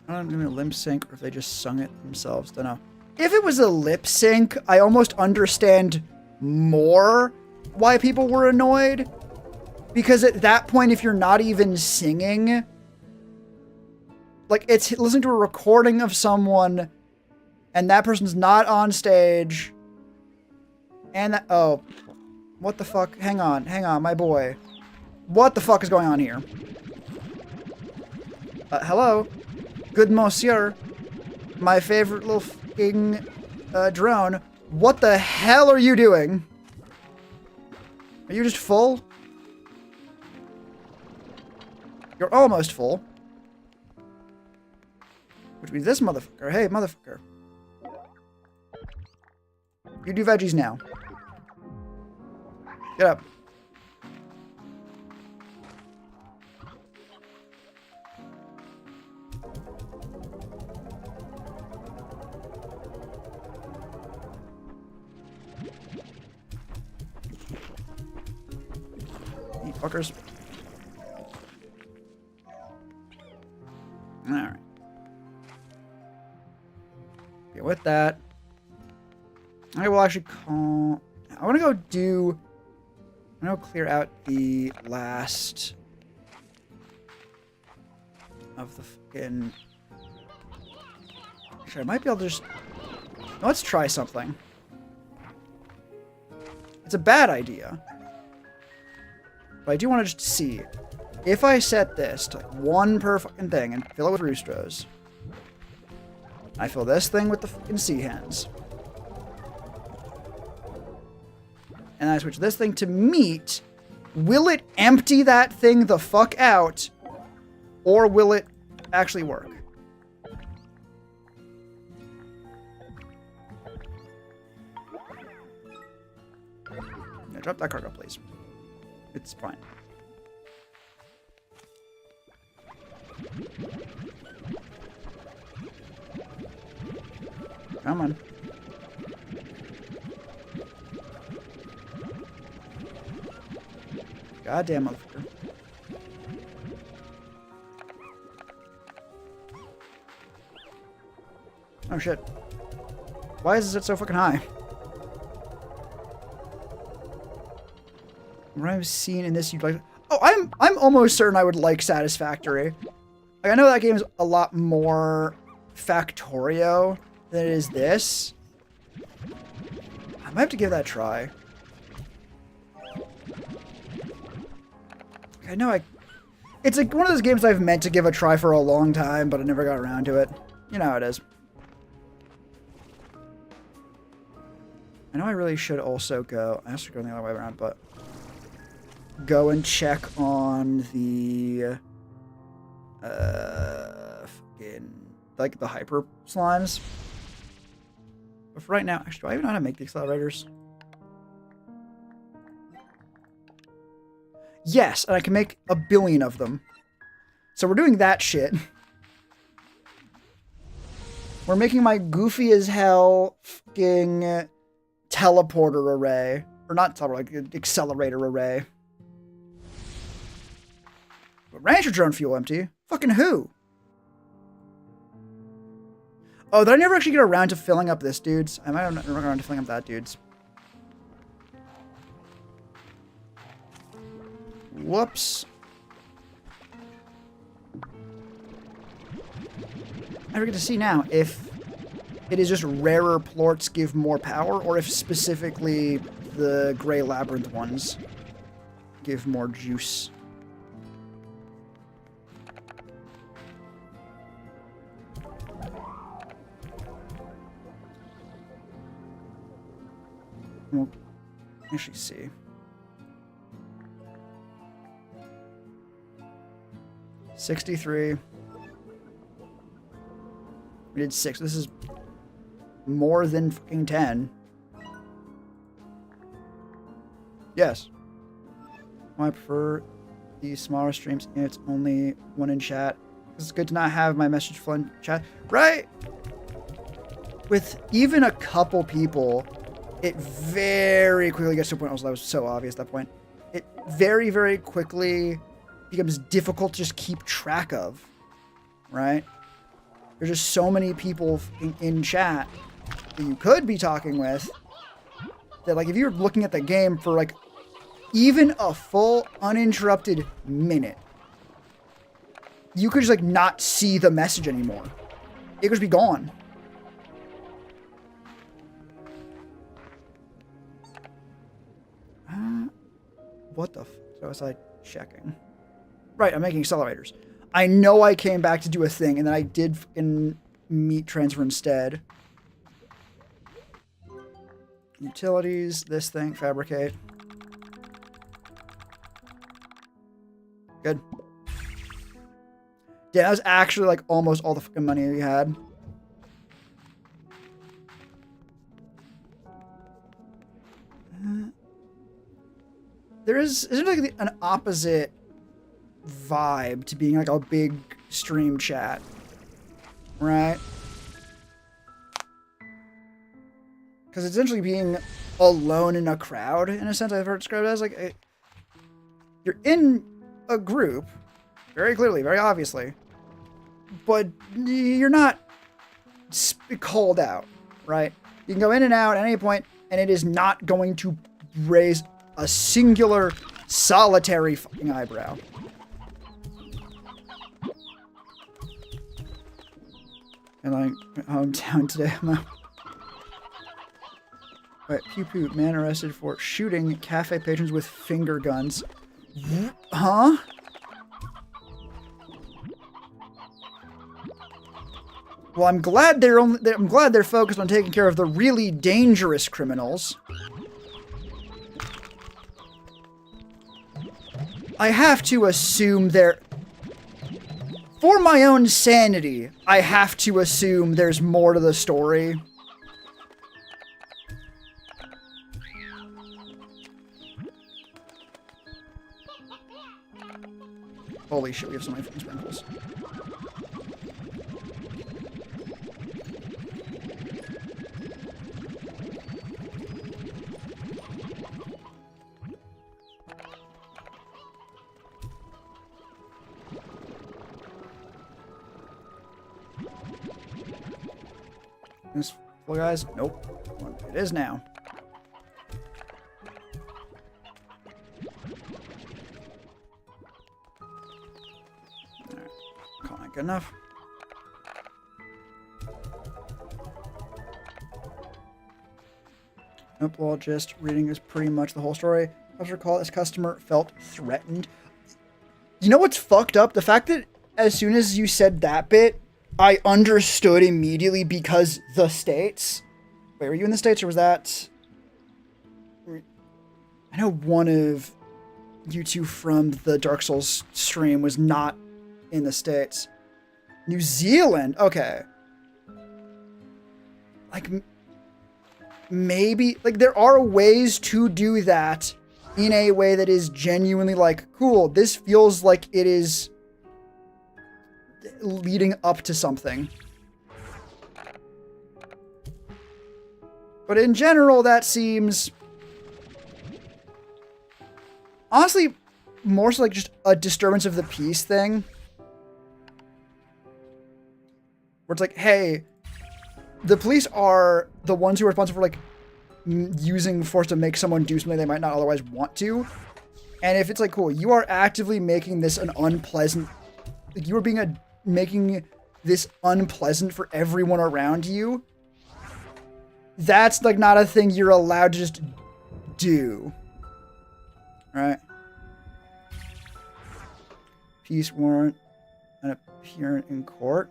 I don't know if lip sync or if they just sung it themselves. Don't know. If it was a lip sync, I almost understand more why people were annoyed. Because at that point, if you're not even singing, like, it's listening to a recording of someone and that person's not on stage. And that, oh, what the fuck? Hang on, my boy. What the fuck is going on here? Hello? Good monsieur. My favorite little fucking drone. What the hell are you doing? Are you just full? You're almost full. Which means this motherfucker. Hey, motherfucker. You do veggies now. Get up. You fuckers. Alright. Okay, with that, I will actually call... I want to go do... I'm going to clear out the last of the fucking... Actually, I might be able to just... Let's try something. It's a bad idea. But I do want to just see. If I set this to like 1 per fucking thing and fill it with roostros, I fill this thing with the fucking sea hens. And I switch this thing to meat, will it empty that thing the fuck out? Or will it actually work? Yeah, drop that cargo, please. It's fine. Come on. Goddamn motherfucker. Oh shit. Why is it so fucking high? What I've seen in this, you'd like. Oh, I'm almost certain I would like Satisfactory. Like, I know that game is a lot more Factorio than it is this. I might have to give that a try. I know it's like one of those games I've meant to give a try for a long time, but I never got around to it. You know how it is. I know I really should also go. I have to go the other way around, but go and check on the fucking like the hyper slimes. But for right now, actually, do I even know how to make the accelerators? Yes, and I can make 1 billion of them. So we're doing that shit. We're making my goofy as hell fucking teleporter array. Or not teleporter, like accelerator array. But Rancher drone fuel empty? Fucking who? Oh, did I never actually get around to filling up this dude's? I might have never got around to filling up that dude's. Whoops. I forget to see now if it is just rarer plorts give more power, or if specifically the Grey Labyrinth ones give more juice. We'll actually see. 63. We did 6. This is more than fucking 10. Yes. I prefer the smaller streams. And it's only one in chat. It's good to not have my message flow in chat. Right? With even a couple people, it very quickly gets to a point. Also, that was so obvious at that point. It very, very quickly becomes difficult to just keep track of, right? There's just so many people in chat that you could be talking with that, like, if you're looking at the game for, like, even a full uninterrupted minute, you could just, like, not see the message anymore. It could just be gone. What the f... So was I checking? Right, I'm making accelerators. I know I came back to do a thing, and then I did fucking meat transfer instead. Utilities, this thing, fabricate. Good. Yeah, that was actually like almost all the fucking money we had. Isn't there like an opposite vibe to being like a big stream chat, right? Because it's essentially being alone in a crowd, in a sense. I've heard described as like you're in a group, very clearly, very obviously, but you're not called out, right? You can go in and out at any point, and it is not going to raise a singular, solitary fucking eyebrow. And like, hometown today. Wait, pew pew. Man arrested for shooting cafe patrons with finger guns. Huh? Well, I'm glad they're focused on taking care of the really dangerous criminals. I have to assume they're... For my own sanity, I have to assume there's more to the story. Holy shit, we have so many fucking sprinkles. This full, guys? Nope. It is now. Alright. Calling good enough. Nope, well, just reading is pretty much the whole story. As I recall, this customer felt threatened. You know what's fucked up? The fact that as soon as you said that bit, I understood immediately because the States. Wait, were you in the States or was that... I know one of you two from the Dark Souls stream was not in the States. New Zealand? Okay. Like, maybe... Like, there are ways to do that in a way that is genuinely, like, cool. This feels like it is leading up to something. But in general, that seems... honestly, more so like just a disturbance of the peace thing. Where it's like, hey, the police are the ones who are responsible for, like, using force to make someone do something they might not otherwise want to. And if it's like, cool, you are actively making this an unpleasant... like, you are being making this unpleasant for everyone around you. That's, like, not a thing you're allowed to just do. Right? Peace warrant. An appearance in court.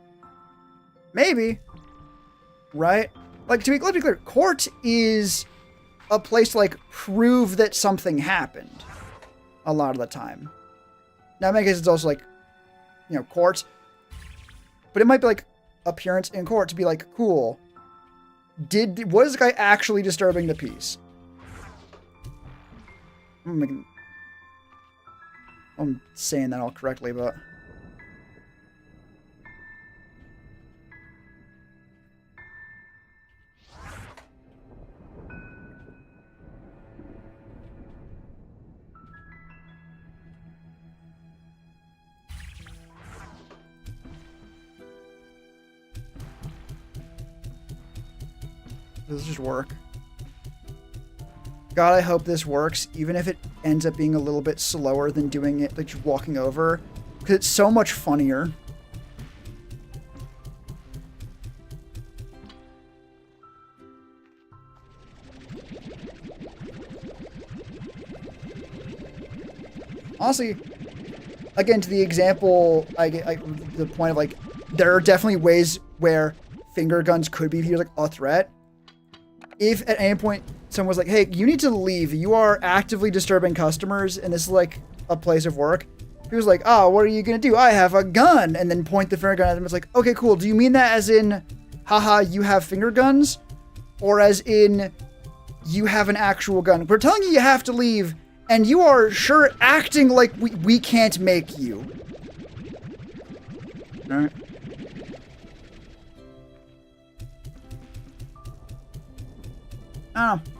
Maybe. Right? Like, let's be clear, court is a place to, like, prove that something happened. A lot of the time. Now, in many cases, it's also, like, you know, court. But it might be, like, appearance in court to be, like, cool. Was this guy actually disturbing the peace? I'm saying that all correctly, but... Does this just work? God, I hope this works, even if it ends up being a little bit slower than doing it, like, just walking over. Because it's so much funnier. Honestly, again, to the example, the point of, like, there are definitely ways where finger guns could be viewed like a threat. If at any point someone was like, hey, you need to leave, you are actively disturbing customers, and this is like a place of work. He was like, oh, what are you gonna do? I have a gun, and then point the finger gun at them. It's like, okay, cool. Do you mean that as in, haha, you have finger guns? Or as in, you have an actual gun? We're telling you you have to leave, and you are sure acting like we can't make you. Alright. I don't know.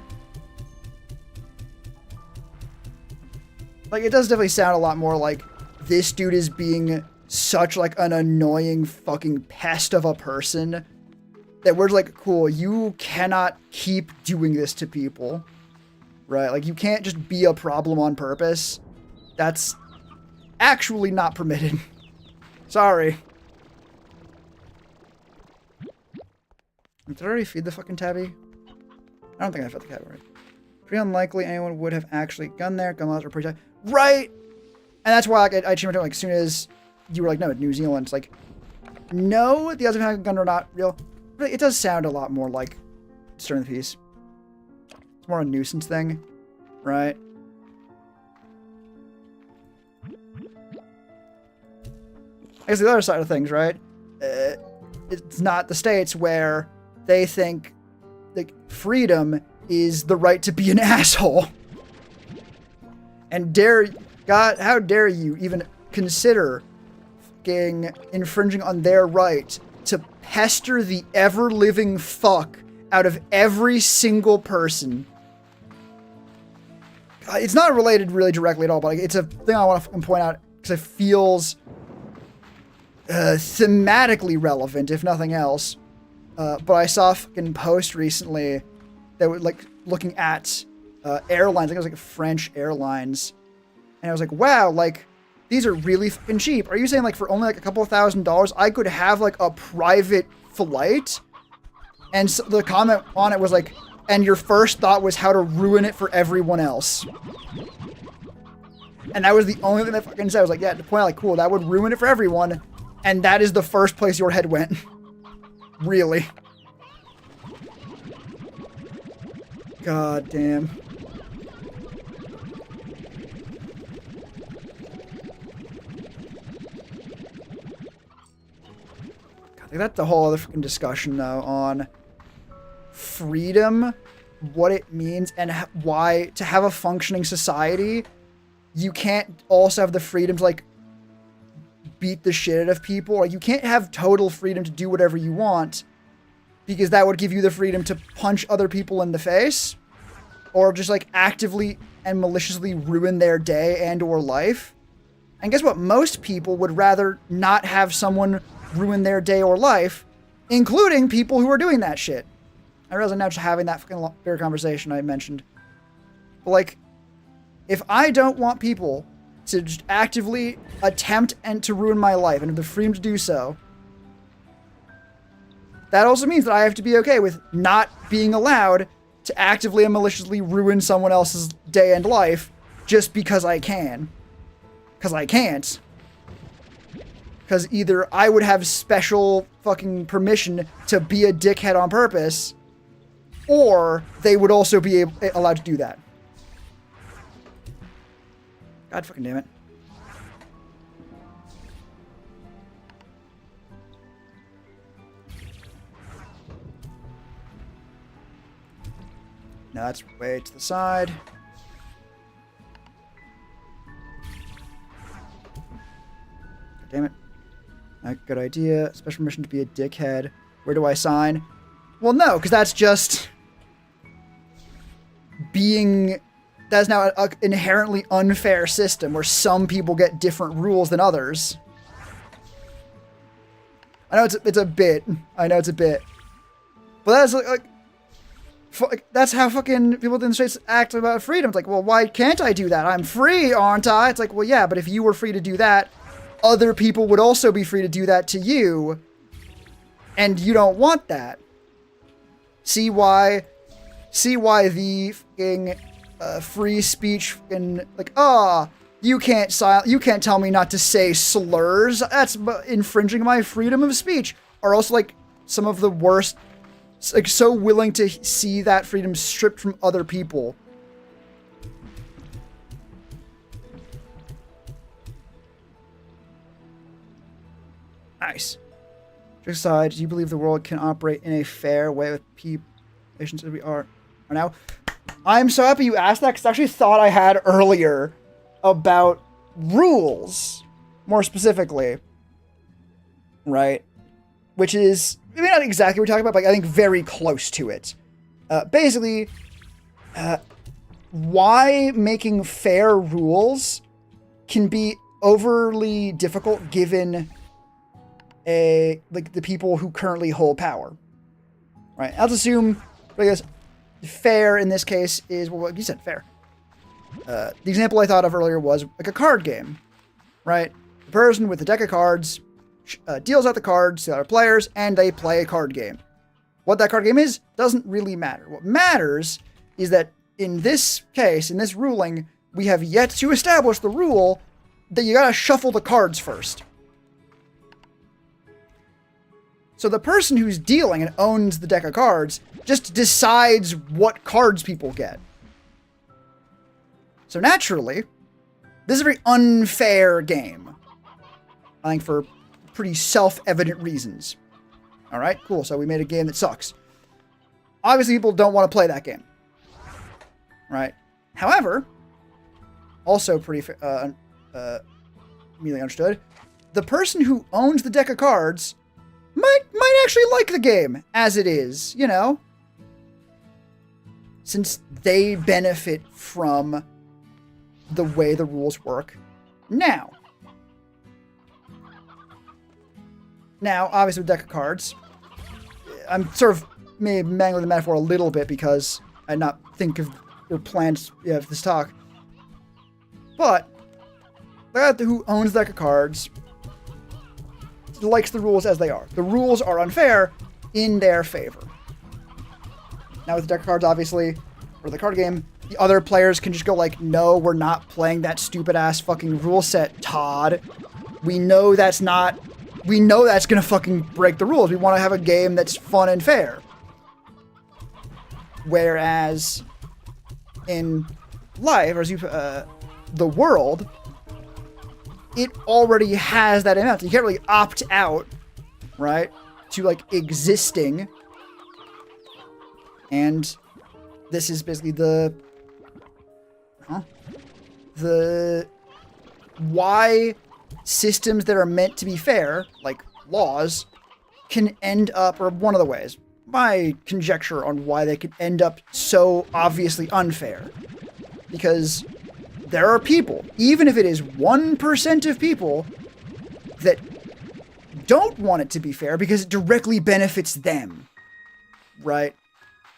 Like, it does definitely sound a lot more like this dude is being such, like, an annoying fucking pest of a person that we're like, cool, you cannot keep doing this to people. Right? Like, you can't just be a problem on purpose. That's actually not permitted. Sorry. Did I already feed the fucking tabby? I don't think I fed the tabby right. Pretty unlikely anyone would have actually gone there. Gun laws are pretty tight. Right! And that's why, like, I changed my tone, like, as soon as you were like, no, New Zealand, it's like, no, the odds of having a gun are not real. But it does sound a lot more like disturbing the peace. It's more a nuisance thing, right? I guess the other side of things, right? It's not the States where they think, like, freedom is the right to be an asshole. And God, how dare you even consider fucking infringing on their right to pester the ever-living fuck out of every single person. It's not related really directly at all, but it's a thing I want to point out because it feels thematically relevant, if nothing else. But I saw a fucking post recently that was like looking at airlines. I think it was like French airlines, and I was like, wow, like these are really fucking cheap. Are you saying like for only like a couple of $1,000s, I could have like a private flight? And so the comment on it was like, and your first thought was how to ruin it for everyone else. And that was the only thing that fucking said. I was like, yeah, to point out, like, cool, that would ruin it for everyone. And that is the first place your head went. Really. God damn. God, that's a whole other fucking discussion, though, on freedom, what it means, and why to have a functioning society, you can't also have the freedom to, like, beat the shit out of people. Like, you can't have total freedom to do whatever you want, because that would give you the freedom to punch other people in the face, or just, like, actively and maliciously ruin their day and or life. And guess what? Most people would rather not have someone ruin their day or life, including people who are doing that shit. I realize I'm now just having that fucking bigger conversation I mentioned. But, like, if I don't want people to just actively attempt and to ruin my life and have the freedom to do so, that also means that I have to be okay with not being allowed to actively and maliciously ruin someone else's day and life just because I can. Because I can't. Because either I would have special fucking permission to be a dickhead on purpose, or they would also be allowed to do that. God fucking damn it. No, that's way to the side. God damn it. Good idea. Special permission to be a dickhead. Where do I sign? Well, no, because that's just being... That's now an inherently unfair system where some people get different rules than others. I know it's a bit. I know it's a bit. But that's like that's how fucking people in the States act about freedom. It's like, well, why can't I do that? I'm free, aren't I? It's like, well, yeah, but if you were free to do that, other people would also be free to do that to you. And you don't want that. See why the fucking... free speech and like, you can't tell me not to say slurs. That's infringing my freedom of speech. Are also like some of the worst, like so willing to see that freedom stripped from other people. Nice. Just aside, do you believe the world can operate in a fair way with nations as we are now? I'm so happy you asked that, because I actually thought I had earlier about rules, more specifically, right? Which is, maybe not exactly what we're talking about, but I think very close to it. Basically, why making fair rules can be overly difficult given the people who currently hold power, right? Let's assume, I guess, fair in this case is, well, you said fair. The example I thought of earlier was like a card game, right? The person with the deck of cards deals out the cards to other players, and they play a card game. What that card game is doesn't really matter. What matters is that in this case, in this ruling, we have yet to establish the rule that you gotta shuffle the cards first. So the person who's dealing and owns the deck of cards just decides what cards people get. So naturally, this is a very unfair game. I think for pretty self-evident reasons. Alright, cool. So we made a game that sucks. Obviously, people don't want to play that game. Right? However, also pretty immediately understood, the person who owns the deck of cards might actually like the game as it is, you know? Since they benefit from the way the rules work now. Now, obviously with deck of cards, I'm sort of maybe mangling the metaphor a little bit because I did not think of or planned for this talk. But the guy who owns the deck of cards likes the rules as they are. The rules are unfair in their favor. Now with the deck of cards, obviously, or the card game, the other players can just go like, no, we're not playing that stupid ass fucking rule set, Todd. We know that's not... We know that's gonna fucking break the rules. We want to have a game that's fun and fair. Whereas in life, or as the world, it already has that amount. You can't really opt out, right, to like existing. And this is basically the why systems that are meant to be fair, like laws, can end up, or one of the ways, my conjecture on why they could end up so obviously unfair. Because there are people, even if it is 1% of people, that don't want it to be fair because it directly benefits them, right?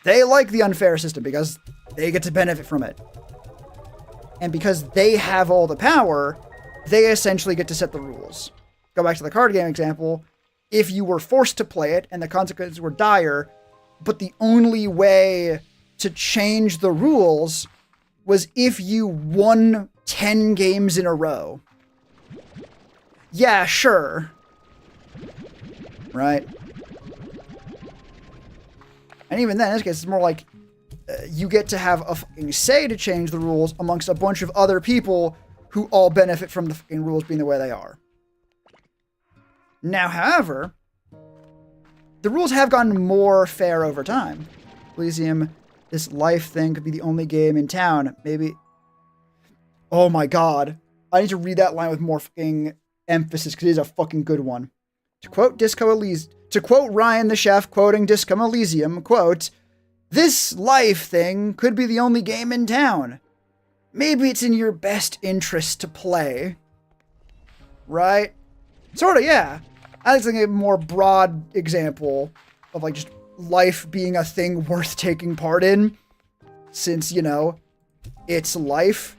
They like the unfair system because they get to benefit from it. And because they have all the power, they essentially get to set the rules. Go back to the card game example. If you were forced to play it and the consequences were dire, but the only way to change the rules was if you won 10 games in a row. Yeah, sure. Right? And even then, in this case, it's more like you get to have a fucking say to change the rules amongst a bunch of other people who all benefit from the fucking rules being the way they are. Now, however, the rules have gotten more fair over time. Elysium, this life thing could be the only game in town. Maybe... Oh my god. I need to read that line with more fucking emphasis because it is a fucking good one. To quote Ryan the chef, quoting Disco Elysium, quote, "This life thing could be the only game in town. Maybe it's in your best interest to play." Right? Sorta, yeah. I think a more broad example of like just life being a thing worth taking part in. Since, you know, it's life.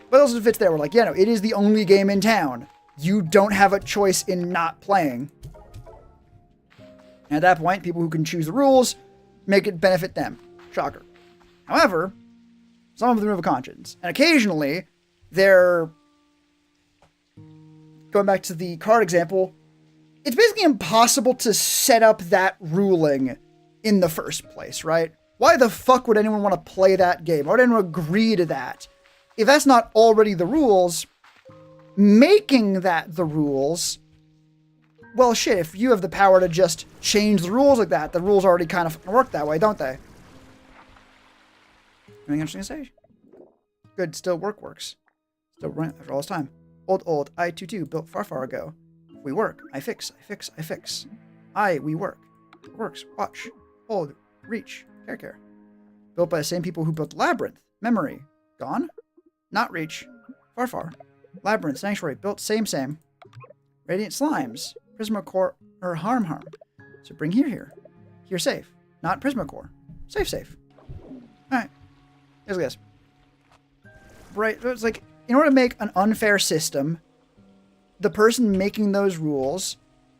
But also fits there. We're like, yeah, no, it is the only game in town. You don't have a choice in not playing. And at that point, people who can choose the rules make it benefit them. Shocker. However, some of them have a conscience. And occasionally, they're... Going back to the card example, it's basically impossible to set up that ruling in the first place, right? Why the fuck would anyone want to play that game? Why would anyone agree to that? If that's not already the rules, making that the rules... Well, shit, if you have the power to just change the rules like that, the rules already kind of work that way, don't they? Anything interesting to say? Good, still works. Still running after all this time. Old, I-22, built far ago. We work, I fix. We work. Works, watch. Hold, reach, care. Built by the same people who built Labyrinth. Memory, gone? Not reach, far. Labyrinth, Sanctuary, built same. Radiant Slimes. Prismacore or harm. So bring here. Here safe. Not Prismacore. Safe. Alright. Here's this. Right, so it's like, in order to make an unfair system, the person making those rules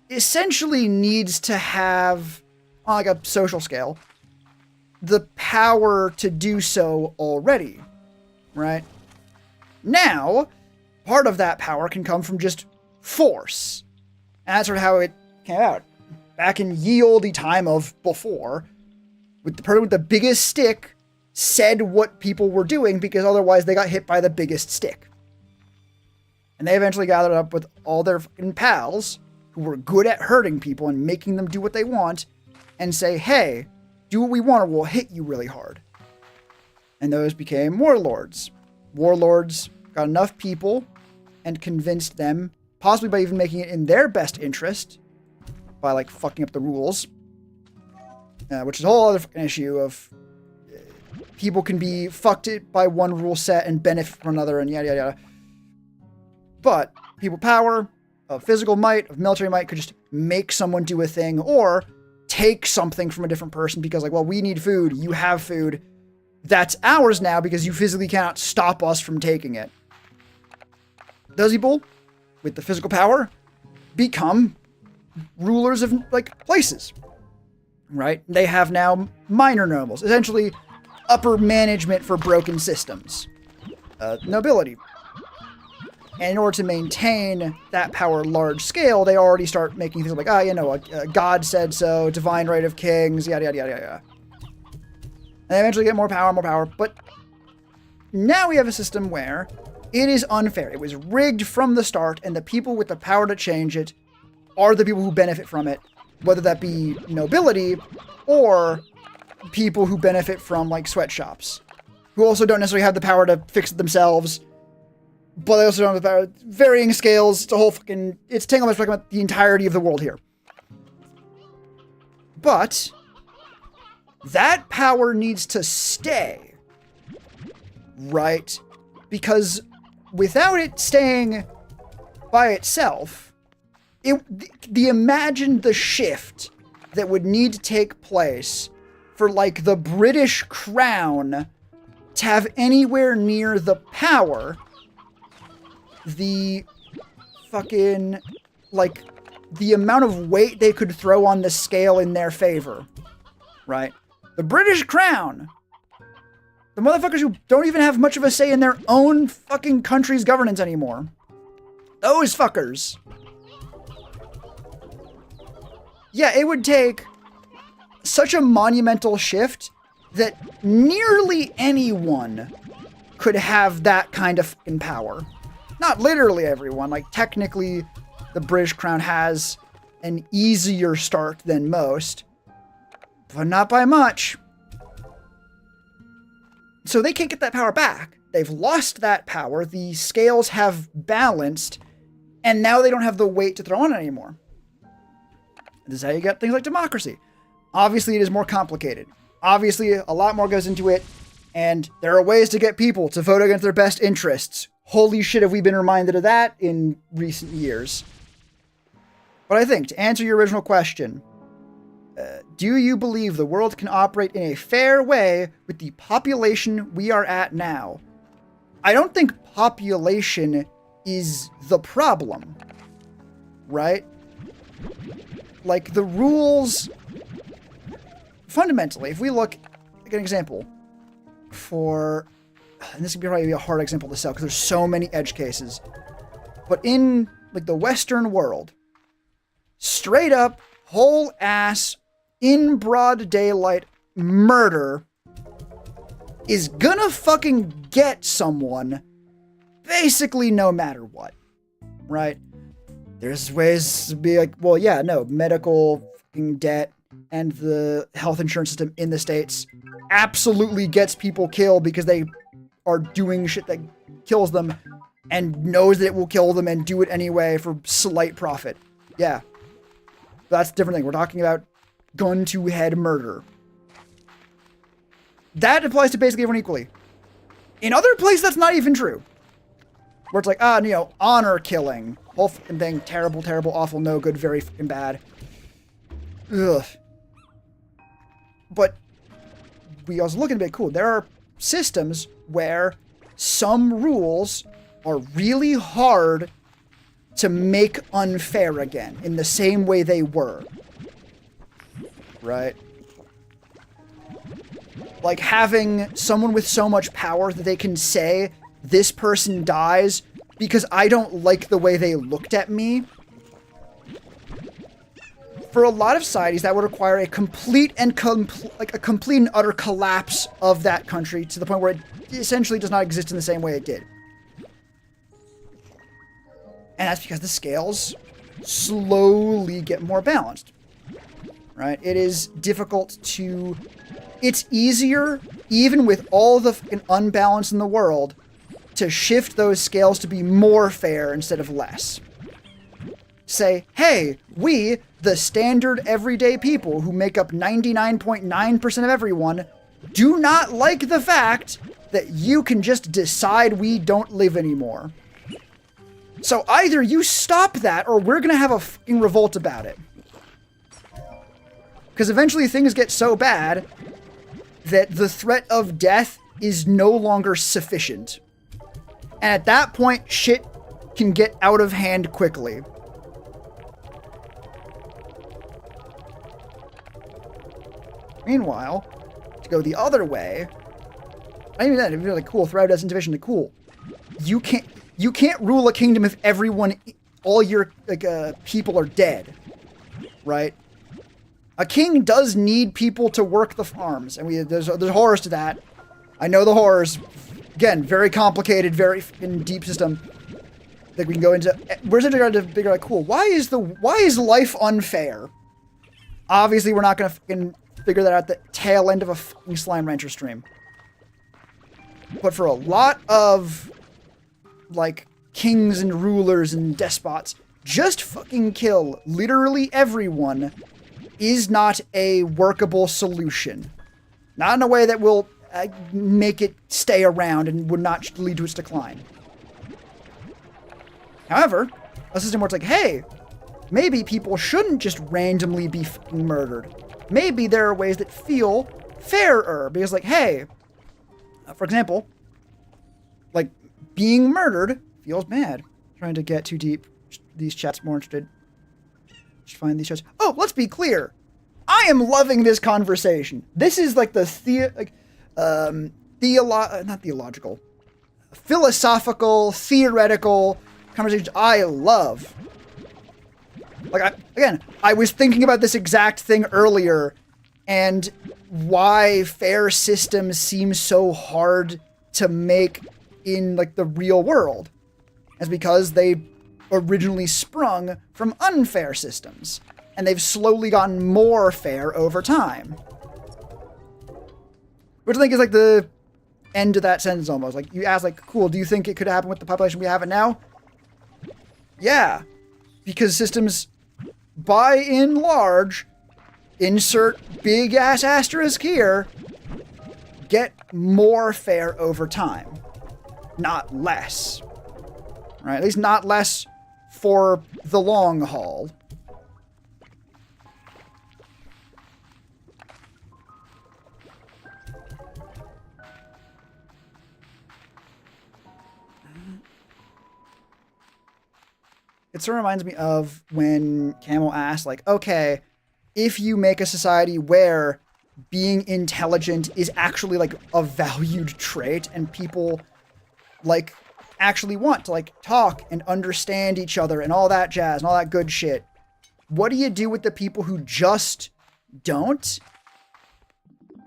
essentially needs to have, on like a social scale, the power to do so already. Right? Now, part of that power can come from just force. And that's sort of how it came out. Back in ye olde time of before, with the person with the biggest stick said what people were doing because otherwise they got hit by the biggest stick. And they eventually gathered up with all their fucking pals who were good at hurting people and making them do what they want and say, hey, do what we want or we'll hit you really hard. And those became warlords. Warlords got enough people and convinced them, possibly by even making it in their best interest, by like fucking up the rules, which is a whole other fucking issue of people can be fucked by one rule set and benefit from another and yada yada yada. But people power, of physical might, of military might could just make someone do a thing or take something from a different person because like, well, we need food, you have food, that's ours now because you physically cannot stop us from taking it. Those people with the physical power become rulers of like places, right? They have now minor nobles, essentially upper management for broken systems, nobility. And in order to maintain that power large scale, they already start making things like, God said so, divine right of kings, yada, yada, yada, yada. And they eventually get more power, but now we have a system where it is unfair. It was rigged from the start, and the people with the power to change it are the people who benefit from it, whether that be nobility or people who benefit from, like, sweatshops, who also don't necessarily have the power to fix it themselves, but they also don't have the power. Varying scales, it's a whole fucking... It's taking almost about the entirety of the world here. But that power needs to stay, right? Because without it staying by itself, imagine the shift that would need to take place for, like, the British Crown to have anywhere near the power, the fucking, like, the amount of weight they could throw on the scale in their favor, right? The British Crown, the motherfuckers who don't even have much of a say in their own fucking country's governance anymore. Those fuckers. Yeah, it would take such a monumental shift that nearly anyone could have that kind of fucking power. Not literally everyone, like technically the British Crown has an easier start than most, but not by much. So they can't get that power back. They've lost that power, the scales have balanced, and now they don't have the weight to throw on it anymore. This is how you get things like democracy. Obviously, it is more complicated. Obviously, a lot more goes into it, and there are ways to get people to vote against their best interests. Holy shit, have we been reminded of that in recent years. But I think, to answer your original question, do you believe the world can operate in a fair way with the population we are at now? I don't think population is the problem, right? Like, the rules... Fundamentally, if we look at an example for... And this would probably be a hard example to sell because there's so many edge cases. But in, like, the Western world, straight up, whole ass, in broad daylight murder is gonna fucking get someone basically no matter what, right? There's ways to be like, well, yeah, no, medical fucking debt and the health insurance system in the States absolutely gets people killed because they are doing shit that kills them and knows that it will kill them and do it anyway for slight profit. Yeah. That's a different thing. We're talking about gun-to-head murder. That applies to basically everyone equally. In other places, that's not even true. Where it's like, honor killing. Whole fucking thing. Terrible, terrible, awful, no good, very fucking bad. Ugh. But we also look at it, cool. There are systems where some rules are really hard to make unfair again in the same way they were. Right? Like having someone with so much power that they can say, this person dies because I don't like the way they looked at me. For a lot of societies, that would require a complete and utter collapse of that country to the point where it essentially does not exist in the same way it did. And that's because the scales slowly get more balanced. Right? It is difficult to... It's easier, even with all the fucking unbalance in the world, to shift those scales to be more fair instead of less. Say, hey, we, the standard everyday people who make up 99.9% of everyone, do not like the fact that you can just decide we don't live anymore. So either you stop that or we're gonna have a fucking revolt about it. Because eventually things get so bad that the threat of death is no longer sufficient. And at that point, shit can get out of hand quickly. Meanwhile, to go the other way, I mean that it'd be like cool. Throw out as division, cool. You can't rule a kingdom if everyone, all your people are dead, right? A king does need people to work the farms, and there's horrors to that. I know the horrors. Again, very complicated, very deep system that we can go into. We're just trying to figure out, cool, why is life unfair? Obviously, we're not gonna fucking figure that out at the tail end of a fucking Slime Rancher stream. But for a lot of, like, kings and rulers and despots, just fucking kill literally everyone is not a workable solution. Not in a way that will make it stay around and would not lead to its decline. However, a system where it's like, hey, maybe people shouldn't just randomly be fucking murdered. Maybe there are ways that feel fairer. Because, like, hey, for example, like, being murdered feels bad. Trying to get too deep. These chats more interested. Just find these chats. Oh, let's be clear. I am loving this conversation. This is like the philosophical, theoretical conversations I love. Like, I was thinking about this exact thing earlier, and why fair systems seem so hard to make in, like, the real world. It's because they originally sprung from unfair systems, and they've slowly gotten more fair over time. Which I think is, like, the end of that sentence almost. Like, you ask, like, cool, do you think it could happen with the population we have it now? Yeah. Because systems, by and large, insert big-ass asterisk here, get more fair over time. Not less. Right? At least not less for the long haul. It sort of reminds me of when Camel asked, like, okay, if you make a society where being intelligent is actually, like, a valued trait and people, like, actually want to, like, talk and understand each other and all that jazz and all that good shit, what do you do with the people who just don't?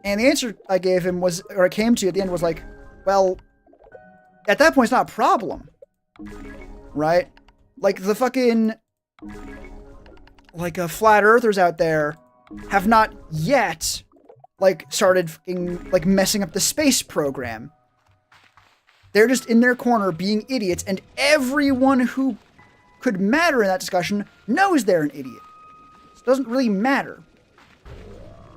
And the answer I gave him was, or I came to at the end was like, well, at that point it's not a problem, right? Like, the fucking, like, flat earthers out there have not yet, like, started fucking, like, messing up the space program. They're just in their corner being idiots, and everyone who could matter in that discussion knows they're an idiot. It doesn't really matter.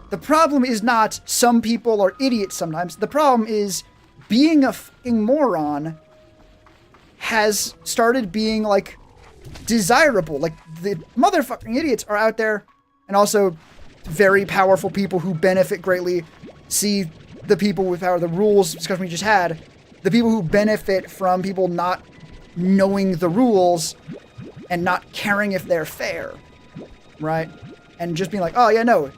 The problem is not some people are idiots sometimes. The problem is being a fucking moron has started being, like, desirable. Like, the motherfucking idiots are out there, and also very powerful people who benefit greatly see the people with power, the rules discussion we just had, the people who benefit from people not knowing the rules and not caring if they're fair, right? And just being like, oh, yeah, no.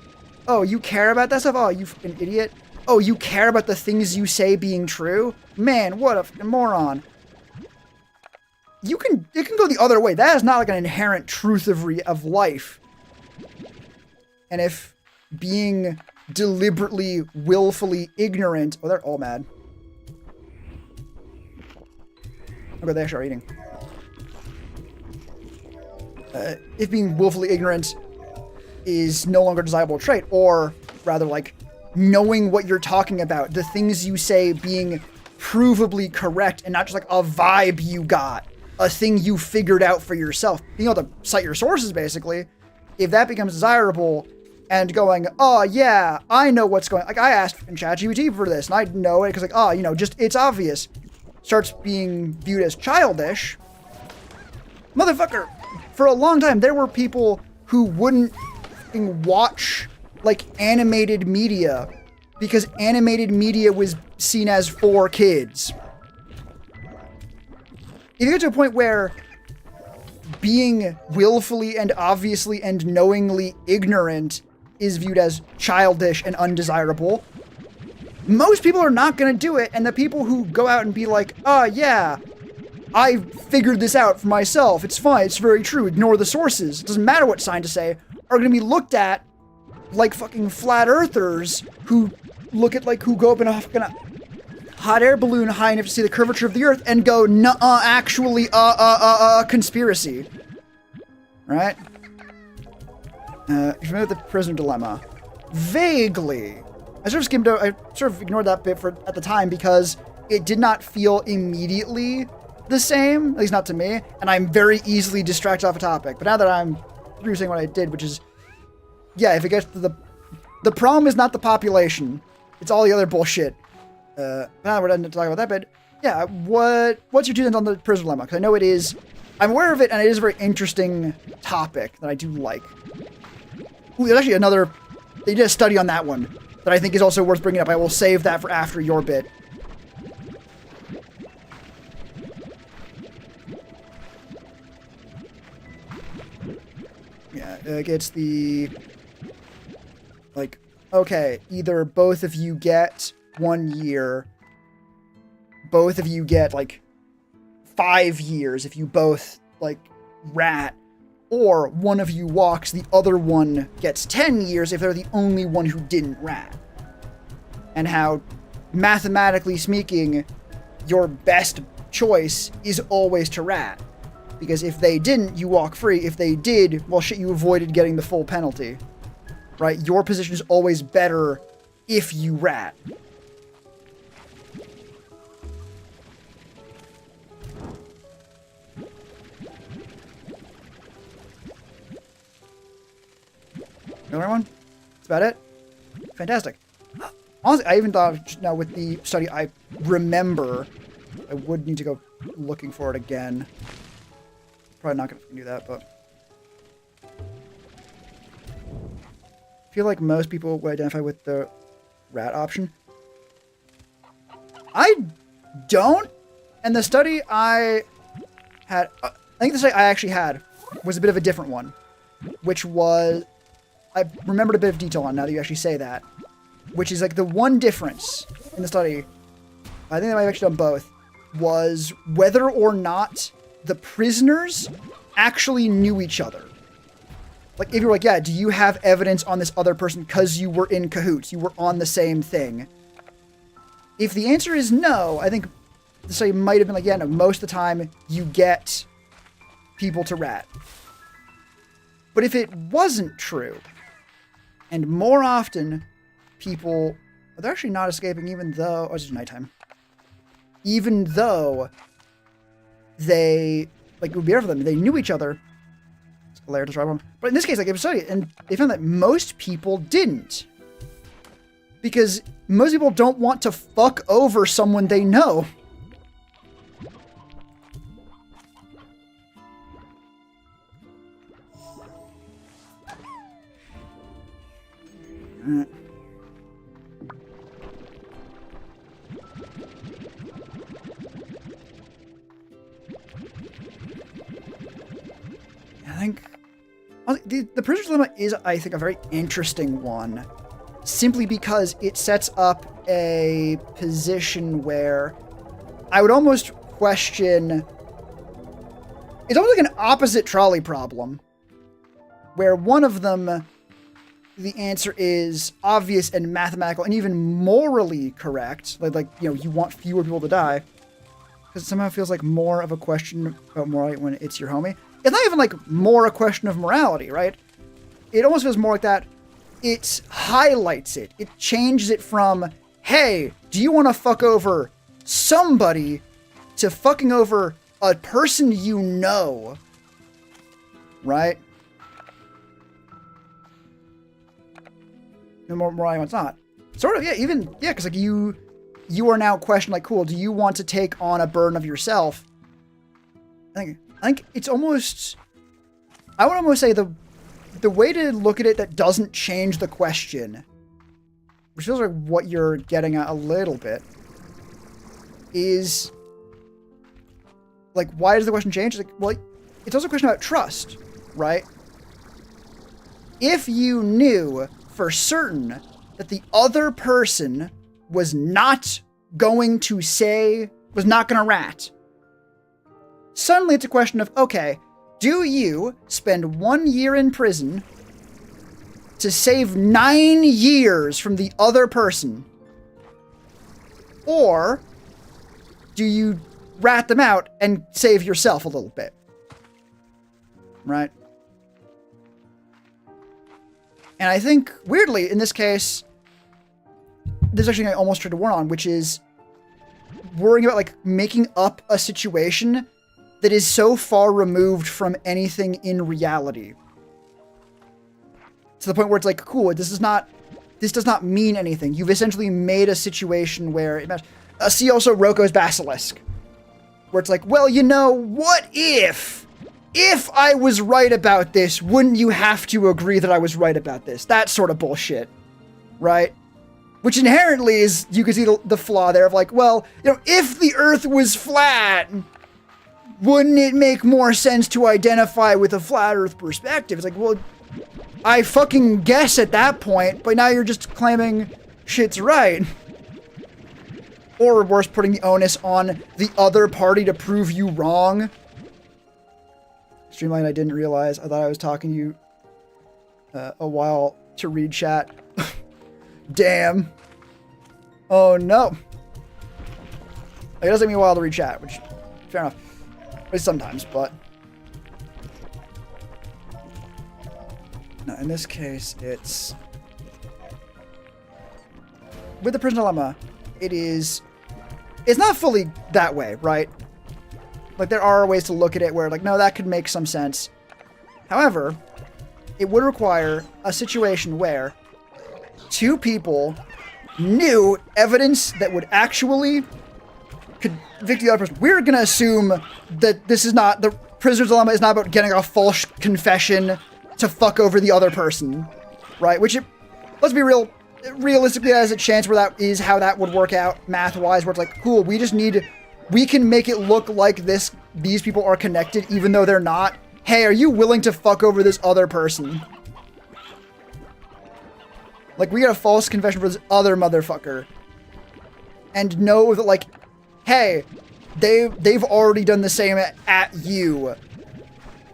Oh, you care about that stuff? Oh, you fucking idiot. Oh, you care about the things you say being true? Man, what a fucking moron. It can go the other way. That is not like an inherent truth of life. And if being deliberately, willfully ignorant... Oh, they're all mad. Okay, they actually are eating. If being willfully ignorant is no longer a desirable trait, or rather, like, knowing what you're talking about, the things you say being provably correct and not just like a vibe you got, a thing you figured out for yourself. Being able to cite your sources, basically, if that becomes desirable, and going, oh yeah, I know what's going. Like I asked in ChatGPT for this, and I know it because like, oh, you know, just it's obvious. Starts being viewed as childish. Motherfucker, for a long time there were people who wouldn't watch like animated media because animated media was seen as for kids. If you get to a point where being willfully and obviously and knowingly ignorant is viewed as childish and undesirable, most people are not going to do it, and the people who go out and be like, oh yeah, I figured this out for myself, it's fine, it's very true, ignore the sources, it doesn't matter what scientists say, are going to be looked at like fucking flat earthers who look at like, who go up in a fucking hot air balloon high enough to see the curvature of the earth and go, nuh-uh, actually, conspiracy. Right? You're familiar with the prisoner dilemma? Vaguely. I sort of ignored that bit at the time because it did not feel immediately the same, at least not to me, and I'm very easily distracted off a topic. But now that I'm through saying what I did, which is, yeah, if it gets to the problem is not the population, it's all the other bullshit. Now that we're done talking about that bit, yeah, what's your 2 cents on the prisoner dilemma? Because I know it is, I'm aware of it, and it is a very interesting topic that I do like. Ooh, there's actually another, they did a study on that one that I think is also worth bringing up. I will save that for after your bit. Yeah, it gets the, like, okay, either both of you get 1 year, both of you get, like, 5 years if you both, like, rat, or one of you walks, the other one gets 10 years if they're the only one who didn't rat. And how, mathematically speaking, your best choice is always to rat. Because if they didn't, you walk free. If they did, well shit, you avoided getting the full penalty. Right? Your position is always better if you rat. Another one? That's about it? Fantastic. Honestly, I even thought, now with the study, I remember, I would need to go looking for it again. Probably not going to do that, but I feel like most people would identify with the rat option. I don't, and the study I had, I think the study I actually had was a bit of a different one, which was, I remembered a bit of detail on now that you actually say that, which is like the one difference in the study, I think they might have actually done both, was whether or not the prisoners actually knew each other. Like, if you're like, yeah, do you have evidence on this other person because you were in cahoots, you were on the same thing? If the answer is no, I think the study might have been like, yeah, no, most of the time you get people to rat. But if it wasn't true, and more often people, they're actually not escaping even though, oh, it's just nighttime. Even though they, like, it would be better for them, they knew each other. It's a layer to try one. But in this case, like, it was studied, and they found that most people didn't. Because most people don't want to fuck over someone they know. I think the prisoner's dilemma is, I think, a very interesting one, simply because it sets up a position where I would almost question. It's almost like an opposite trolley problem, where one of them, the answer is obvious and mathematical and even morally correct. Like, you know, you want fewer people to die. Because it somehow feels like more of a question about morality when it's your homie. It's not even like more a question of morality, right? It almost feels more like that. It highlights it. It changes it from, hey, do you want to fuck over somebody to fucking over a person you know, right? No more morality when it's not. Sort of, yeah, even, yeah, because like you are now questioning, like, cool, do you want to take on a burden of yourself? I think it's almost, I would almost say the way to look at it that doesn't change the question, which feels like what you're getting at a little bit, is, like, why does the question change? It's like, well, it's also a question about trust, right? If you knew for certain that the other person was not going to rat, suddenly it's a question of, okay, do you spend 1 year in prison to save 9 years from the other person? Or do you rat them out and save yourself a little bit? Right? And I think, weirdly, in this case, this is actually I almost tried to warn on, which is worrying about, like, making up a situation that is so far removed from anything in reality. To the point where it's like, cool, this does not mean anything. You've essentially made a situation where it matters. See also Roko's Basilisk, where it's like, well, you know, what if I was right about this, wouldn't you have to agree that I was right about this? That sort of bullshit, right? Which inherently is, you can see the flaw there of like, well, you know, if the Earth was flat, wouldn't it make more sense to identify with a flat Earth perspective? It's like, well, I fucking guess at that point, but now you're just claiming shit's right. Or worse, putting the onus on the other party to prove you wrong. Streamline, I didn't realize. I thought I was talking to you a while to read chat. Damn. Oh no. It does take me a while to read chat, which, fair enough. At least sometimes, but... No, in this case, it's... With the Prison Dilemma, it's not fully that way, right? Like, there are ways to look at it where, like, no, that could make some sense. However, it would require a situation where two people knew evidence that would actually convict the other person. We're going to assume that this is not, the Prisoner's Dilemma is not about getting a false confession to fuck over the other person, right? Which, let's be real, realistically, there's a chance where that is how that would work out math-wise, where it's like, cool, we can make it look like these people are connected even though they're not. Hey, are you willing to fuck over this other person? Like, we got a false confession for this other motherfucker. And know that, like, hey, they've already done the same at you.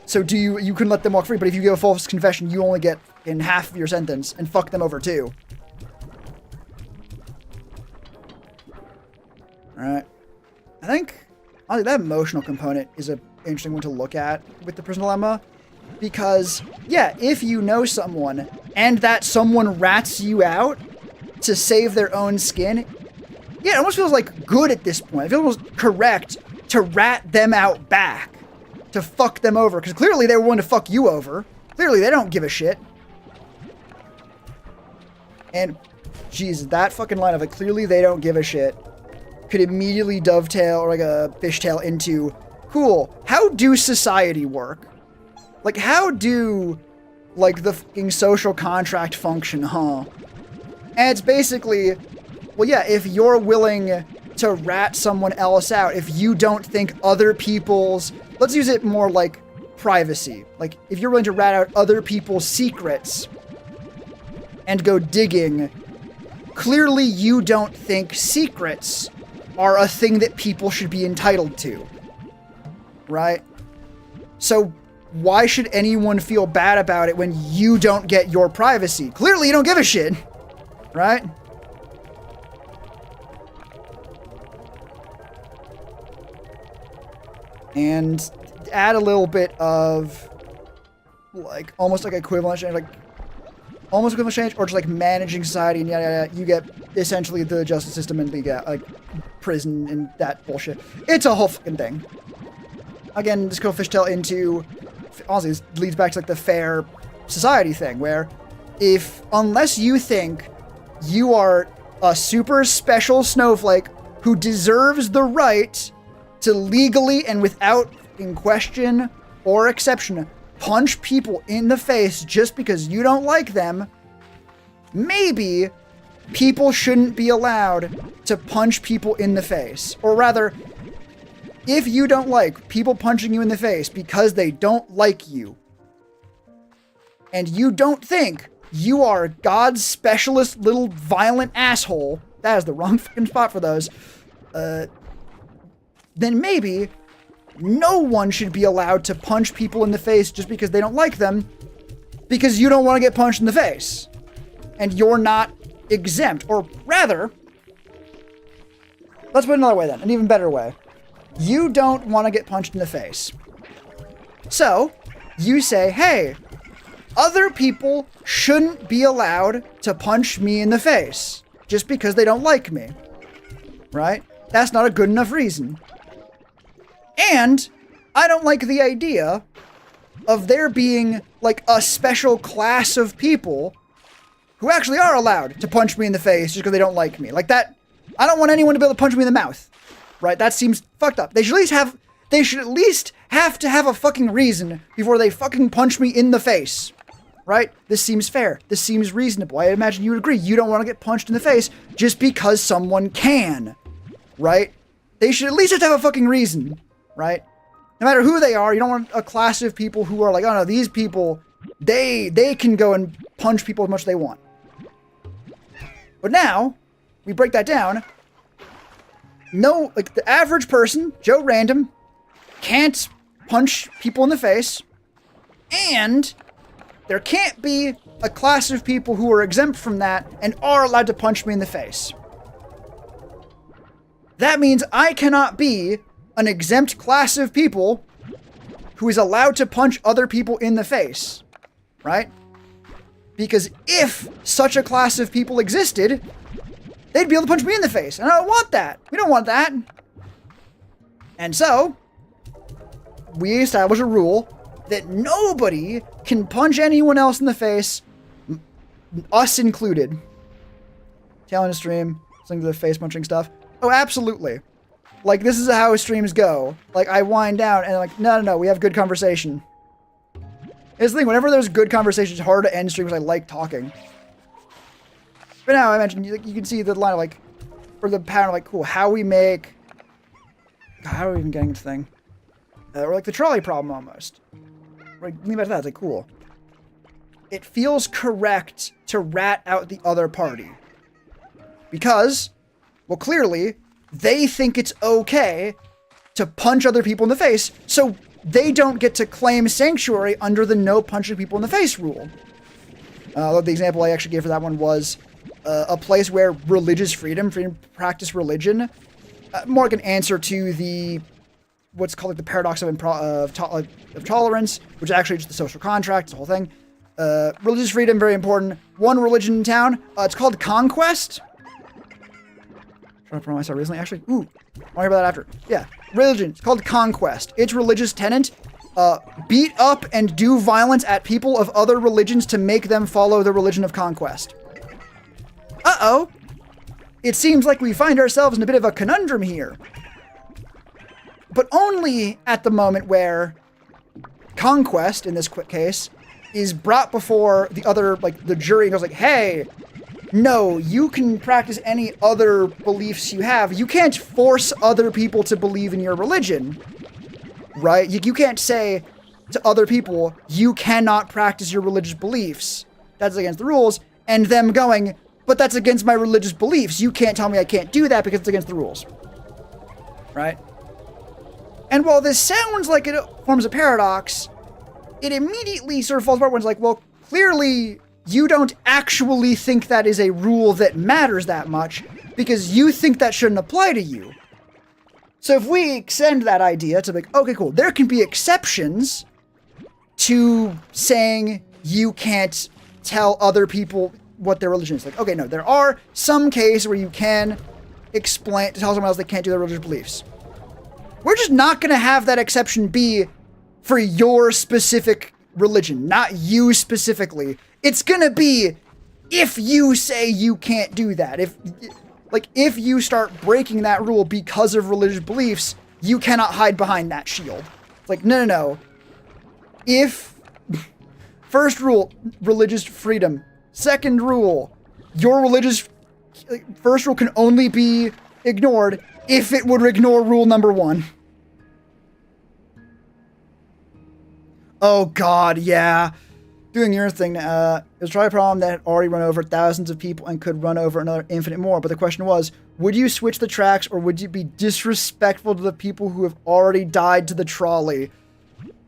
So you can let them walk free, but if you give a false confession, you only get in half of your sentence and fuck them over too. Alright. I think, honestly, that emotional component is an interesting one to look at with the Prison Dilemma. Because, yeah, if you know someone, and that someone rats you out to save their own skin, yeah, it almost feels like good at this point. It feels almost correct to rat them out back. To fuck them over. Because clearly they were willing to fuck you over. Clearly they don't give a shit. And, geez, that fucking line of, like, clearly they don't give a shit could immediately dovetail, or like a fishtail into, cool, how do society work? Like, how do, like, the fucking social contract function, huh? And it's basically, well, yeah, if you're willing to rat someone else out, if you don't think other people's, let's use it more like privacy. Like, if you're willing to rat out other people's secrets and go digging, clearly you don't think secrets are a thing that people should be entitled to. Right? So, why should anyone feel bad about it when you don't get your privacy? Clearly you don't give a shit. Right? And add a little bit of, like, almost like equivalent, like, almost equivalent exchange, or just like managing society and yada yada. You get essentially the justice system and the like prison and that bullshit. It's a whole fucking thing. Again, this could fishtail into, honestly, this leads back to like the fair society thing, where unless you think you are a super special snowflake who deserves the right to legally and without in question or exception punch people in the face just because you don't like them, maybe people shouldn't be allowed to punch people in the face. Or rather, if you don't like people punching you in the face because they don't like you, and you don't think you are God's specialist little violent asshole, that is the wrong fucking spot for those, then maybe no one should be allowed to punch people in the face just because they don't like them, because you don't want to get punched in the face. And you're not exempt. Or rather, let's put it another way then, an even better way. You don't want to get punched in the face. So, you say, hey, other people shouldn't be allowed to punch me in the face just because they don't like me. Right? That's not a good enough reason. And I don't like the idea of there being like a special class of people who actually are allowed to punch me in the face just because they don't like me. Like that, I don't want anyone to be able to punch me in the mouth. Right? That seems fucked up. They should at least have to have a fucking reason before they fucking punch me in the face. Right? This seems fair. This seems reasonable. I imagine you would agree. You don't want to get punched in the face just because someone can. Right? They should at least have to have a fucking reason. Right? No matter who they are, you don't want a class of people who are like, oh no, these people, they can go and punch people as much as they want. But now, we break that down. No, like the average person, Joe Random, can't punch people in the face. And there can't be a class of people who are exempt from that and are allowed to punch me in the face. That means I cannot be an exempt class of people who is allowed to punch other people in the face, right? Because if such a class of people existed, they'd be able to punch me in the face, and I don't want that. We don't want that. And so, we establish a rule that nobody can punch anyone else in the face, us included. Telling a stream, listening to the face punching stuff. Oh, absolutely. Like, this is how streams go. Like, I wind down and I'm like, no, we have good conversation. It's the thing, whenever there's good conversation, it's hard to end streams. I like talking. But now I mentioned, you can see the line of like, or the pattern of like, cool, how we make, God, how are we even getting this thing? Or like the trolley problem almost. Like, think about that, it's like, cool. It feels correct to rat out the other party. Because, well, clearly, they think it's okay to punch other people in the face, so they don't get to claim sanctuary under the no punching people in the face rule. The example I actually gave for that one was a place where religious freedom to practice religion, more like an answer to the what's called like the paradox of tolerance, which is actually just the social contract, it's the whole thing. Religious freedom, very important. One religion in town, it's called Conquest. Trying to pronounce that recently, actually. Ooh, I'll hear about that after. Yeah, religion. It's called Conquest. Its religious tenant: beat up and do violence at people of other religions to make them follow the religion of conquest. Uh-oh. It seems like we find ourselves in a bit of a conundrum here. But only at the moment where Conquest, in this quick case, is brought before the other, like, the jury and goes like, hey, no, you can practice any other beliefs you have. You can't force other people to believe in your religion, right? You can't say to other people, you cannot practice your religious beliefs. That's against the rules. And them going, but that's against my religious beliefs. You can't tell me I can't do that because it's against the rules, right? And while this sounds like it forms a paradox, it immediately sort of falls apart when it's like, well, clearly you don't actually think that is a rule that matters that much because you think that shouldn't apply to you. So if we extend that idea to like, okay, cool, there can be exceptions to saying you can't tell other people what their religion is. Like, okay, no, there are some cases where you can explain, to tell someone else they can't do their religious beliefs. We're just not going to have that exception be for your specific religion, not you specifically. It's going to be if you say you can't do that. If you start breaking that rule because of religious beliefs, you cannot hide behind that shield. It's like, no. First rule, religious freedom. Second rule, your first rule can only be ignored if it would ignore rule number 1. Oh god, yeah. Doing your thing, it was probably a problem that had already run over thousands of people and could run over another infinite more, but the question was, would you switch the tracks or would you be disrespectful to the people who have already died to the trolley?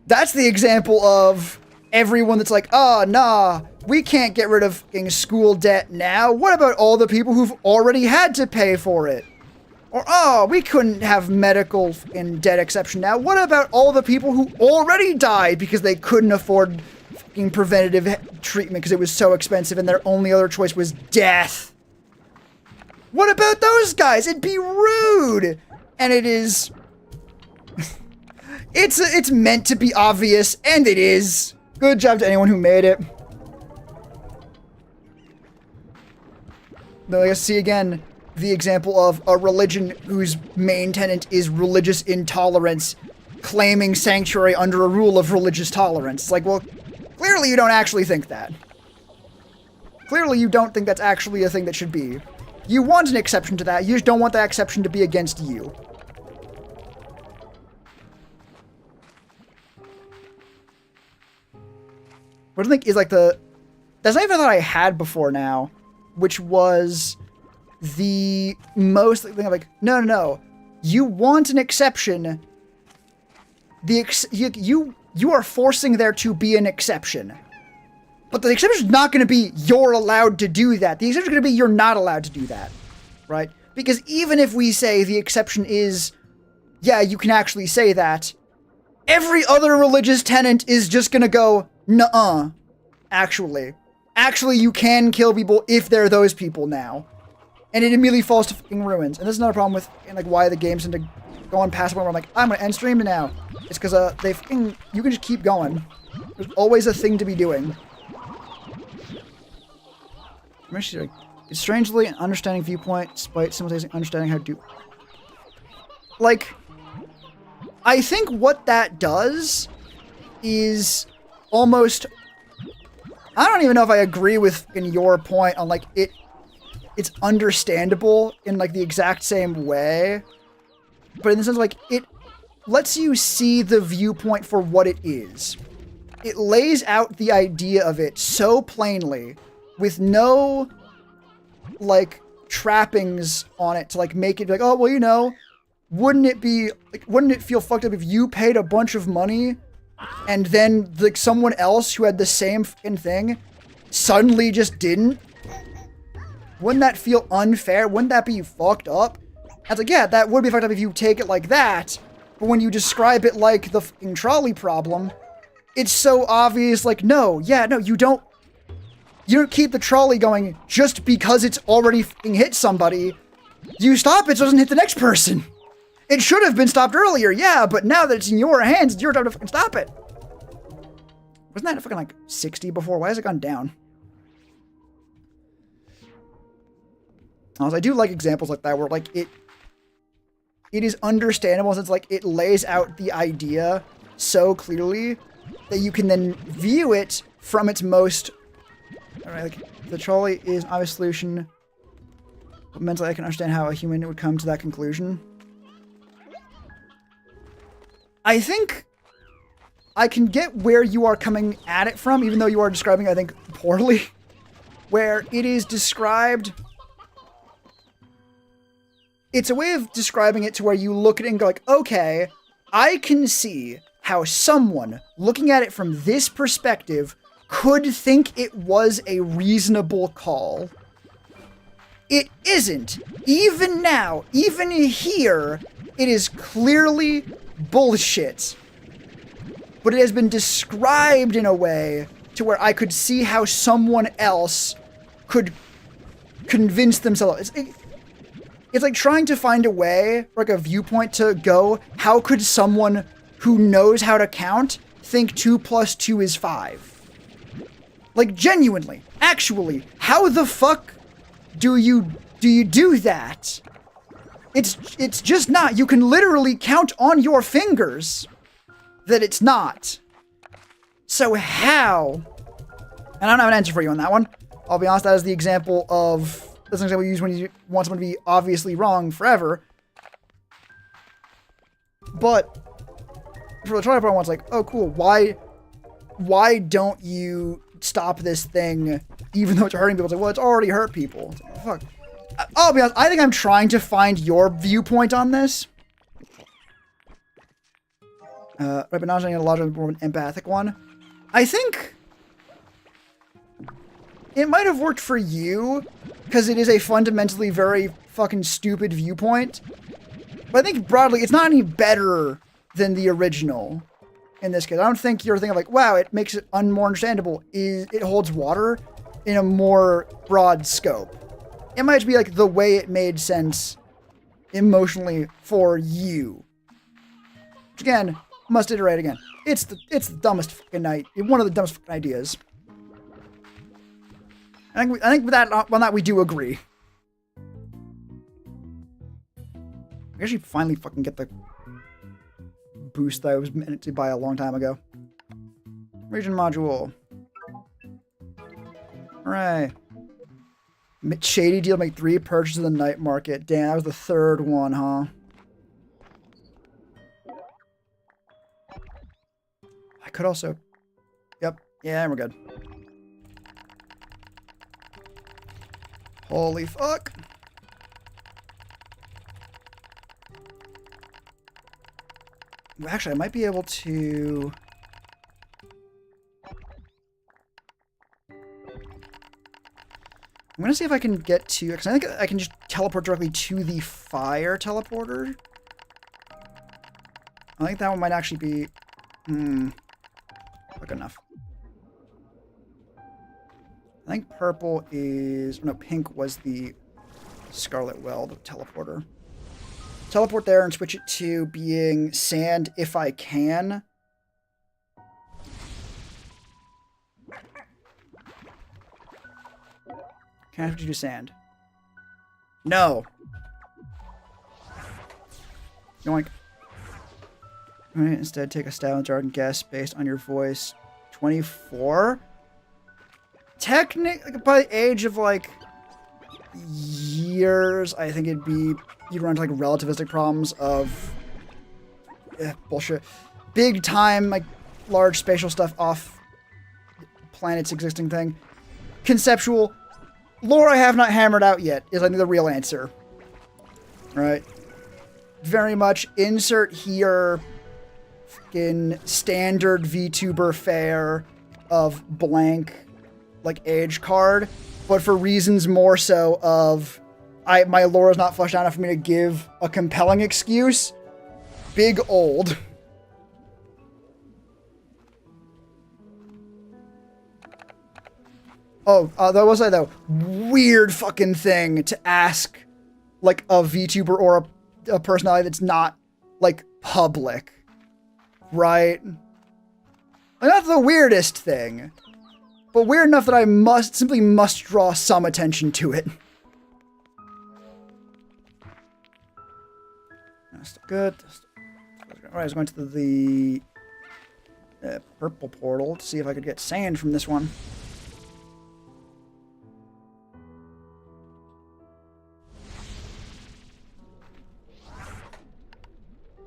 That's the example of everyone that's like, oh, nah, we can't get rid of school debt now. What about all the people who've already had to pay for it? Or, oh, we couldn't have medical and debt exception now. What about all the people who already died because they couldn't afford preventative treatment because it was so expensive and their only other choice was death? What about those guys? It'd be rude. And it is... it's meant to be obvious, and it is. Good job to anyone who made it. Though I see again the example of a religion whose main tenet is religious intolerance, claiming sanctuary under a rule of religious tolerance. It's like, well, clearly you don't actually think that. Clearly you don't think that's actually a thing that should be. You want an exception to that, you just don't want that exception to be against you. What I think is like that's not even a thought I had before now, which was the most thing of like, no. You want an exception. You are forcing there to be an exception. But the exception is not going to be you're allowed to do that. The exception is going to be you're not allowed to do that. Right? Because even if we say the exception is, yeah, you can actually say that, every other religious tenet is just going to go, nuh-uh. Actually, you can kill people if they're those people now. And it immediately falls to fucking ruins. And this is not a problem with why the games tend to go on past one where I'm like, I'm gonna end stream now. It's because you can just keep going. There's always a thing to be doing. It's strangely an understanding viewpoint, despite simultaneously understanding how to do. Like, I think what that does is almost. I don't even know if I agree with your point on like it's understandable in like the exact same way, but in the sense like it lets you see the viewpoint for what it is. It lays out the idea of it so plainly with no like trappings on it to like make it like, oh well, wouldn't it feel fucked up if you paid a bunch of money and then like someone else who had the same fucking thing suddenly just didn't? Wouldn't that feel unfair? Wouldn't that be fucked up? I was like, yeah, that would be fucked up if you take it like that. But when you describe it like the fucking trolley problem, it's so obvious, like, no, you don't keep the trolley going just because it's already fucking hit somebody. You stop it so it doesn't hit the next person. It should have been stopped earlier, yeah, but now that it's in your hands, it's your time to fucking stop it. Wasn't that fucking like 60 before? Why has it gone down? Also, I do like examples like that where like it is understandable since like it lays out the idea so clearly that you can then view it from its most. Alright, like the trolley is an obvious solution, but mentally I can understand how a human would come to that conclusion. I think I can get where you are coming at it from, even though you are describing, I think, poorly. Where it is described. It's a way of describing it to where you look at it and go like, okay, I can see how someone looking at it from this perspective could think it was a reasonable call. It isn't. Even now, even here, it is clearly bullshit. But it has been described in a way to where I could see how someone else could convince themselves. It's like trying to find a way, like a viewpoint to go, how could someone who knows how to count think 2 + 2 is 5? Like, genuinely, actually, how the fuck do you do that? It's just not. You can literally count on your fingers that it's not. So how? And I don't have an answer for you on that one. I'll be honest, that is the example of... That's an example you use when you want someone to be obviously wrong forever. But for the trial part, it's like, oh, cool. Why don't you stop this thing even though it's hurting people? It's like, well, it's already hurt people. It's like, oh, fuck. I'll be honest, I think I'm trying to find your viewpoint on this. Right, but not a lot of more of an empathic one. I think it might have worked for you because it is a fundamentally very fucking stupid viewpoint. But I think broadly, it's not any better than the original in this case. I don't think you're thinking like, wow, it makes it more understandable. It holds water in a more broad scope. It might be like the way it made sense emotionally for you. Which again, must iterate again. It's the dumbest fucking one of the dumbest fucking ideas. I think with that on that we do agree. I actually finally fucking get the boost that I was meant to buy a long time ago. Region module. Alright. Shady deal, make 3 purchases in the night market. Damn, that was the 3rd one, huh? I could also... Yep. Yeah, we're good. Holy fuck. Actually, I might be able to... I'm gonna see if I can get to... Because I think I can just teleport directly to the fire teleporter. I think that one might actually be... Good enough. I think purple is... No, pink was the Scarlet Weld teleporter. Teleport there and switch it to being sand if I can. Can I have to do sand? No. Yoink. Alright, instead take a stab in the dark and guess based on your voice. 24? Technically, by the age of like years, I think it'd be, you'd run into like relativistic problems of bullshit. Big time, like large spatial stuff off planet's existing thing. Conceptual. Lore I have not hammered out yet is I think the real answer. Right? Very much insert here fucking standard VTuber fare of blank like age card, but for reasons more so of my lore is not fleshed out enough for me to give a compelling excuse. Big old. Oh, that was like the weird fucking thing to ask, like, a VTuber or a personality that's not, like, public. Right? Like, not the weirdest thing, but weird enough that I simply must draw some attention to it. That's good. Alright, I was going to the purple portal to see if I could get sand from this one.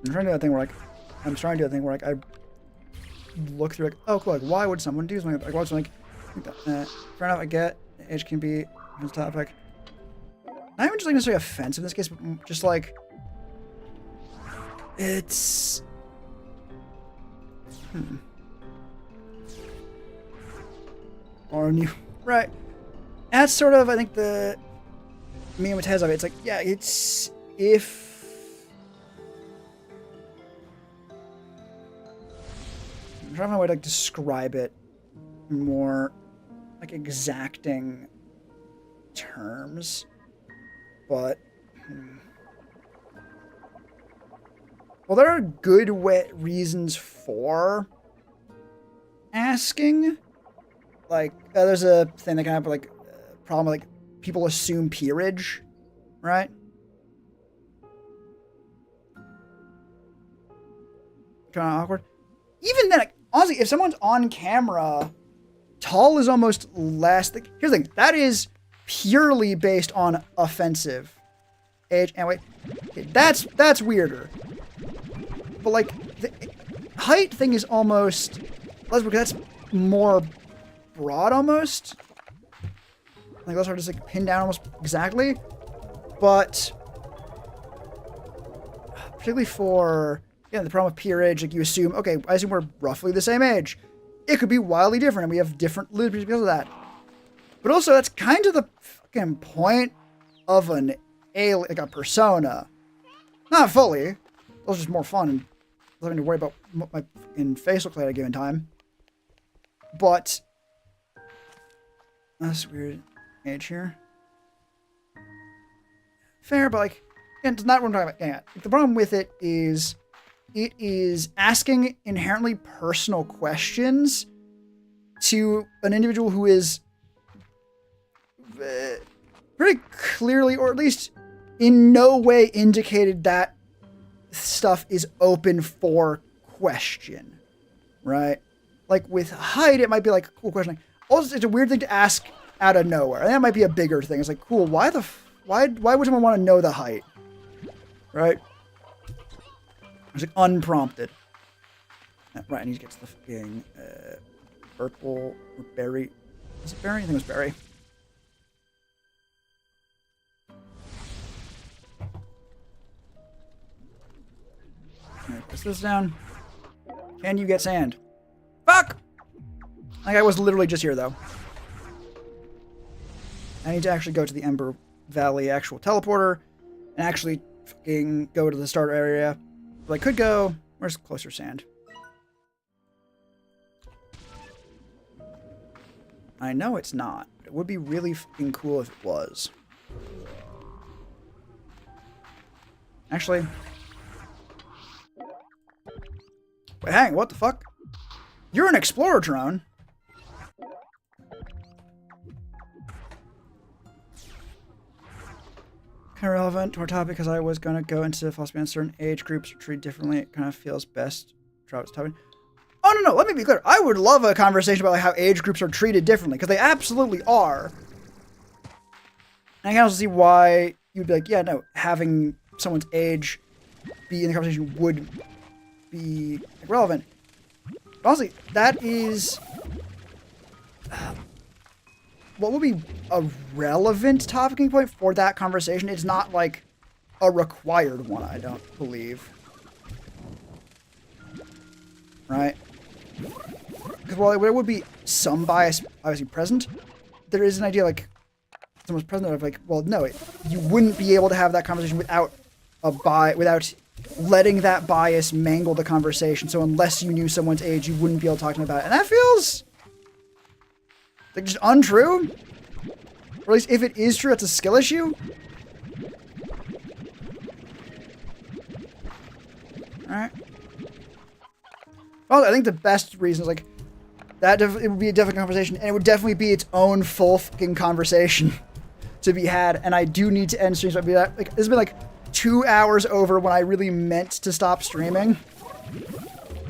I'm trying to do that thing where I look through like, oh cool, like why would someone do something like, fair enough, I get age can be this topic. Not even just like necessarily offensive in this case, but just like it's or new, right? That's sort of I think the me with Tez of it. It's like, yeah, it's if I'm trying to find a way to like describe it more like exacting terms, but well, there are good reasons for asking. Like, there's a thing that kind of like problem like people assume peerage, right? Kind of awkward. Even then, like, honestly, if someone's on camera, tall is almost less. Here's the thing: that is purely based on offensive age. And wait, okay, that's weirder. But like, the height thing is almost less because that's more broad, almost. Like, those are just like pinned down almost exactly. But particularly for the problem with peerage, like you assume, okay, I assume we're roughly the same age. It could be wildly different, and we have different liberties because of that. But also, that's kind of the fucking point of an alien, like a persona. Not fully. Those are just more fun and having to worry about what my face looks like at a given time. But that's weird age here. Fair, but like, and it's not what I'm talking about. Yeah, the problem with it is asking inherently personal questions to an individual who is pretty clearly, or at least in no way indicated that stuff is open for question, right? Like with height, it might be like a cool question. Also, it's a weird thing to ask out of nowhere, and that might be a bigger thing. It's like, cool, why would someone want to know the height, right? It's like unprompted. Right, I need to get to the fucking purple or berry. Was it berry? I think it was berry. Alright, put this down. Can you get sand? Fuck! Like, I was literally just here, though. I need to actually go to the Ember Valley actual teleporter and actually fucking go to the starter area. But I could go... Where's closer sand? I know it's not. But it would be really fucking cool if it was. Actually... Wait, hang, what the fuck? You're an explorer drone. Kind of relevant to our topic because I was going to go into philosophy on certain age groups are treated differently. It kind of feels best. Travis topic. Oh, no, let me be clear. I would love a conversation about like, how age groups are treated differently because they absolutely are. And I can also see why you'd be like, yeah, no, having someone's age be in the conversation would be like, relevant. But honestly, that is what would be a relevant talking point for that conversation. It's not like a required one, I don't believe. Right? Because while there would be some bias obviously present, there is an idea like someone's present of like, well, no, you wouldn't be able to have that conversation without without letting that bias mangle the conversation. So unless you knew someone's age, you wouldn't be able to talk to them about it. And that feels like just untrue. Or at least if it is true, it's a skill issue. Alright. Well, I think the best reason is like that it would be a different conversation, and it would definitely be its own full fucking conversation to be had. And I do need to end streams. So I'd be like, this has been like 2 hours over when I really meant to stop streaming,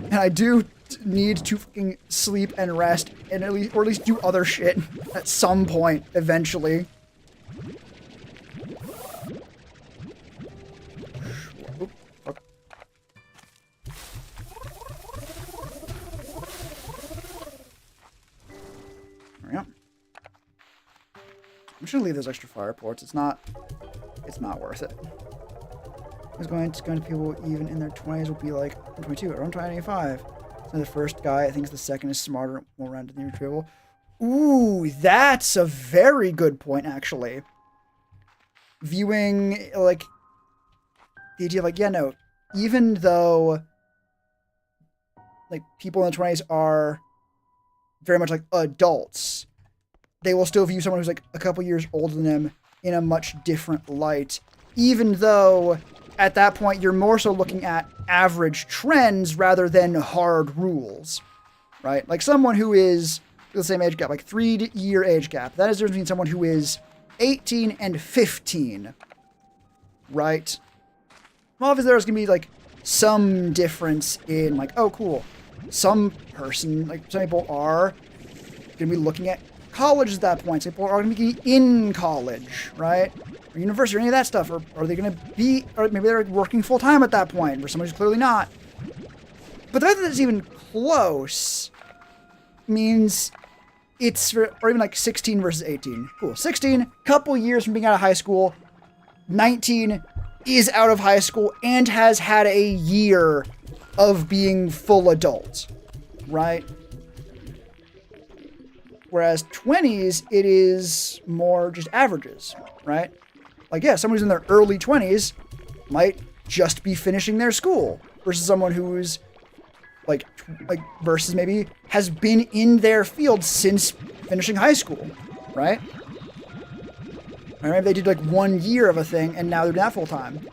and I do need to fucking sleep and rest, and at least do other shit at some point eventually. There we go. I'm just gonna leave those extra fire ports. It's not worth it. It's going to people even in their 20s will be like 22 or 25. So the first guy, I think the second is smarter, more rounded than retrieval. Ooh, that's a very good point, actually. Viewing, like, the idea of, like, yeah, no, even though, like, people in the 20s are very much like adults, they will still view someone who's like a couple years older than them in a much different light, even though at that point you're more so looking at average trends rather than hard rules, right? Like someone who is the same age gap, like 3-year age gap, that is the difference between someone who is 18 and 15, right? Well, obviously there's gonna be like some difference in like, oh cool, some person, like some people are gonna be looking at college at that point. Some people are gonna be in college, right? Or university or any of that stuff. Or are they gonna be, or maybe they're working full time at that point, or someone who's clearly not. But the fact that it's even close means it's, or even like 16 versus 18. Cool. 16, couple years from being out of high school. 19 is out of high school and has had a year of being full adult, right? Whereas 20s, it is more just averages, right? Like, yeah, someone who's in their early 20s might just be finishing their school versus someone who's like versus maybe has been in their field since finishing high school, right? Or maybe they did like 1 year of a thing and now they're doing that full time.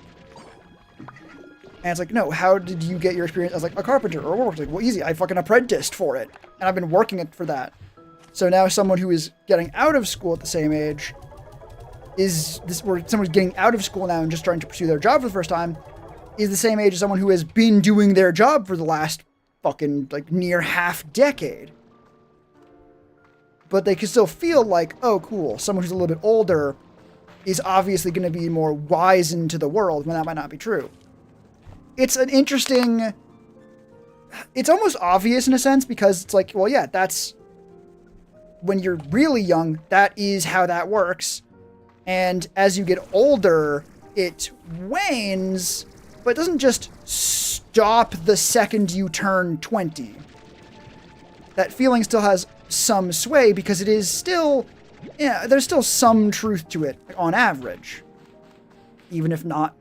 And it's like, no, how did you get your experience as like a carpenter or a worker? Like, well, easy, I fucking apprenticed for it. And I've been working it for that. So now someone who is getting out of school at the same age is this, or someone's getting out of school now and just starting to pursue their job for the first time, is the same age as someone who has been doing their job for the last fucking like near half decade. But they can still feel like, oh cool, someone who's a little bit older is obviously going to be more wizened to the world when that might not be true. It's an interesting, it's almost obvious in a sense because it's like, well, yeah, that's when you're really young, that is how that works. And as you get older, it wanes, but it doesn't just stop the second you turn 20. That feeling still has some sway because it is still, yeah, there's still some truth to it on average, even if not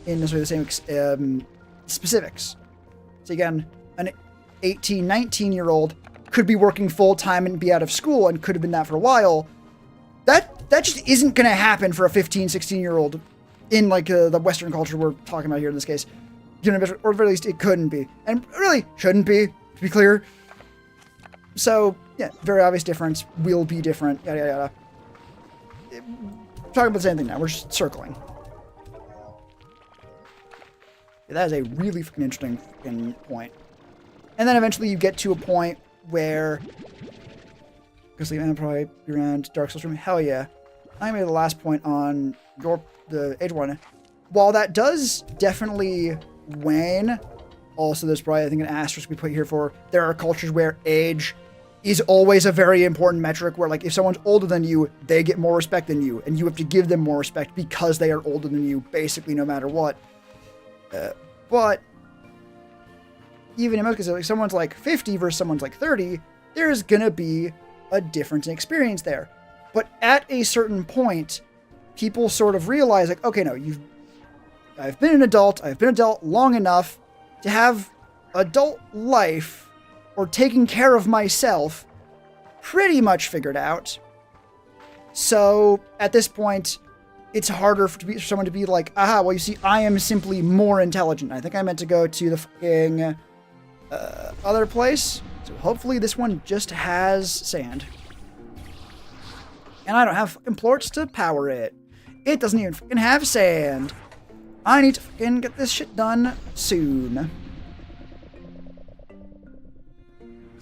in necessarily the same specifics. So again, an 18, 19-year-old could be working full-time and be out of school and could have been that for a while. That just isn't going to happen for a 15, 16-year-old in like the Western culture we're talking about here in this case. Or at the very least, it couldn't be. And really shouldn't be, to be clear. So, yeah, very obvious difference. Will be different, yada, yada, yada. We're talking about the same thing now. We're just circling. Yeah, that is a really fucking interesting fucking point. And then eventually you get to a point where... Because the probably be around Dark Souls room. Hell yeah. I made the last point on the age one. While that does definitely wane, also there's probably, I think, an asterisk we put here for there are cultures where age is always a very important metric where, like, if someone's older than you, they get more respect than you, and you have to give them more respect because they are older than you, basically, no matter what. But even in most cases, like, someone's like 50 versus someone's like 30, there's gonna be a difference in experience there. But at a certain point, people sort of realize, like, okay, no, I've been an adult long enough to have adult life or taking care of myself pretty much figured out. So at this point, it's harder for someone to be like, aha, well, you see, I am simply more intelligent. I think I meant to go to the fucking other place. So hopefully this one just has sand. And I don't have fucking plorts to power it. It doesn't even fucking have sand. I need to fucking get this shit done soon.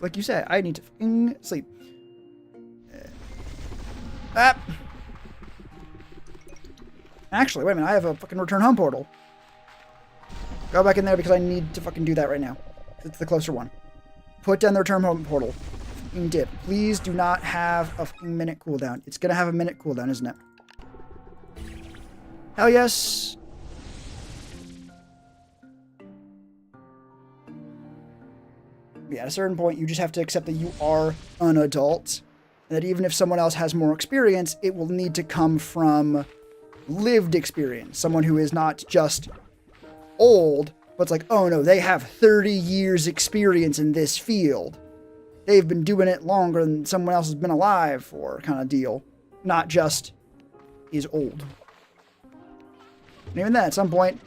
Like you said, I need to fucking sleep. Actually, wait a minute, I have a fucking return home portal. Go back in there because I need to fucking do that right now. It's the closer one. Put down the return home portal. Fucking dip. Please do not have a fucking minute cooldown. It's gonna have a minute cooldown, isn't it? Hell yes. Yeah, at a certain point, you just have to accept that you are an adult. And that even if someone else has more experience, it will need to come from lived experience. Someone who is not just old, but it's like, oh no, they have 30 years experience in this field. they've been doing it longer than someone else has been alive for kind of deal. Not just is old. And even then, at some point,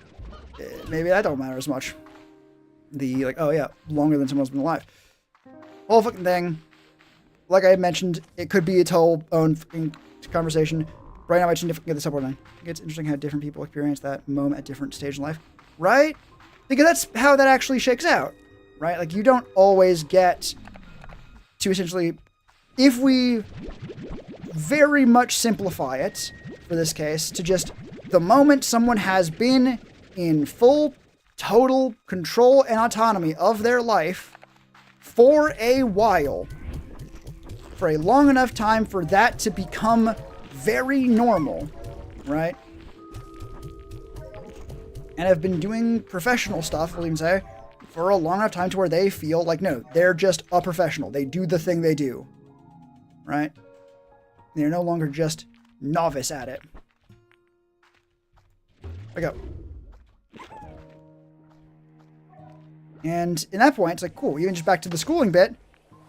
maybe that don't matter as much. The, like, oh yeah, longer than someone's been alive. Whole fucking thing. Like I mentioned, it could be its whole own fucking conversation. Right now, I should get this up one. It's interesting how different people experience that moment at different stages in life. Right? Because that's how that actually shakes out. Right? Like, you don't always get to essentially... If we very much simplify it, for this case, to just the moment someone has been in full, total control and autonomy of their life for a while, for a long enough time for that to become very normal, right? And have been doing professional stuff, we'll even say, for a long enough time to where they feel like, no, they're just a professional. They do the thing they do, right? They're no longer just novice at it. I go. And in that point, it's like, cool, even just back to the schooling bit,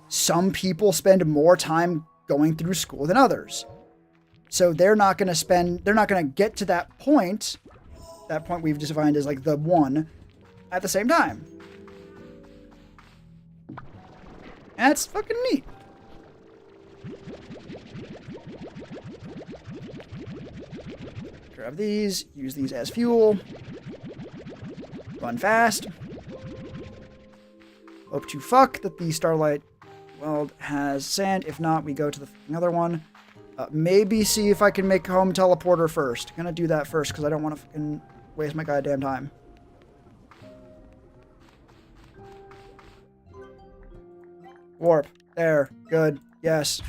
some people spend more time going through school than others. So they're not going to get to that point we've defined as like the one, at the same time. And that's fucking neat. Grab these, use these as fuel. Run fast. Hope to fuck that the Starlight Weld has sand. If not, we go to the other one. Maybe see if I can make home teleporter first. Gonna do that first because I don't want to fucking waste my goddamn time. Warp. There. Good. Yes.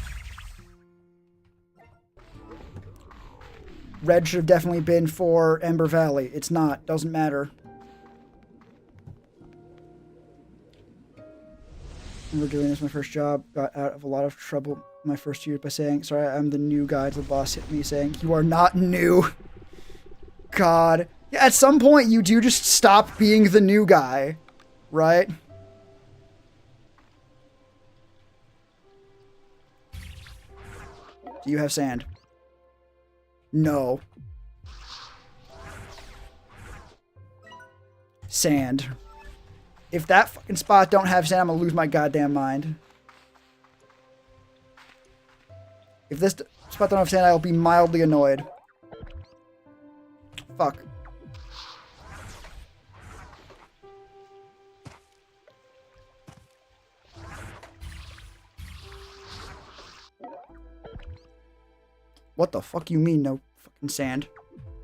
Red should have definitely been for Ember Valley. It's not. Doesn't matter. We're doing this my first job. Got out of a lot of trouble my first year by saying, sorry, I'm the new guy. The boss hit me saying, you are not new. God. Yeah, at some point you do just stop being the new guy. Right? Do you have sand? No. Sand. If that fucking spot don't have sand, I'm gonna lose my goddamn mind. If this spot don't have sand, I'll be mildly annoyed. Fuck. What the fuck you mean, no fucking sand?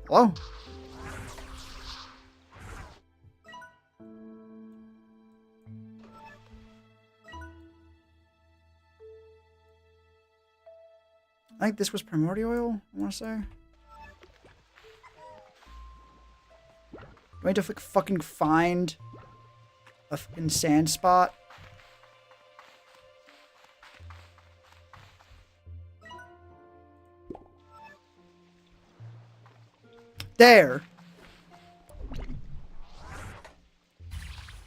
Hello? I think this was primordial oil, I want to say. Do I need to fucking find a fucking sand spot? There!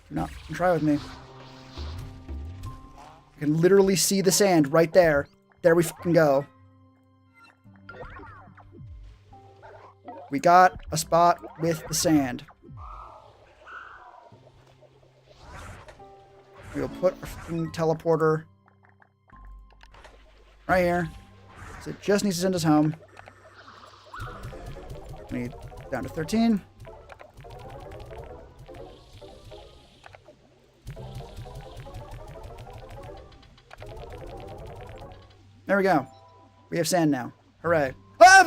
No, try with me. I can literally see the sand right there. There we fucking go. We got a spot with the sand. We'll put our fucking teleporter right here. So it just needs to send us home. We need down to 13. There we go. We have sand now. Hooray. Ah,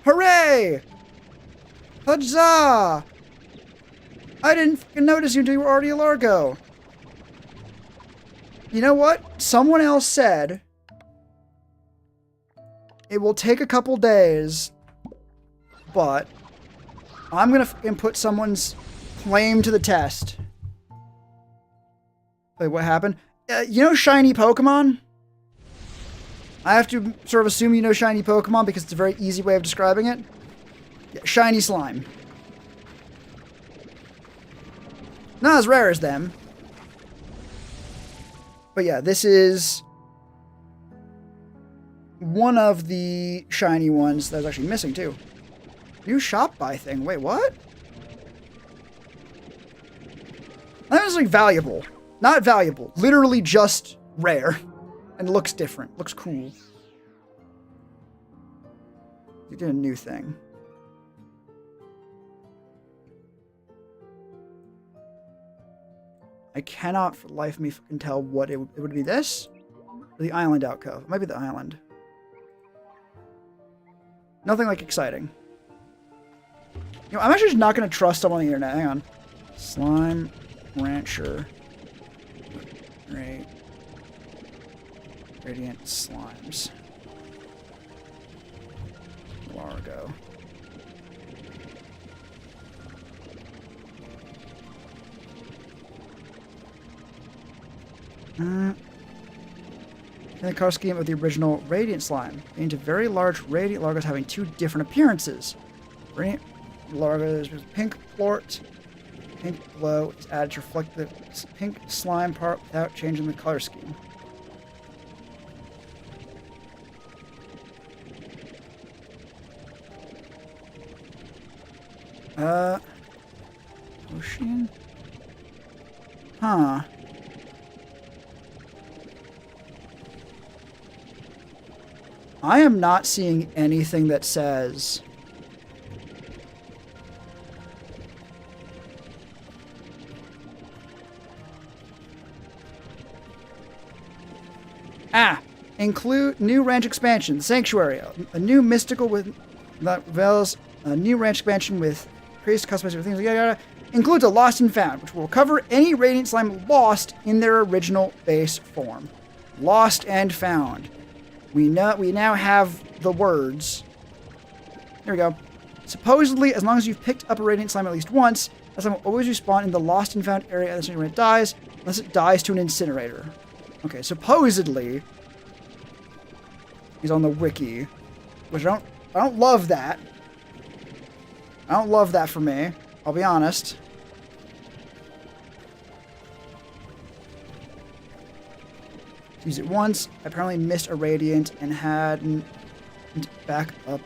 hooray! Huzzah! I didn't fucking notice you until you were already a Largo. You know what? Someone else said it will take a couple days, but I'm gonna fucking put someone's claim to the test. Wait, what happened? You know shiny Pokemon? I have to sort of assume you know shiny Pokemon because it's a very easy way of describing it. Yeah, shiny slime. Not as rare as them. But yeah, this is one of the shiny ones that was actually missing too. New shop buy thing. Wait, what? That was like valuable. Not valuable. Literally just rare. And looks different. Looks cool. You did a new thing. I cannot for the life of me fucking tell what it would be. This? Or the island alcove. It might be the island. Nothing like exciting. You know, I'm actually just not going to trust someone on the internet. Hang on. Slime Rancher. Right. Radiant Slimes. Largo. In the color scheme of the original Radiant Slime, into very large Radiant Largos having two different appearances. Radiant Largos with pink plort, pink glow is added to reflect the pink slime part without changing the color scheme. Ocean? Huh. I am not seeing anything that says include new ranch expansion, the Sanctuary, a new mystical with that reveals a new ranch expansion with increased customization things, yada yada. Includes a Lost and Found, which will cover any Radiant Slime lost in their original base form. Lost and Found. We now have the words. There we go. Supposedly, as long as you've picked up a Radiant Slime at least once, that slime will always respawn in the Lost and Found area when it dies, unless it dies to an incinerator. Okay, supposedly, he's on the wiki, which I don't love that. I don't love that for me. I'll be honest. Use it once. I apparently missed a Radiant and hadn't back up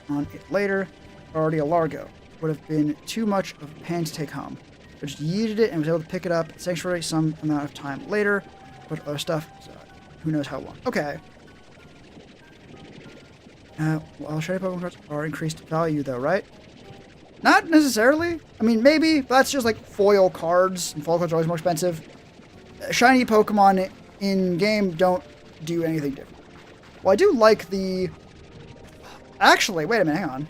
on it later. Already a Largo. Would have been too much of a pain to take home. I just yeeted it and was able to pick it up at Sanctuary some amount of time later. But other stuff, so who knows how long. Okay. Well, shiny Pokemon cards are increased value though, right? Not necessarily. I mean, maybe, but that's just like foil cards, and foil cards are always more expensive. Shiny Pokemon in-game don't do anything different. Well, I do like the... Actually, wait a minute, hang on.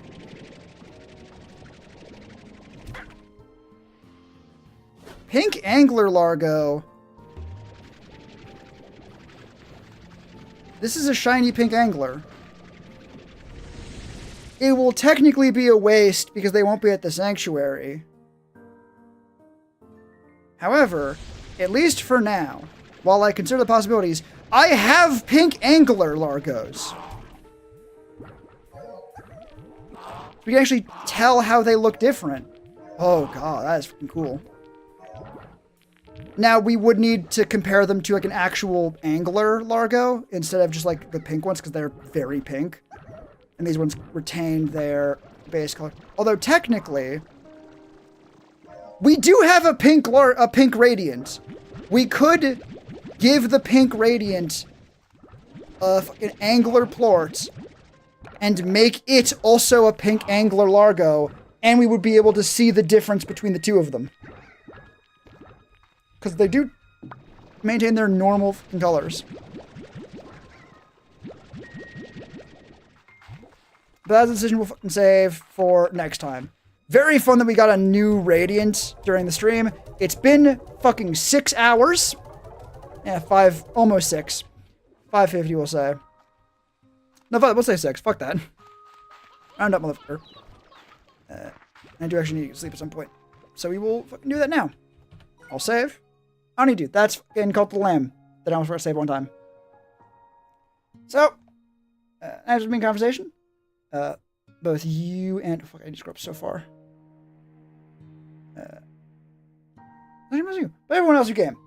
Pink Angler Largo. This is a shiny Pink Angler. It will technically be a waste because they won't be at the Sanctuary. However, at least for now, while I consider the possibilities, I have Pink Angler Largos. We can actually tell how they look different. Oh god, that is freaking cool. Now, we would need to compare them to like an actual Angler Largo instead of just like the pink ones because they're very pink. And these ones retain their base color. Although technically, we do have a pink Radiant. We could give the pink Radiant a fucking Angler Plort and make it also a pink Angler Largo, and we would be able to see the difference between the two of them. Because they do maintain their normal fucking colors. But that's a decision we'll fucking save for next time. Very fun that we got a new Radiant during the stream. It's been fucking 6 hours. Yeah, 5, almost 6. 5:50 we'll say. No, we'll say 6. Fuck that. Round up, motherfucker. I do actually need to sleep at some point. So we will fucking do that now. I'll save. I don't need to. That's fucking Cult of the Lamb that I almost forgot to save one time. So, nice to be in conversation. Both you and... fuck, I just scrolled up so far. it was you. But everyone else who came.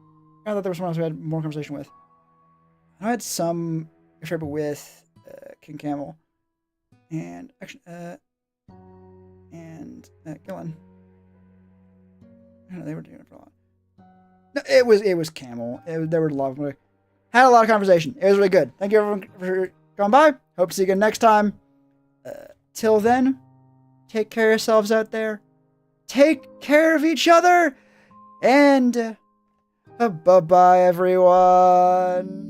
I thought there was someone else who had more conversation with. I had some trip with King Camel. And actually, Gillen. I don't know, they were doing it for a lot. No, it was Camel. They were lovely. Had a lot of conversation. It was really good. Thank you everyone for coming by. Hope to see you again next time. Till then, take care of yourselves out there. Take care of each other. And bye-bye, everyone.